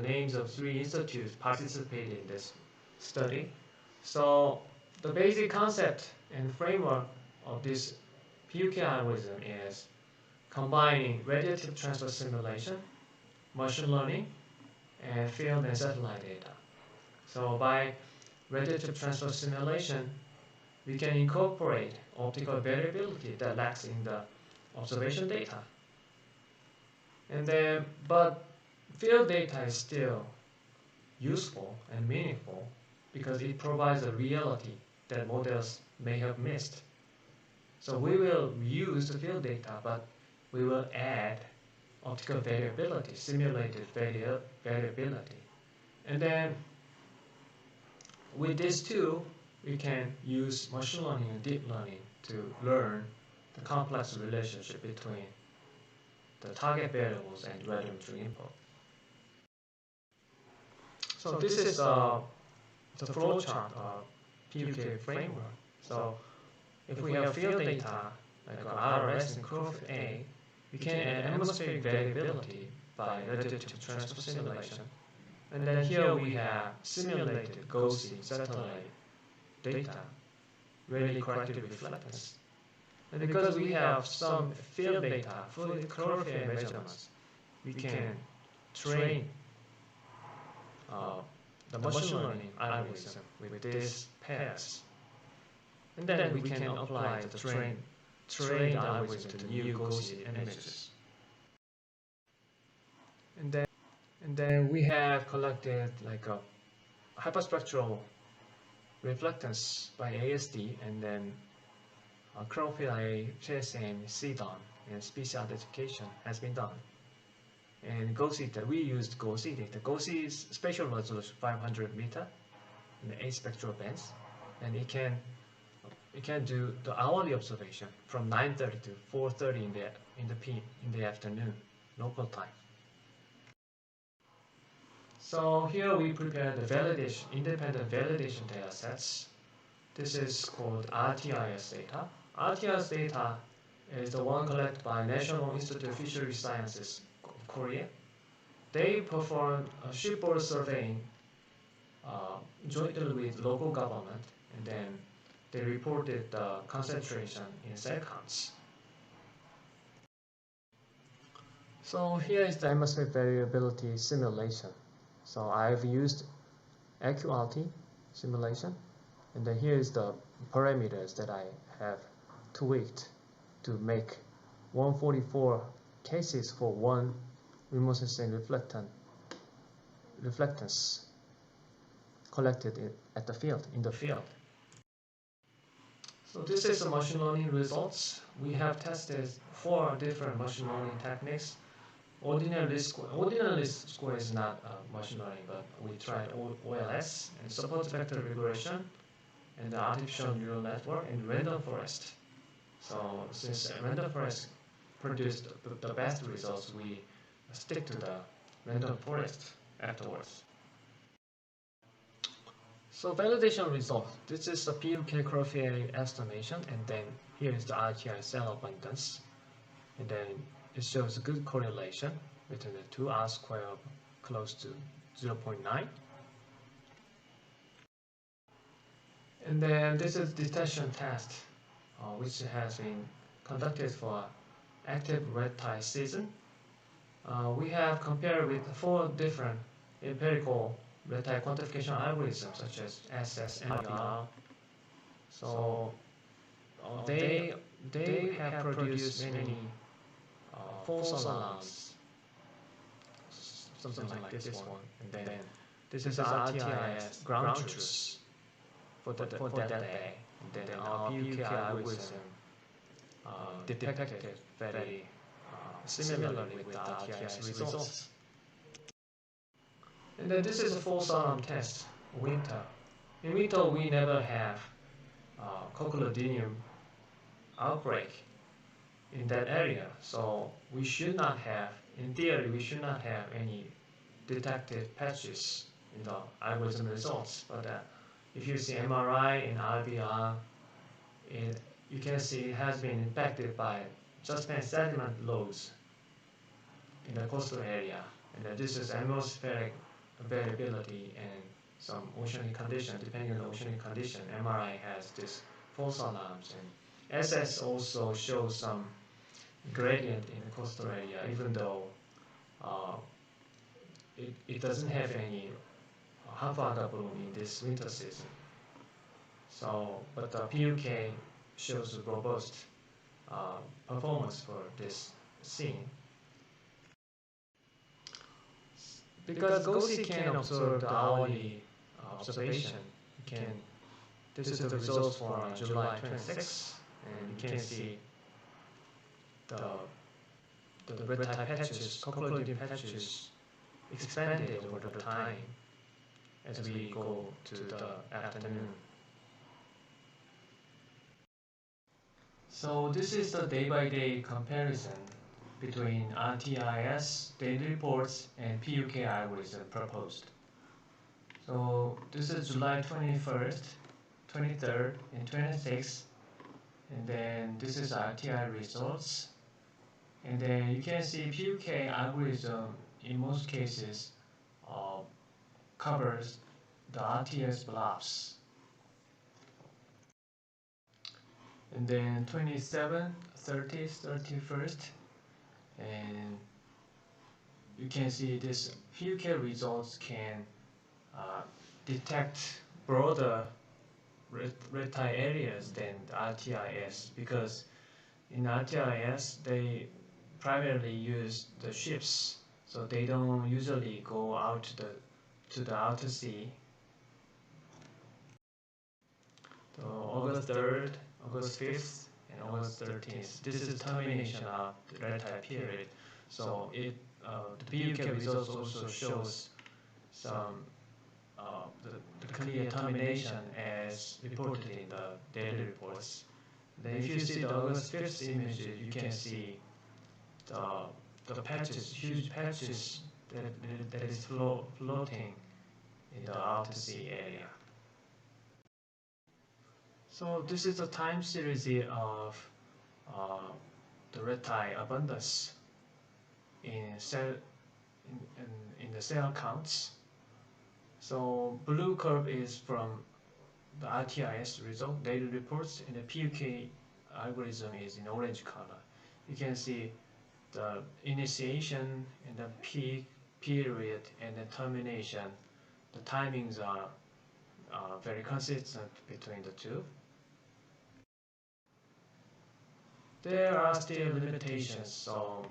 names of 3 institutes participating in this study. So the basic concept and framework of this PUK algorithm is combining radiative transfer simulation, machine learning, and field and satellite data. So by radiative transfer simulation, we can incorporate optical variability that lacks in the observation data. And then, but field data is still useful and meaningful because it provides a reality that models may have missed. So we will use the field data, but we will add optical variability, simulated variability. And then with this too, we can use machine learning and deep learning to learn the complex relationship between the target variables and radiometry input. So this is the flowchart of PUK framework. So if we have field data like RS and chromophore A, we can add atmospheric variability by radiative transfer simulation. And then here we have simulated Geodesy satellite data, really corrected reflectance. And because we have some field data for the chlorophyll measurements, we can train the machine learning algorithm with these pairs. And then we can apply the trained algorithm to new Geodesy images. And then we have collected like a hyperspectral reflectance by ASD, and then chromophore A, PSM, CDON, and species identification has been done. And Geodesy data, we used Geodesy data. Geodesy is spatial resolution 500 meter in the 8 spectral bands, and it can do the hourly observation from 9:30 to 4:30 in the afternoon local time. So here we prepare the independent validation data sets. This is called RTIS data. RTIS data is the one collected by National Institute of Fisheries Sciences of Korea. They performed a shipboard surveying jointly with local government, and then they reported the concentration in cell counts. So here is the atmospheric variability simulation. So I've used AQRT simulation, and then here is the parameters that I have tweaked to make 144 cases for one remote sensing reflectance collected in the field. So this is the machine learning results. We have tested 4 different machine learning techniques. Ordinary least square is not machine learning, but we tried OLS and support vector regression, and the artificial neural network, and random forest. So since random forest produced the best results, we stick to the random forest afterwards. So validation result. This is the PUK chlorophyll estimation, and then here is the RTI cell abundance, and then it shows a good correlation between the 2 R square of close to 0.9. And then this is detection test, which has been conducted for active red tide season. We have compared with 4 different empirical red tide quantification algorithms such as SSMR. So they have produced many false alarms, something like this one, and then this is RTIS ground truth for that day, and then our PUK algorithm detected very similarly with the RTIS results. And then this is a false alarm test, winter. In winter we never have coccolodinium outbreak in that area, so we should not have, in theory, we should not have any detected patches in the algorithm results. But if you see MRI and RBR, you can see it has been impacted by just sediment loads in the coastal area, and this is atmospheric variability and some oceanic condition. Depending on the oceanic condition, MRI has this false alarms, and SS also shows some gradient in the coastal area, even though it doesn't have any Hapaga bloom in this winter season. So, but the PUK shows robust performance for this scene. Because Geodesy can observe the hourly observation, this is the results for July 26, and you can see the red tide patches, cockroach patches expanded over the time as we go to the afternoon. So this is the day-by-day comparison between RTIS daily reports and PUK algorithm proposed. So this is July 21st, 23rd, and 26th, and then this is RTI results. And then you can see PUK algorithm in most cases covers the RTS blobs. And then 27th, 30th, 31st, and you can see this PUK results can detect broader red tide areas than the RTIS, because in RTIS they primarily use the ships, so they don't usually go out to the outer sea. So August 3rd, August 5th, and August 13th. This is termination of the red tide period. So the PUK results also shows some the clear termination as reported in the daily reports. Then if you see the August 5th images, you can see the patches, huge patches that is floating in the outer sea area. So this is a time series of the red tide abundance in the cell counts. So blue curve is from the RTIS result daily reports, and the PUK algorithm is in orange color. You can see the initiation and the peak period and the termination. The timings are very consistent between the two. There are still limitations, so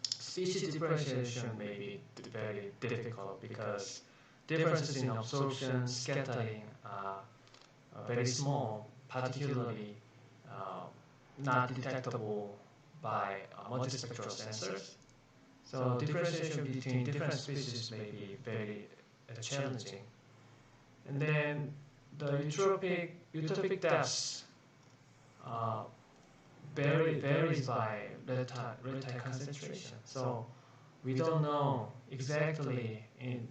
species differentiation may be very difficult because differences in absorption, scattering are very small, particularly not detectable by multispectral sensors. So differentiation between different species may be very challenging. And then the eutrophic depths varies by red tide concentration. So we don't know exactly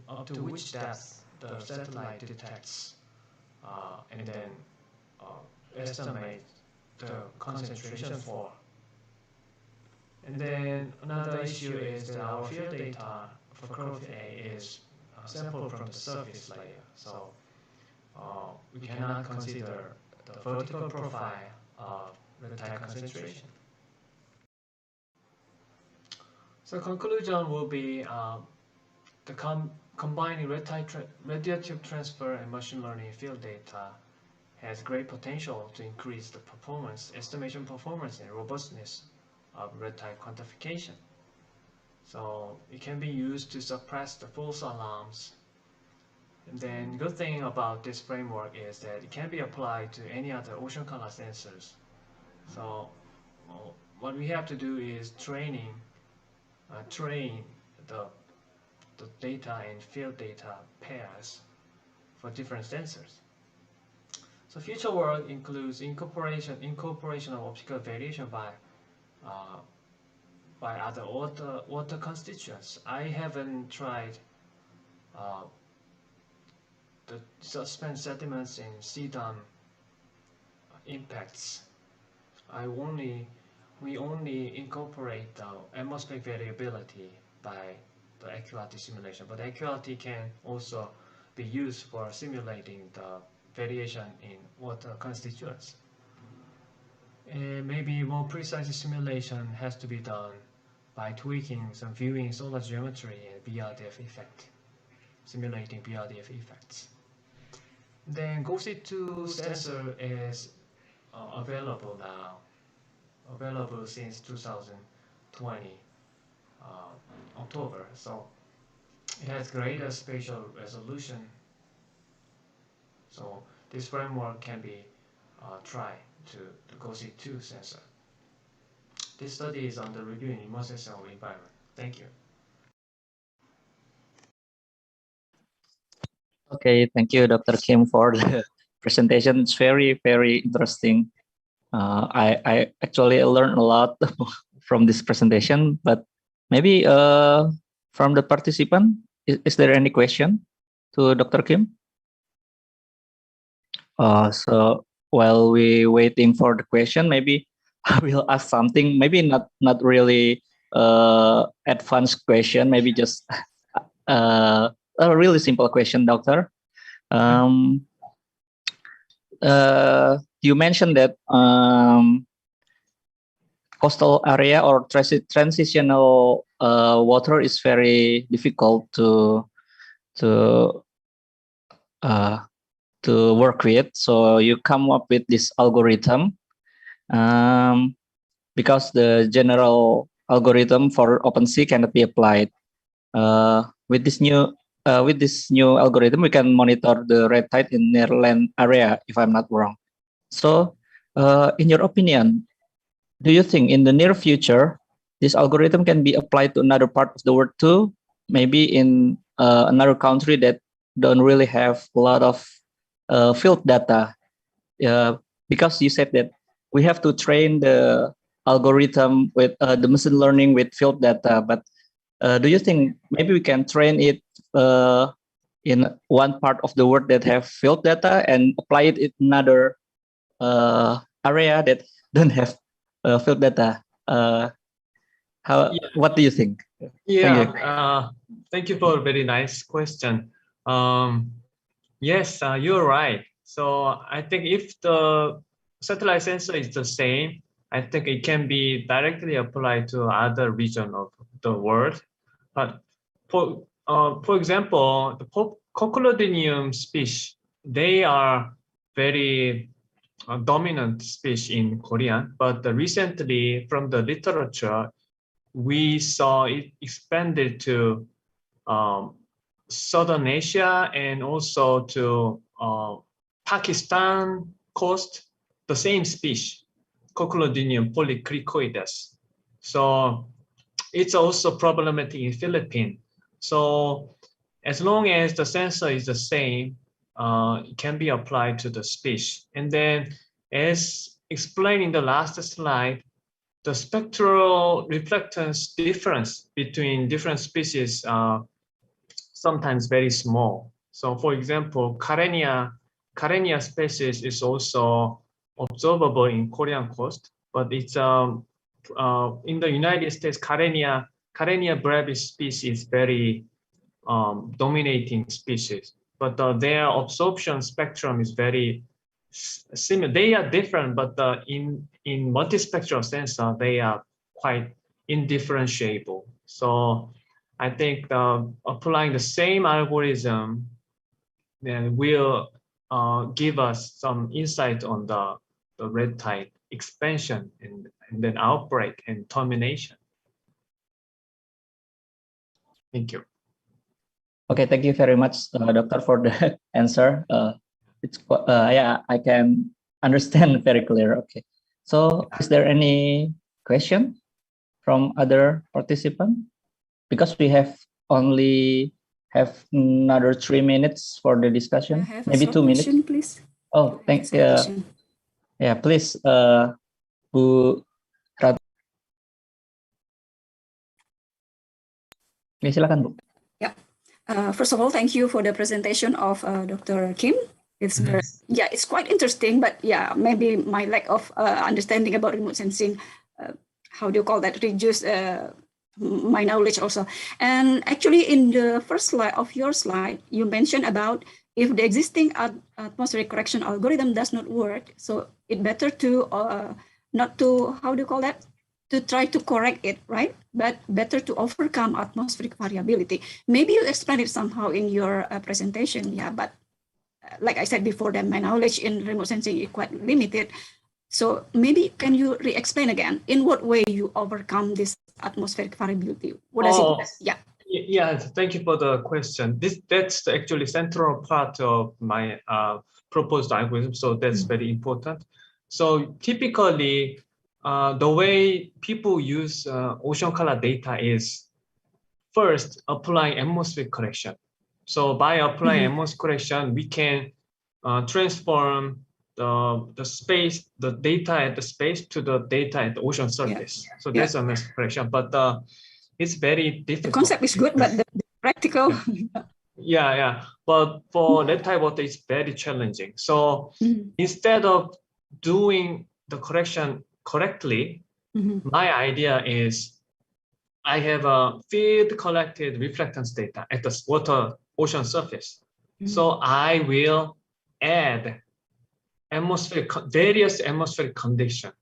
up to which depth the satellite detects and then estimate the concentration for. And then another issue is that our field data for curve A is sampled from the surface layer. So we cannot consider the vertical profile of red tide concentration. So conclusion will be the combining red tide radiative transfer and machine learning field data has great potential to increase the performance, estimation performance, and robustness of red tide quantification. So it can be used to suppress the false alarms. And then good thing about this framework is that it can be applied to any other ocean color sensors. So what we have to do is train the data and field data pairs for different sensors. So future work includes incorporation of optical variation by other water constituents. I haven't tried the suspended sediments and CDOM impacts. We only incorporate the atmospheric variability by the AQRT simulation, but AQRT can also be used for simulating the variation in water constituents. And maybe more precise simulation has to be done by tweaking some viewing solar geometry and BRDF effect, simulating BRDF effects. Then Geodesy 2 sensor is available now available since 2020 October. So it has greater spatial resolution. So this framework can be tried to the GOSI-2 sensor. This study is under review in immersive cell environment. Thank you. Okay, thank you, Dr. Kim, for the presentation. It's very, very interesting. I actually learned a lot from this presentation, but maybe from the participant, is there any question to Dr. Kim? So while we waiting for the question, maybe I will ask something, maybe not really advanced question, maybe just a really simple question, Doctor. You mentioned that coastal area or transitional water is very difficult to work with. So you come up with this algorithm because the general algorithm for OpenSea cannot be applied. With this new algorithm, we can monitor the red tide in near land area, if I'm not wrong. So, in your opinion, do you think in the near future this algorithm can be applied to another part of the world too? Maybe in another country that don't really have a lot of field data, because you said that we have to train the algorithm with the machine learning with field data, but do you think maybe we can train it in one part of the world that have field data and apply it in another area that don't have field data? What do you think? Yeah, thank you for a very nice question. Yes, you're right. So I think if the satellite sensor is the same, I think it can be directly applied to other region of the world. But for example, the Cochleodinium species, they are very dominant species in Korean. But recently, from the literature, we saw it expanded to Southern Asia and also to Pakistan coast, the same species, Cochleodinium polycricoides. So it's also problematic in Philippines. So as long as the sensor is the same, it can be applied to the species. And then as explained in the last slide, the spectral reflectance difference between different species are sometimes very small. So for example, Karenia species is also observable in Korean coast, but it's in the United States, Karenia brevis species is very dominating species, but their absorption spectrum is very similar. They are different, but in multispectral sensor, they are quite indifferentiable. So I think applying the same algorithm then will give us some insight on the red tide expansion and then outbreak and termination. Thank you. Okay, thank you very much, Doctor, for the answer. Yeah, I can understand very clear. Okay, so is there any question from other participant? Because we only have another 3 minutes for the discussion. Maybe 2 minutes. Question, please. Oh, thanks. Yeah, please, Bu Ratu. Ya, silakan, Bu. Yeah. First of all, thank you for the presentation of Dr. Kim. It's very, it's quite interesting, but yeah, maybe my lack of understanding about remote sensing, how do you call that, reduce my knowledge also. And actually in the first slide of your slide, you mentioned about if the existing atmospheric correction algorithm does not work, so it better to not to, how do you call that, to try to correct it, right? But better to overcome atmospheric variability. Maybe you explained it somehow in your presentation, yeah, but like I said before, that my knowledge in remote sensing is quite limited. So maybe can you re-explain again in what way you overcome this atmospheric variability? What does it mean? Yeah. Yeah, thank you for the question. That's the actually central part of my proposed algorithm, so that's very important. So typically, the way people use ocean color data is first applying atmospheric correction. So by applying atmospheric correction, we can transform the data at the space to the data at the ocean surface. So that's atmospheric correction, but it's very difficult. The concept is good, but the practical. Yeah. But for that type of data, it's very challenging. So instead of doing the correction correctly, my idea is I have a field collected reflectance data at the ocean surface. So I will add various atmospheric conditions.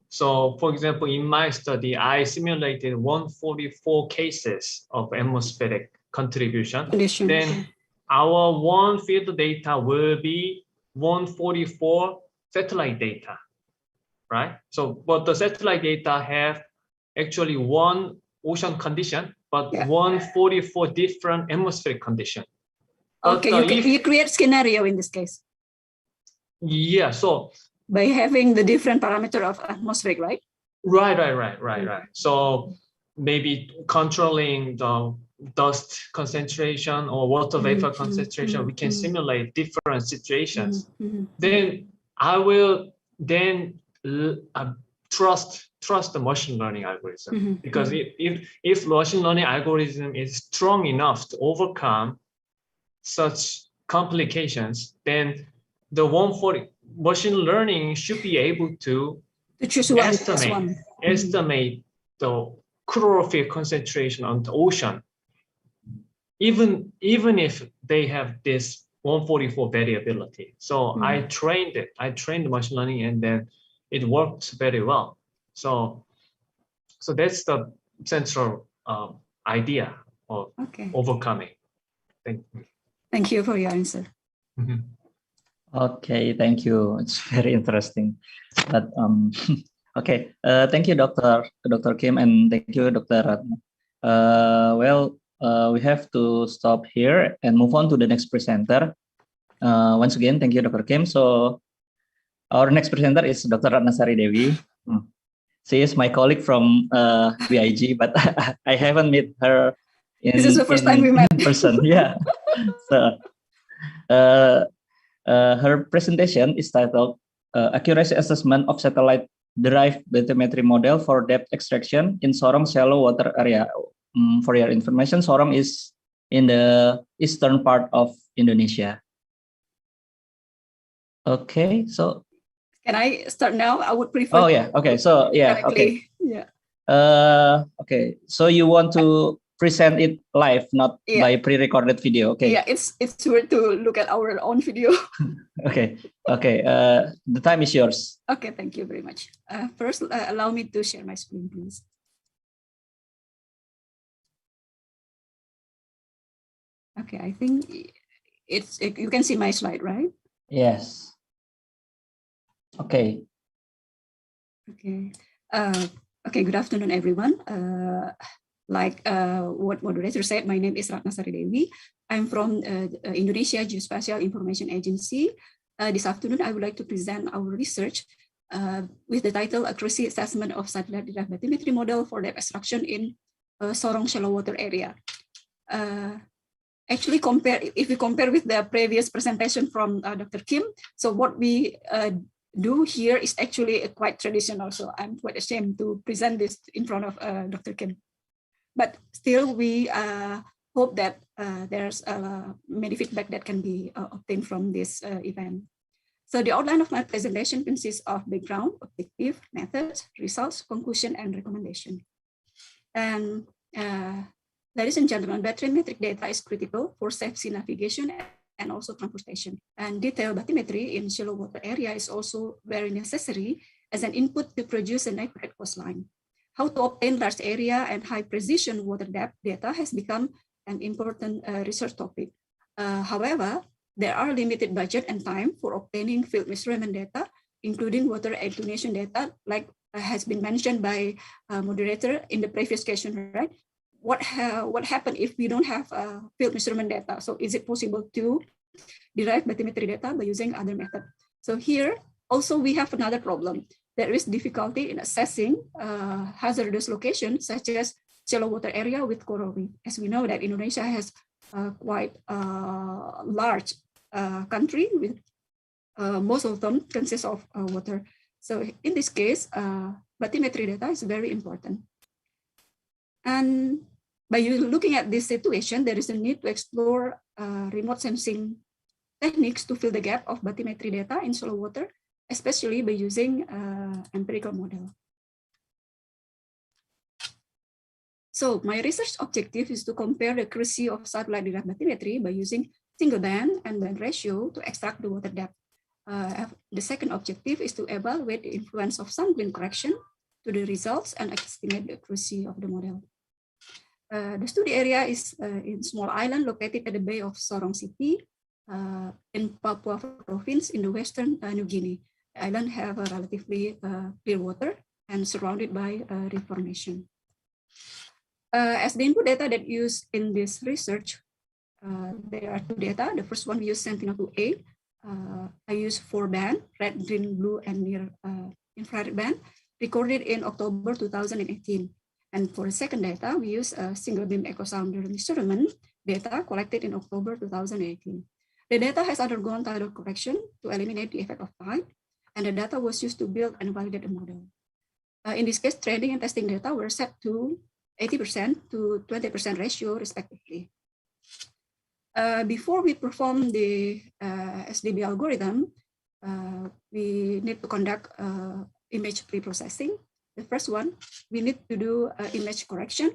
So for example, in my study, I simulated 144 cases of atmospheric contribution. Then our one field data will be 144 satellite data, right? So, but the satellite data have actually one ocean condition, but 144 different atmospheric condition. Okay, you create scenario in this case. Yeah, so by having the different parameter of atmospheric, right? Right. So maybe controlling the dust concentration or water vapor concentration, we can simulate different situations. Then I will trust the machine learning algorithm, because if machine learning algorithm is strong enough to overcome such complications, then the machine learning should be able to estimate the chlorophyll concentration on the ocean, even if they have this 144 variability. So I trained the machine learning, and then it worked very well. So that's the central idea of overcoming. Thank you for your answer. Okay, thank you. It's very interesting. But okay, thank you, Dr. Kim, and thank you, Dr. Ratna. We have to stop here and move on to the next presenter. Once again, thank you, Dr. Kim. So our next presenter is Dr. Ratnasari Dewi. She is my colleague from BIG, but I haven't met her this is the first time we met in person. Yeah. So her presentation is titled Accuracy Assessment of Satellite-Derived Bathymetry Model for Depth Extraction in Sorong Shallow Water Area. For your information, Sorong is in the eastern part of Indonesia. Okay, so can I start now? I would prefer. Oh yeah. Okay. So yeah. Okay. Yeah. Okay. So you want to present it live, not by pre-recorded video. Okay. Yeah, it's weird to look at our own video. Okay. The time is yours. Okay, thank you very much. First, allow me to share my screen, please. Okay, I think you can see my slide, right? Yes. Okay. Okay. Okay. Good afternoon, everyone. Like what moderator said, my name is Ratnasari Dewi. I'm from Indonesia Geospatial Information Agency. This afternoon, I would like to present our research with the title Accuracy Assessment of Satellite-Derived Bathymetry Model for Depth Extraction in Sorong Shallow Water Area. Actually, if we compare with the previous presentation from Dr. Kim, so what we do here is actually quite traditional. So I'm quite ashamed to present this in front of Dr. Kim. But still, we hope that there's many feedback that can be obtained from this event. So the outline of my presentation consists of background, objective, methods, results, conclusion, and recommendation. And ladies and gentlemen, bathymetric data is critical for safe sea navigation and also transportation. And detailed bathymetry in shallow water area is also very necessary as an input to produce an accurate coastline. How to obtain large area and high precision water depth data has become an important research topic. However, there are limited budget and time for obtaining field measurement data including water attenuation data, like has been mentioned by moderator in the previous question, right? What happened if we don't have field measurement data? So is it possible to derive bathymetry data by using other method? So here also we have another problem. There is difficulty in assessing hazardous locations such as shallow water area with coral reef. As we know that Indonesia has quite a large country with most of them consist of water. So in this case, bathymetry data is very important. And by looking at this situation, there is a need to explore remote sensing techniques to fill the gap of bathymetry data in shallow water, especially by using empirical model. So my research objective is to compare the accuracy of satellite derived bathymetry by using single band and band ratio to extract the water depth. The second objective is to evaluate the influence of sunblend correction to the results and estimate the accuracy of the model. The study area is in small island located at the bay of Sorong City in Papua province in the western New Guinea. The island have a relatively clear water and surrounded by reef formation. As the input data that used in this research, there are two data. The first one we use Sentinel-2A. I use 4 band, red, green, blue, and near infrared band, recorded in October 2018. And for the second data, we use a single beam echo sounder measurement data collected in October 2018. The data has undergone tidal correction to eliminate the effect of tide, and the data was used to build and validate a model. In this case, training and testing data were set to 80% to 20% ratio respectively. Before we perform the SDB algorithm, we need to conduct image pre-processing. The first one, we need to do image correction.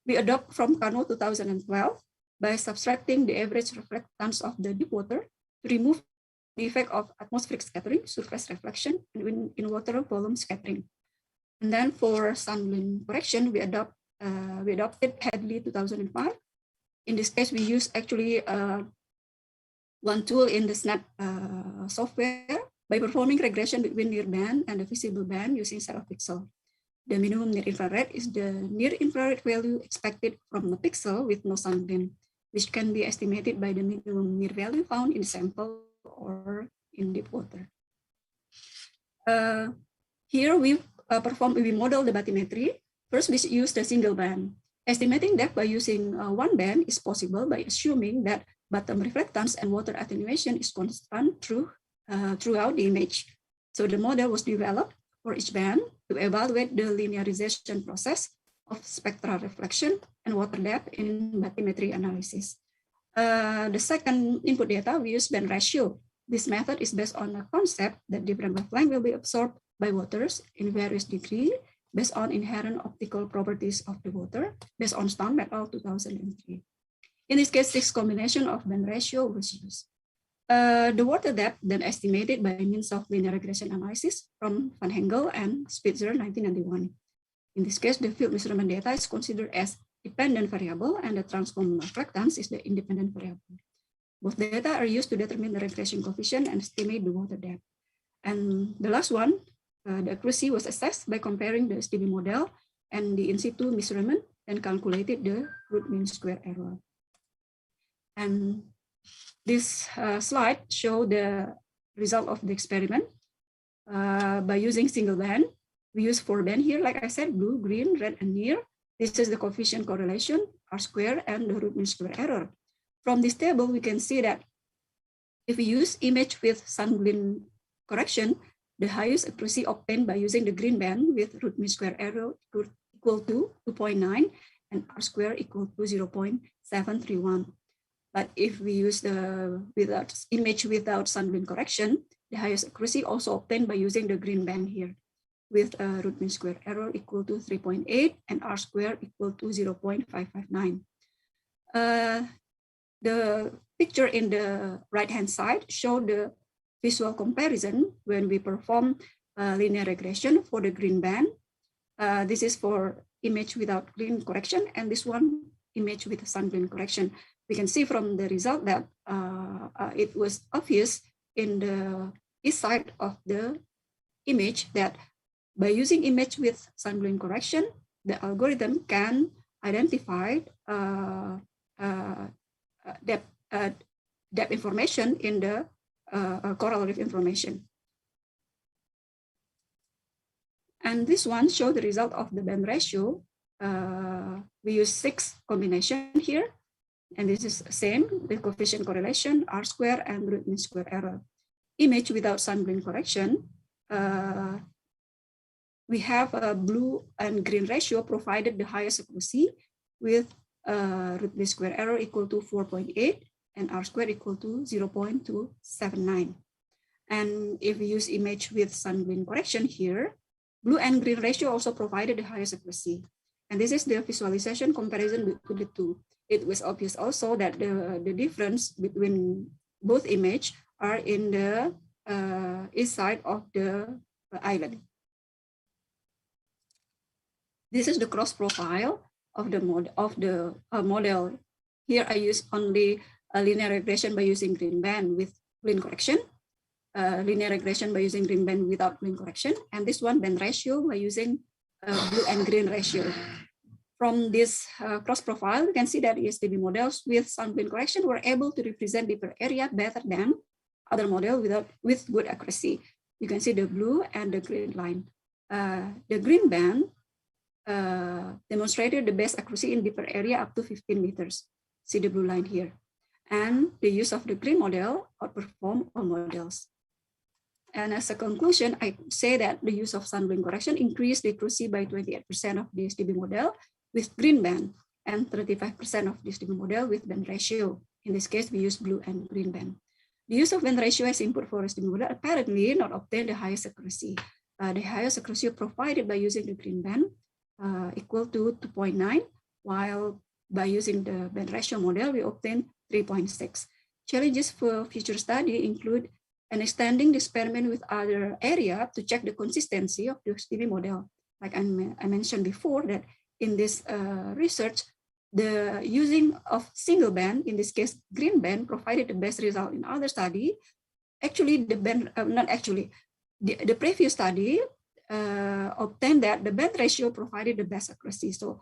We adopt from Kano 2012 by subtracting the average reflectance of the deep water to remove the effect of atmospheric scattering, surface reflection, and in-water volume scattering. And then for sunblend correction, we adopted Hadley 2005. In this case, we use actually one tool in the SNAP software by performing regression between near band and the visible band using set of pixel. The minimum near infrared is the near infrared value expected from the pixel with no sunblend, which can be estimated by the minimum near value found in sample or in deep water. Here we model the bathymetry. First, we use the single band. Estimating depth by using one band is possible by assuming that bottom reflectance and water attenuation is constant throughout the image. So the model was developed for each band to evaluate the linearization process of spectral reflection and water depth in bathymetry analysis. The second input data, we use band ratio. This method is based on a concept that different wavelength will be absorbed by waters in various degrees based on inherent optical properties of the water, based on Stone et al. 2003. In this case, this combination of band ratio was used. The water depth then estimated by means of linear regression analysis from Van Hengel and Spitzer 1991. In this case, the field measurement data is considered as dependent variable and the transform reflectance is the independent variable. Both data are used to determine the regression coefficient and estimate the water depth. And the last one, the accuracy was assessed by comparing the SDB model and the in situ measurement and calculated the root mean square error. And this slide shows the result of the experiment. By using single band, we use 4 band here, like I said, blue, green, red, and near. This is the coefficient correlation, R square, and the root mean square error. From this table, we can see that if we use image with sunblend correction, the highest accuracy obtained by using the green band with root mean square error equal to 2.9 and R square equal to 0.731. But if we use the image without sunblend correction, the highest accuracy also obtained by using the green band here with a root mean square error equal to 3.8 and R square equal to 0.559. The picture in the right-hand side show the visual comparison when we perform linear regression for the green band. This is for image without green correction, and this one image with sunblend correction. We can see from the result that it was obvious in the east side of the image that by using image with sunblend correction, the algorithm can identify depth information in the coral reef information. And this one shows the result of the band ratio. We use 6 combination here. And this is same, the coefficient correlation, R square and root mean square error. Image without sunblend correction, we have a blue and green ratio provided the highest accuracy with root mean square error equal to 4.8 and R square equal to 0.279. And if we use image with sunblend correction here, blue and green ratio also provided the highest accuracy. And this is the visualization comparison between the two. It was obvious also that the difference between both image are in the east side of the island. This is the cross profile of the model. Here I use only a linear regression by using green band with blend correction, linear regression by using green band without blend correction, and this one band ratio by using blue and green ratio. From this cross profile, we can see that ESDB models with sunblend correction were able to represent deeper area better than other model with good accuracy. You can see the blue and the green line. The green band demonstrated the best accuracy in deeper area up to 15 meters. See the blue line here. And the use of the green model outperformed all models. And as a conclusion, I say that the use of sunblend correction increased the accuracy by 28% of the SDB model with green band and 35% of the SDB model with band ratio. In this case, we use blue and green band. The use of band ratio as input for SDB model apparently not obtained the highest accuracy. The highest accuracy provided by using the green band equal to 2.9, while by using the band ratio model, we obtain 3.6. Challenges for future study include an extending the experiment with other area to check the consistency of the SDB model. Like I mentioned before, that in this research, the using of single band, in this case green band, provided the best result. In other study, actually the band, not actually, the previous study obtained that the band ratio provided the best accuracy. So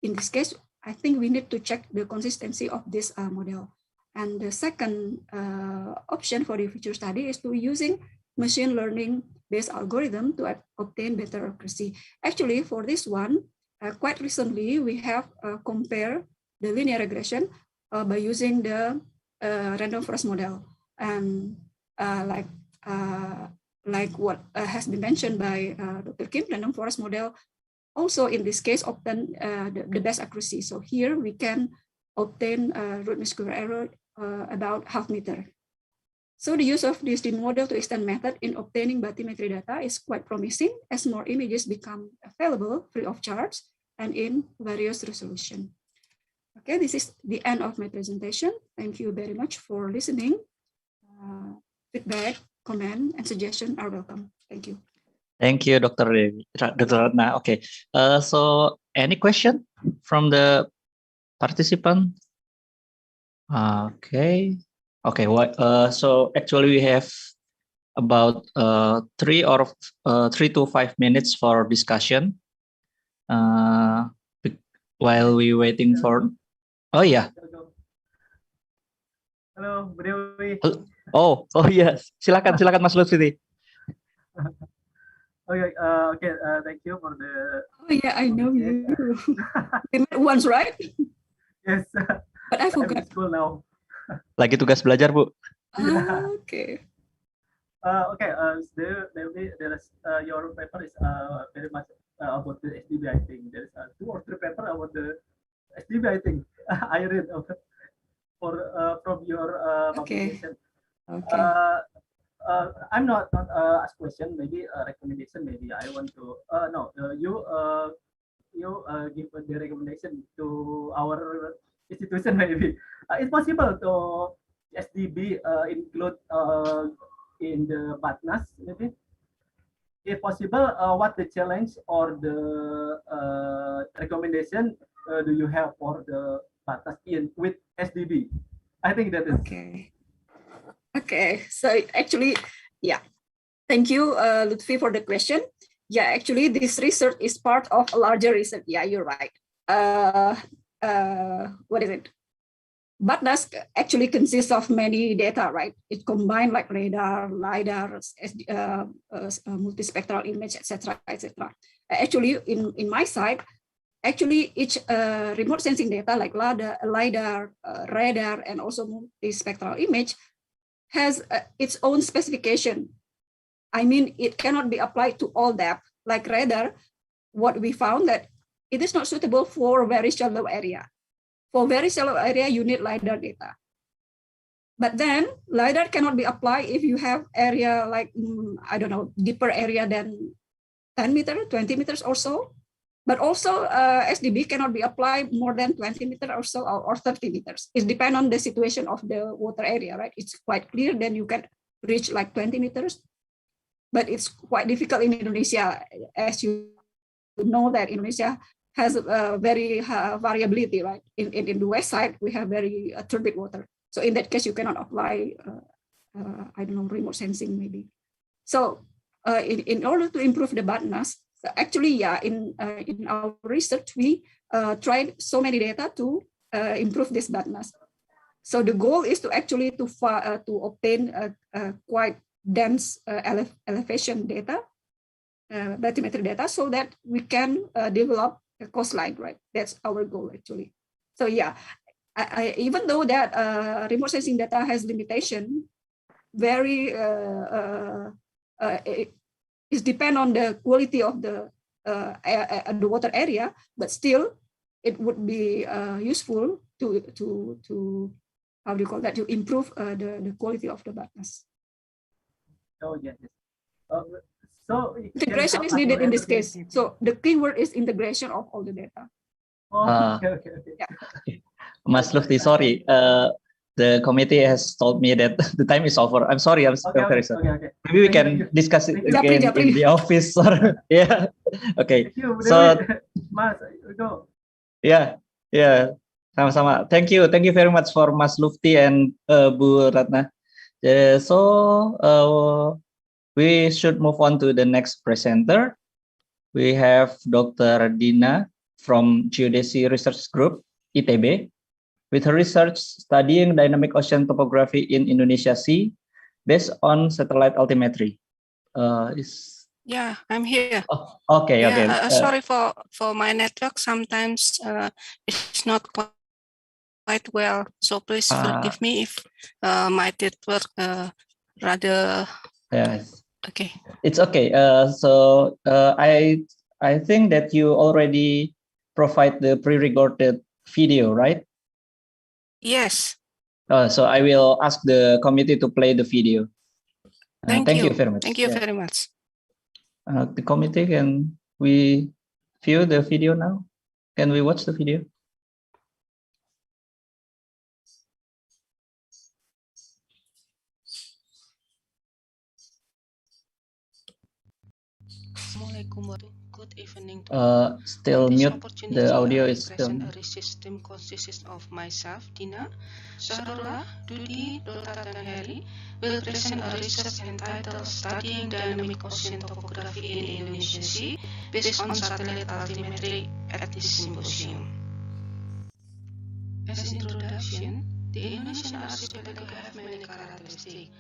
in this case, I think we need to check the consistency of this model. And the second option for the future study is to using machine learning based algorithm to obtain better accuracy. Actually, for this one, quite recently, we have compared the linear regression by using the random forest model. And like what has been mentioned by Dr. Kim, random forest model also in this case obtain the best accuracy. So here we can obtain root mean square error about half meter. So the use of this model to extend method in obtaining bathymetry data is quite promising as more images become available free of charge and in various resolution. Okay, this is the end of my presentation. Thank you very much for listening. Feedback, comment, and suggestion are welcome. Thank you. Thank you, Dr. Ratna. Okay, so any question from the participant? Okay. So actually we have about 3 to 5 minutes for discussion. While we waiting for. Oh yeah. Halo, Bu Dewi. Oh yes. Silakan Mas Lutfi. Okay, thank you for the. Oh yeah, I know you. We met once, right? Yes. But I forgot. I'm in school now. Lagi tugas belajar, Bu. Okay. Okay. Your paper is very much about the SDB. I think there is 2 or 3 paper about the SDB. I think I read from your publication. Okay. I'm not ask question. Maybe a recommendation. Maybe I want to. You give the recommendation to our institution. Maybe it's possible to SDB include in the partners. Maybe if possible, what the challenge or the recommendation do you have for the partners in with SDB? I think that is okay. So actually, yeah. Thank you, Lutfi, for the question. Yeah, actually, this research is part of a larger research. Yeah, you're right. What is it? BATNAS actually consists of many data, right? It combines like radar, LiDAR, multispectral image, etc., etc. Actually, in my side, actually each remote sensing data like LiDAR, radar, and also multispectral image has its own specification. I mean, it cannot be applied to all depth. Like radar, what we found that it is not suitable for very shallow area. For very shallow area, you need LiDAR data. But then LiDAR cannot be applied if you have area like, I don't know, deeper area than 10 meters, 20 meters or so. But also SDB cannot be applied more than 20 meters or so, or 30 meters. It depends on the situation of the water area, right? It's quite clear, then you can reach like 20 meters. But it's quite difficult in Indonesia, as you know that Indonesia has a very variability, right? In the west side, we have very turbid water. So in that case, you cannot apply, I don't know, remote sensing maybe. So in order to improve the BATNAS, actually, yeah, in our research, we tried so many data to improve this BATNAS. So the goal is to actually to obtain quite dense elevation data, bathymetry data, so that we can develop a coastline, right? That's our goal actually. So yeah, even though that remote sensing data has limitation, very it depend on the quality of the water area, but still it would be useful to how do you call that, to improve the quality of the BATNAS. Oh yes. So integration is needed in this case. So the keyword is integration of all the data. Okay. Yeah. Mas Lufti, sorry. The committee has told me that the time is over. I'm sorry. I'm very sorry. Okay. Maybe we can discuss it again in the office. Or, yeah. Okay. So, Mas, go. Yeah. Sama-sama. Thank you very much for Mas Lufti and Bu Ratna. We should move on to the next presenter. We have Dr. Dina from Geodesy Research Group, ITB, with her research studying dynamic ocean topography in Indonesia Sea based on satellite altimetry. Yeah, I'm here. Oh, okay. Sorry for my network. Sometimes it's not quite well, so please forgive me if my network rather. Yes. Okay. It's okay. I think that you already provide the pre-recorded video, right? Yes. So I will ask the committee to play the video. Thank you very much. Thank you very much. The committee, can we view the video now? Can we watch the video? Good evening. Still mute. The audio is still. A research team consists of myself, Dina, Sarula, Dudi, Dota, and Heri will present a research entitled Studying Dynamic Ocean Topography in Indonesian Sea based on satellite altimetry at this symposium. As introduction, the Indonesian archipelago have many characteristics.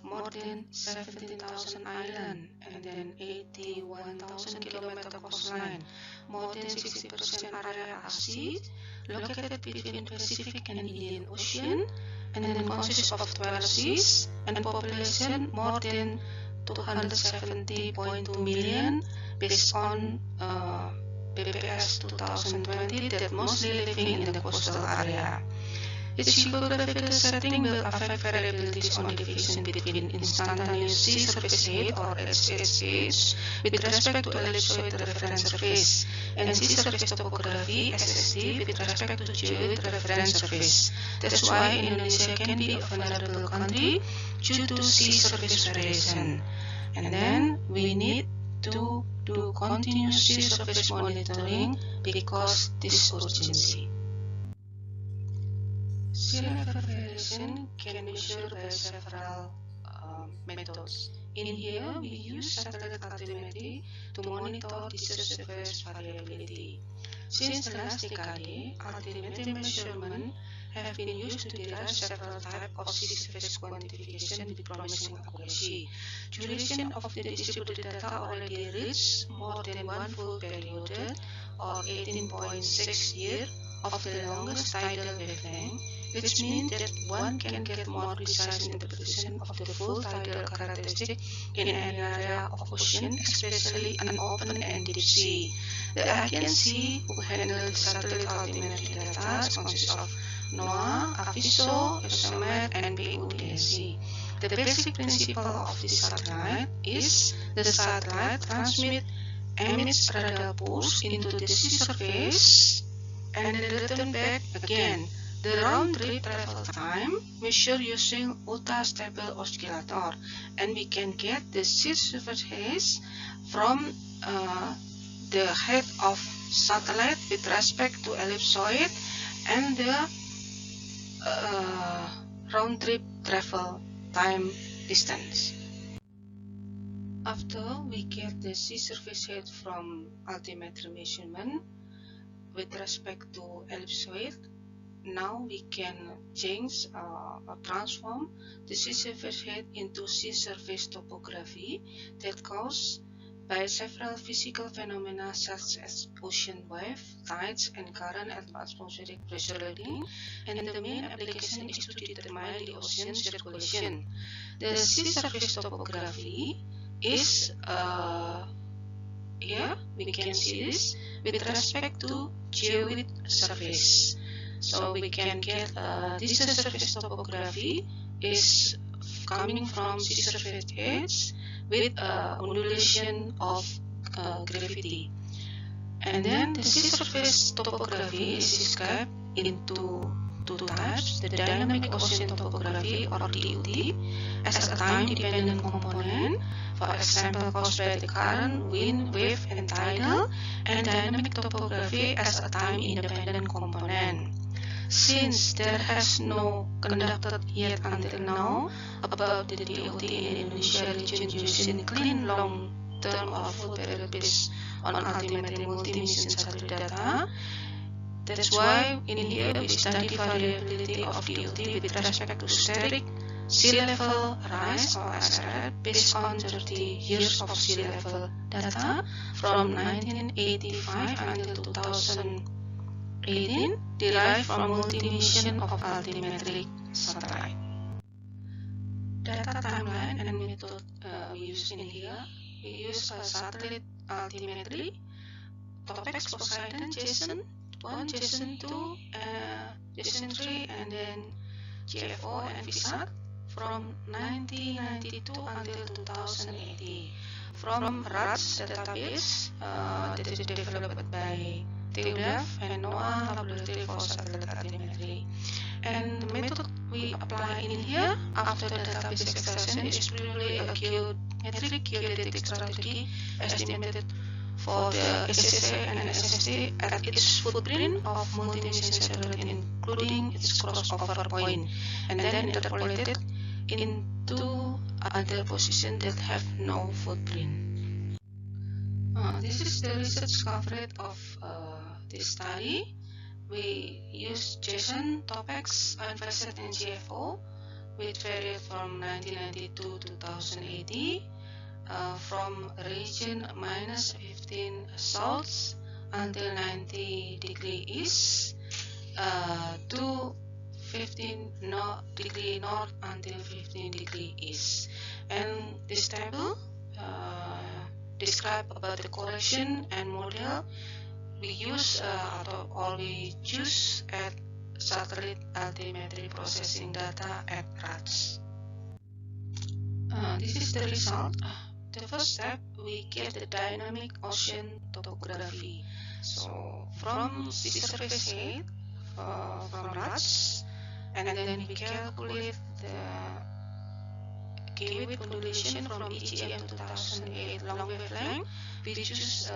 More than 17,000 islands and then 81,000 kilometer coastline. More than 60% area are sea, located between Pacific and Indian Ocean, and then consists of 12 seas and population more than 270.2 million based on BPS 2020 that mostly living in the coastal area. Its geographical setting will affect variabilities on deviation between instantaneous sea surface height or HSH with respect to ellipsoid reference surface and sea surface topography SST with respect to geoid reference surface. That's why Indonesia can be a vulnerable country due to sea surface variation. And then we need to do continuous sea surface monitoring because this urgency. Sea level variation can be measured by several methods, In here, we use satellite altimetry to monitor the sea surface variability. Since the last decade, altimetry measurements have been used to derive several types of sea surface quantification with promising accuracy. Duration of the distributed data already reached more than one full period, or 18.6 years, of the longest tidal wavelength, which means that one can get more precise interpretation of the full tidal characteristic in any area of ocean, especially an open and deep sea. The agency who handles satellite altimetry data consists of NOAA, AFISO, SMAT, and Geodesy. The basic principle of this satellite is the satellite emits radar pulse into the sea surface and then return back again. The round-trip travel time measured using ultra-stable oscillator, and we can get the sea surface from the head of satellite with respect to ellipsoid and the round-trip travel time distance. After we get the sea surface height from altimetry measurement with respect to ellipsoid, now we can change or transform the sea surface height into sea surface topography that caused by several physical phenomena such as ocean wave, tides, and current and atmospheric pressure reading, and the main application is to determine the ocean circulation. The sea surface topography is here we can see this with respect to geoid surface. So we can get this surface topography is coming from sea surface edge with undulation of gravity. And then the sea surface topography is described into two types: the dynamic ocean topography or DOT as a time-dependent component, for example caused by the current, wind, wave, and tidal, and dynamic topography as a time-independent component. Since there has no conducted yet until now about the DOT in Indonesia region using clean long-term or full period based on altimetry multi-mission satellite data, that's why in here we study variability of DOT with respect to static sea level rise or SRR based on 30 years of sea level data from 1985 until 2018 derived from multi-mission of altimetric satellite. Data timeline and method we use in here. We use satellite altimetry, topics Poseidon, JSON 1, JSON 2, JSON 3, and then GFO and VSAT from 1992 until 2018. From RATS database that is developed by Geodesy and NOAA Laboratory for Satellite Altimetry. And the method we apply in here after the database extraction is purely a geometric geodetic strategy estimated for the SSA and SST at its footprint of multi-mission satellite, including its crossover point, and then interpolated into other positions that have no footprint. This is the research coverage of this study. We use JSON, TOPEX, VSAT, and GFO, which varied from 1992 to 2080. From region -15 south until 90 degree east to 15 degree north until 15 degree east. And this table describe about the correction and model we use or we choose at satellite altimetry processing data at RATS. This is the result. The first step, we get the dynamic ocean topography. So from sea surface height from RATS, and then we calculate the geoid undulation from EGM 2008 long wavelength. We choose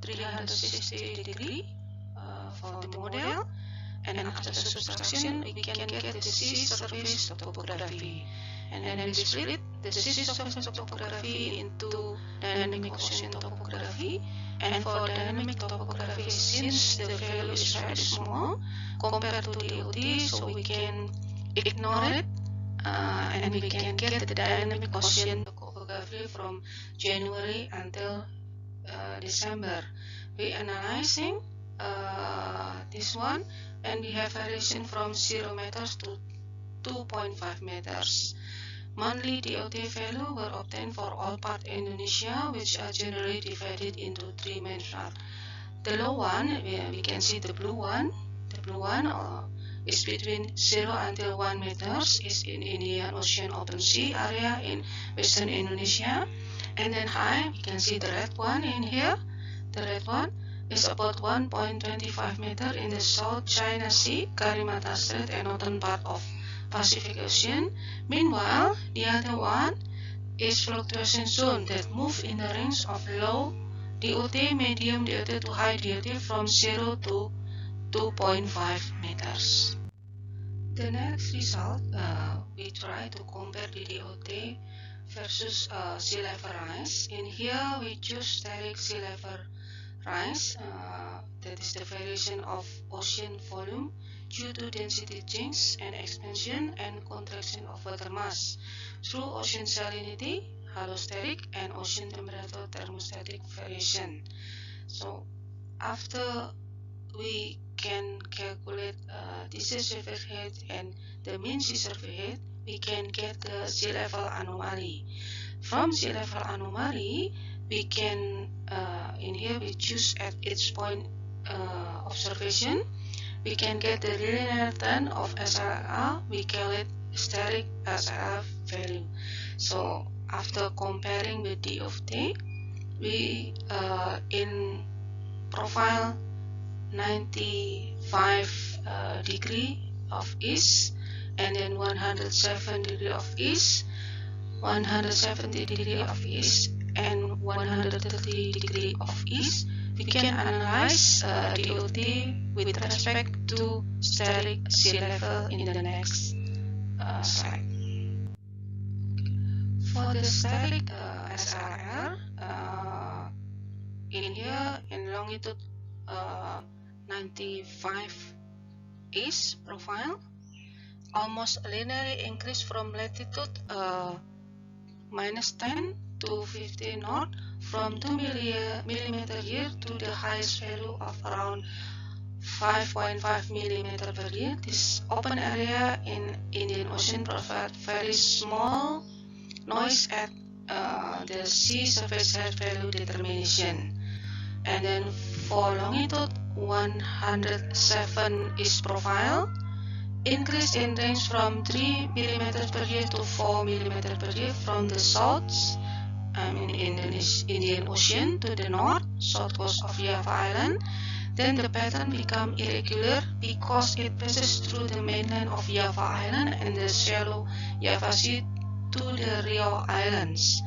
360 degree for the model, and after subtraction we can get the sea surface topography. And then we split the sea-surface topography into dynamic ocean topography. And for dynamic topography, since the value is very small compared to DOT, so we can ignore it, and we can get the dynamic ocean topography from January until December. We analyzing this one, and we have variation from 0 meters to 2.5 meters. Monthly DOT value were obtained for all part Indonesia, which are generally divided into 3 main parts. The low one, we can see the blue one. The blue one is between 0 until 1 meters, is in Indian Ocean open sea area in western Indonesia. And then high, we can see the red one in here. The red one is about 1.25 meter in the South China Sea, Karimata Strait, and northern part of Pacific Ocean. Meanwhile, the other one is fluctuation zone that move in the range of low DOT, medium DOT to high DOT from 0 to 2.5 meters. The next result, we try to compare the DOT versus sea level rise. In here, we choose static sea level rise, that is the variation of ocean volume due to density change and expansion and contraction of water mass through ocean salinity, allostatic, and ocean temperature thermostatic variation. So after we can calculate this sea surface height and the mean sea surface height, we can get the sea level anomaly. From sea level anomaly, we can, in here we choose at each point observation, we can get the linear turn of SLR, we call it static SLR value. So after comparing with DOT, we in profile 95 degree of east, and then 107 degree of east, 170 degree of east, and 130 degree of east, we can analyze DOT with respect to static sea level in the next slide. For the static SRR, in here in longitude 95 east profile, almost linearly increase from latitude -10 to 50 north from 2 millimeter year to the highest value of around 5.5 millimeter per year. This open area in Indian Ocean provides very small noise at the sea surface height value determination. And then for longitude 107 east profile, increase in range from 3 millimeters per year to 4 millimeters per year from the south, Indian Ocean, to the north, south coast of Java Island. Then the pattern become irregular because it passes through the mainland of Java Island and the shallow Java Sea to the Riau Islands.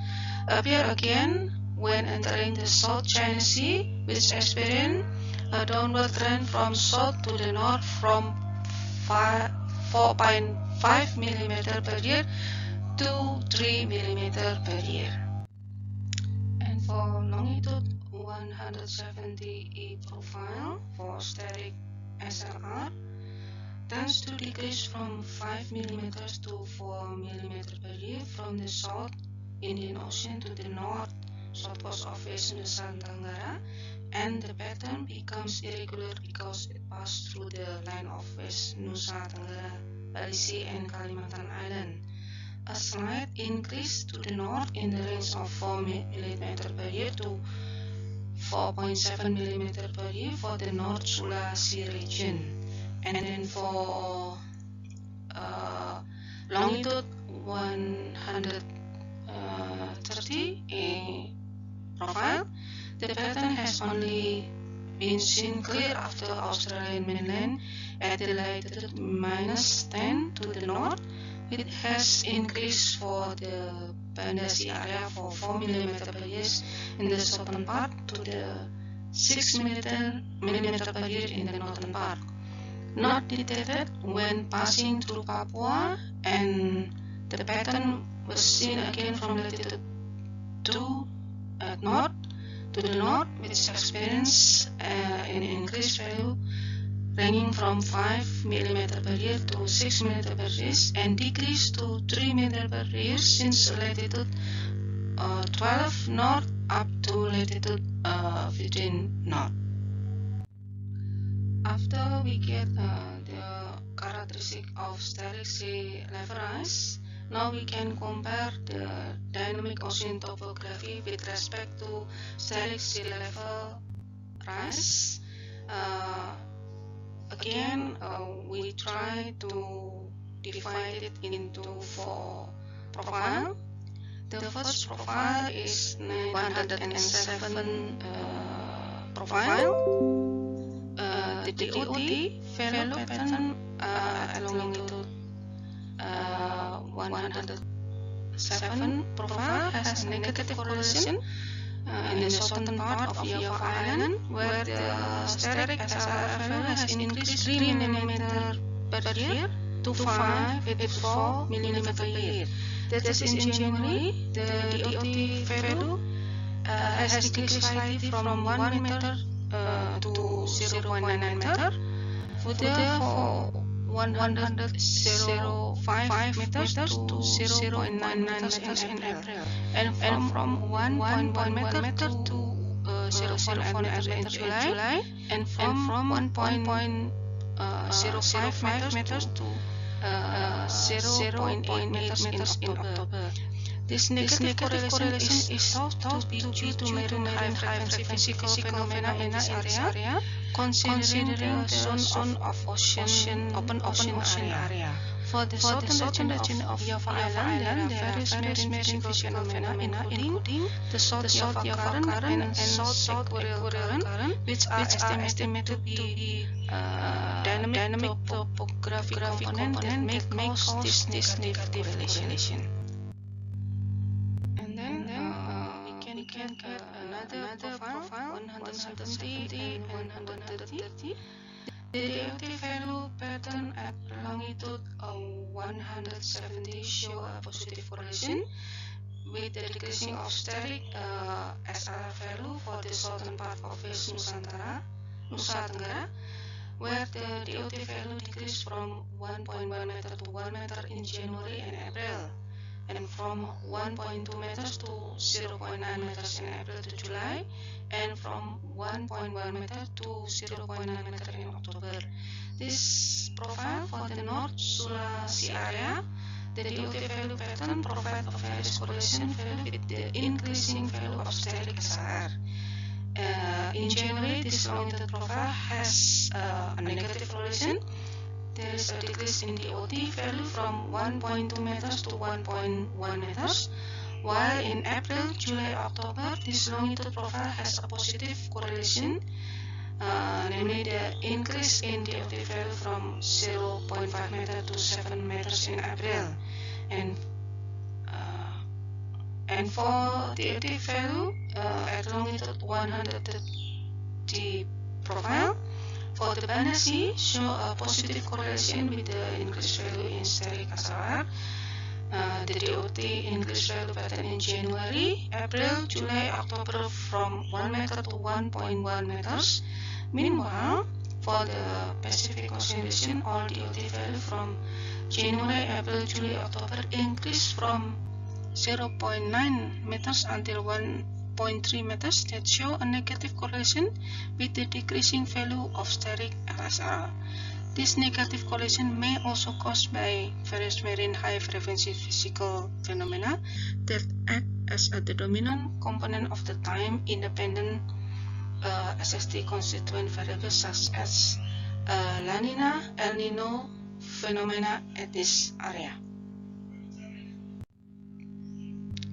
Appear again when entering the South China Sea, which experience a downward trend from south to the north from 4.5 millimeter per year to 3 millimeter per year. And for longitude 170 profile for static SLR tends to decrease from 5 millimeters to 4 millimeters per year from the South Indian Ocean to the north south coast of West Nusa Tenggara, and the pattern becomes irregular because it passes through the line of West Nusa Tenggara, Bali Sea, and Kalimantan Island. A slight increase to the north in the range of 4 millimeter per year to 4.7 millimeter per year for the North Sulawesi region. And then for longitude 130 profile, the pattern has only been seen clear after Australian mainland at the latitude -10 to the north. It has increased for the Banda Sea area for 4 millimeter per year in the southern part to the 6 millimeter per year in the northern part. Not detected when passing through Papua and the pattern was seen again from latitude 2 at north to the north, which experienced an increased value ranging from 5 mm per year to 6 mm per year and decreased to 3 mm per year since latitude 12 north up to latitude 15 north. After we get the characteristic of static sea level rise, now we can compare the dynamic ocean topography with respect to static sea level rise. Again, we try to divide it into 4 profiles. The first profile is 907 profile. The DOT value pattern at longitude 107 profile has a negative correlation in the southern part of Java Island, where the static SLR value has increased 3 mm per year to 584 mm per year. That is in January, the DOT value has decreased slightly from 1 meter to 0.9 meter. For 105 meters to 0.9 meters in April, and from 1.1 meter to 0.4 meter in July, and from 1.05 meters to 0.8 meters in October. This negative correlation is thought to be due to marine high-frequency physical phenomena in this area, considering the zone of open ocean area. For the southern region of Java Island, there are various marine physical phenomena, including the South Java current and South Equatorial current, which are estimated to be dynamic topographic components that may cause this negative correlation. And then we can get another profile, 170 and 130. The DOT value pattern at longitude 170 show a positive correlation with the decreasing of static SLR value for the southern part of West Nusa Tenggara, where the DOT value decreased from 1.1 meter to 1 meter in January and April, and from 1.2 meters to 0.9 meters in April to July, and from 1.1 meter to 0.9 meter in October. This profile for the North Sulawesi area, the DOT value pattern provides a various correlation value with the increasing value of static SLR. In January, this longitude profile has a negative correlation. There is a decrease in DOT value from 1.2 meters to 1.1 meters, while in April, July, October, this longitude profile has a positive correlation, namely the increase in DOT value from 0.5 meters to 7 meters in April, and for DOT value at longitude 130 profile, for the Banda Sea, show a positive correlation with the increased value in static SLR. The DOT increased value pattern in January, April, July, October from 1 meter to 1.1 meters. Meanwhile, for the Pacific Ocean region, all DOT value from January, April, July, October increased from 0.9 meters until 1.3 meters that show a negative correlation with the decreasing value of static LSR. This negative correlation may also caused by various marine high-frequency physical phenomena that act as the dominant component of the time-independent SST constituent variables such as La Nina, El Nino phenomena at this area.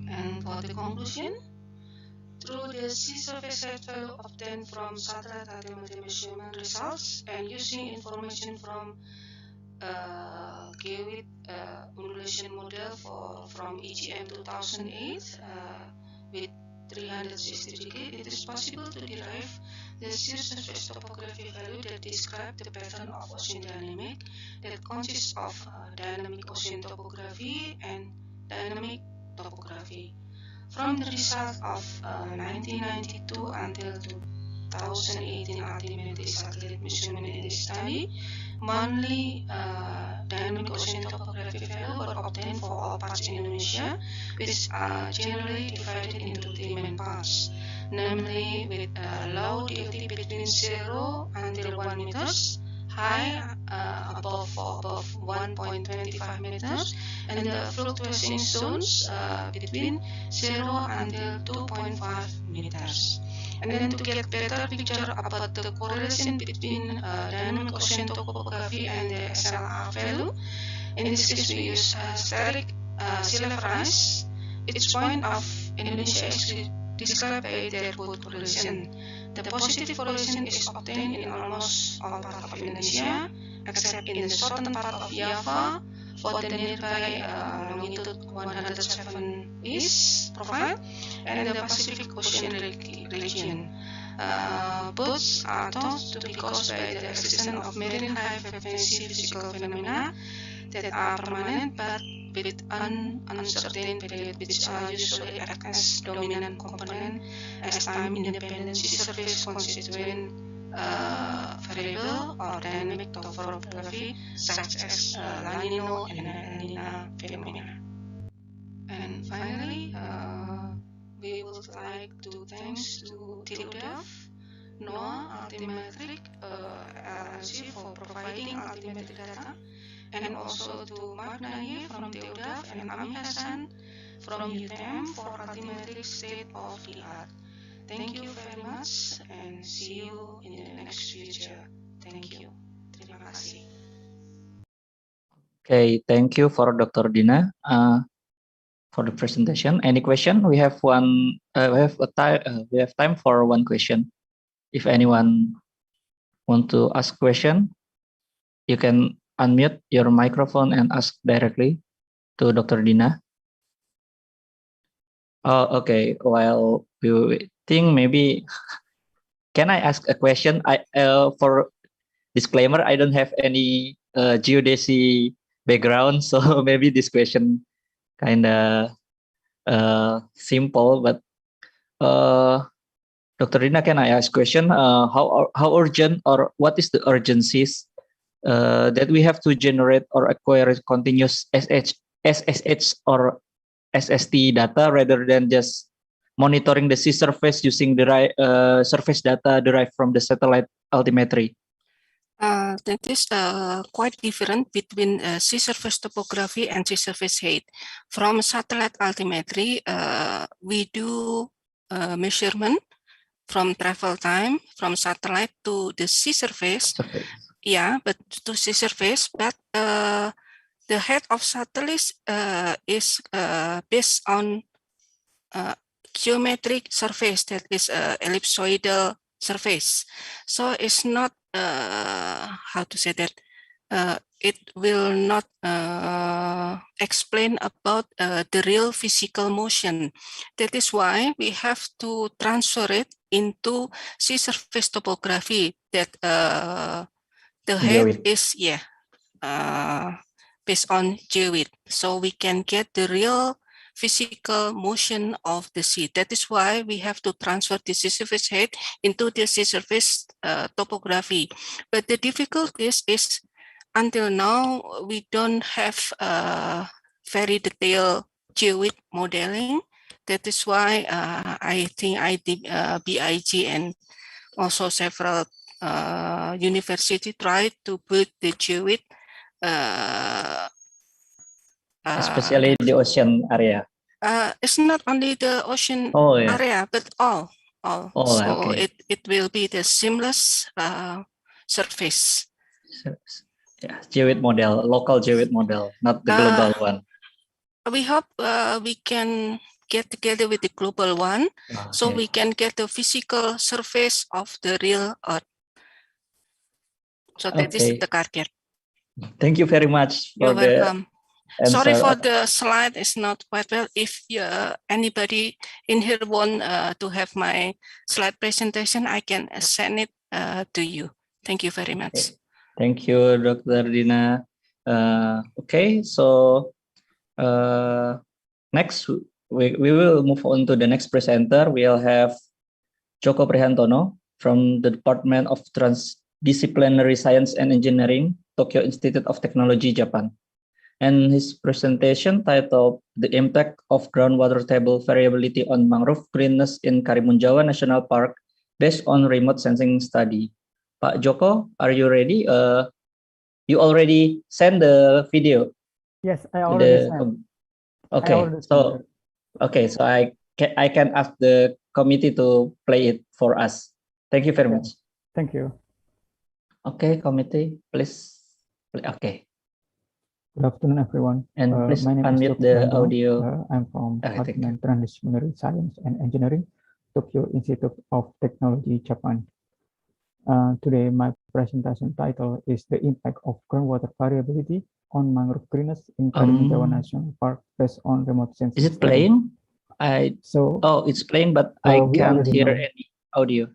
And for the conclusion, through the sea surface height value obtained from satellite altimeter measurement results and using information from Geodesy undulation model from EGM 2008 with 360 degree, it is possible to derive the shear surface topography value that describe the pattern of ocean dynamic that consists of dynamic ocean topography and dynamic topography. From the result of 1992 until 2018 altimetry satellite measurement in this study, monthly dynamic ocean topography value were obtained for all parts in Indonesia, which are generally divided into three main parts, namely with low DOT between 0 until 1 meters, high above 1.25 meters, and the fluctuating zones between 0 until 2.5 meters. And then to get better picture about the correlation between dynamic ocean topography and the SLR value, in this case we use static sea level rise. Each point of Indonesia is described by their both correlation. The positive correlation is obtained in almost all parts of Indonesia, except in the southern part of Java, for the nearby longitude 107 east profile, and the Pacific Ocean region. Both are thought to be caused by the existence of marine high-frequency physical phenomena that are permanent but with uncertain period, which usually act as dominant component as time-independent sea surface constituent variable or dynamic topography, such as La Nina and La Nina phenomena. And finally, we would like to thanks to Geodesy, NOAA, Altimetric, LLC for providing altimetric data, and also to Mark Nanye from Geodesy and Ami Hassan from UTM for altimetric state of the art. Thank you very much and see you in the next future. Thank you. Terima kasih. Okay, thank you for Dr. Dina for the presentation. Any question? We have one. We have time for one question. If anyone want to ask question, you can unmute your microphone and ask directly to Dr. Dina. Oh, okay. While we think, maybe can I ask a question? For disclaimer, I don't have any geodesy background, so maybe this question kind of simple. But Dr. Dina, can I ask question? How urgent or what is the urgencies that we have to generate or acquire continuous SSH or SST data rather than just monitoring the sea surface using the surface data derived from the satellite altimetry? That is quite different between sea surface topography and sea surface height. From satellite altimetry, we do measurement from travel time from satellite to the sea surface. Yeah, but to sea surface, but the head of satellite is based on geometric surface, that is ellipsoidal surface. So it's not how to say that, it will not explain about the real physical motion. That is why we have to transfer it into sea surface topography, that the head is based on geoid, so we can get the real physical motion of the sea. That is why we have to transfer the sea surface head into the sea surface topography. But the difficulty is until now we don't have very detailed geoid modeling. That is why I think BIG and also several university try to build the geoid, especially the ocean area. It's not only the ocean area, but all. So okay. it will be the seamless surface. Yeah, geoid model, local geoid model, not the global one. We hope we can get together with the global one, so we can get the physical surface of the real Earth. So that is the target. Thank you very much for You're welcome. Sorry answer. for the slide is not quite well. If anybody in here want to have my slide presentation, I can send it to you. Thank you very much. Thank you, Dr. Dina. Okay, so next we will move on to the next presenter. We'll have Joko Prihantono from the Department of Transdisciplinary Science and Engineering, Tokyo Institute of Technology, Japan. And his presentation titled The Impact of Groundwater Table Variability on Mangrove Greenness in Karimun Jawa National Park based on remote sensing study. Pak Joko, are you ready? You already sent the video. Yes, I already sent. Okay, so I can ask the committee to play it for us. Thank you very much. Thank you. Okay, committee, please. Okay. Good afternoon, everyone. And please my name unmute is the Joko audio. I'm from Department Transdisciplinary Science and Engineering, Tokyo Institute of Technology, Japan. Today, my presentation title is The Impact of Groundwater Variability on Mangrove Greenness in Karimun Jawa National Park based on remote sensing. Is it playing? It's playing, but I can't hear any audio.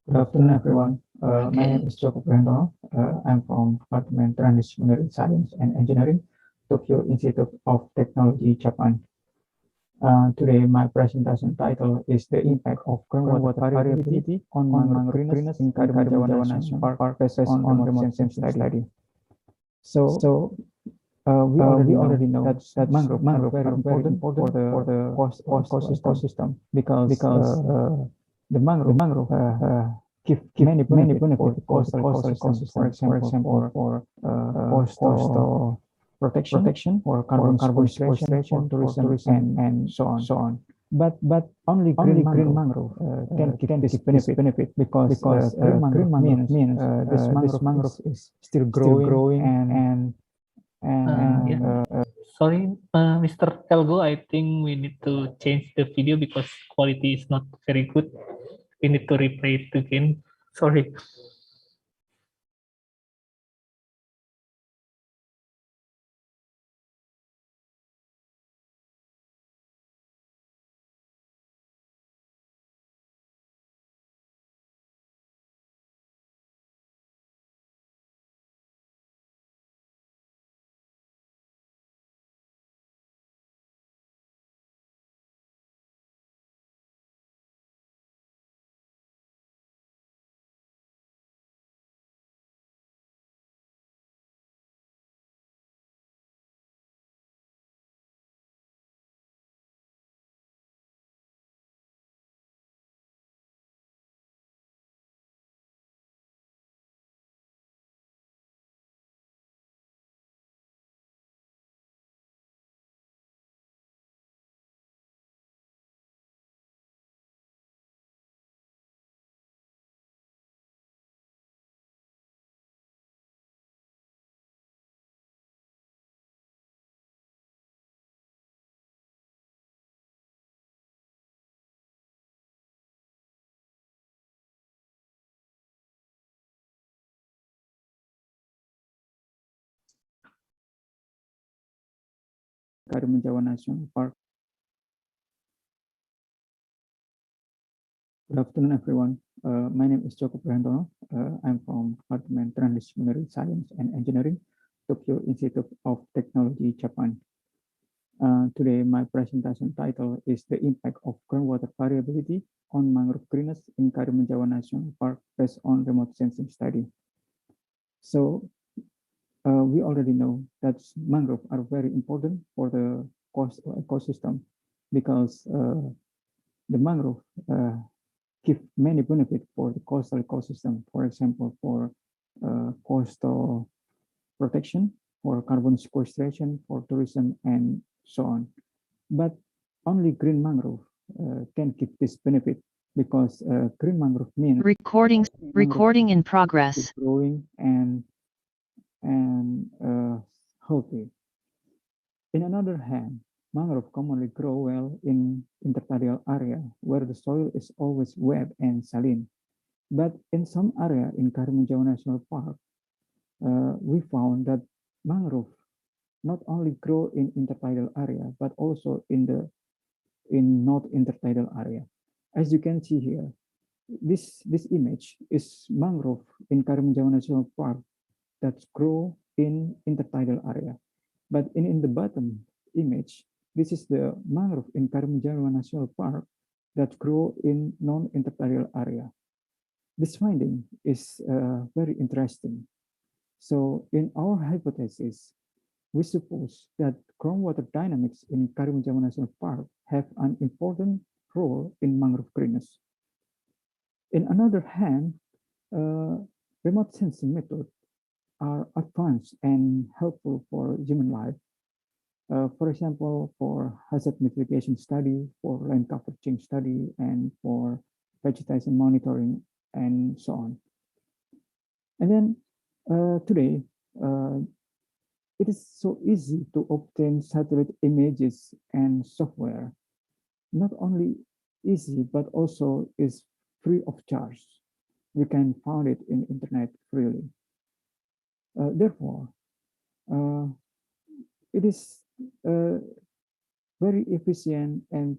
Good afternoon, everyone. My name is Joko Prihantono. I'm from Department Transdisciplinary Science and Engineering, Tokyo Institute of Technology, Japan. Today, my presentation title is The Impact of Groundwater Variability on Mangrove Greenness in Karimun Jawa National Park based on remote sensing study. So, we already know that mangrove are very important for the ecosystem because the mangrove give many benefits for the coastal ecosystem, for example, for coastal protection, or carbon sequestration, for tourism, and so on. But only green mangrove can give this benefit because green mangrove means this mangrove is still growing and sorry, Mr. Elgo, I think we need to change the video because quality is not very good. We need to replay it again. Sorry. Karimun Jawa National Park. Good afternoon, everyone. My name is Joko Prihantono. I'm from Department Transdisciplinary Science and Engineering, Tokyo Institute of Technology, Japan. Today, my presentation title is The Impact of Groundwater Variability on Mangrove Greenness in Karimun Jawa National Park based on remote sensing study. So, we already know that mangrove are very important for the coastal ecosystem because the mangrove give many benefits for the coastal ecosystem. For example, for coastal protection, for carbon sequestration, for tourism, and so on. But only green mangrove can give this benefit because green mangrove means Recording in progress. growing and healthy. In another hand, mangrove commonly grow well in intertidal area where the soil is always wet and saline. But in some area in Karimun Jawa National Park, we found that mangrove not only grow in intertidal area, but also in not intertidal area. As you can see here, this image is mangrove in Karimun National Park that grow in intertidal area. But in the bottom image, this is the mangrove in Karimun National Park that grow in non-intertidal area. This finding is very interesting. So in our hypothesis, we suppose that groundwater dynamics in Karimun National Park have an important role in mangrove greenness. In another hand, remote sensing methods are advanced and helpful for human life. For example, for hazard mitigation study, for land cover change study, and for vegetation monitoring, and so on. And then today, it is so easy to obtain satellite images and software. Not only easy, but also is free of charge. We can find it in internet freely. Therefore, it is very efficient, and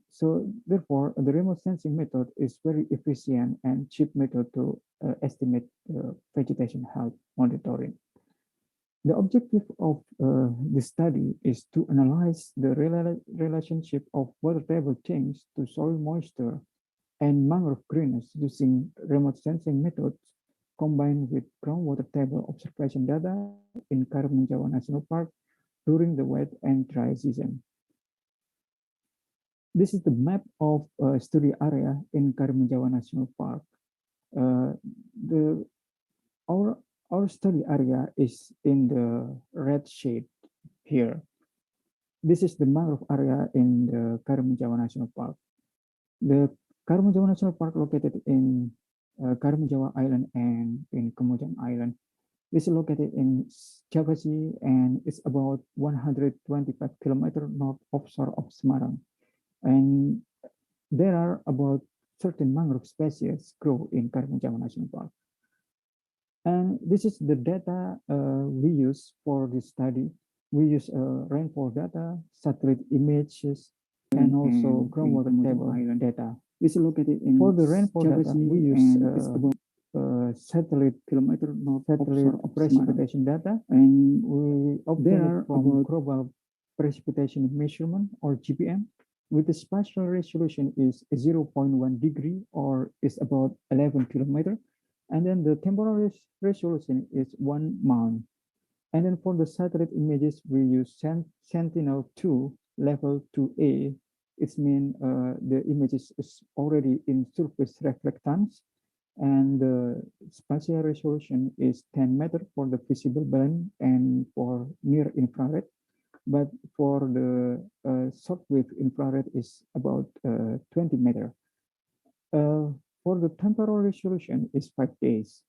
so therefore the remote sensing method is very efficient and cheap method to estimate vegetation health monitoring. The objective of this study is to analyze the relationship of water table change to soil moisture and mangrove greenness using remote sensing methods combined with groundwater table observation data in Karimun Jawa National Park during the wet and dry season. This is the map of study area in Karimun Jawa National Park. Our study area is in the red shade here. This is the mangrove area in the Karimun Jawa National Park. The Karimun Jawa National Park located in Karimun Jawa Island and in Kemujan Island. This is located in Geodesy and it's about 125 kilometers north offshore of Semarang. And there are about 13 mangrove species grow in Karimun Jawa National Park. And this is the data we use for this study. We use rainfall data, satellite images, and also groundwater table data. This is located in for the rainfall data. We use satellite kilometer north satellite precipitation data, and we obtain it from global precipitation measurement or GPM. With the spatial resolution is 0.1 degree or is about 11 kilometer. And then the temporal resolution is 1 month. And then for the satellite images, we use Sentinel-2 level 2A. It means the images is already in surface reflectance. And the spatial resolution is 10 meters for the visible band and for near infrared. But for the short wave infrared is about 20 meters. For the temporal resolution is 5 days.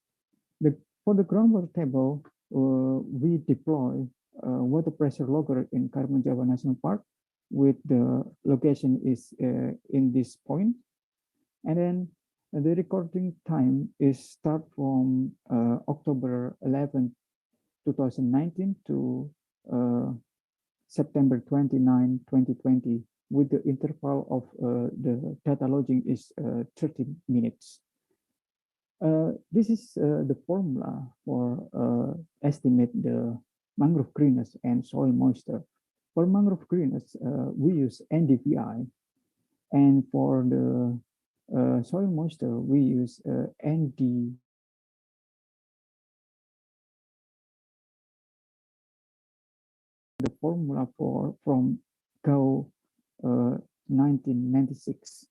For the groundwater table, we deploy water pressure logger in Karimun Jawa National Park with the location is in this point. And then the recording time is start from October 11, 2019 to September 29, 2020, with the interval of the data logging is 30 minutes. This is the formula for estimate the mangrove greenness and soil moisture. For mangrove greenness, we use NDVI, and for the soil moisture, we use ND. The formula from GAO 1996.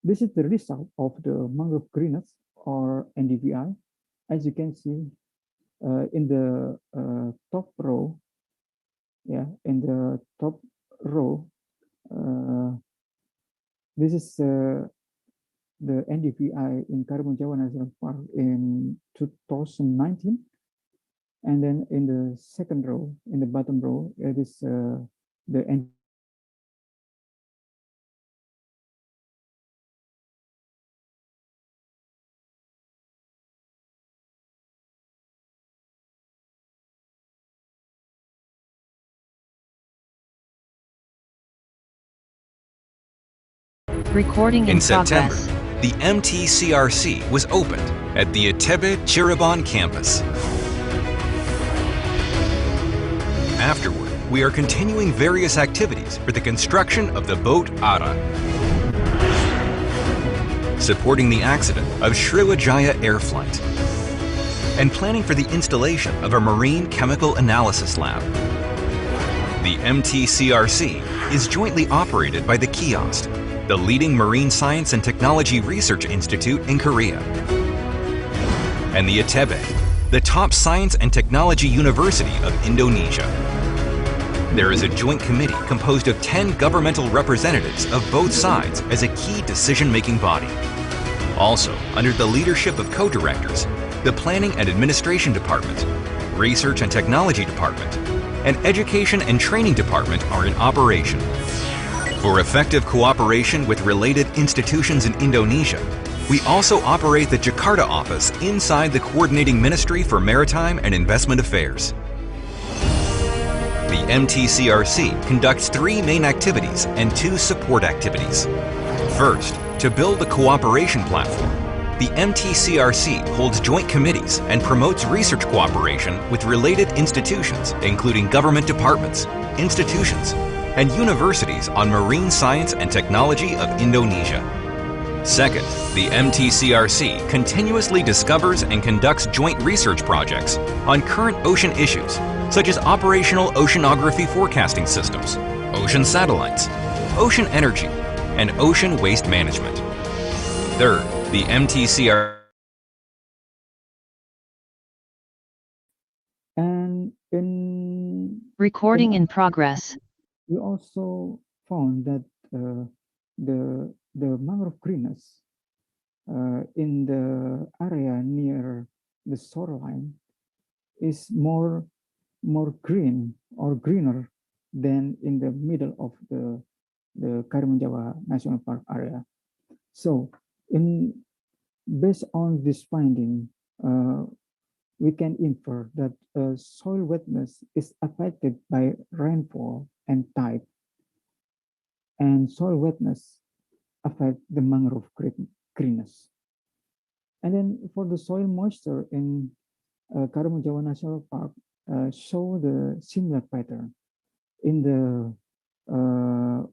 This is the result of the mangrove greenness or NDVI. As you can see in the top row, in the top row, this is the NDVI in Karimun Jawa National Park in 2019. And then in the second row, in the bottom row, it is the Recording In in September, progress. the MTCRC was opened at the Itebe Cirebon campus. Afterward, we are continuing various activities for the construction of the boat Ara, supporting the accident of Sriwijaya Air Flight, and planning for the installation of a marine chemical analysis lab. The MTCRC is jointly operated by the KIOST, the leading marine science and technology research institute in Korea, and the Itebe, the top science and technology university of Indonesia. There is a joint committee composed of 10 governmental representatives of both sides as a key decision-making body. Also, under the leadership of co-directors, the Planning and Administration Department, Research and Technology Department, and Education and Training Department are in operation. For effective cooperation with related institutions in Indonesia, we also operate the Jakarta office inside the Coordinating Ministry for Maritime and Investment Affairs. The MTCRC conducts 3 main activities and 2 support activities. First, to build a cooperation platform, the MTCRC holds joint committees and promotes research cooperation with related institutions, including government departments, institutions, and universities on marine science and technology of Indonesia. Second, the MTCRC continuously discovers and conducts joint research projects on current ocean issues, such as operational oceanography forecasting systems, ocean satellites, ocean energy, and ocean waste management. Third, the MTCRC And in Recording in progress. we also found that the mangrove greenness in the area near the shoreline is more green or greener than in the middle of the Karimun Jawa National Park area. So, based on this finding, we can infer that soil wetness is affected by rainfall and tide, and soil wetness affect the mangrove greenness. And then for the soil moisture in Karimun Jawa National Park, show the similar pattern. In the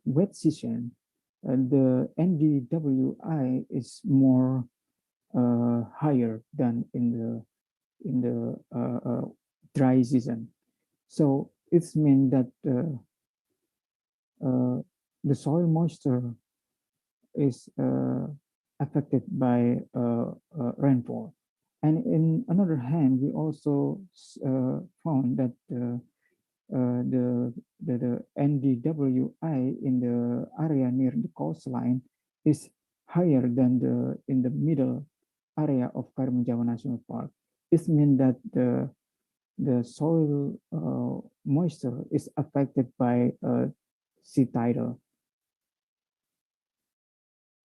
wet season, the NDWI is more higher than in the dry season. So it's mean that the soil moisture is affected by rainfall. And in another hand, we also found that the NDWI in the area near the coastline is higher than in the middle area of Karimun Jawa National Park. It means that the soil moisture is affected by sea tidal.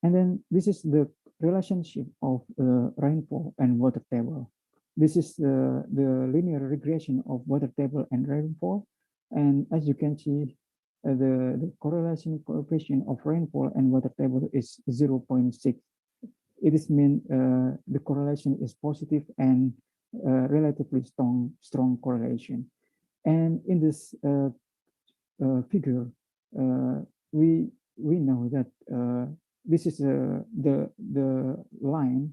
And then this is the relationship of rainfall and water table. This is the linear regression of water table and rainfall. And as you can see, the correlation coefficient of rainfall and water table is 0.6. It is mean the correlation is positive and relatively strong correlation. And in this figure, we know that this is the line,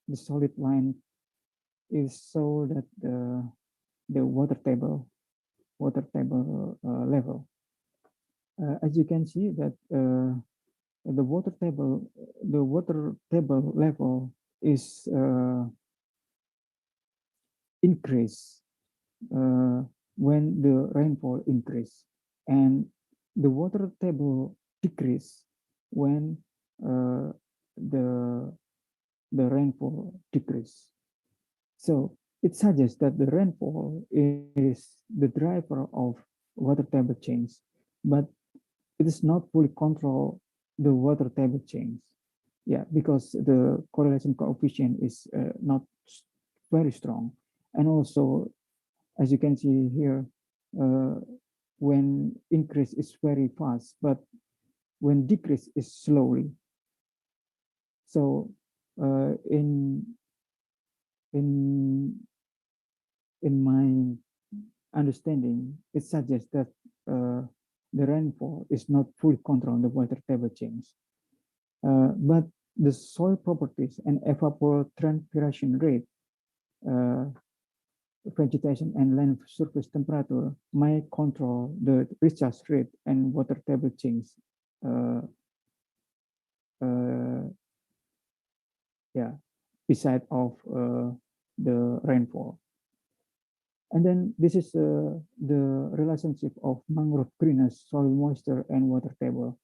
the solid line is so that the water table level. As you can see that the water table level is increase when the rainfall increase, and the water table decrease when the rainfall decrease. So it suggests that the rainfall is the driver of water table change, but it is not fully control the water table change. Yeah, because the correlation coefficient is not very strong. And also, as you can see here, when increase is very fast, but when decrease is slowly. So in my understanding, it suggests that the rainfall is not fully controlled the water table change, but the soil properties and evapotranspiration rate, vegetation and land surface temperature might control the recharge rate and water table change. Yeah, beside of the rainfall. And then this is the relationship of mangrove greenness, soil moisture, and water table.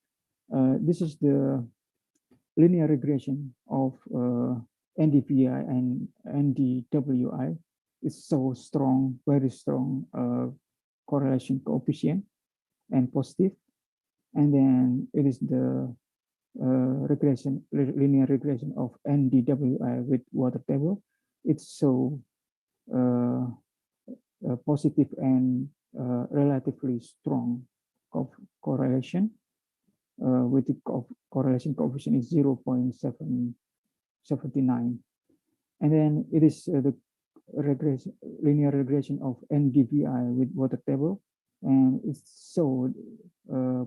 This is the linear regression of NDVI and NDWI. It's so strong, very strong correlation coefficient and positive. And then it is the linear regression of NDWI with water table. It's so positive and relatively strong correlation with the correlation coefficient is 0.779. And then it is the linear regression of NDVI with water table, and it's so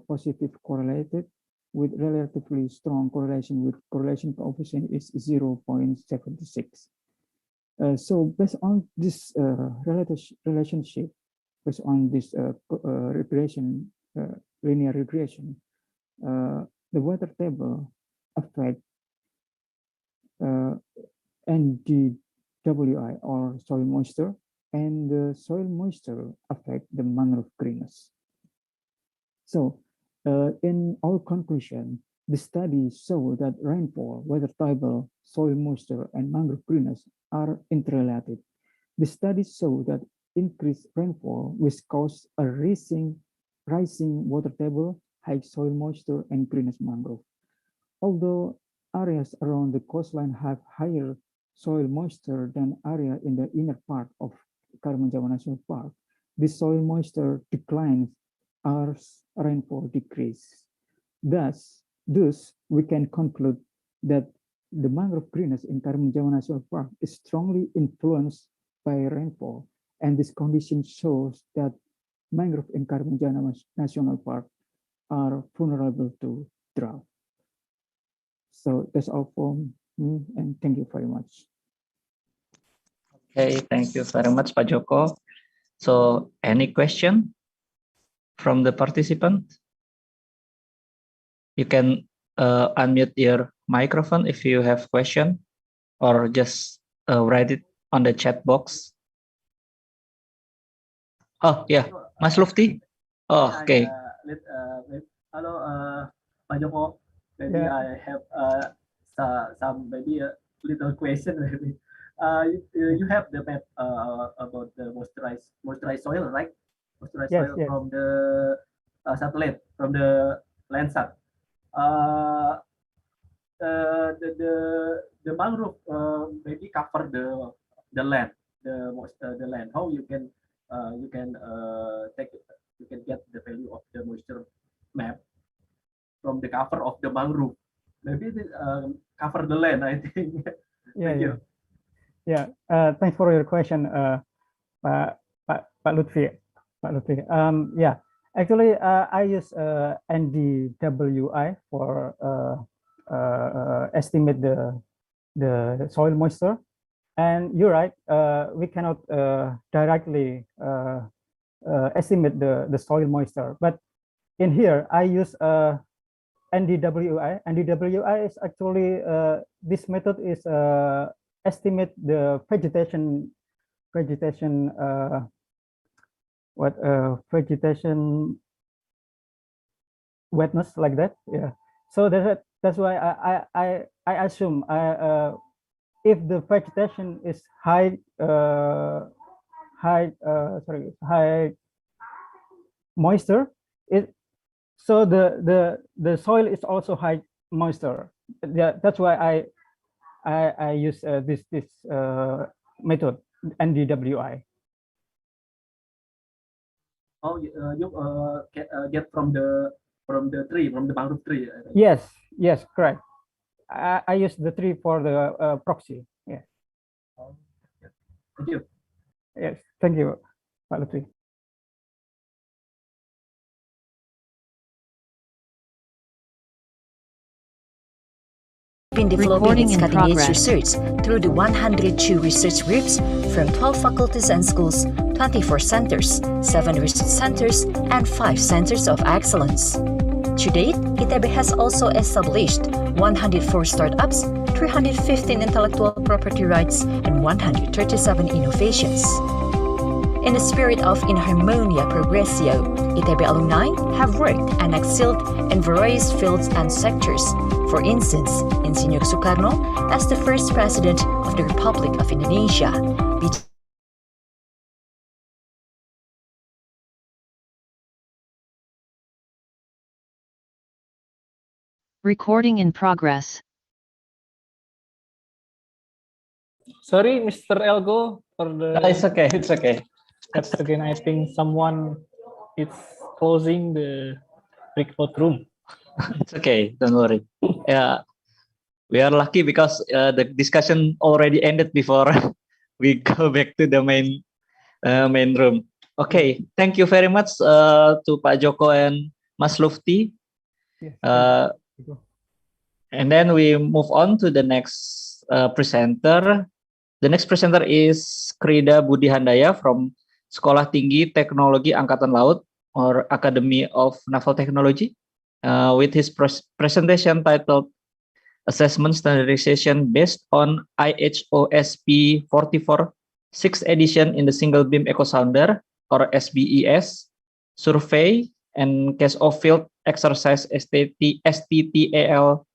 positive correlated with relatively strong correlation with correlation coefficient is 0.76. So based on this relationship, based on this regression, linear regression, the water table affect NDWI or soil moisture, and the soil moisture affect the mangrove greenness. So in our conclusion, the study show that rainfall, water table, soil moisture, and mangrove greenness are interrelated. The study show that increased rainfall will cause a rising water table, high soil moisture, and greenness mangrove. Although areas around the coastline have higher soil moisture than area in the inner part of Karimun Jawa National Park, the soil moisture declines as rainfall decreases. Thus, we can conclude that the mangrove greenness in Karimun Jawa National Park is strongly influenced by rainfall, and this condition shows that mangrove in Karimun Jawa National Park are vulnerable to drought. So that's all from me, and thank you very much. Okay, thank you very much, Pak Joko. So, any question from the participant? You can unmute your microphone if you have question, or just write it on the chat box. Oh yeah, Mas Lufti. Oh, okay. Hello, Pak Joko. Maybe I have some maybe a little question maybe. You have the map about the moisturized soil, right? Moisturized soil from the satellite, from the Landsat. The mangrove maybe cover the land, the land. How you can get the value of the moisture map from the cover of the mangrove? Maybe cover the land, I think. Thank you. Yeah. Thanks for your question, Pak Lutfi. Yeah. Actually, I use NDWI for estimate the soil moisture, and you're right. We cannot directly estimate the soil moisture, but in here I use NDWI. NDWI is actually this method is estimate the vegetation vegetation wetness, like that. Yeah. So that's why I assume if the vegetation is high moisture, so the soil is also high moisture. Yeah, that's why I use this method, NDWI. Oh, you get from the tree, from the mangrove tree. Yes, correct. I use the tree for the proxy. Yeah. Thank you. Yes. Thank you, Pak Lutfi. Been developing Recording its in cutting-edge progress. research through the 102 research groups from 12 faculties and schools, 24 centers, 7 research centers, and 5 centers of excellence. To date, ITB has also established 104 startups, 315 intellectual property rights, and 137 innovations. In the spirit of In Harmonia Progressio, ITB alumni have worked and excelled in various fields and sectors. For instance, Insinyur Soekarno as the first president of the Republic of Indonesia, Recording in progress. Sorry, Mr. Elgo, for the. It's okay. It's okay. That's again. I think someone is closing the breakout room. It's okay. Don't worry. Yeah, we are lucky because the discussion already ended before we go back to the main room. Okay. Thank you very much to Pak Joko and Mas Lufti. And then we move on to the next presenter. The next presenter is Krida Budi Handaya from Sekolah Tinggi Teknologi Angkatan Laut or Academy of Naval Technology with his presentation titled Assessment Standardization Based on IHOSP 44 6th edition in the Single Beam Echo Sounder or SBES Survey and Case of Field Exercise STTAL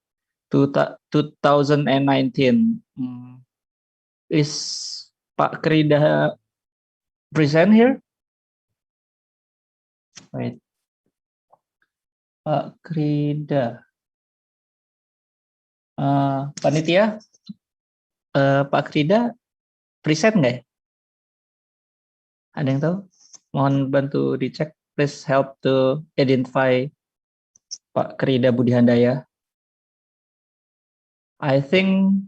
2019. Is Pak Krida present here? Wait. Pak Krida. Panitia, Pak Krida present nggak ya? Ada yang tahu? Mohon bantu dicek. Please help to identify Pak Krida Budi Handaya. I think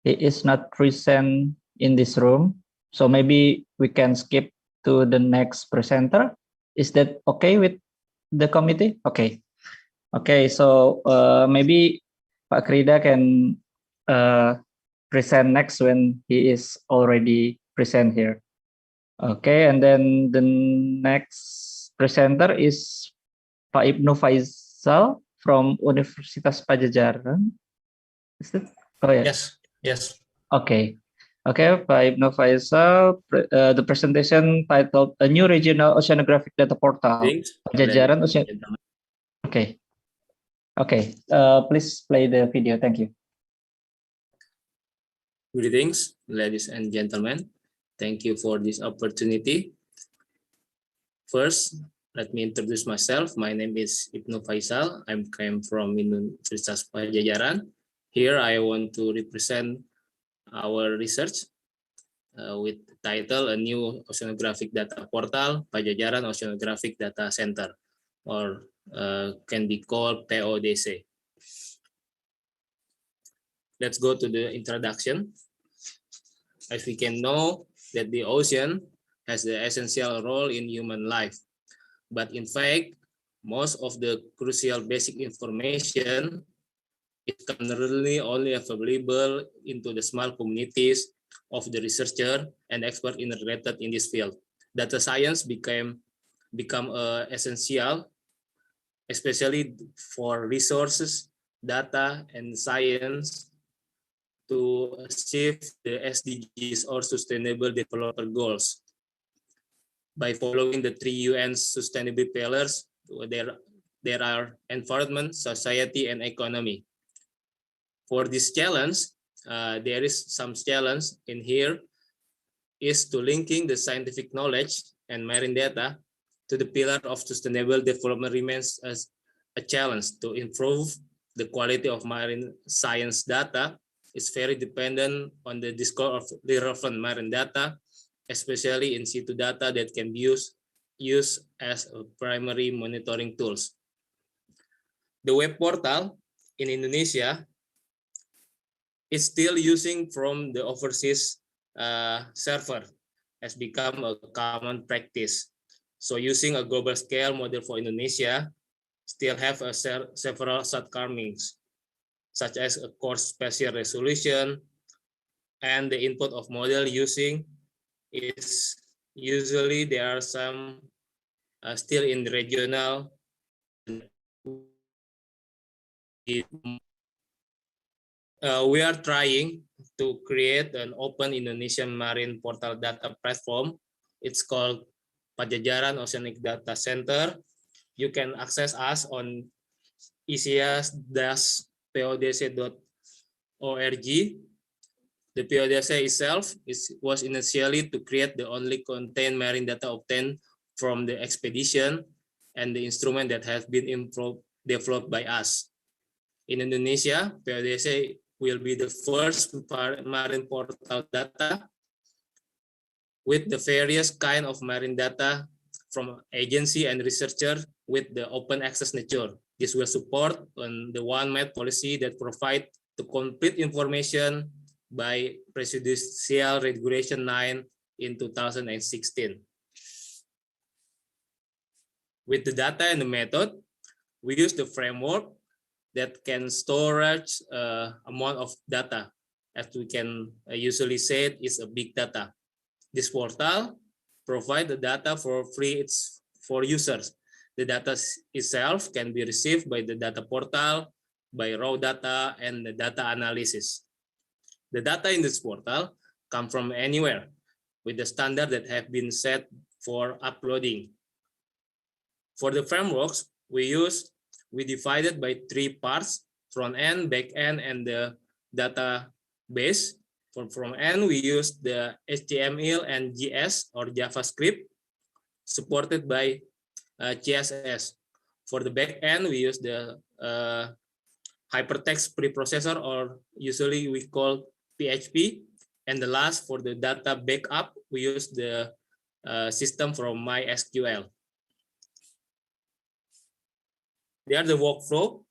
he is not present in this room, so maybe we can skip to the next presenter. Is that okay with the committee? Okay. Okay, so maybe Pak Krida can present next when he is already present here. Okay, and then the next presenter is Pak Ibnu Faisal from Universitas Pajajaran. Is it? Oh yeah. Yes. Okay. Okay, Pak Ibnu Faisal, the presentation titled A New Regional Oceanographic Data Portal. Pajajaran Ocean. Okay. Okay, please play the video. Thank you. Greetings, ladies and gentlemen. Thank you for this opportunity. First, let me introduce myself. My name is Ibnu Faisal. I came from Universitas Pajajaran. Here, I want to represent our research with the title A New Oceanographic Data Portal, Pajajaran Oceanographic Data Center, or can be called PODC. Let's go to the introduction. As we can know that the ocean has the essential role in human life, but in fact, most of the crucial basic information is currently only available into the small communities of the researcher and expert integrated in this field. Data science become essential, especially for resources, data, and science to achieve the SDGs or Sustainable Development Goals. By following the 3 UN sustainability pillars, there are environment, society, and economy. For this challenge, there is some challenge in here is to linking the scientific knowledge and marine data to the pillar of sustainable development remains as a challenge. To improve the quality of marine science data is very dependent on the discovery of the relevant marine data, especially in situ data that can be used as a primary monitoring tools. The web portal in Indonesia is still using from the overseas server has become a common practice. So using a global scale model for Indonesia still have several shortcomings, such as a coarse spatial resolution, and the input of model using is usually there are some still in the regional. We are trying to create an open Indonesian marine portal data platform. It's called Pajajaran Oceanic Data Center. You can access us on isias-podc.org. The PODC itself was initially to create the only contained marine data obtained from the expedition and the instrument that has been developed by us. In Indonesia, PODC will be the first marine portal data with the various kind of marine data from agency and researcher with the open access nature. This will support on the one-map policy that provide the complete information by Presidential Regulation 9 in 2016. With the data and the method, we use the framework that can storage amount of data, as we can usually say it is a big data. This portal provide the data for free for users. The data itself can be received by the data portal, by raw data, and the data analysis. The data in this portal come from anywhere with the standard that have been set for uploading. For the frameworks, we divided by 3 parts: front end, back end, and the database. For front end, we use the HTML and JS or JavaScript supported by CSS. For the back end, we use the hypertext preprocessor, or usually we call PHP. And the last, for the data backup, we use the system from MySQL. They are the workflow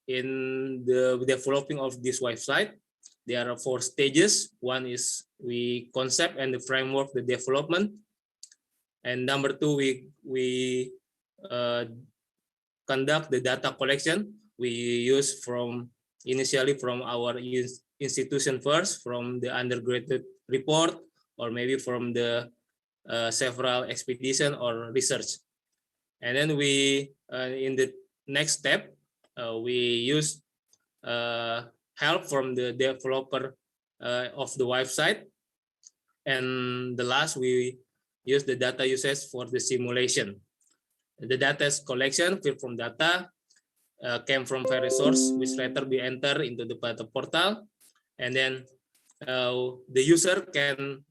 in the developing of this website. There are 4 stages. One is we concept and the framework, the development. And number 2, we conduct the data collection. We use initially from our institution first, from the undergraduate report, or maybe from the several expedition or research. And then we, in the next step, we use help from the developer of the website. And the last, we use the data usage for the simulation. The data collection from data came from various source, which later be entered into the data portal. And then the user can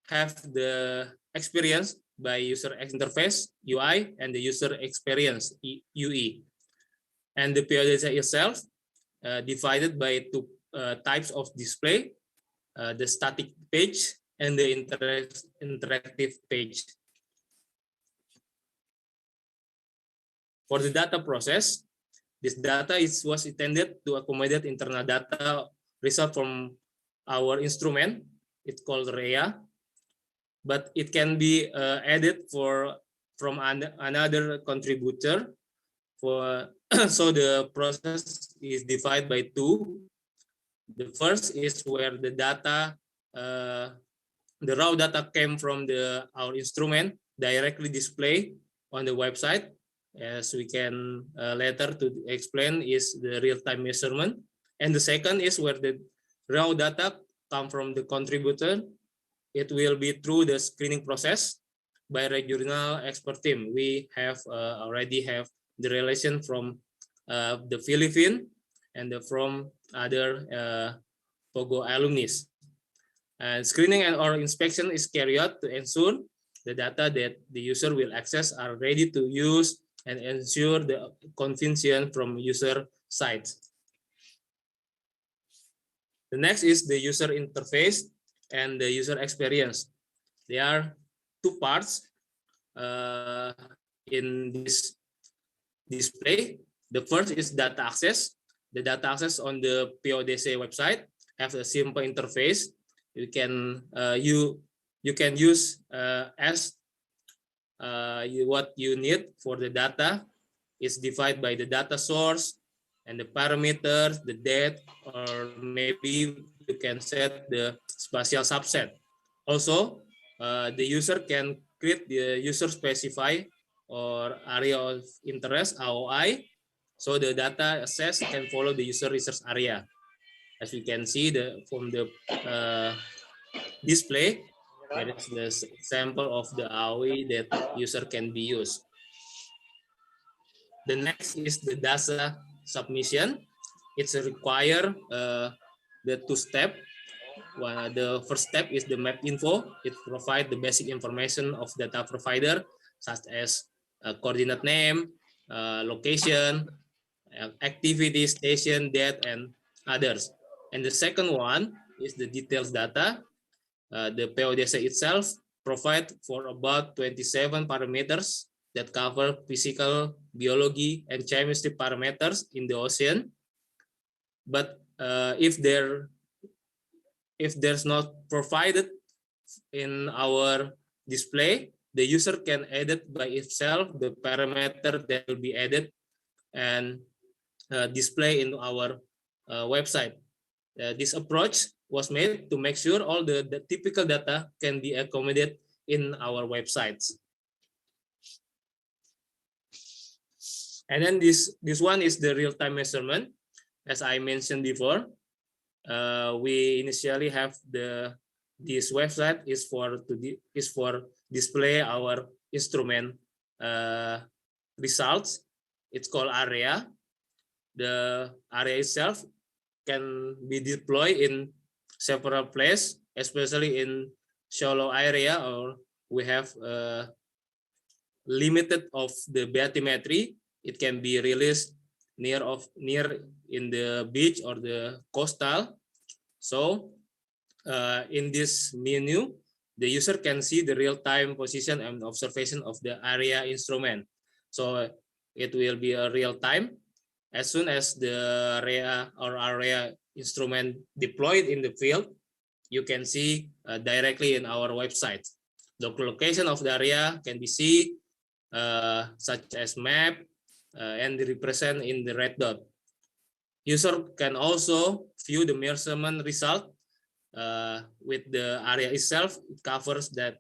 have the experience by user interface, UI, and the user experience, UE. And the PODC itself divided by 2 types of display, the static page and the interactive page. For the data process, this data was intended to accommodate internal data result from our instrument. It's called REA, but it can be added from another contributor. So the process is divided by 2. The first is where the data, the raw data came from our instrument directly displayed on the website. As we can later to explain, is the real-time measurement. And the second is where the raw data come from the contributor. It will be through the screening process by regional expert team. We have already have the relation from the Philippines and from other POGO alumni. And screening or inspection is carried out to ensure the data that the user will access are ready to use and ensure the convenience from user side. The next is the user interface and the user experience. There are 2 parts in this display. The first is data access. The data access on the PODC website. have a simple interface. You can use as what you need for the data is divided by the data source and the parameters, the date, or maybe you can set the spatial subset. Also, the user can create the user specify or area of interest (AOI), so the data access can follow the user research area. As we can see from the display, there is the example of the AOI that user can be used. The next is the data submission. It's require the two-step. The first step is the map info. It provides the basic information of data provider, such as coordinate name, location, activity, station, date, and others. And the second one is the details data. The Geodesy itself provides for about 27 parameters that cover physical, biology, and chemistry parameters in the ocean. But if there's not provided in our display, the user can edit by itself the parameter that will be added and display in our website. This approach was made to make sure all the typical data can be accommodated in our websites. And then this one is the real-time measurement. As I mentioned before, we initially have this website is for display our instrument results. It's called area. The area itself can be deployed in several places, especially in shallow area, or we have limited of the bathymetry. It can be released near in the beach or the coastal. So in this menu, the user can see the real-time position and observation of the area instrument. So it will be a real-time. As soon as the area instrument deployed in the field, you can see directly in our website. The location of the area can be seen, such as map, and represent in the red dot. User can also view the measurement result with the area itself. It covers that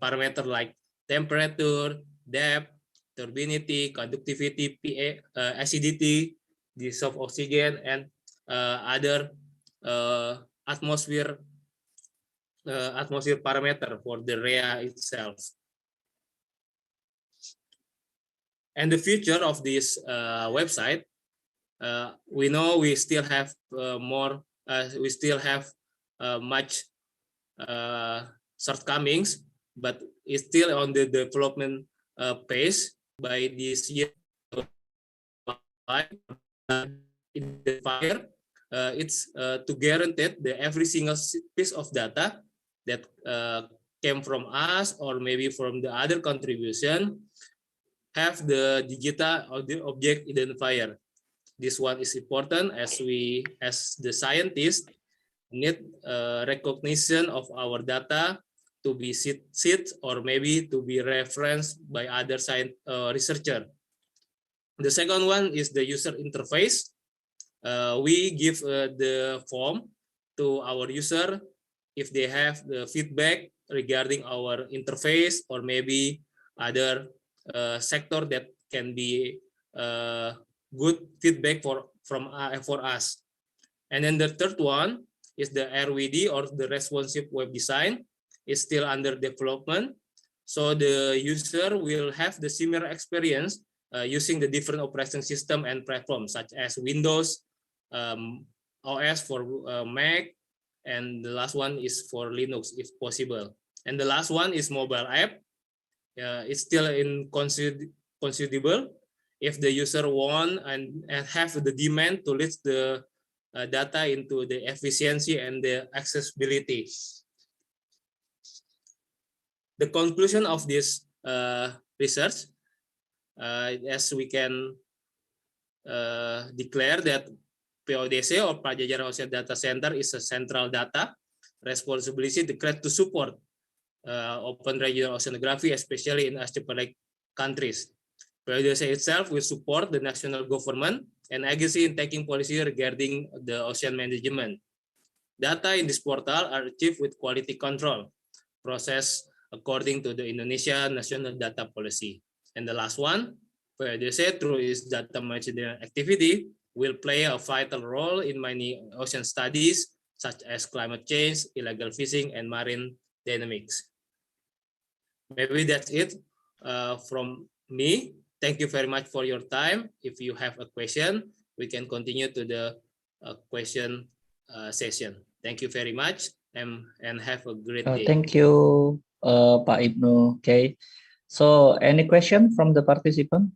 parameter like temperature, depth, turbidity, conductivity, pH, acidity, dissolved oxygen, and other atmosphere parameter for the area itself. And the future of this website, we know we still have much shortcomings, but it's still on the development pace. By this year, it's to guarantee that every single piece of data that came from us or maybe from the other contribution have the digital or the object identifier. This one is important as we, as the scientists, need recognition of our data to be sit or maybe to be referenced by other science researcher. The second one is the user interface. We give the form to our user if they have the feedback regarding our interface or maybe other sector that can be good feedback for us. And then the third one is the RWD, or the responsive web design. Is still under development, so the user will have the similar experience using the different operating system and platforms such as Windows, OS for Mac, and the last one is for Linux if possible. And the last one is mobile app. It's still in considerable if the user want and have the demand to list the data into the efficiency and the accessibility. The conclusion of this research, as we can declare that PODC or Pajajaran Ocean Data Center is a central data responsibility to support open regional oceanography, especially in archipelagic countries. PODC itself will support the national government and agency in taking policy regarding the ocean management. Data in this portal are achieved with quality control process according to the Indonesia National Data Policy. And the last one, PODC through its data management activity will play a vital role in many ocean studies such as climate change, illegal fishing, and marine dynamics. Maybe that's it from me. Thank you very much for your time. If you have a question, we can continue to the question session. Thank you very much and have a great day. Thank you, Pak Ibnu. Okay. So, any question from the participant?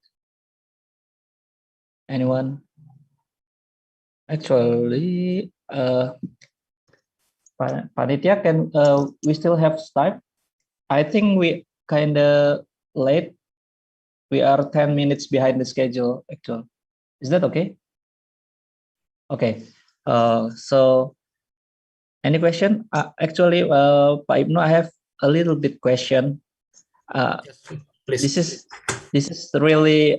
Anyone? Actually, Panitia, can we still have time? I think we kind of late. We are 10 minutes behind the schedule, actually. Is that okay? Okay. So, any question? Actually, Pak Ibnu, I have a little bit question. This is really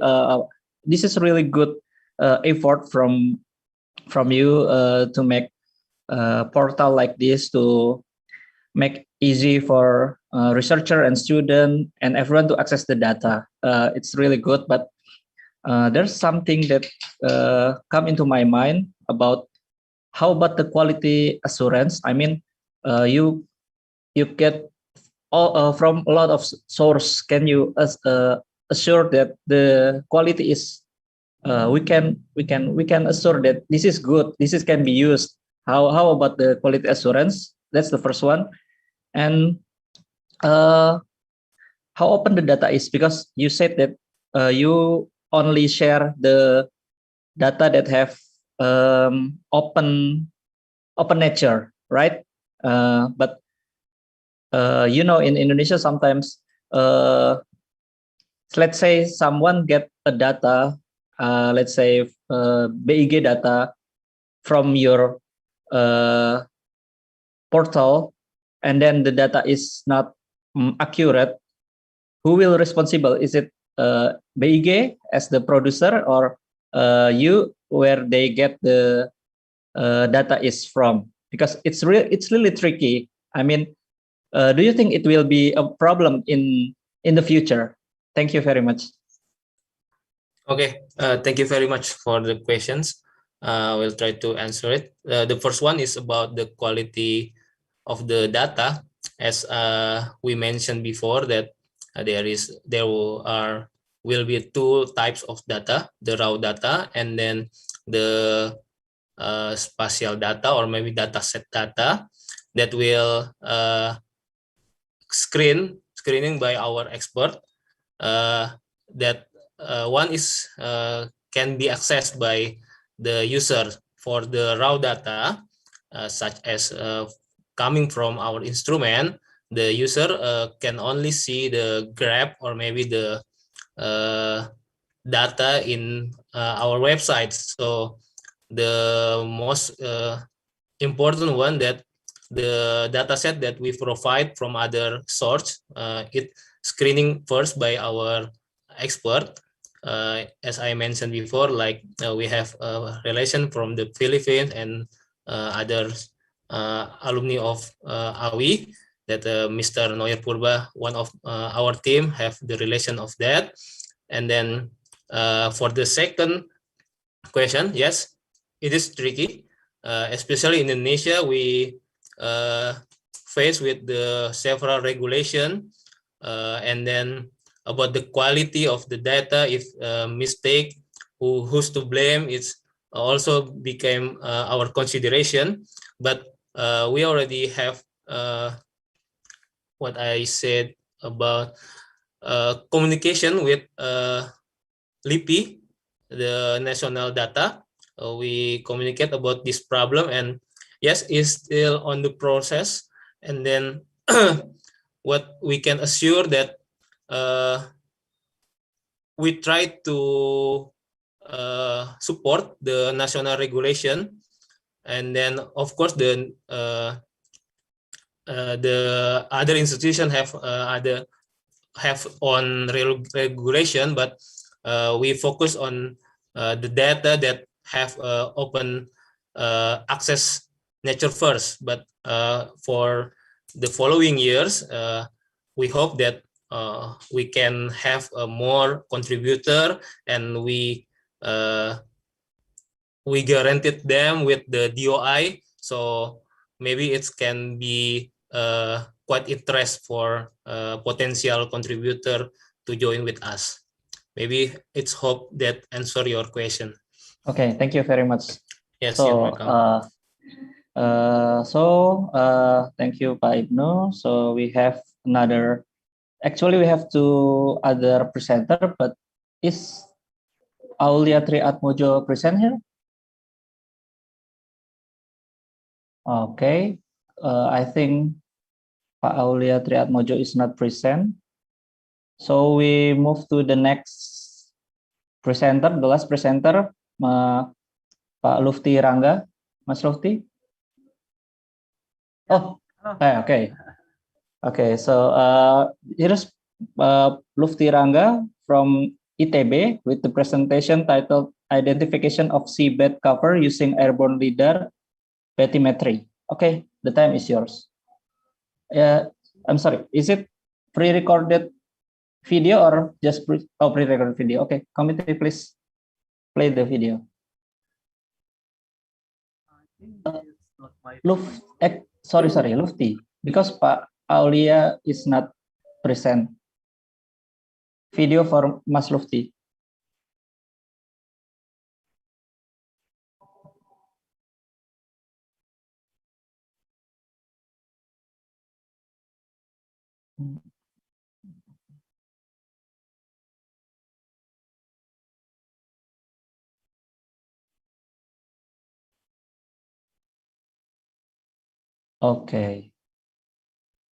good effort from you to make a portal like this to make easy for researcher and student and everyone to access the data. It's really good, but there's something that come into my mind about how about the quality assurance. I mean, you get all from a lot of source. Can you assure that the quality is we can assure that this is good, can be used? How about the quality assurance? That's the first one. And how open the data is, because you said that you only share the data that have open nature, right? But you know, in Indonesia sometimes let's say someone get a data, let's say BIG data from your portal, and then the data is not accurate. Who will responsible? Is it BIG as the producer, or you, where they get the data is from? Because it's really tricky. I mean, do you think it will be a problem in the future? Thank you very much. Okay, thank you very much for the questions. We'll try to answer it. The first one is about the quality of the data. As we mentioned before, that there will be two types of data: the raw data and then the spatial data, or maybe data set data that will screening by our expert. That one is can be accessed by the user for the raw data, such as coming from our instrument. The user can only see the graph or maybe the data in our website. So the most important one, that the data set that we provide from other source, it screening first by our expert. As I mentioned before, like we have a relation from the Philippines and other alumni of AWI, that Mr. Noyer Purba, one of our team, have the relation of that. And then for the second question, yes, it is tricky, especially in Indonesia. We faced with the several regulation, and then about the quality of the data. If mistake, who's to blame, it's also became our consideration. But we already have what I said about communication with LIPI, the national data. We communicate about this problem, and yes, it's still on the process. And then what we can assure that we try to support the national regulation, and then of course the other institution have on regulation, but we focus on the data that have open access nature first. But for the following years, we hope that we can have a more contributor, and we guaranteed them with the DOI, so maybe it can be quite interest for potential contributor to join with us. Maybe it's hope that answer your question. Okay, thank you very much. Yes, you're welcome. Thank you, Pak Ibnu. So we have another. Actually, we have two other presenter, but is Aulia Triatmojo present here? Okay, I think Pak Aulia Triatmojo is not present. So we move to the next presenter, the last presenter, Pak Lufti Rangga. Mas Lufti? Oh, okay. Okay, so here's Lufti Rangga from ITB with the presentation titled Identification of Seabed Cover Using Airborne LiDAR Bathymetry. Okay, the time is yours. I'm sorry, is it pre-recorded video or just pre-recorded video? Okay, committee, please play the video. Sorry, Lufti, because Pak Aulia is not present. Video for Mas Lufti. Okay.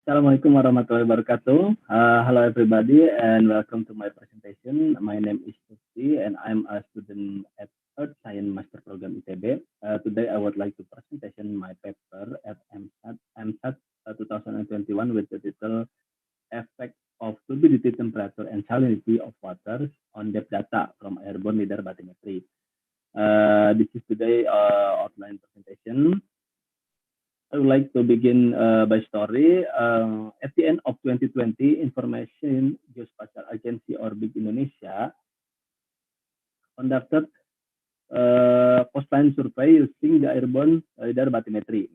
Assalamualaikum warahmatullahi wabarakatuh. Hello everybody and welcome to my presentation. My name is Lufti and I'm a student at Earth Science Master Program ITB. Today I would like to presentation my paper at MSAT 2021 with the title Effect of Turbidity, Temperature and Salinity of Water on Depth Data from Airborne LiDAR Bathymetry. This is today outline presentation. I would like to begin by story. At the end of 2020, Information Geospatial Agency or BIG Indonesia conducted coastline survey using the airborne LiDAR bathymetry.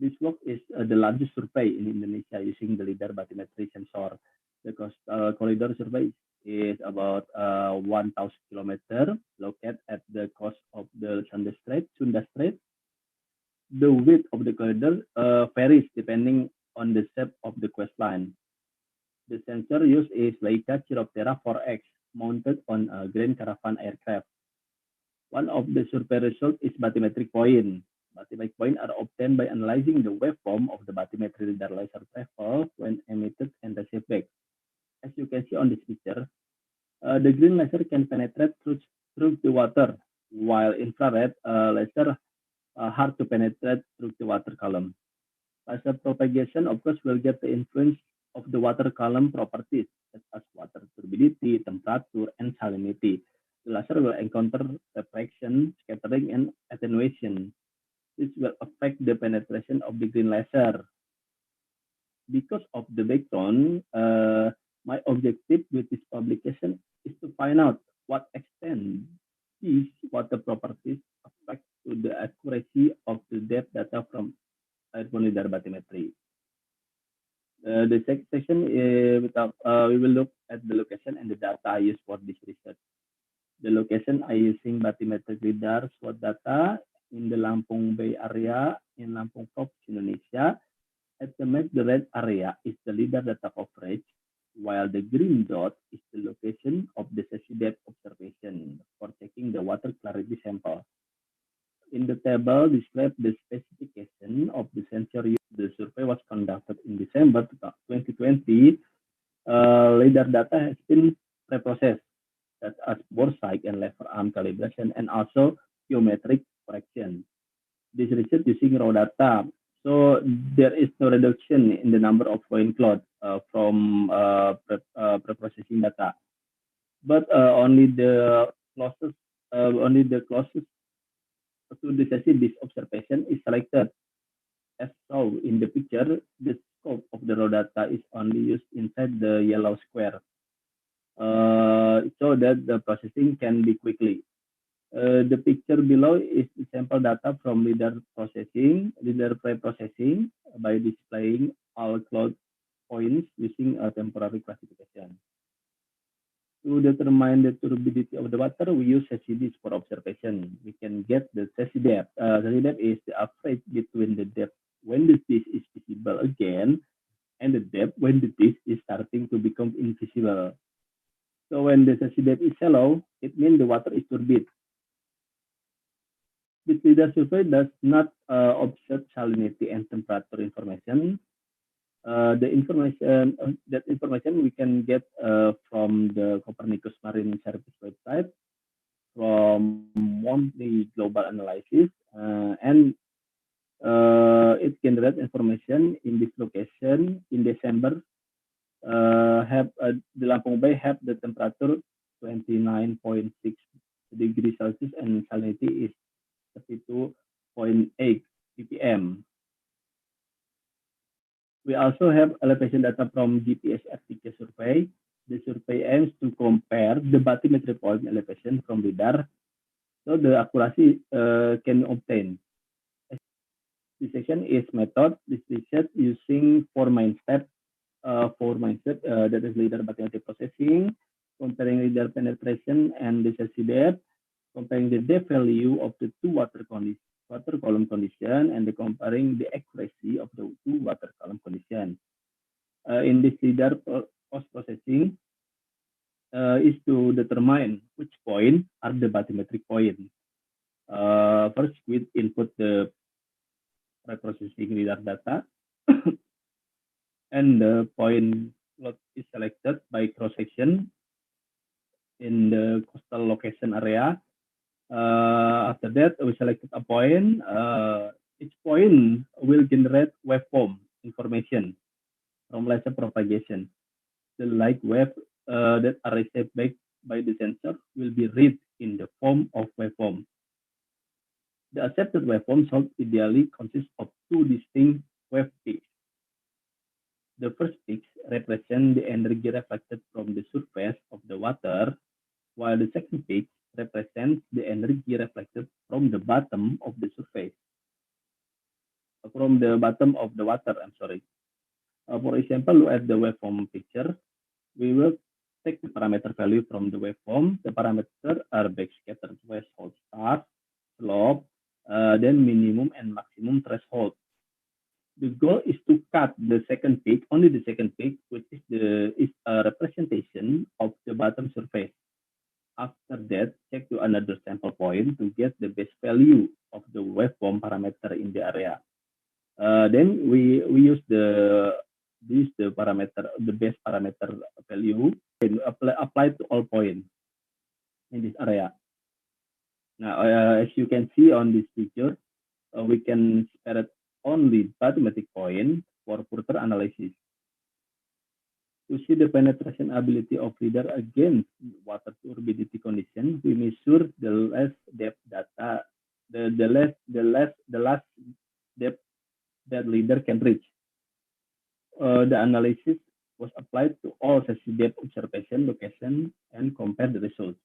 This work is the largest survey in Indonesia using the LiDAR bathymetry sensor. The coastal corridor survey is about 1,000 kilometers located at the coast of the Sunda Strait. The width of the corridor varies depending on the shape of the coastline. The sensor used is Leica Chiroptera 4X mounted on a Grand Caravan aircraft. One of the survey results is bathymetric point. Bathymetric point are obtained by analyzing the waveform of the bathymetry LiDAR laser travel when emitted and received back. As you can see on this picture, the green laser can penetrate through the water, while infrared laser hard to penetrate through the water column. Laser propagation, of course, will get the influence of the water column properties, such as water turbidity, temperature, and salinity. The laser will encounter refraction, scattering, and attenuation. This will affect the penetration of the green laser. Because of the background, my objective with this publication is to find out what extent these water properties affect to the accuracy of the depth data from airborne LiDAR bathymetry. The second section, we will look at the location and the data I use for this research. The location I using bathymetric LiDAR SWOT data in the Lampung Bay area in Lampung Province, Indonesia. At the map, the red area is the LiDAR data coverage, while the green dot is the location of the session depth observation for checking the water clarity sample. In the table, describe the specification of the sensor used. The survey was conducted in December 2020. LiDAR data has been preprocessed. such as bore sight and lever arm calibration, and also geometric correction. This research using raw data, so there is no reduction in the number of point cloud from pre-processing data, but only the closest to the session this observation is selected. As shown in the picture, the scope of the raw data is only used inside the yellow square, so that the processing can be quickly. The picture below is the sample data from leader pre-processing by displaying all cloud points using a temporary classification. To determine the turbidity of the water, we use SCDs for observation. We can get the SCD depth. SCD depth is the average between the depth when the dish is visible again and the depth when the dish is starting to become invisible. So when the SCD depth is shallow, it means the water is turbid. This leader survey does not observe salinity and temperature information. The information we can get from the Copernicus Marine Service website, from monthly global analysis, and it generates information in this location. In December, the Lampung Bay have the temperature 29.6 degrees Celsius and salinity is 32.8 ppm. We also have elevation data from GPS RTK survey. The survey aims to compare the bathymetry point elevation from lidar, so the accuracy can obtain. This section is method. This research using four main steps. That is lidar bathymetry processing, comparing lidar penetration and the SCD depth, comparing the depth value of the two water column condition, and comparing the accuracy of the two water column condition. In this lidar post-processing is to determine which point are the bathymetric point. First, we input the pre-processing lidar data, and the point plot is selected by cross-section in the coastal location area. After that, we selected a point. Each point will generate waveform information from laser propagation. The light wave that are received back by the sensor will be read in the form of waveform. The accepted waveform should ideally consist of two distinct wave peaks. The first peaks represent the energy reflected from the surface of the water, while the second peak represents the energy reflected from the bottom of the surface. From the bottom of the water, For example, look at the waveform picture. We will take the parameter value from the waveform. The parameters are backscatter threshold start, slope, then minimum and maximum threshold. The goal is to cut the second peak, only the second peak, which is a representation of the bottom surface. After that, check to another sample point to get the best value of the waveform parameter in the area. Then we use the parameter, the best parameter value, and apply to all points in this area. Now, as you can see on this picture, we can select only bathymetric point for further analysis. To see the penetration ability of lidar against water turbidity condition, we measure the last depth data, the last depth that lidar can reach. The analysis was applied to all SCD depth observation location and compare the results.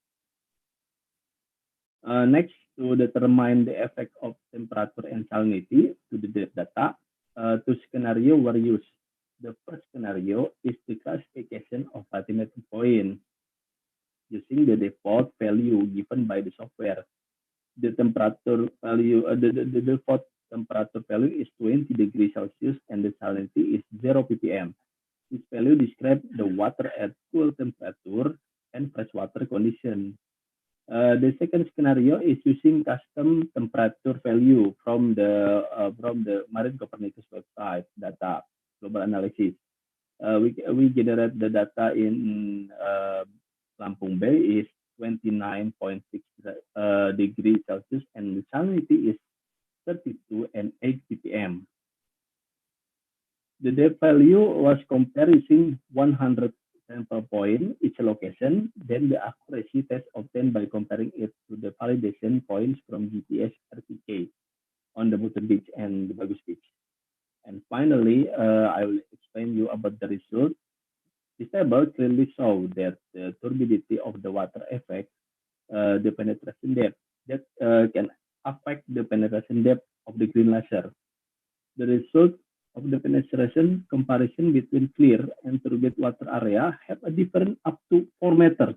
Next, to determine the effect of temperature and salinity to the depth data, two scenarios were used. The first scenario is the classification of bathymetric point using the default value given by the software. The temperature value, the default temperature value is 20 degrees Celsius and the salinity is 0 ppm. This value describes the water at cool temperature and freshwater condition. The second scenario is using custom temperature value from the Marine Copernicus website data global analysis. We generate the data in Lampung Bay is 29.6 degrees Celsius, and the salinity is 32 and 8 ppm. The depth value was compared using 100 sample point each location. Then the accuracy test obtained by comparing it to the validation points from GPS RTK on the Butter Beach and the Bagus Beach. And finally, I will explain you about the result. This table clearly shows that the turbidity of the water affects the penetration depth that can affect the penetration depth of the green laser. The result of the penetration comparison between clear and turbid water area have a difference up to 4 meters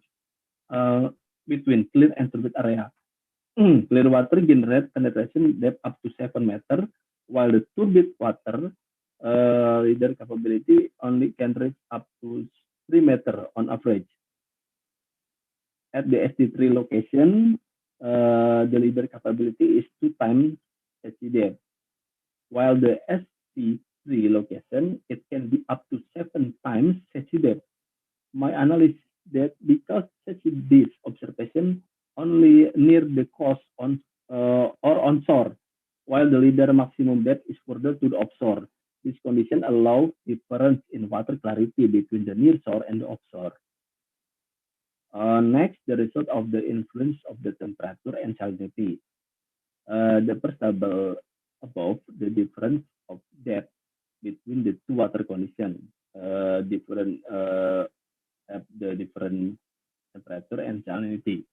between clear and turbid area. Clear water generate penetration depth up to 7 meters, while the turbid water leader capability only can reach up to 3 meters on average. At the SD3 location, the leader capability is 2 times SC depth, while the SD3 location, it can be up to 7 times SC depth. My analysis that because such this observation only near the coast on or onshore, while the leader maximum depth is further to the offshore. This condition allows difference in water clarity between the near shore and the offshore. Next, the result of the influence of the temperature and salinity. The first table above, the difference of depth between the two water conditions, different have the different temperature and salinity.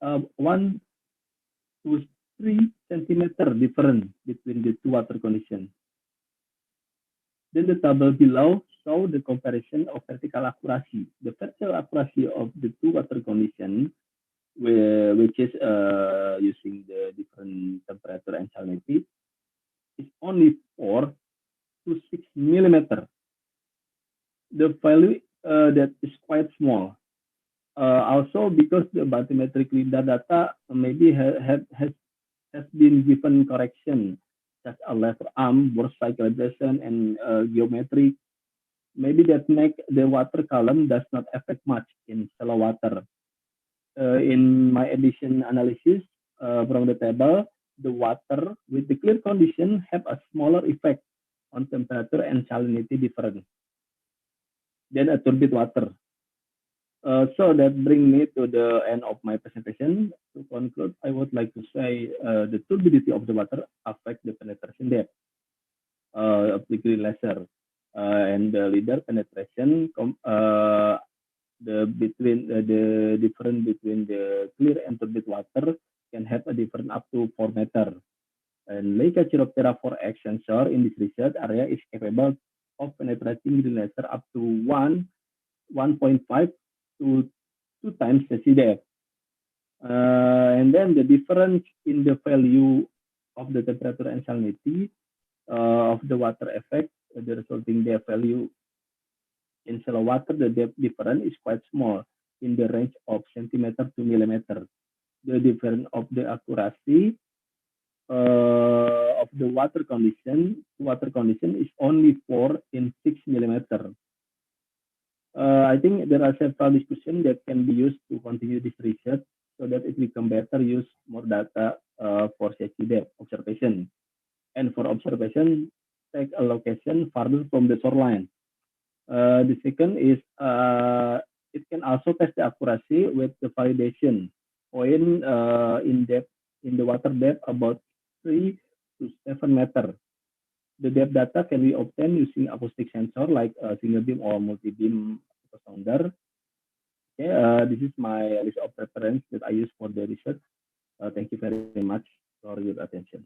1 to 3 centimeter difference between the two water conditions. Then the table below show the comparison of vertical accuracy. The vertical accuracy of the two water conditions, which is using the different temperature and salinity, is only 4 to 6 millimeter. The value that is quite small. Also, because the bathymetric LIDAR data maybe has been given correction, such as lever arm, Borsa calibration, and geometry, maybe that make the water column does not affect much in shallow water. In my addition analysis from the table, the water with the clear condition have a smaller effect on temperature and salinity difference than a turbid water. So that brings me to the end of my presentation. To conclude, I would like to say the turbidity of the water affect the penetration depth of the green laser, and the leader penetration the difference between the clear and turbid water can have a difference up to 4 meters. And Leica Chiroptera 4X sensor in this research area is capable of penetrating green laser up to 1.5 to 2 times the C depth. And then the difference in the value of the temperature and salinity of the water effect, the resulting depth value in shallow water, the depth difference is quite small, in the range of centimeter to millimeter. The difference of the accuracy of the water condition is only 4 in 6 millimeter. I think there are several discussions that can be used to continue this research so that it become better use more data for safety depth observation. And for observation, take a location farther from the shoreline. The second is it can also test the accuracy with the validation point in the water depth about 3 to 7 meters. The depth data can be obtained using acoustic sensor like single beam or multi-beam sounder. Okay, this is my list of reference that I use for the research. Thank you very much for your attention.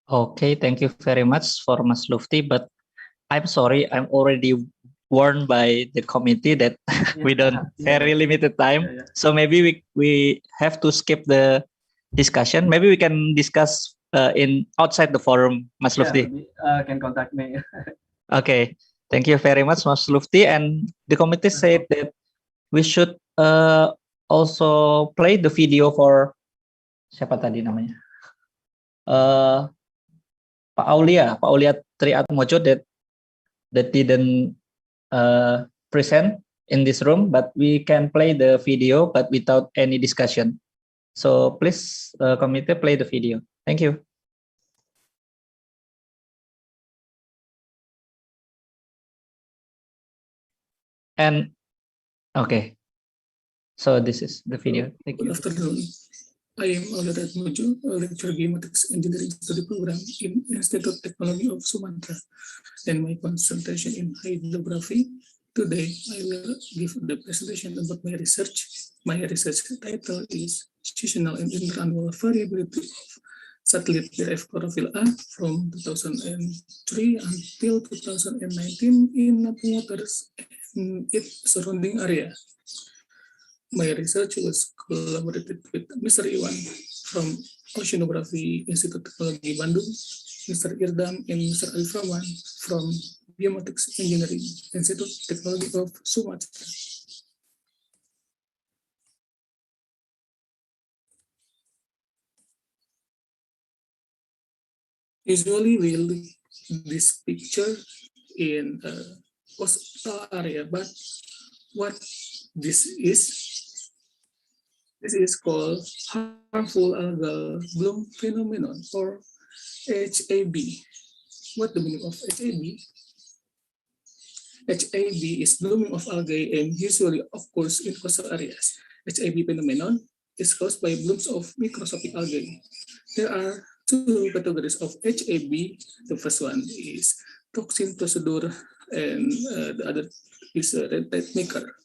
Okay, thank you very much for Mas Lufti, but I'm sorry, I'm already warned by the committee that we don't very limited time. So maybe we have to skip the discussion. Maybe we can discuss in outside the forum, Mas Lufti. Can contact me. Okay, thank you very much, Mas Lufti. And the committee said that we should also play the video for siapa tadi namanya? Pak Aulia Triatmojo that didn't present in this room, but we can play the video, but without any discussion. So please, committee, play the video. Thank you. And okay, so this is the video. Thank you. Good afternoon. I am Aldarat Mojo, a lecturer Geomatics Engineering Study Program in Institute of Technology of Sumatra, and my concentration in hydrography. Today, I will give the presentation about my research. My research title is Seasonal and Interannual Variability of Satellite derived chlorophyll A from 2003 until 2019 in Lampung waters and its surrounding area. My research was collaborated with Mr. Iwan from Oceanography Institute Technology Bandung, Mr. Irdam and Mr. Aliframan from Geomatics Engineering Institute Technology of Sumatra. Usually we'll this picture in a coastal area, but what this is called harmful algal bloom phenomenon, or HAB. What the meaning of HAB? HAB is blooming of algae and usually occurs in coastal areas. HAB phenomenon is caused by blooms of microscopic algae. There are two categories of HAB. The first one is toxin procedure, and the other is a red tide maker.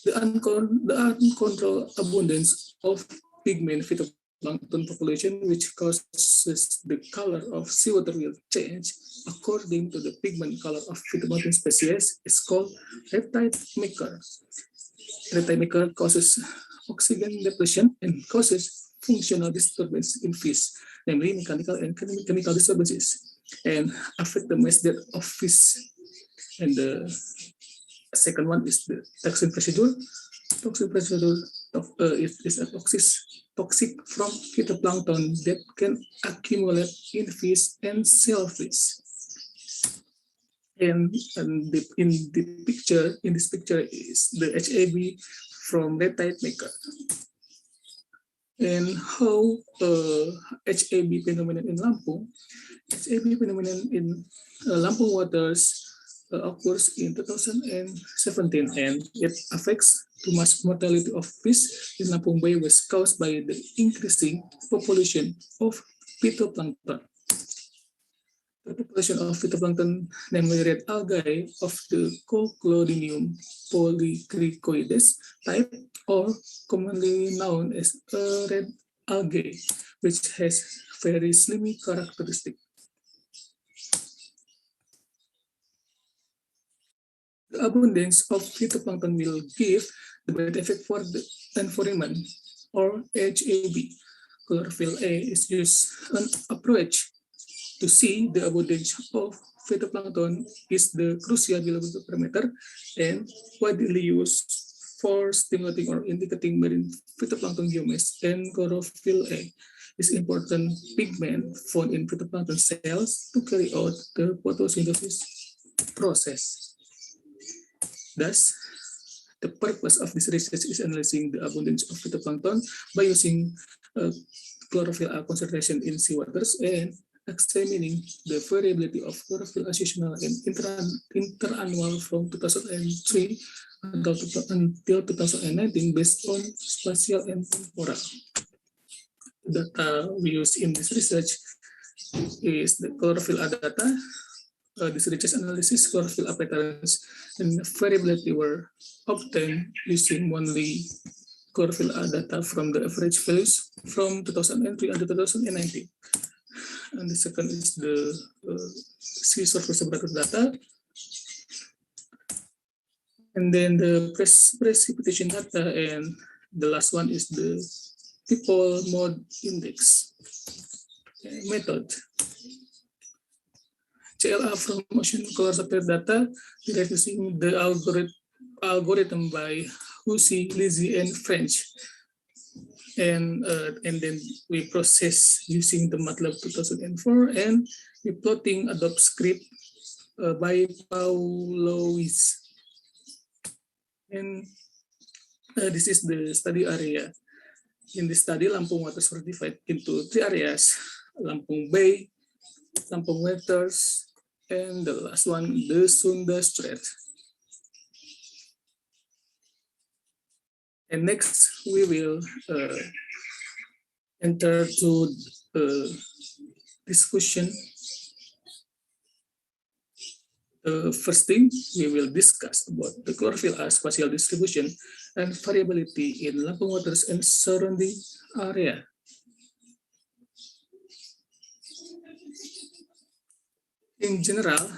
The uncontrolled abundance of pigment phytoplankton population, which causes the color of seawater will change according to the pigment color of phytoplankton species, is called red tide maker. Red tide maker causes oxygen depletion and causes functional disturbance in fish, namely mechanical and chemical disturbances, and affect the mass depth of fish. And the second one is the toxin procedure. Toxin procedure is a toxic from phytoplankton that can accumulate in fish and shellfish. And in this picture is the HAB from red tide maker. And how HAB phenomenon in Lampung? HAB phenomenon in Lampung waters occurs in 2017, and it affects the mass mortality of fish in Lampung Bay was caused by the increasing population of phytoplankton. The population of phytoplankton, namely red algae of the Coclodinium polycricoides type, or commonly known as red algae, which has very slimy characteristic. The abundance of phytoplankton will give the bad effect for the environment, or HAB. Chlorophyll A is used an approach to see the abundance of phytoplankton is the crucial biological parameter and widely used for stimulating or indicating marine phytoplankton biomass. And chlorophyll A is important pigment found in phytoplankton cells to carry out the photosynthesis process. Thus, the purpose of this research is analyzing the abundance of phytoplankton by using chlorophyll A concentration in seawaters and examining the variability of chlorophyll A seasonal and interannual from 2003 until 2019 based on spatial and temporal. The data we use in this research is the chlorophyll A data. This research analysis chlorophyll A patterns and variability were obtained using only chlorophyll A data from the average values from 2003 until 2019. And the second is the sea surface temperature data. And then the precipitation data, and the last one is the people mode index method. CLA from ocean color supply data derived using the algorithm by Hussey, Lizzie, and French. And then we process using the MATLAB 2004, and we plotting Adobe script by Paulois. And this is the study area. In this study, Lampung waters were divided into 3 areas: Lampung Bay, Lampung waters, and the last one, the Sunda Strait. And next, we will enter to discussion. The first thing we will discuss about the chlorophyll A spatial distribution and variability in Lampung waters and surrounding area. In general,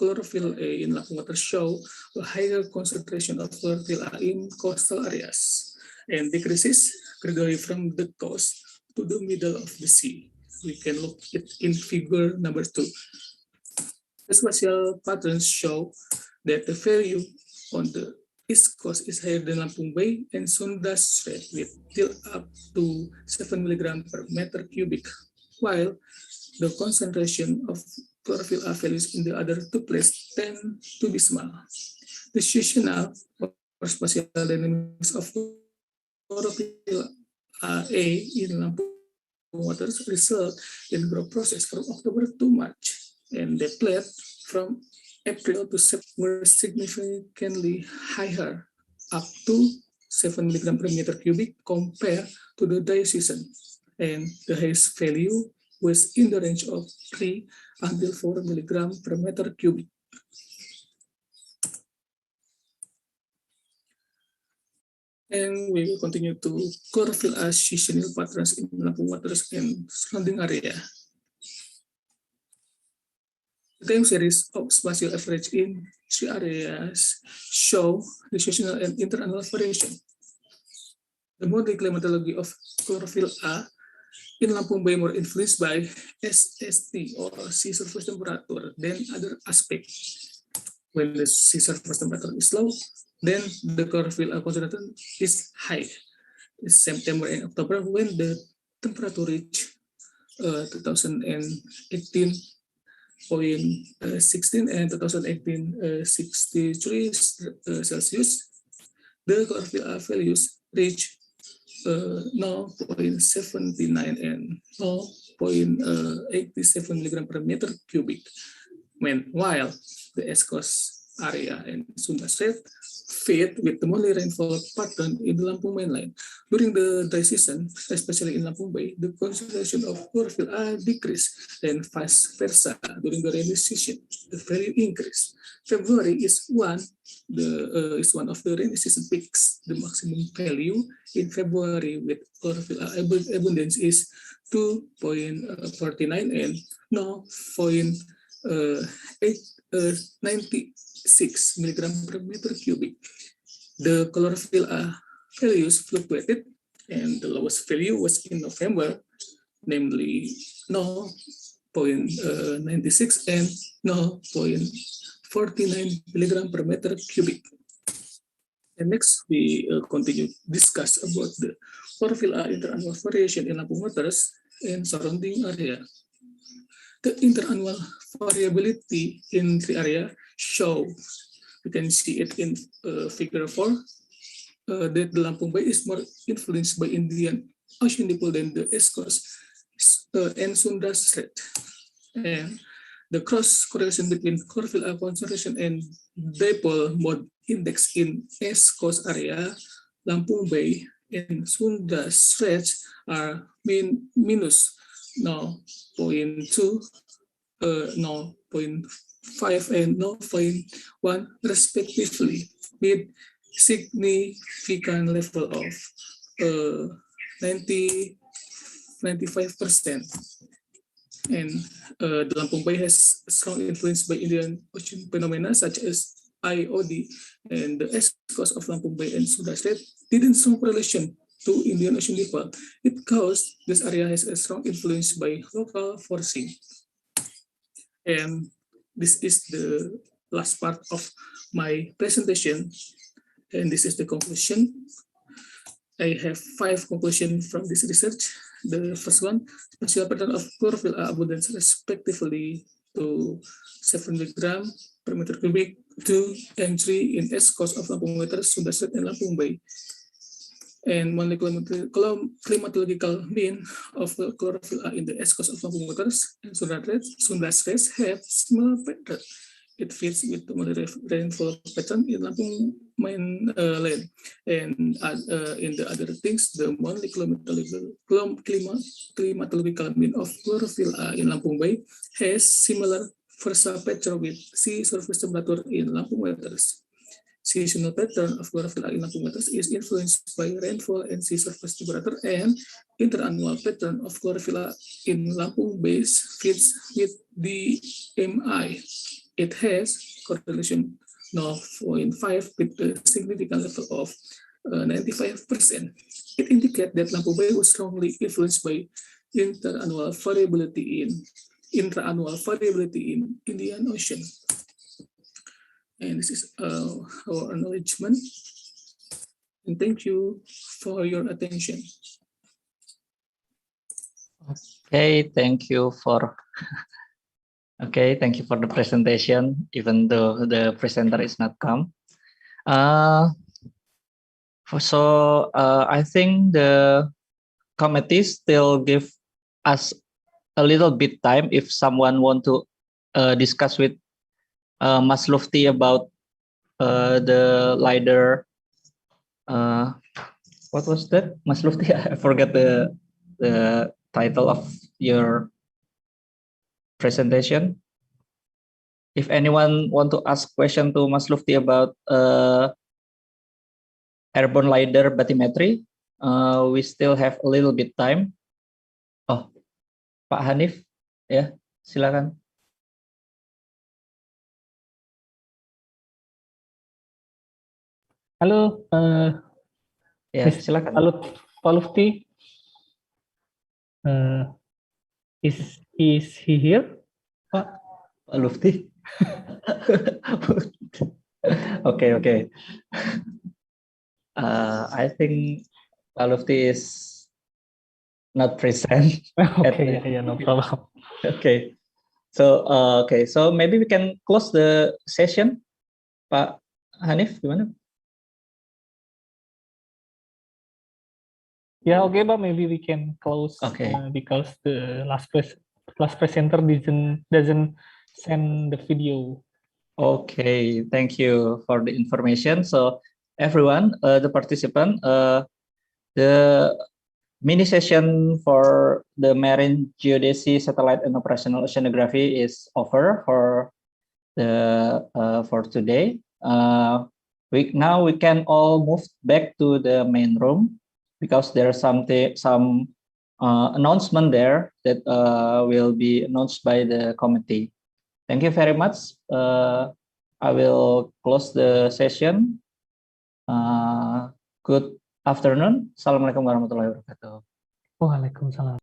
chlorophyll A in Lampung waters show a higher concentration of chlorophyll A in coastal areas and decreases gradually from the coast to the middle of the sea. We can look at it in figure number 2. The spatial patterns show that the value on the east coast is higher than Lampung Bay and Sunda Strait with till up to 7 mg per meter cubic, while the concentration of chlorophyll A values in the other 2 places tend to be small. The seasonal or spatial dynamics of chlorophyll A in Lampung waters result in growth process from October to March, and the plate from April to September were significantly higher, up to 7 mg per meter cubic compared to the dry season, and the highest value was in the range of 3 until 4 mg per meter cubic. And we will continue to chlorophyll A seasonal patterns in Lampung waters and surrounding area. The time series of spatial average in 3 areas show the seasonal and interannual variation. The modern climatology of chlorophyll A in Lampung Bay more influenced by SST or sea surface temperature than other aspects. When the sea surface temperature is low, then the chlorophyll A concentration is high. In September and October, when the temperature reach 2018 0.16 and 2018 63 Celsius, the chlorophyll A values reach 0.79 and 0.87 mg per meter cubic, while the East Coast area and Sunda Strait fit with the monthly rainfall pattern in the Lampung mainland. During the dry season, especially in Lampung Bay, the concentration of chlorophyll A decreased, and vice versa. During the rainy season, the value increased. February is one of the rainy season peaks. The maximum value in February with chlorophyll A abundance is 2.49 and 0.96 mg per meter cubic. The chlorophyll A values fluctuated, and the lowest value was in November, namely 0.96 and 0.49 mg per meter cubic. And next, we continue to discuss about the chlorophyll A interannual variation in Lampung waters and surrounding area. The interannual variability in the area show, you can see it in figure 4, that the Lampung Bay is more influenced by Indian Ocean dipole than the East Coast and Sunda Strait. And the cross correlation between chlorophyll A concentration and dipole mode index in East Coast area, Lampung Bay, and Sunda Strait are minus 0.2, 0.5, and 0.1 respectively, with significant level of 95%. And the Lampung Bay has strong influence by Indian Ocean phenomena such as IOD, and the East Coast of Lampung Bay and Sunda Strait didn't strong correlation to Indian Ocean dipole. It caused this area has a strong influence by local forcing. And this is the last part of my presentation, and this is the conclusion. I have 5 conclusions from this research. The first one, spatial pattern of chlorophyll A abundance respectively to 7 mg per meter cubic, 2 and 3 in S coast of Lampung Waters, Sunda Strait, and Lampung Bay. And one climatological mean of chlorophyll A in the S coast of Lampung Waters and Sunda Strait have similar pattern. It fits with the moderate rainfall pattern in Lampung mainland. And in the other things, the monthly climatological mean of chlorophyll A in Lampung Bay has similar versa pattern with sea surface temperature in Lampung Waters. Seasonal pattern of chlorophyll A in Lampung Waters is influenced by rainfall and sea surface temperature, and interannual pattern of chlorophyll A in Lampung Bay fits with the MI. It has correlation 0.5 with a significant level of 95%. It indicates that Lampung Bay was strongly influenced by intra-annual variability in Indian Ocean. And this is our acknowledgement. And thank you for your attention. Okay, thank you for thank you for the presentation, even though the presenter is not come. I think the committee still give us a little bit time if someone want to discuss with Mas Lufti about the LiDAR. What was that, Mas Lufti? I forgot the title of your presentation. If anyone want to ask question to Mas Lufti about airborne LiDAR bathymetry, we still have a little bit time. Oh, Pak Hanif, ya, silakan. Halo, ya, silakan. Pak Lufti. Is he here, Pak? Pak Lufti. Okay. I think Pak Lufti is not present. Okay, yeah, no problem. Okay, so maybe we can close the session. Pak Hanif, gimana? Yeah, okay, but maybe we can close because the last presenter doesn't send the video. Okay, thank you for the information. So everyone, the participant, the mini session for the Marine Geodesy Satellite and Operational Oceanography is over for today. Now we can all move back to the main room because there's some announcement there that will be announced by the committee. Thank you very much. I will close the session. Good afternoon. Assalamualaikum warahmatullahi wabarakatuh. Waalaikumsalam.